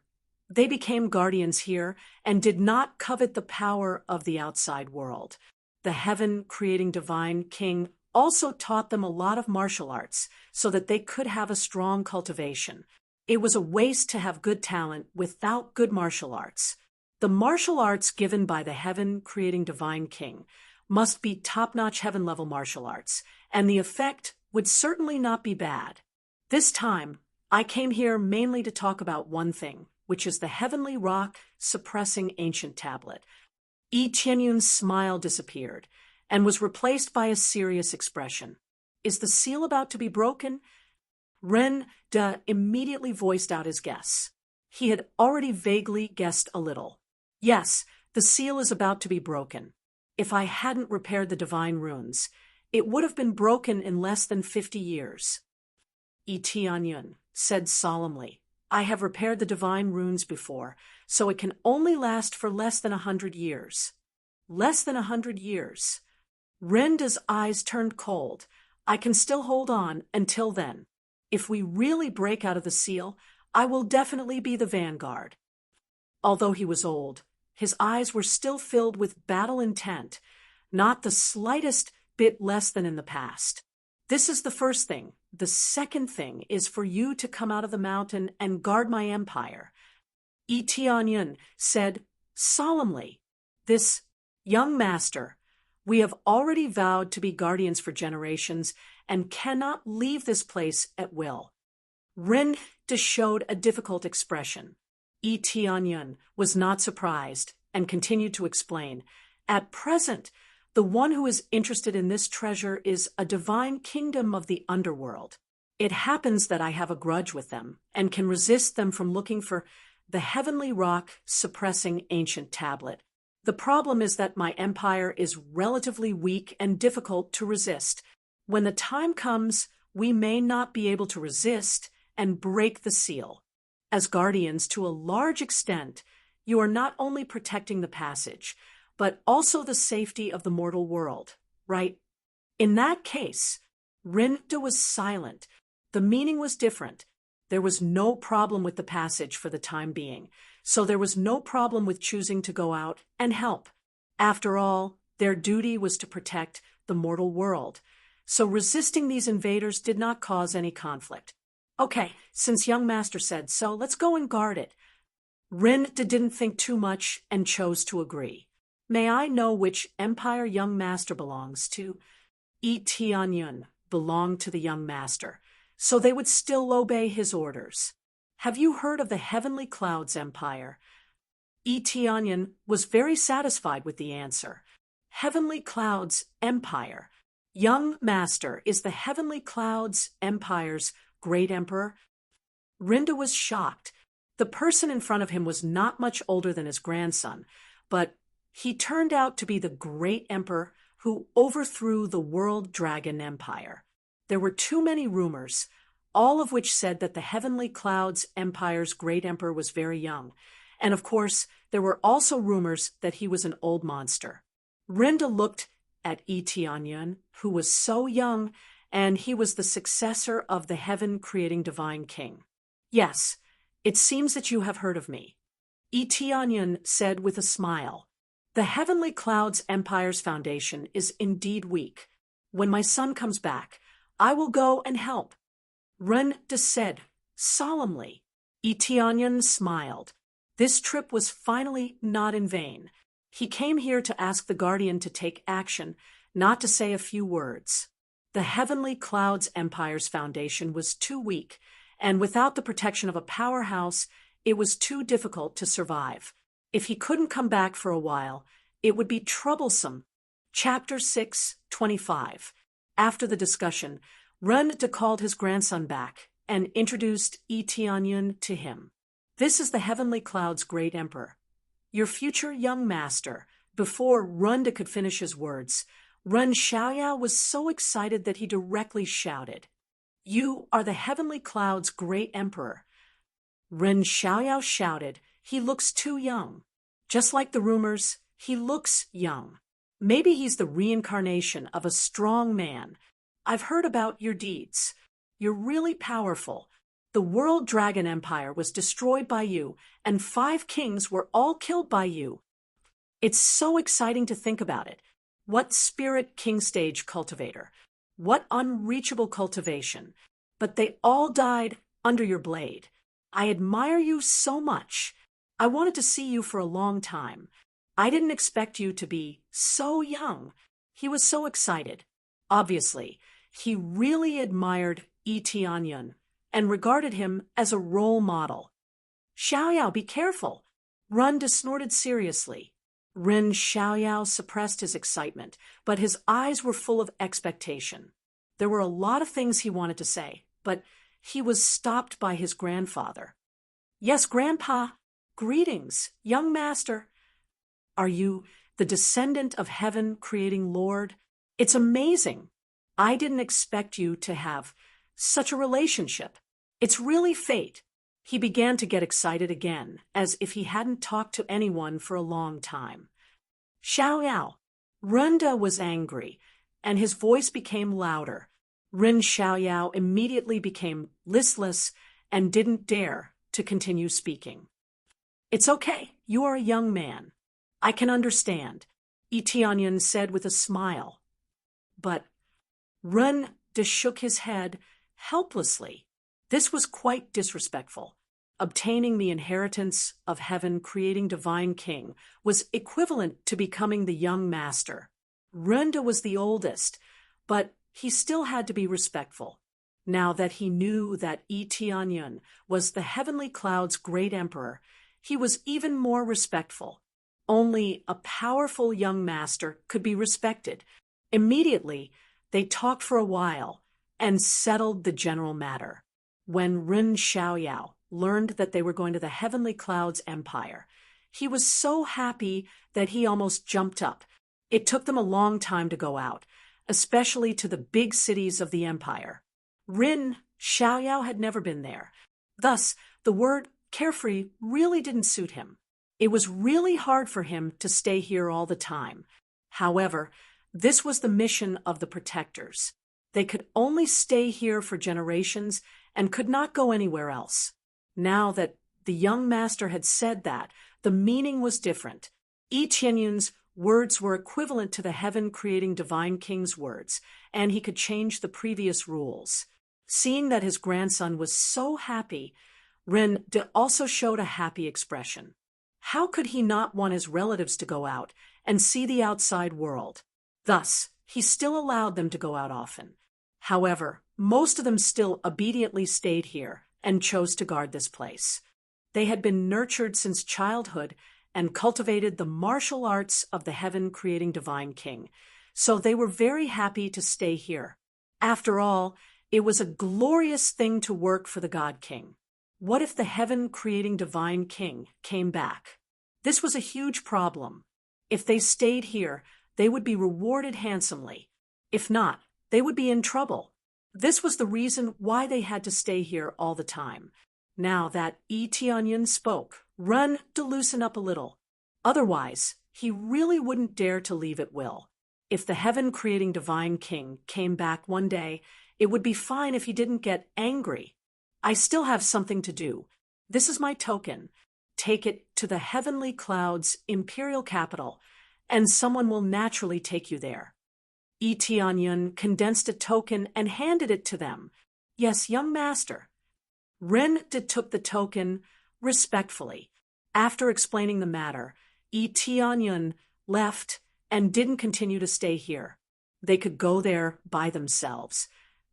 they became guardians here and did not covet the power of the outside world. The heaven-creating divine king also taught them a lot of martial arts so that they could have a strong cultivation. It was a waste to have good talent without good martial arts. The martial arts given by the heaven-creating divine king must be top-notch heaven-level martial arts, and the effect would certainly not be bad. This time, I came here mainly to talk about one thing, which is the heavenly rock suppressing ancient tablet. Etienne's smile disappeared and was replaced by a serious expression. Is the seal about to be broken? Ren de immediately voiced out his guess. He had already vaguely guessed a little. Yes, the seal is about to be broken. If I hadn't repaired the divine runes, it would have been broken in less than 50 years. Etienne said solemnly, I have repaired the divine runes before, so it can only last for less than 100 years. Less than 100 years. Renda's eyes turned cold. I can still hold on until then. If we really break out of the seal, I will definitely be the vanguard. Although he was old, his eyes were still filled with battle intent, not the slightest bit less than in the past. This is the first thing. The second thing is for you to come out of the mountain and guard my empire. Etienne said solemnly, This young master, we have already vowed to be guardians for generations and cannot leave this place at will. Ren showed a difficult expression. Etienne was not surprised and continued to explain, At present, the one who is interested in this treasure is a divine kingdom of the underworld. It happens that I have a grudge with them and can resist them from looking for the heavenly rock suppressing ancient tablet. The problem is that my empire is relatively weak and difficult to resist. When the time comes, we may not be able to resist and break the seal. As guardians, to a large extent, you are not only protecting the passage, but also the safety of the mortal world, right? In that case, Rinda was silent. The meaning was different. There was no problem with the passage for the time being, so there was no problem with choosing to go out and help. After all, their duty was to protect the mortal world, so resisting these invaders did not cause any conflict. Okay, since young master said so, let's go and guard it. Rinda didn't think too much and chose to agree. May I know which empire young master belongs to? Etienne belonged to the young master, so they would still obey his orders. Have you heard of the Heavenly Clouds Empire? Etienne was very satisfied with the answer. Heavenly Clouds Empire. Young master is the Heavenly Clouds Empire's great emperor. Rinda was shocked. The person in front of him was not much older than his grandson, but He turned out to be the great emperor who overthrew the World Dragon Empire. There were too many rumors, all of which said that the Heavenly Clouds Empire's great emperor was very young. And of course, there were also rumors that he was an old monster. Rinda looked at Tianyun, who was so young, and he was the successor of the heaven-creating divine king. Yes, it seems that you have heard of me. Tianyun said with a smile. The Heavenly Clouds Empire's foundation is indeed weak. When my son comes back, I will go and help. Rinda said solemnly. Tianyun smiled. This trip was finally not in vain. He came here to ask the Guardian to take action, not to say a few words. The Heavenly Clouds Empire's foundation was too weak, and without the protection of a powerhouse, it was too difficult to survive. If he couldn't come back for a while, it would be troublesome. Chapter 6:25. After the discussion, Rinda called his grandson back and introduced Tianyun to him. This is the Heavenly Clouds' great emperor, your future young master. Before Rinda could finish his words, Ren Xiaoyao was so excited that he directly shouted, "You are the Heavenly Clouds' great emperor." Ren Xiaoyao shouted, "He looks too young." Just like the rumors, he looks young. Maybe he's the reincarnation of a strong man. I've heard about your deeds. You're really powerful. The World Dragon Empire was destroyed by you, and 5 kings were all killed by you. It's so exciting to think about it. What spirit king stage cultivator? What unreachable cultivation? But they all died under your blade. I admire you so much. I wanted to see you for a long time. I didn't expect you to be so young. He was so excited. Obviously, he really admired Tianyun and regarded him as a role model. Xiaoyao, be careful. Rinda snorted seriously. Ren Xiaoyao suppressed his excitement, but his eyes were full of expectation. There were a lot of things he wanted to say, but he was stopped by his grandfather. Yes, Grandpa. Greetings, young master. Are you the descendant of heaven-creating Lord? It's amazing. I didn't expect you to have such a relationship. It's really fate. He began to get excited again, as if he hadn't talked to anyone for a long time. Xiaoyao. Rinda was angry, and his voice became louder. Ren Xiaoyao immediately became listless and didn't dare to continue speaking. It's okay. You are a young man. I can understand, Tianyun said with a smile. But Ren shook his head helplessly. This was quite disrespectful. Obtaining the inheritance of heaven, creating divine king, was equivalent to becoming the young master. Rinda was the oldest, but he still had to be respectful. Now that he knew that Tianyun was the Heavenly Cloud's great emperor, he was even more respectful. Only a powerful young master could be respected. Immediately, they talked for a while and settled the general matter. When Ren Xiaoyao learned that they were going to the Heavenly Clouds Empire, he was so happy that he almost jumped up. It took them a long time to go out, especially to the big cities of the empire. Ren Xiaoyao had never been there. Thus, the word carefree really didn't suit him. It was really hard for him to stay here all the time. However, this was the mission of the protectors. They could only stay here for generations and could not go anywhere else. Now that the young master had said that, the meaning was different. Tianyun's words were equivalent to the heaven-creating divine king's words, and he could change the previous rules. Seeing that his grandson was so happy, Ren also showed a happy expression. How could he not want his relatives to go out and see the outside world? Thus, he still allowed them to go out often. However, most of them still obediently stayed here and chose to guard this place. They had been nurtured since childhood and cultivated the martial arts of the heaven-creating divine king, so they were very happy to stay here. After all, it was a glorious thing to work for the God King. What if the heaven-creating divine king came back? This was a huge problem. If they stayed here, they would be rewarded handsomely. If not, they would be in trouble. This was the reason why they had to stay here all the time. Now that Tianyin spoke, run to loosen up a little. Otherwise, he really wouldn't dare to leave at will. If the heaven-creating divine king came back one day, it would be fine if he didn't get angry. I still have something to do. This is my token. Take it to the heavenly cloud's imperial capital, and someone will naturally take you there. Tianyin condensed a token and handed it to them. Yes, young master. Ren took the token respectfully. After explaining the matter, Tianyin left and didn't continue to stay here. They could go there by themselves,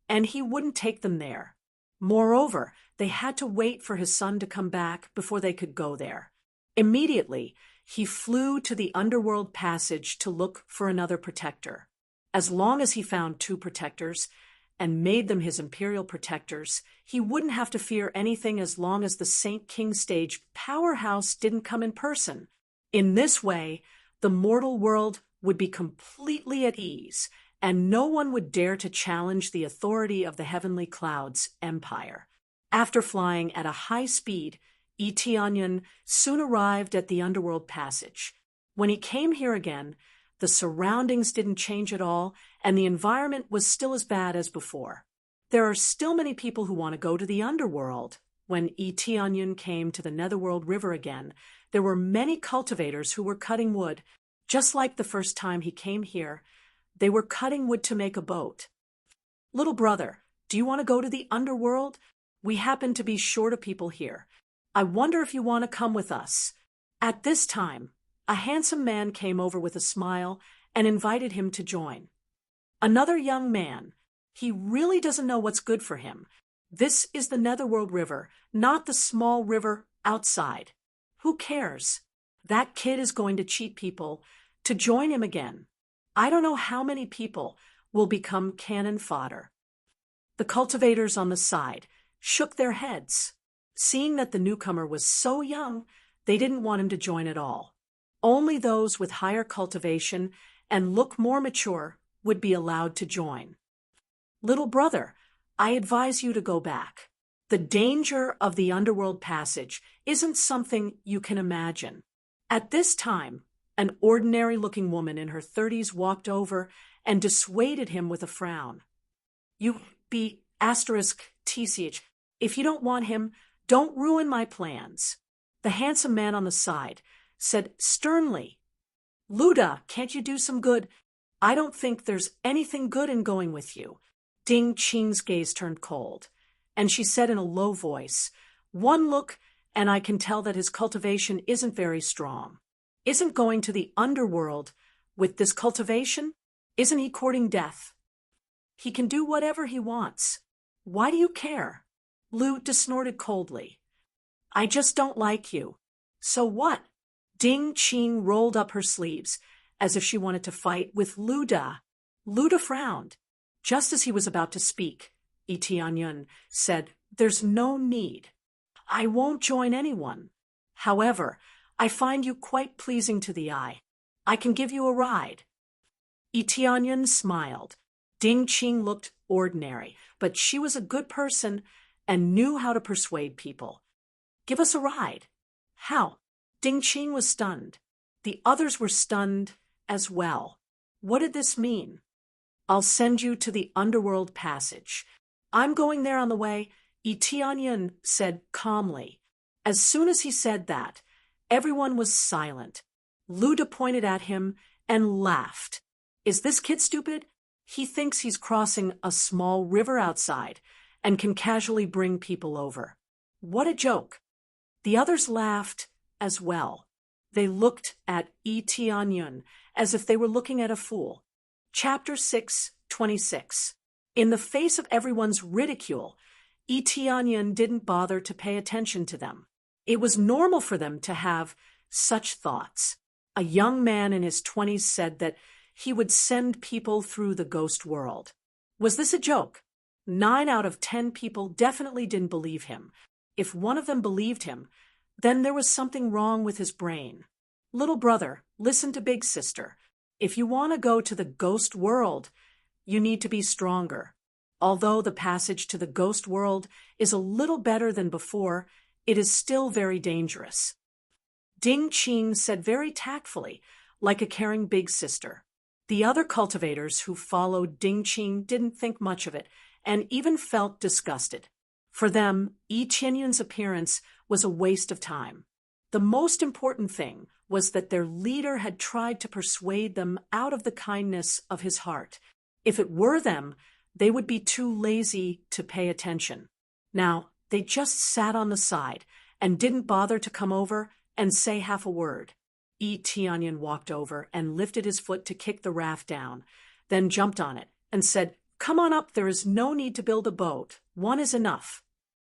and he wouldn't take them there. Moreover, they had to wait for his son to come back before they could go there. Immediately, he flew to the underworld passage to look for another protector. As long as he found 2 protectors and made them his imperial protectors, he wouldn't have to fear anything as long as the Saint King stage powerhouse didn't come in person. In this way, the mortal world would be completely at ease, and no one would dare to challenge the authority of the heavenly clouds empire. After flying at a high speed, Tianyin soon arrived at the underworld passage. When he came here again, the surroundings didn't change at all, and the environment was still as bad as before. There are still many people who want to go to the underworld. When Tianyin came to the Netherworld River again, there were many cultivators who were cutting wood. Just like the first time he came here, they were cutting wood to make a boat. Little brother, do you want to go to the underworld? We happen to be short of people here. I wonder if you want to come with us. At this time, a handsome man came over with a smile and invited him to join. Another young man. He really doesn't know what's good for him. This is the Netherworld River, not the small river outside. Who cares? That kid is going to cheat people to join him again. I don't know how many people will become cannon fodder. The cultivators on the side shook their heads. Seeing that the newcomer was so young, they didn't want him to join at all. Only those with higher cultivation and look more mature would be allowed to join. Little brother, I advise you to go back. The danger of the underworld passage isn't something you can imagine. At this time, an ordinary-looking woman in her 30s walked over and dissuaded him with a frown. You be *TCH. If you don't want him, don't ruin my plans. The handsome man on the side said sternly, Luda, can't you do some good? I don't think there's anything good in going with you. Ding Qing's gaze turned cold, and she said in a low voice, one look, and I can tell that his cultivation isn't very strong. Isn't going to the underworld with this cultivation? Isn't he courting death? He can do whatever he wants. Why do you care? Lu snorted coldly. I just don't like you. So what? Ding Qing rolled up her sleeves, as if she wanted to fight with Luda. Luda frowned. Just as he was about to speak, Tianyin said, there's no need. I won't join anyone. However, I find you quite pleasing to the eye. I can give you a ride. Tianyin smiled. Ding Qing looked ordinary, but she was a good person and knew how to persuade people. Give us a ride. How? Ding Qing was stunned. The others were stunned as well. What did this mean? I'll send you to the underworld passage. I'm going there on the way, Tianyin said calmly. As soon as he said that, everyone was silent. Luda pointed at him and laughed. Is this kid stupid? He thinks he's crossing a small river outside and can casually bring people over. What a joke. The others laughed as well. They looked at Tianyin as if they were looking at a fool. Chapter 6:26. In the face of everyone's ridicule, Tianyin didn't bother to pay attention to them. It was normal for them to have such thoughts. A young man in his 20s said that he would send people through the ghost world. Was this a joke? 9 out of 10 people definitely didn't believe him. If one of them believed him, then there was something wrong with his brain. Little brother, listen to big sister. If you want to go to the ghost world, you need to be stronger. Although the passage to the ghost world is a little better than before, it is still very dangerous. Ding Qing said very tactfully, like a caring big sister. The other cultivators who followed Ding Qing didn't think much of it, and even felt disgusted. For them, Yi Qianyun's appearance was a waste of time. The most important thing was that their leader had tried to persuade them out of the kindness of his heart. If it were them, they would be too lazy to pay attention. Now, they just sat on the side and didn't bother to come over and say half a word. Yi Tianyan walked over and lifted his foot to kick the raft down, then jumped on it and said, "Come on up, there is no need to build a boat. One is enough."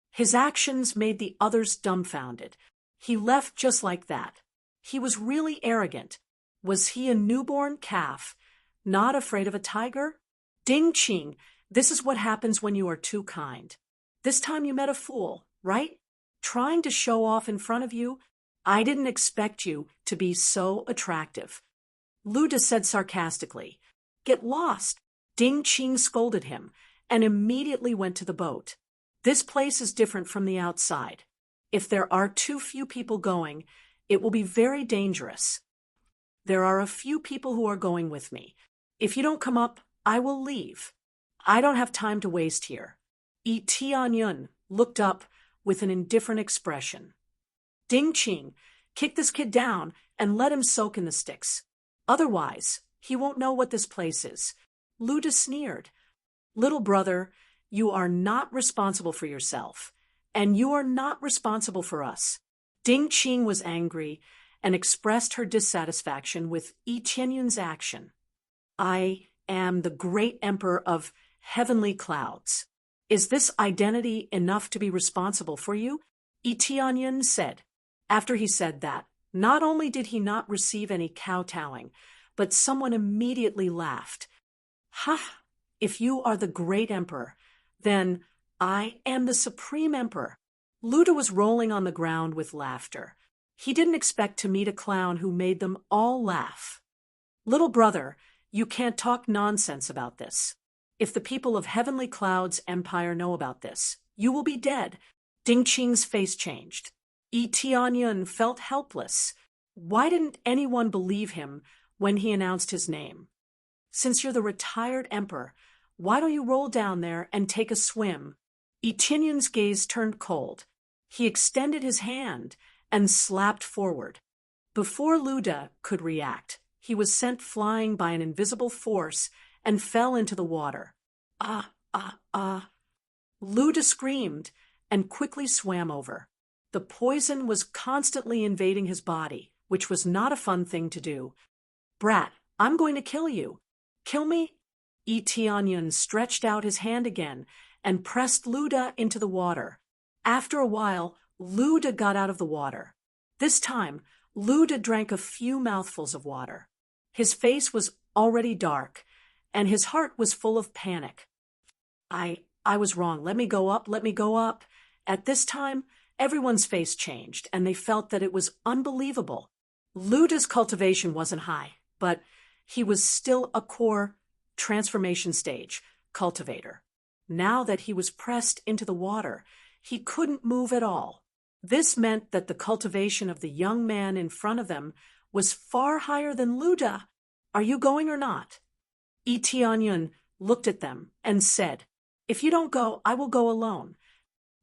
His actions made the others dumbfounded. He left just like that. He was really arrogant. Was he a newborn calf, not afraid of a tiger? Ding Qing, this is what happens when you are too kind. This time you met a fool, right? Trying to show off in front of you? I didn't expect you to be so attractive. Luda said sarcastically. Get lost. Ding Qing scolded him and immediately went to the boat. This place is different from the outside. If there are too few people going, it will be very dangerous. There are a few people who are going with me. If you don't come up, I will leave. I don't have time to waste here. Yi Tianyun looked up with an indifferent expression. Ding Qing, kick this kid down and let him soak in the sticks. Otherwise, he won't know what this place is. Luda sneered. Little brother, you are not responsible for yourself, and you are not responsible for us. Ding Qing was angry and expressed her dissatisfaction with Yi Qianyun's action. I am the great emperor of heavenly clouds. Is this identity enough to be responsible for you? Yi Tianyun said. After he said that, not only did he not receive any kowtowing, but someone immediately laughed. Ha! If you are the great emperor, then I am the supreme emperor. Luda was rolling on the ground with laughter. He didn't expect to meet a clown who made them all laugh. Little brother, you can't talk nonsense about this. If the people of Heavenly Cloud's empire know about this, you will be dead. Ding Qing's face changed. Yi Tianyun felt helpless. Why didn't anyone believe him when he announced his name? Since you're the retired emperor, why don't you roll down there and take a swim? Yi Tianyun's gaze turned cold. He extended his hand and slapped forward. Before Luda could react, he was sent flying by an invisible force and fell into the water. Ah, ah, ah. Luda screamed and quickly swam over. The poison was constantly invading his body, which was not a fun thing to do. Brat, I'm going to kill you. Kill me? Yi Tianyun stretched out his hand again and pressed Luda into the water. After a while, Luda got out of the water. This time, Luda drank a few mouthfuls of water. His face was already dark, and his heart was full of panic. I was wrong. Let me go up, let me go up. At this time, everyone's face changed, and they felt that it was unbelievable. Luda's cultivation wasn't high, but he was still a core transformation stage cultivator. Now that he was pressed into the water, he couldn't move at all. This meant that the cultivation of the young man in front of them was far higher than Luda. Are you going or not? Yi Tianyun looked at them and said, If you don't go, I will go alone.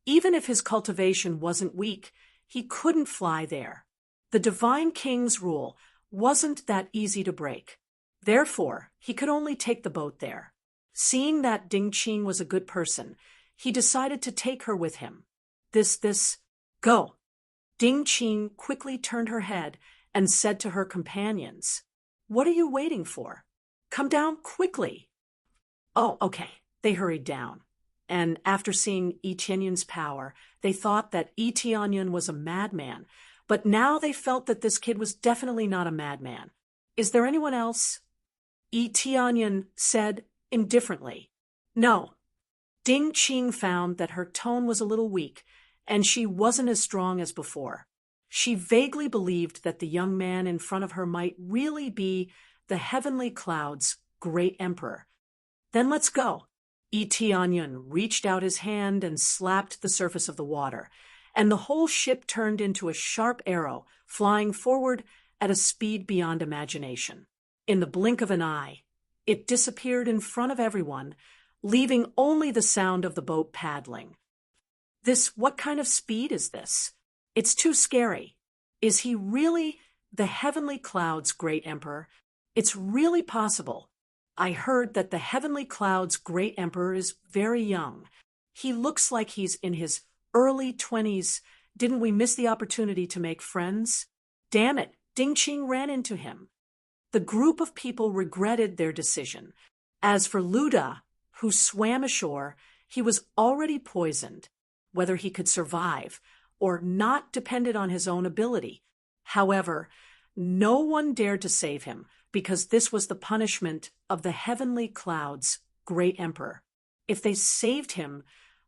Even if his cultivation wasn't weak, he couldn't fly there. The divine king's rule wasn't that easy to break. Therefore, he could only take the boat there. Seeing that Ding Qing was a good person, he decided to take her with him. Go. Ding Qing quickly turned her head and said to her companions, What are you waiting for? Come down quickly. Oh, okay. They hurried down. And after seeing Yi Tianyun's power, they thought that Yi Tianyun was a madman. But now they felt that this kid was definitely not a madman. Is there anyone else? Yi Tianyun said indifferently. No. Ding Qing found that her tone was a little weak, and she wasn't as strong as before. She vaguely believed that the young man in front of her might really be the heavenly cloud's great emperor. Then let's go. Onion reached out his hand and slapped the surface of the water, and the whole ship turned into a sharp arrow, flying forward at a speed beyond imagination. In the blink of an eye, it disappeared in front of everyone, leaving only the sound of the boat paddling. What kind of speed is this? It's too scary. Is he really the heavenly cloud's great emperor? It's really possible. I heard that the heavenly cloud's great emperor is very young. He looks like he's in his early 20s. Didn't we miss the opportunity to make friends? Damn it, Ding Qing ran into him. The group of people regretted their decision. As for Luda, who swam ashore, he was already poisoned. Whether he could survive or not depended on his own ability. However, no one dared to save him because this was the punishment of the heavenly cloud's great emperor. If they saved him,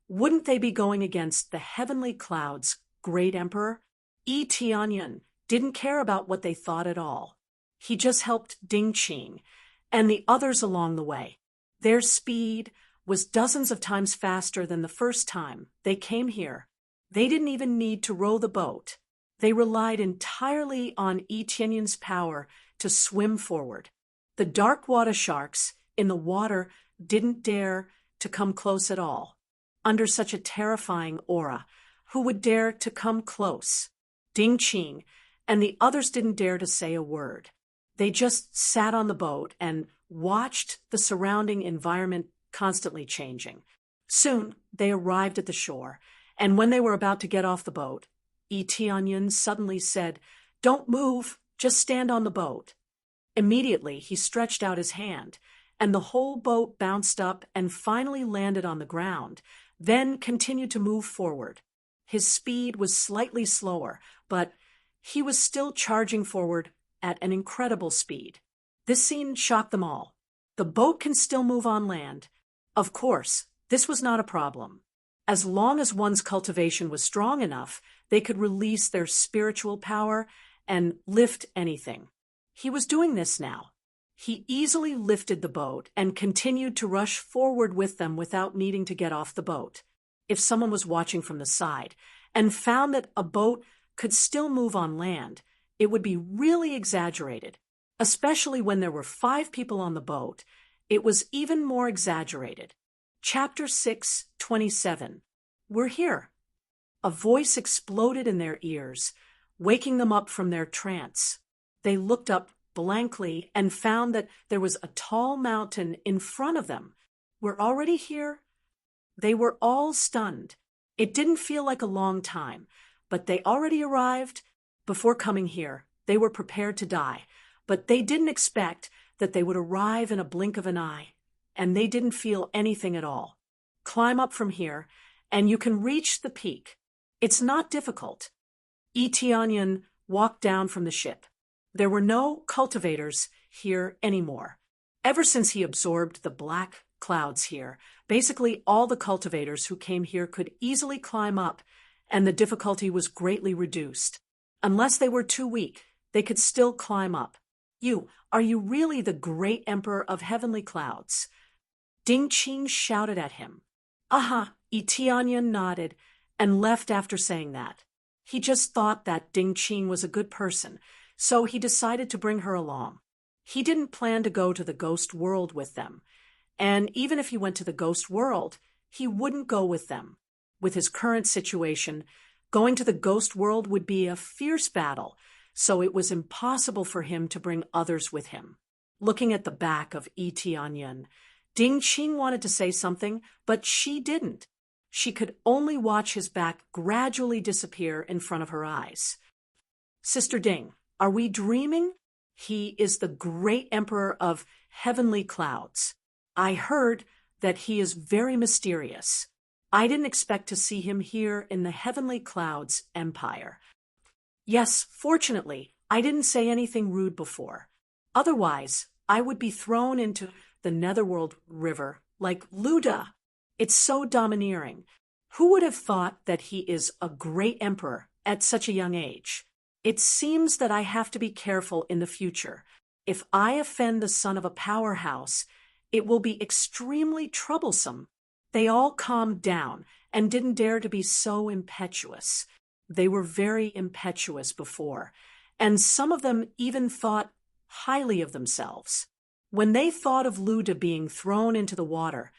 wouldn't they be going against the heavenly cloud's great emperor? Onion didn't care about what they thought at all. He just helped Ding Qing and the others along the way. Their speed was dozens of times faster than the first time they came here. They didn't even need to row the boat. They relied entirely on Etienne's power to swim forward. The dark water sharks in the water didn't dare to come close at all. Under such a terrifying aura, who would dare to come close? Ding Qing and the others didn't dare to say a word. They just sat on the boat and watched the surrounding environment constantly changing. Soon, they arrived at the shore, and when they were about to get off the boat, Onion suddenly said, "Don't move, just stand on the boat." Immediately, he stretched out his hand, and the whole boat bounced up and finally landed on the ground, then continued to move forward. His speed was slightly slower, but he was still charging forward at an incredible speed. This scene shocked them all. The boat can still move on land. Of course, this was not a problem. As long as one's cultivation was strong enough, they could release their spiritual power and lift anything. He was doing this now. He easily lifted the boat and continued to rush forward with them without needing to get off the boat. If someone was watching from the side and found that a boat could still move on land, it would be really exaggerated. Especially when there were 5 people on the boat, it was even more exaggerated. Chapter 6:27. We're here. A voice exploded in their ears, waking them up from their trance. They looked up blankly and found that there was a tall mountain in front of them. We're already here? They were all stunned. It didn't feel like a long time, but they already arrived. Before coming here, they were prepared to die, but they didn't expect that they would arrive in a blink of an eye, and they didn't feel anything at all. Climb up from here, and you can reach the peak. It's not difficult. Onion walked down from the ship. There were no cultivators here anymore. Ever since he absorbed the black clouds here, basically all the cultivators who came here could easily climb up, and the difficulty was greatly reduced. Unless they were too weak, they could still climb up. Are you really the great emperor of heavenly clouds? Ding Qing shouted at him. Aha, Onion nodded and left after saying that. He just thought that Ding Qing was a good person, so he decided to bring her along. He didn't plan to go to the ghost world with them, and even if he went to the ghost world, he wouldn't go with them. With his current situation, going to the ghost world would be a fierce battle, so it was impossible for him to bring others with him. Looking at the back of Onion, Ding Qing wanted to say something, but she didn't. She could only watch his back gradually disappear in front of her eyes. Sister Ding, are we dreaming? He is the great emperor of heavenly clouds. I heard that he is very mysterious. I didn't expect to see him here in the heavenly clouds empire. Yes, fortunately, I didn't say anything rude before. Otherwise, I would be thrown into the Netherworld River like Luda. It's so domineering. Who would have thought that he is a great emperor at such a young age? It seems that I have to be careful in the future. If I offend the son of a powerhouse, it will be extremely troublesome. They all calmed down and didn't dare to be so impetuous. They were very impetuous before, and some of them even thought highly of themselves. When they thought of Luda being thrown into the water,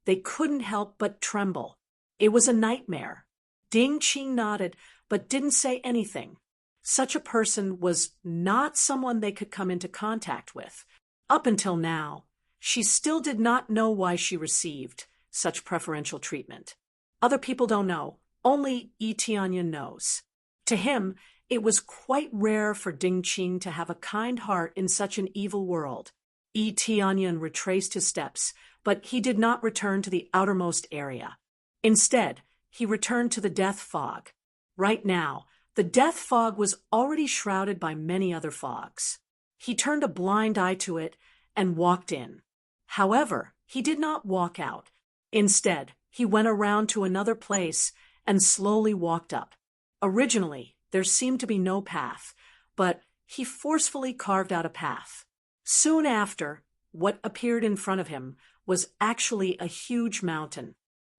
they couldn't help but tremble. It was a nightmare. Ding Qing nodded, but didn't say anything. Such a person was not someone they could come into contact with. Up until now, she still did not know why she received such preferential treatment. Other people don't know. Only Yi Tianyan knows. To him, it was quite rare for Ding Qing to have a kind heart in such an evil world. Yi Tianyan retraced his steps, but he did not return to the outermost area. Instead, he returned to the death fog. Right now, the death fog was already shrouded by many other fogs. He turned a blind eye to it and walked in. However, he did not walk out. Instead, he went around to another place and slowly walked up. Originally, there seemed to be no path, but he forcefully carved out a path. Soon after, what appeared in front of him was actually a huge mountain.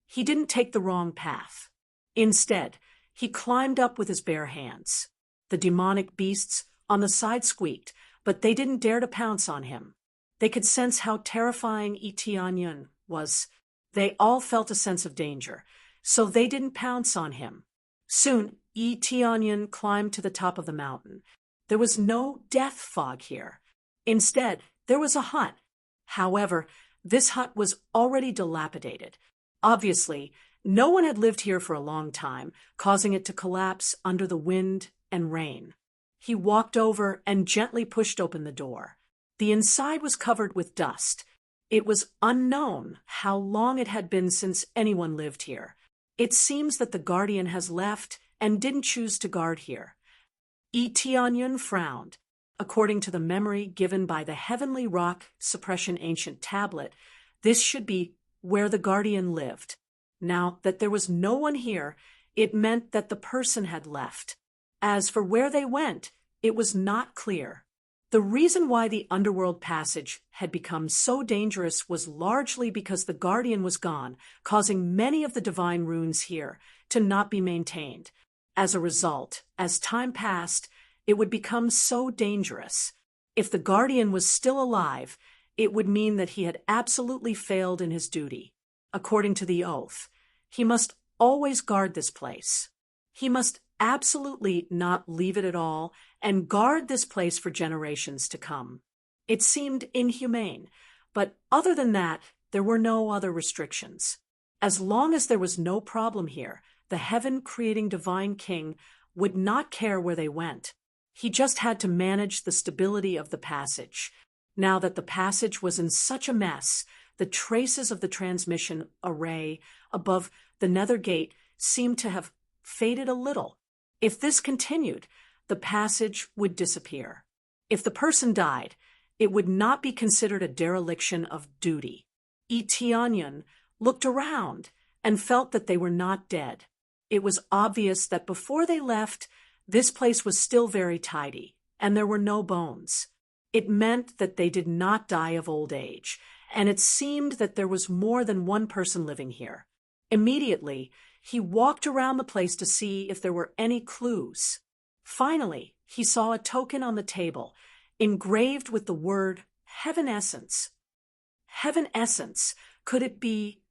He didn't take the wrong path. Instead, he climbed up with his bare hands. The demonic beasts on the side squeaked, but they didn't dare to pounce on him. They could sense how terrifying Yi Tianyan was. They all felt a sense of danger, so they didn't pounce on him. Soon, Yi Tianyan climbed to the top of the mountain. There was no death fog here. Instead, there was a hut. However, this hut was already dilapidated. Obviously, no one had lived here for a long time, causing it to collapse under the wind and rain. He walked over and gently pushed open the door. The inside was covered with dust. It was unknown how long it had been since anyone lived here. It seems that the guardian has left and didn't choose to guard here. Yi Tianyan frowned. According to the memory given by the Heavenly Rock Suppression Ancient Tablet, this should be where the guardian lived. Now that there was no one here, it meant that the person had left. As for where they went, it was not clear. The reason why the underworld passage had become so dangerous was largely because the guardian was gone, causing many of the divine runes here to not be maintained. As a result, as time passed, it would become so dangerous. If the guardian was still alive, it would mean that he had absolutely failed in his duty. According to the oath, he must always guard this place. He must absolutely not leave it at all and guard this place for generations to come. It seemed inhumane, but other than that, there were no other restrictions. As long as there was no problem here, the heaven-creating divine king would not care where they went. He just had to manage the stability of the passage. Now that the passage was in such a mess, the traces of the transmission array above the nether gate seemed to have faded a little. If this continued, the passage would disappear. If the person died, it would not be considered a dereliction of duty. Yi Tianyan looked around and felt that they were not dead. It was obvious that before they left, this place was still very tidy, and there were no bones. It meant that they did not die of old age, and it seemed that there was more than one person living here. Immediately, he walked around the place to see if there were any clues. Finally, he saw a token on the table, engraved with the word Heaven Essence. Heaven Essence, could it be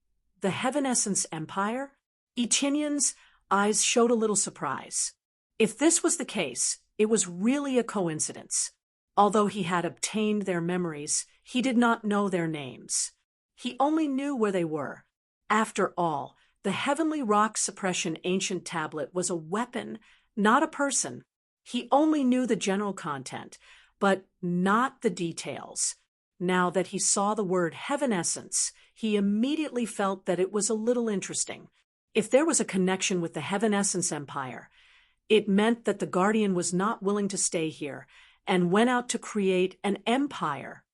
the Heaven Essence Empire? Yi Tianyan's eyes showed a little surprise. If this was the case, it was really a coincidence. Although he had obtained their memories, he did not know their names. He only knew where they were. After all, the Heavenly Rock Suppression Ancient Tablet was a weapon, not a person. He only knew the general content, but not the details. Now that he saw the word Heaven Essence, he immediately felt that it was a little interesting. If there was a connection with the Heaven Essence Empire, it meant that the Guardian was not willing to stay here and went out to create an empire.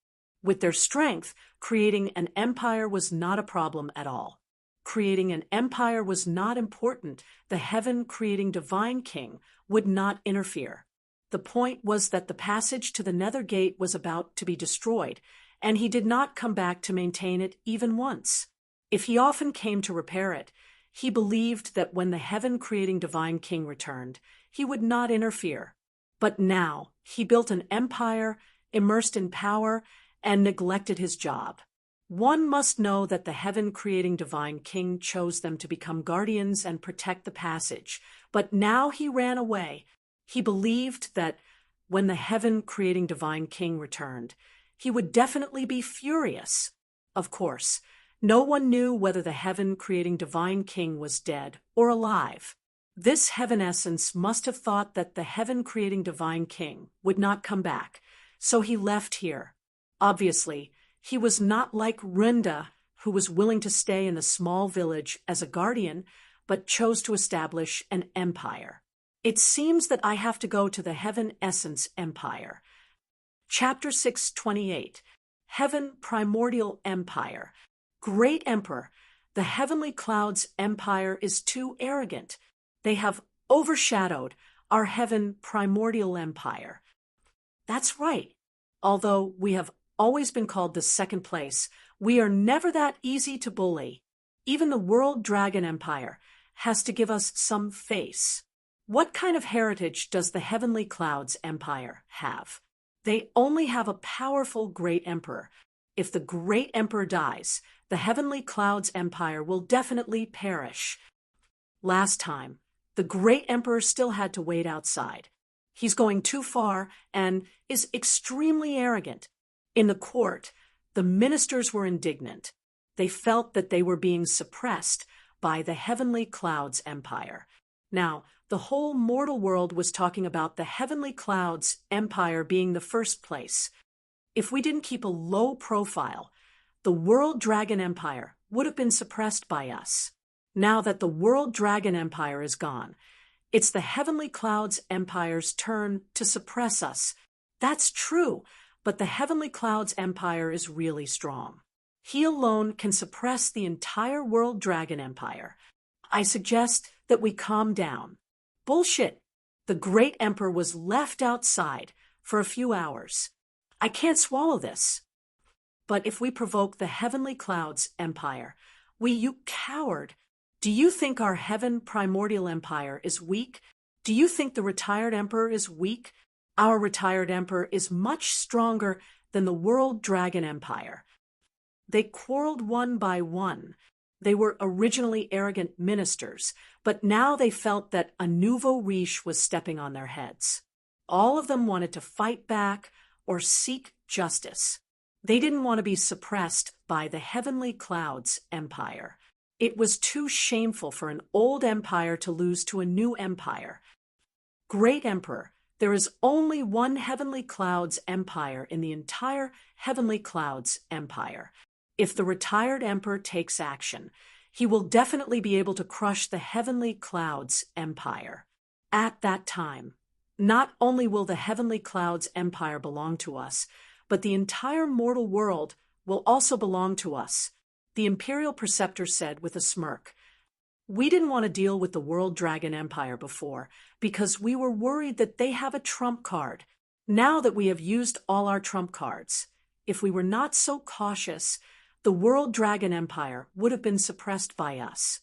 With their strength, creating an empire was not a problem at all. Creating an empire was not important. The heaven-creating divine king would not interfere. The point was that the passage to the Nether Gate was about to be destroyed, and he did not come back to maintain it even once. If he often came to repair it, he believed that when the heaven-creating divine king returned, he would not interfere. But now, he built an empire, immersed in power, and neglected his job. One must know that the heaven-creating divine king chose them to become guardians and protect the passage, but now he ran away. He believed that when the heaven-creating divine king returned, he would definitely be furious. Of course, no one knew whether the heaven-creating divine king was dead or alive. This heaven essence must have thought that the heaven-creating divine king would not come back, so he left here. Obviously, he was not like Runda, who was willing to stay in the small village as a guardian, but chose to establish an empire. It seems that I have to go to the Heaven Essence Empire. Chapter 628, Heaven Primordial Empire. Great Emperor, the Heavenly Clouds Empire is too arrogant. They have overshadowed our Heaven Primordial Empire. That's right. Although we have always been called the second place, we are never that easy to bully. Even the World Dragon Empire has to give us some face. What kind of heritage does the Heavenly Clouds Empire have? They only have a powerful great emperor. If the great emperor dies, the Heavenly Clouds Empire will definitely perish. Last time, the great emperor still had to wait outside. He's going too far and is extremely arrogant. In the court, the ministers were indignant. They felt that they were being suppressed by the Heavenly Clouds Empire. Now, the whole mortal world was talking about the Heavenly Clouds Empire being the first place. If we didn't keep a low profile, the World Dragon Empire would have been suppressed by us. Now that the World Dragon Empire is gone, it's the Heavenly Clouds Empire's turn to suppress us. That's true, but the Heavenly Clouds Empire is really strong. He alone can suppress the entire World Dragon Empire. I suggest that we calm down. Bullshit. The Great Emperor was left outside for a few hours. I can't swallow this. But if we provoke the Heavenly Clouds Empire, you coward. Do you think our Heaven Primordial Empire is weak? Do you think the retired emperor is weak? Our retired emperor is much stronger than the World Dragon Empire. They quarreled one by one. They were originally arrogant ministers, but now they felt that a nouveau riche was stepping on their heads. All of them wanted to fight back or seek justice. They didn't want to be suppressed by the Heavenly Clouds Empire. It was too shameful for an old empire to lose to a new empire. Great Emperor, there is only one Heavenly Clouds Empire in the entire Heavenly Clouds Empire. If the retired emperor takes action, he will definitely be able to crush the Heavenly Clouds Empire. At that time, not only will the Heavenly Clouds Empire belong to us, but the entire mortal world will also belong to us. The Imperial Preceptor said with a smirk. We didn't want to deal with the World Dragon Empire before because we were worried that they have a trump card. Now that we have used all our trump cards, if we were not so cautious, the World Dragon Empire would have been suppressed by us.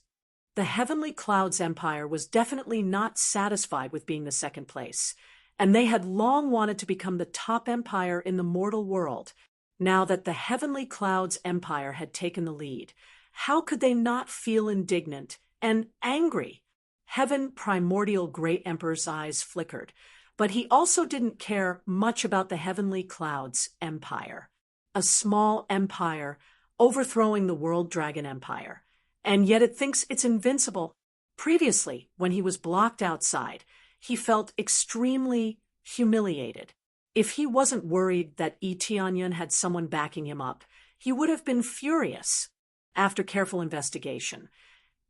The Heavenly Clouds Empire was definitely not satisfied with being the second place, and they had long wanted to become the top empire in the mortal world. Now that the Heavenly Clouds Empire had taken the lead, how could they not feel indignant and angry? Heaven Primordial Great Emperor's eyes flickered, but he also didn't care much about the Heavenly Clouds Empire. A small empire overthrowing the World Dragon Empire, and yet it thinks it's invincible. Previously, when he was blocked outside, he felt extremely humiliated. If he wasn't worried that Tianyun had someone backing him up, he would have been furious. After careful investigation,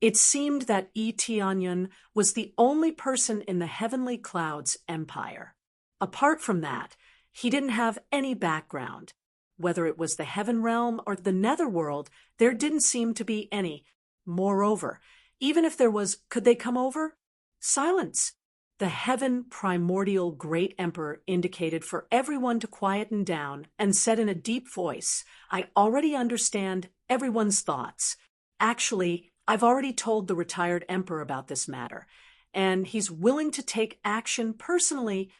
it seemed that Tianyun was the only person in the Heavenly Clouds Empire. Apart from that, he didn't have any background. Whether it was the Heaven Realm or the Netherworld, there didn't seem to be any. Moreover, even if there was, could they come over? Silence. The heaven primordial great emperor indicated for everyone to quieten down and said in a deep voice, "I already understand everyone's thoughts. Actually, I've already told the retired emperor about this matter, and he's willing to take action personally."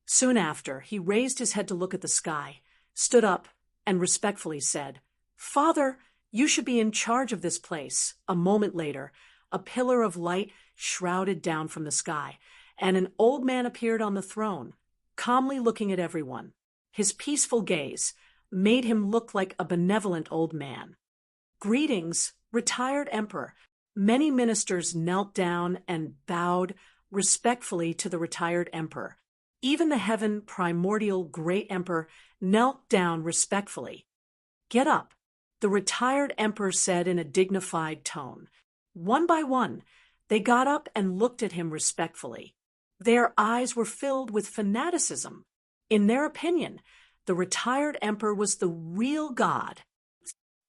Soon after, he raised his head to look at the sky, stood up, and respectfully said, "Father, you should be in charge of this place." A moment later, a pillar of light shrouded down from the sky, and an old man appeared on the throne, calmly looking at everyone. His peaceful gaze made him look like a benevolent old man. "Greetings, retired emperor." Many ministers knelt down and bowed respectfully to the retired emperor. Even the heaven primordial great emperor knelt down respectfully. "Get up," the retired emperor said in a dignified tone. One by one, they got up and looked at him respectfully. Their eyes were filled with fanaticism. In their opinion, the retired emperor was the real god.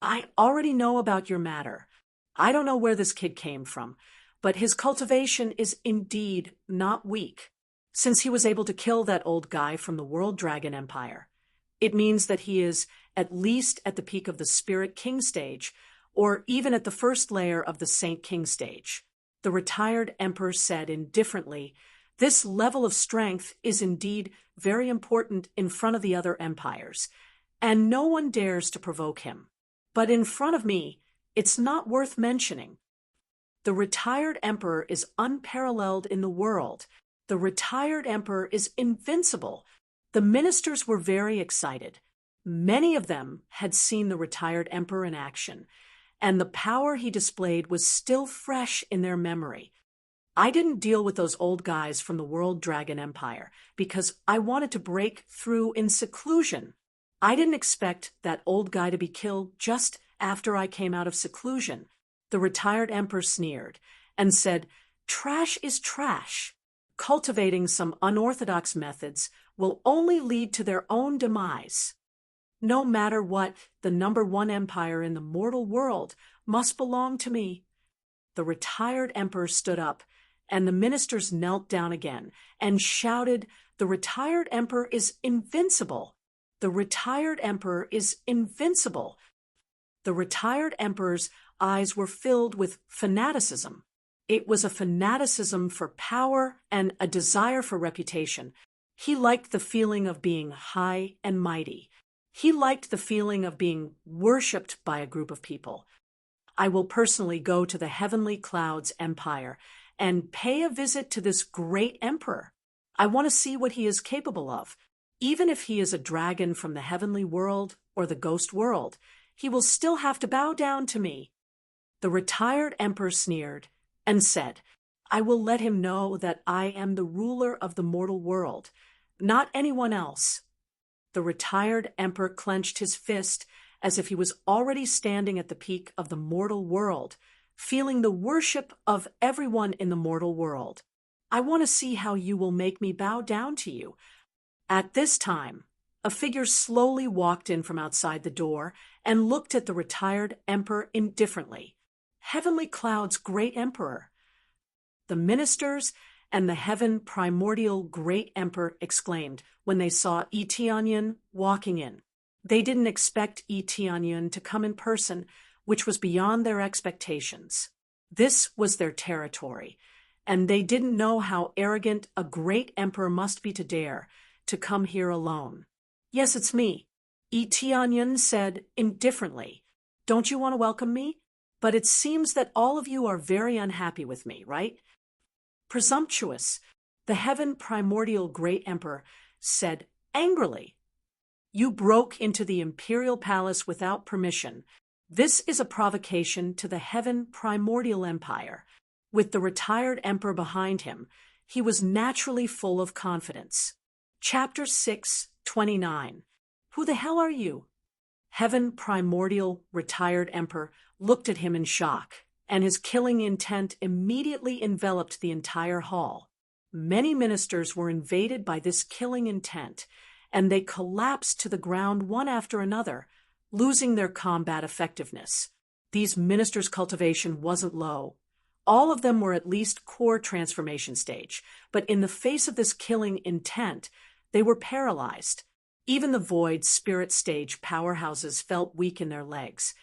"I already know about your matter. I don't know where this kid came from, but his cultivation is indeed not weak. Since he was able to kill that old guy from the World Dragon Empire, it means that he is at least at the peak of the Spirit King stage, or even at the first layer of the Saint King stage." The retired emperor said indifferently, "This level of strength is indeed very important in front of the other empires, and no one dares to provoke him. But in front of me, it's not worth mentioning. The retired emperor is unparalleled in the world. The retired emperor is invincible." The ministers were very excited. Many of them had seen the retired emperor in action, and the power he displayed was still fresh in their memory. "I didn't deal with those old guys from the World Dragon Empire because I wanted to break through in seclusion. I didn't expect that old guy to be killed just after I came out of seclusion." The retired emperor sneered and said, "Trash is trash. Cultivating some unorthodox methods will only lead to their own demise. No matter what, the #1 empire in the mortal world must belong to me." The retired emperor stood up, and the ministers knelt down again and shouted, "The retired emperor is invincible. The retired emperor is invincible." The retired emperor's eyes were filled with fanaticism. It was a fanaticism for power and a desire for reputation. He liked the feeling of being high and mighty. He liked the feeling of being worshipped by a group of people. "I will personally go to the heavenly clouds empire and pay a visit to this great emperor. I want to see what he is capable of. Even if he is a dragon from the heavenly world or the ghost world, he will still have to bow down to me." The retired emperor sneered and said, "I will let him know that I am the ruler of the mortal world, not anyone else." The retired emperor clenched his fist as if he was already standing at the peak of the mortal world, feeling the worship of everyone in the mortal world. "I want to see how you will make me bow down to you." At this time, a figure slowly walked in from outside the door and looked at the retired emperor indifferently. "Heavenly Cloud's great emperor." The ministers and the heaven primordial great emperor exclaimed when they saw Etianyan walking in. They didn't expect Etianyan to come in person, which was beyond their expectations. This was their territory, and they didn't know how arrogant a great emperor must be to dare to come here alone. "Yes, it's me," Etianyan said indifferently. "Don't you want to welcome me? But it seems that all of you are very unhappy with me, right?" "Presumptuous," the heaven primordial great emperor said angrily. "You broke into the imperial palace without permission. This is a provocation to the heaven primordial empire." With the retired emperor behind him, he was naturally full of confidence. Chapter 6:29. "Who the hell are you?" Heaven primordial retired emperor looked at him in shock, and his killing intent immediately enveloped the entire hall. Many ministers were invaded by this killing intent, and they collapsed to the ground one after another, losing their combat effectiveness. These ministers' cultivation wasn't low. All of them were at least core transformation stage, but in the face of this killing intent, they were paralyzed. Even the void spirit stage powerhouses felt weak in their legs,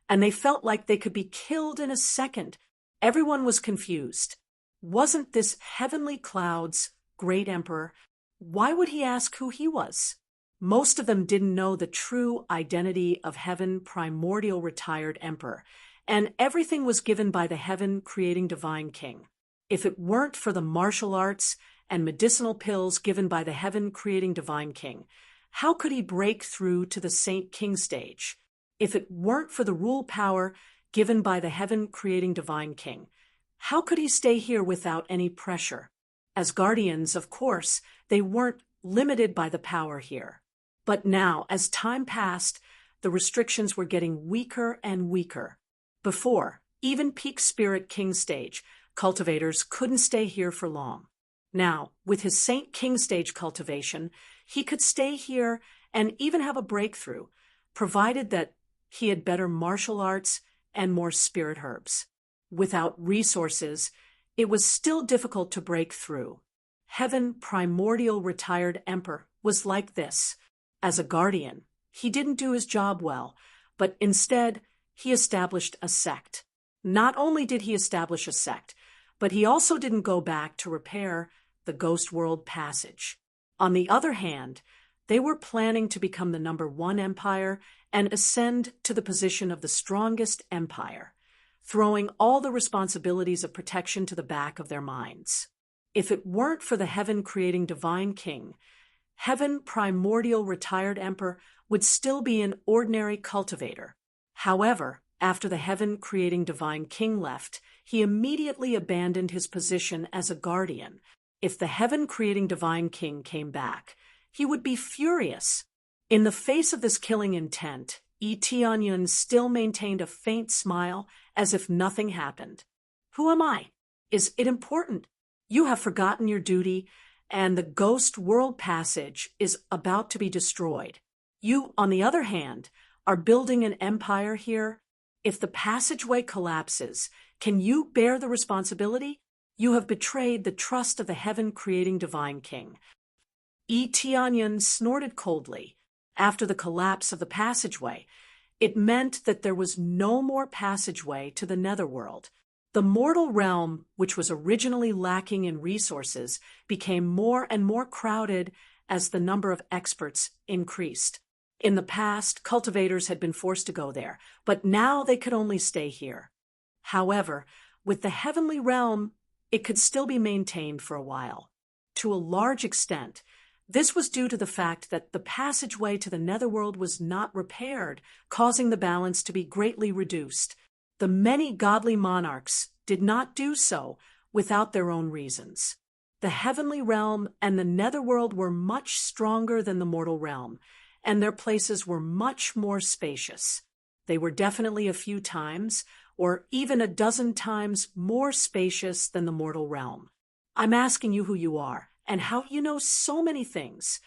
and they felt like they could be killed in a second. Everyone was confused. Wasn't this Heavenly Cloud's great emperor? Why would he ask who he was? Most of them didn't know the true identity of Heaven Primordial Retired Emperor, and everything was given by the Heaven Creating Divine King. If it weren't for the martial arts and medicinal pills given by the Heaven Creating Divine King, how could he break through to the Saint King stage? If it weren't for the rule power given by the Heaven Creating Divine King, how could he stay here without any pressure? As guardians, of course, they weren't limited by the power here. But now, as time passed, the restrictions were getting weaker and weaker. Before, even peak Spirit King stage, cultivators couldn't stay here for long. Now, with his Saint King stage cultivation, he could stay here and even have a breakthrough, provided that he had better martial arts and more spirit herbs. Without resources, it was still difficult to break through. Heaven Primordial Retired Emperor was like this. As a guardian, he didn't do his job well, but instead, he established a sect. Not only did he establish a sect, but he also didn't go back to repair the Ghost World Passage. On the other hand, they were planning to become the #1 empire and ascend to the position of the strongest empire, throwing all the responsibilities of protection to the back of their minds. If it weren't for the Heaven Creating Divine King, Heaven Primordial Retired Emperor would still be an ordinary cultivator. However, after the Heaven Creating Divine King left, he immediately abandoned his position as a guardian. If the Heaven Creating Divine King came back, he would be furious. In the face of this killing intent, Tianyun still maintained a faint smile as if nothing happened. Who am I? Is it important? You have forgotten your duty, and the Ghost World Passage is about to be destroyed. You, on the other hand, are building an empire here. If the passageway collapses, can you bear the responsibility? You have betrayed the trust of the Heaven Creating Divine King. Tianyun snorted coldly. After the collapse of the passageway, it meant that there was no more passageway to the netherworld. The mortal realm, which was originally lacking in resources, became more and more crowded as the number of experts increased. In the past, cultivators had been forced to go there, but now they could only stay here. However, with the heavenly realm, it could still be maintained for a while. To a large extent, this was due to the fact that the passageway to the netherworld was not repaired, causing the balance to be greatly reduced. The many godly monarchs did not do so without their own reasons. The heavenly realm and the netherworld were much stronger than the mortal realm, and their places were much more spacious. They were definitely a few times, or even a dozen times, more spacious than the mortal realm. I'm asking you who you are, and how you know so many things.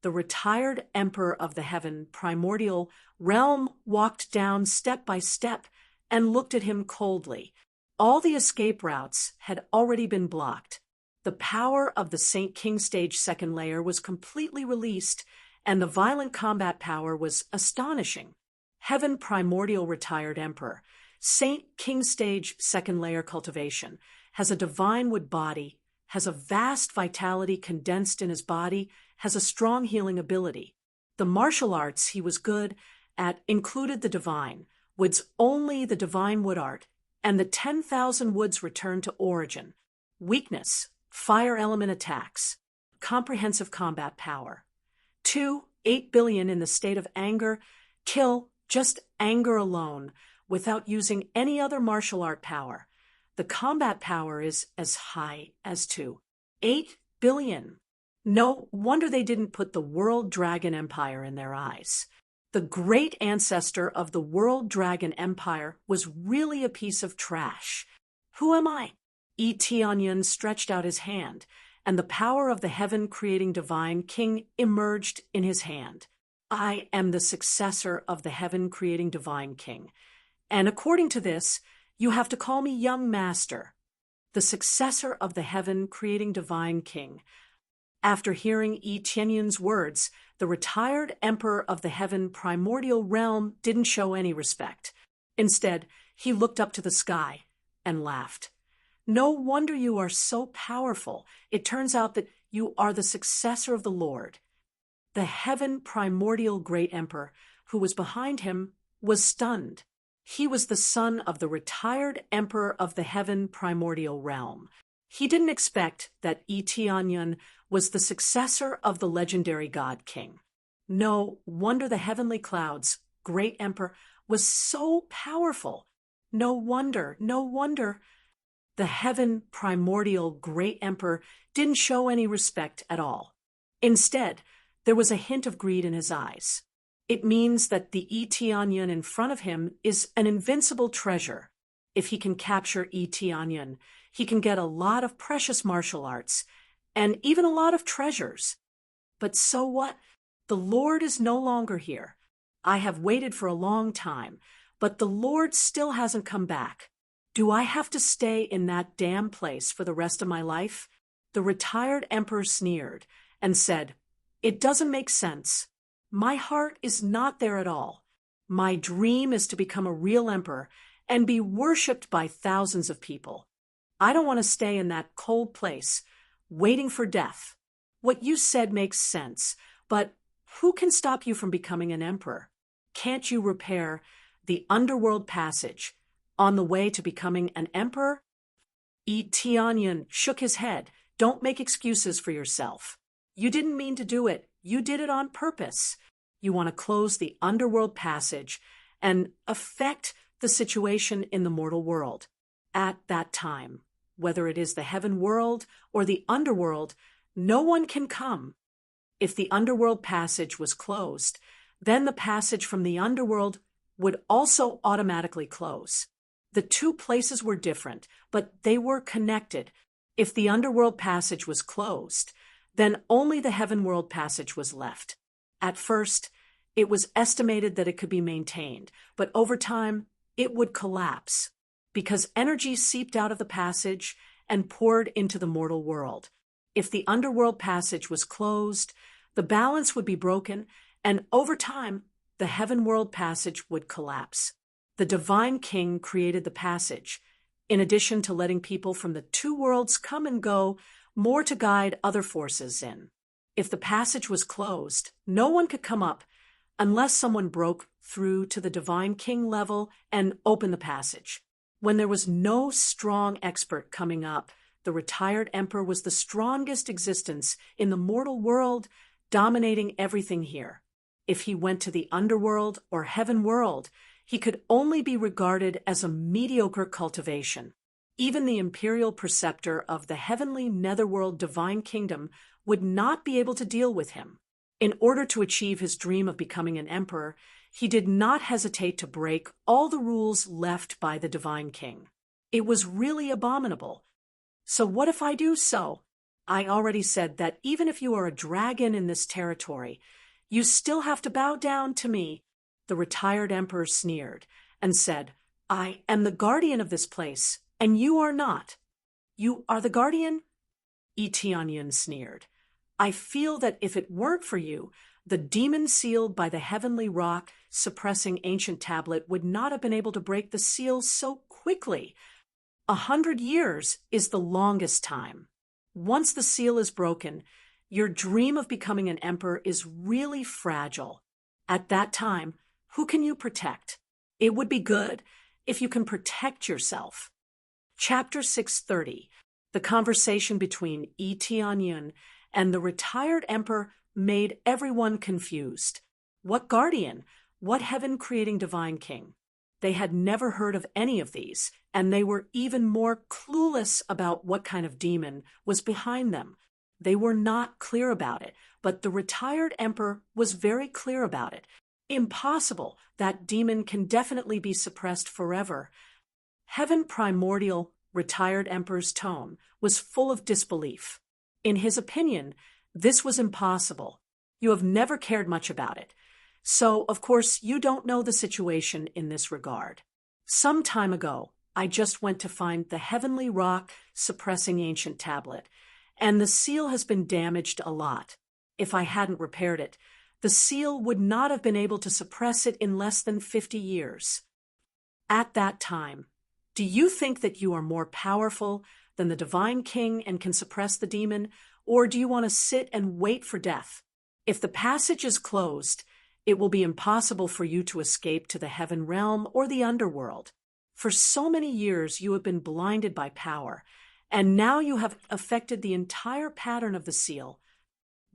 The retired emperor of the Heaven Primordial Realm walked down step by step and looked at him coldly. All the escape routes had already been blocked. The power of the Saint King Stage second layer was completely released, and the violent combat power was astonishing. Heaven Primordial Retired Emperor, Saint King Stage second layer cultivation, has a divine wood body, has a vast vitality condensed in his body, has a strong healing ability. The martial arts he was good at included the divine, woods only the divine wood art, and the 10,000 woods return to origin. Weakness, fire element attacks, comprehensive combat power. 8 billion in the state of anger, kill just anger alone without using any other martial art power. The combat power is as high as 8 billion. No wonder they didn't put the World Dragon Empire in their eyes. The great ancestor of the World Dragon Empire was really a piece of trash. Who am I? Tianyun stretched out his hand, and the power of the Heaven Creating Divine King emerged in his hand. I am the successor of the Heaven Creating Divine King, and according to this, you have to call me young master. the successor of the heaven-creating divine king. After hearing Yi Tianyun's words, the retired emperor of the heaven primordial realm didn't show any respect. Instead, he looked up to the sky and laughed. "No wonder you are so powerful. It turns out that you are the successor of the Lord." The heaven primordial great emperor, who was behind him, was stunned. He was the son of the retired emperor of the heaven primordial realm. He didn't expect that Yi Tianyun was the successor of the legendary god king. No wonder the heavenly clouds' great emperor was so powerful. No wonder. The heaven primordial great emperor didn't show any respect at all. Instead, there was a hint of greed in his eyes. It means that the Yi Tianyun in front of him is an invincible treasure. If he can capture Yi Tianyun, he can get a lot of precious martial arts, and even a lot of treasures. But so what? The Lord is no longer here. I have waited for a long time, but the Lord still hasn't come back. Do I have to stay in that damn place for the rest of my life? The retired emperor sneered and said, "It doesn't make sense. My heart is not there at all. My dream is to become a real emperor and be worshipped by thousands of people. I don't want to stay in that cold place, waiting for death. What you said makes sense, but who can stop you from becoming an emperor? Can't you repair the underworld passage on the way to becoming an emperor?" Yi Tianyun shook his head. "Don't make excuses for yourself. You didn't mean to do it. You did it on purpose. You want to close the underworld passage and affect the situation in the mortal world. At that time, whether it is the heaven world or the underworld, no one can come. If the underworld passage was closed, then the passage from the underworld would also automatically close. The two places were different, but they were connected. If the underworld passage was closed, then only the heaven world passage was left. At first, it was estimated that it could be maintained, but over time, it would collapse because energy seeped out of the passage and poured into the mortal world. If the underworld passage was closed, the balance would be broken, and over time, the heaven world passage would collapse. The divine king created the passage, in addition to letting people from the two worlds come and go, more to guide other forces in. If the passage was closed, no one could come up unless someone broke through to the divine king level and opened the passage. When there was no strong expert coming up, the retired emperor was the strongest existence in the mortal world, dominating everything here. If he went to the underworld or heaven world, he could only be regarded as a mediocre cultivation. Even the imperial preceptor of the heavenly netherworld divine kingdom would not be able to deal with him. In order to achieve his dream of becoming an emperor, he did not hesitate to break all the rules left by the divine king. It was really abominable. So what if I do so? I already said that even if you are a dragon in this territory, you still have to bow down to me. The retired emperor sneered and said, "I am the guardian of this place, and you are not." "You are the guardian?" Yi Tianyun sneered. "I feel that if it weren't for you, the demon sealed by the heavenly rock suppressing ancient tablet would not have been able to break the seal so quickly. 100 years is the longest time. Once the seal is broken, your dream of becoming an emperor is really fragile. At that time, who can you protect? It would be good if you can protect yourself." Chapter 630, the conversation between Yi Tianyun and the retired emperor made everyone confused. What guardian? What heaven-creating divine king? They had never heard of any of these, and they were even more clueless about what kind of demon was behind them. They were not clear about it, but the retired emperor was very clear about it. Impossible. That demon can definitely be suppressed forever. Heaven primordial retired emperor's tone was full of disbelief. In his opinion, this was impossible. You have never cared much about it. So, of course, you don't know the situation in this regard. Some time ago, I just went to find the heavenly rock suppressing ancient tablet, and the seal has been damaged a lot. If I hadn't repaired it, the seal would not have been able to suppress it in less than 50 years. At that time, do you think that you are more powerful than the divine king and can suppress the demon, or do you want to sit and wait for death? If the passage is closed, it will be impossible for you to escape to the heaven realm or the underworld. For so many years you have been blinded by power, and now you have affected the entire pattern of the seal.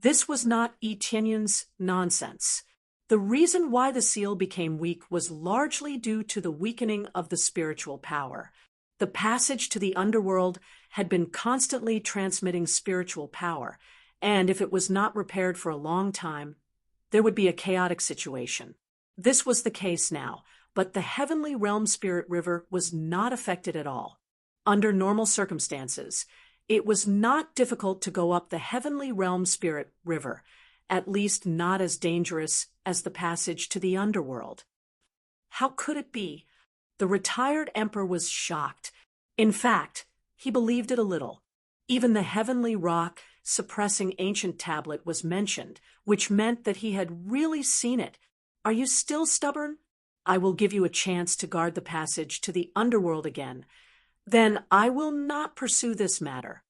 This was not Etienne's nonsense. The reason why the seal became weak was largely due to the weakening of the spiritual power. The passage to the underworld had been constantly transmitting spiritual power, and if it was not repaired for a long time, there would be a chaotic situation. This was the case now, but the heavenly realm spirit river was not affected at all. Under normal circumstances, it was not difficult to go up the heavenly realm spirit river, at least not as dangerous as the passage to the underworld. How could it be? The retired emperor was shocked. In fact, he believed it a little. Even the heavenly rock suppressing ancient tablet was mentioned, which meant that he had really seen it. Are you still stubborn? I will give you a chance to guard the passage to the underworld again. Then I will not pursue this matter.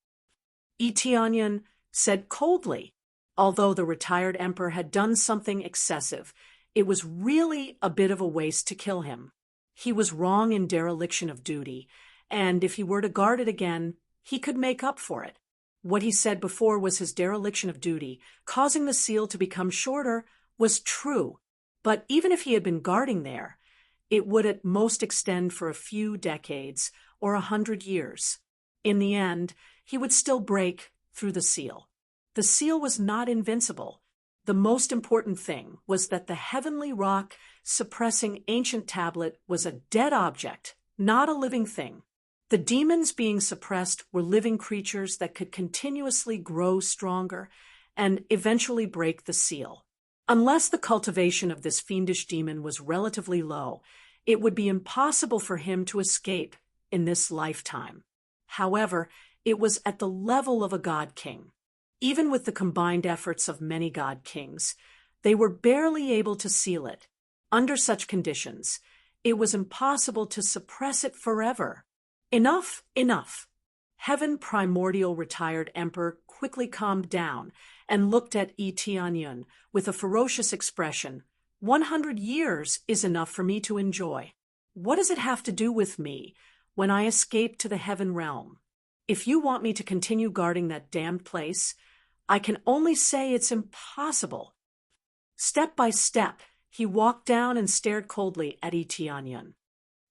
Etienne said coldly. Although the retired emperor had done something excessive, it was really a bit of a waste to kill him. He was wrong in dereliction of duty, and if he were to guard it again, he could make up for it. What he said before was his dereliction of duty, causing the seal to become shorter, was true. But even if he had been guarding there, it would at most extend for a few decades or 100 years. In the end, he would still break through the seal. The seal was not invincible. The most important thing was that the heavenly rock suppressing ancient tablet was a dead object, not a living thing. The demons being suppressed were living creatures that could continuously grow stronger and eventually break the seal. Unless the cultivation of this fiendish demon was relatively low, it would be impossible for him to escape in this lifetime. However, it was at the level of a god king. Even with the combined efforts of many god kings, they were barely able to seal it. Under such conditions, it was impossible to suppress it forever. Enough, enough. Heaven primordial retired emperor quickly calmed down and looked at Etienne with a ferocious expression. 100 years is enough for me to enjoy. What does it have to do with me when I escape to the heaven realm? If you want me to continue guarding that damned place, I can only say it's impossible. Step by step, he walked down and stared coldly at Etienne.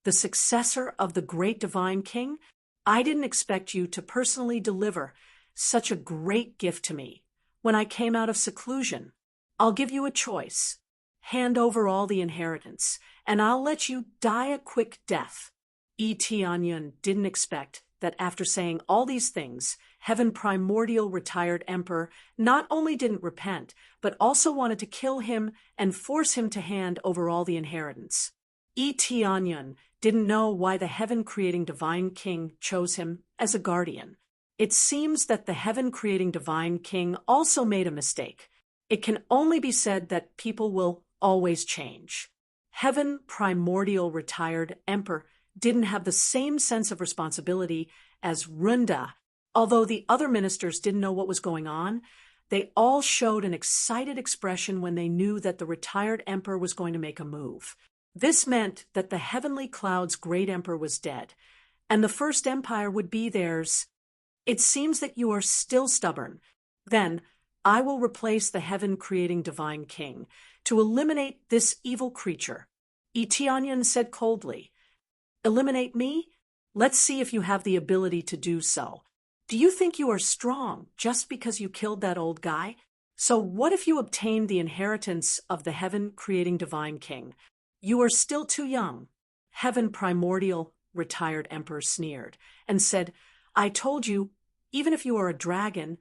The successor of the great divine king, I didn't expect you to personally deliver such a great gift to me. When I came out of seclusion, I'll give you a choice. Hand over all the inheritance, and I'll let you die a quick death. Etienne didn't expect that after saying all these things, Heaven primordial retired emperor not only didn't repent, but also wanted to kill him and force him to hand over all the inheritance. Etienne didn't know why the heaven-creating divine king chose him as a guardian. It seems that the heaven-creating divine king also made a mistake. It can only be said that people will always change. Heaven primordial retired emperor didn't have the same sense of responsibility as Runda. Although the other ministers didn't know what was going on, they all showed an excited expression when they knew that the retired emperor was going to make a move. This meant that the heavenly cloud's great emperor was dead, and the first empire would be theirs. It seems that you are still stubborn. Then I will replace the heaven-creating divine king to eliminate this evil creature. Etienne said coldly, "Eliminate me? Let's see if you have the ability to do so. Do you think you are strong just because you killed that old guy? So what if you obtained the inheritance of the heaven-creating divine king? You are still too young." Heaven primordial retired emperor sneered and said, "I told you, even if you are a dragon,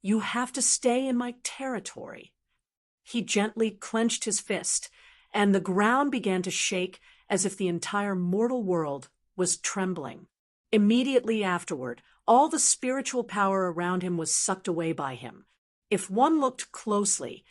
you have to stay in my territory." He gently clenched his fist, and the ground began to shake as if the entire mortal world was trembling. Immediately afterward, all the spiritual power around him was sucked away by him. If one looked closely,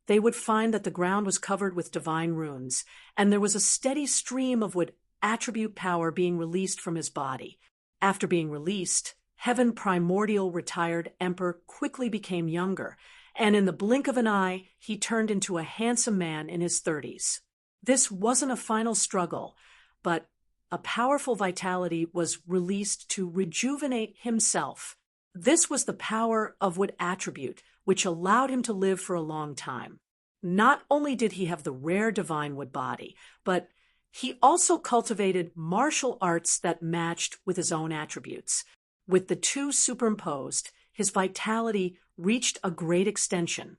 they would find that the ground was covered with divine runes, and there was a steady stream of wood attribute power being released from his body. After being released, Heaven Primordial retired Emperor quickly became younger, and in the blink of an eye, he turned into a handsome man in his 30s. This wasn't a final struggle, but a powerful vitality was released to rejuvenate himself. This was the power of wood attribute, which allowed him to live for a long time. Not only did he have the rare divine wood body, but he also cultivated martial arts that matched with his own attributes. With the two superimposed, his vitality reached a great extension.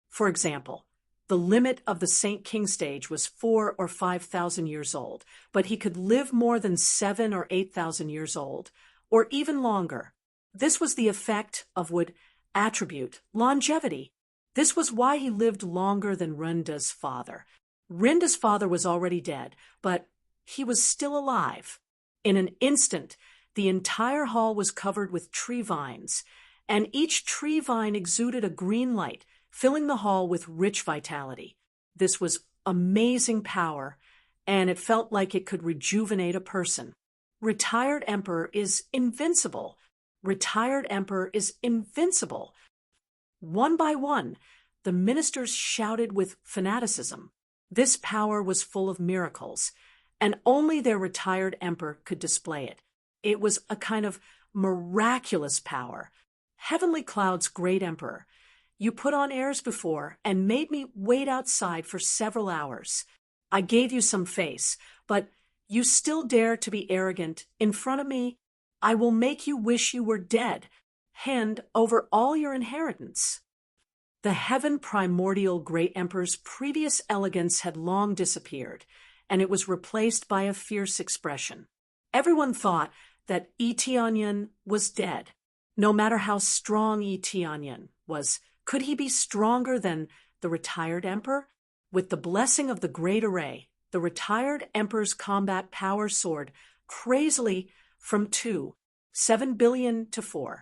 For example, the limit of the Saint King stage was 4,000 or 5,000 years old, but he could live more than 7,000 or 8,000 years old, or even longer. This was the effect of wood attribute, longevity. This was why he lived longer than Rinda's father. Rinda's father was already dead, but he was still alive. In an instant, the entire hall was covered with tree vines, and each tree vine exuded a green light, filling the hall with rich vitality. This was amazing power, and it felt like it could rejuvenate a person. Retired Emperor is invincible. Retired Emperor is invincible. One by one, the ministers shouted with fanaticism. This power was full of miracles, and only their retired emperor could display it. It was a kind of miraculous power. Heavenly Cloud's great emperor, you put on airs before and made me wait outside for several hours. I gave you some face, but you still dare to be arrogant in front of me. I will make you wish you were dead. Hand over all your inheritance. The Heaven Primordial Great Emperor's previous elegance had long disappeared, and it was replaced by a fierce expression. Everyone thought that Eteonyan was dead. No matter how strong Eteonyan was, could he be stronger than the retired emperor? With the blessing of the Great Array, the retired emperor's combat power soared crazily from 7 billion to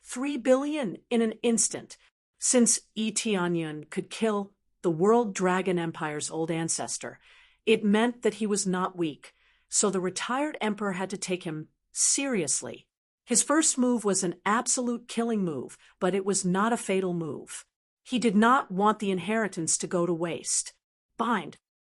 3 billion in an instant. Since Eteonyan could kill the World Dragon Empire's old ancestor, it meant that he was not weak, so the retired emperor had to take him seriously. His first move was an absolute killing move, but it was not a fatal move. He did not want the inheritance to go to waste. Bind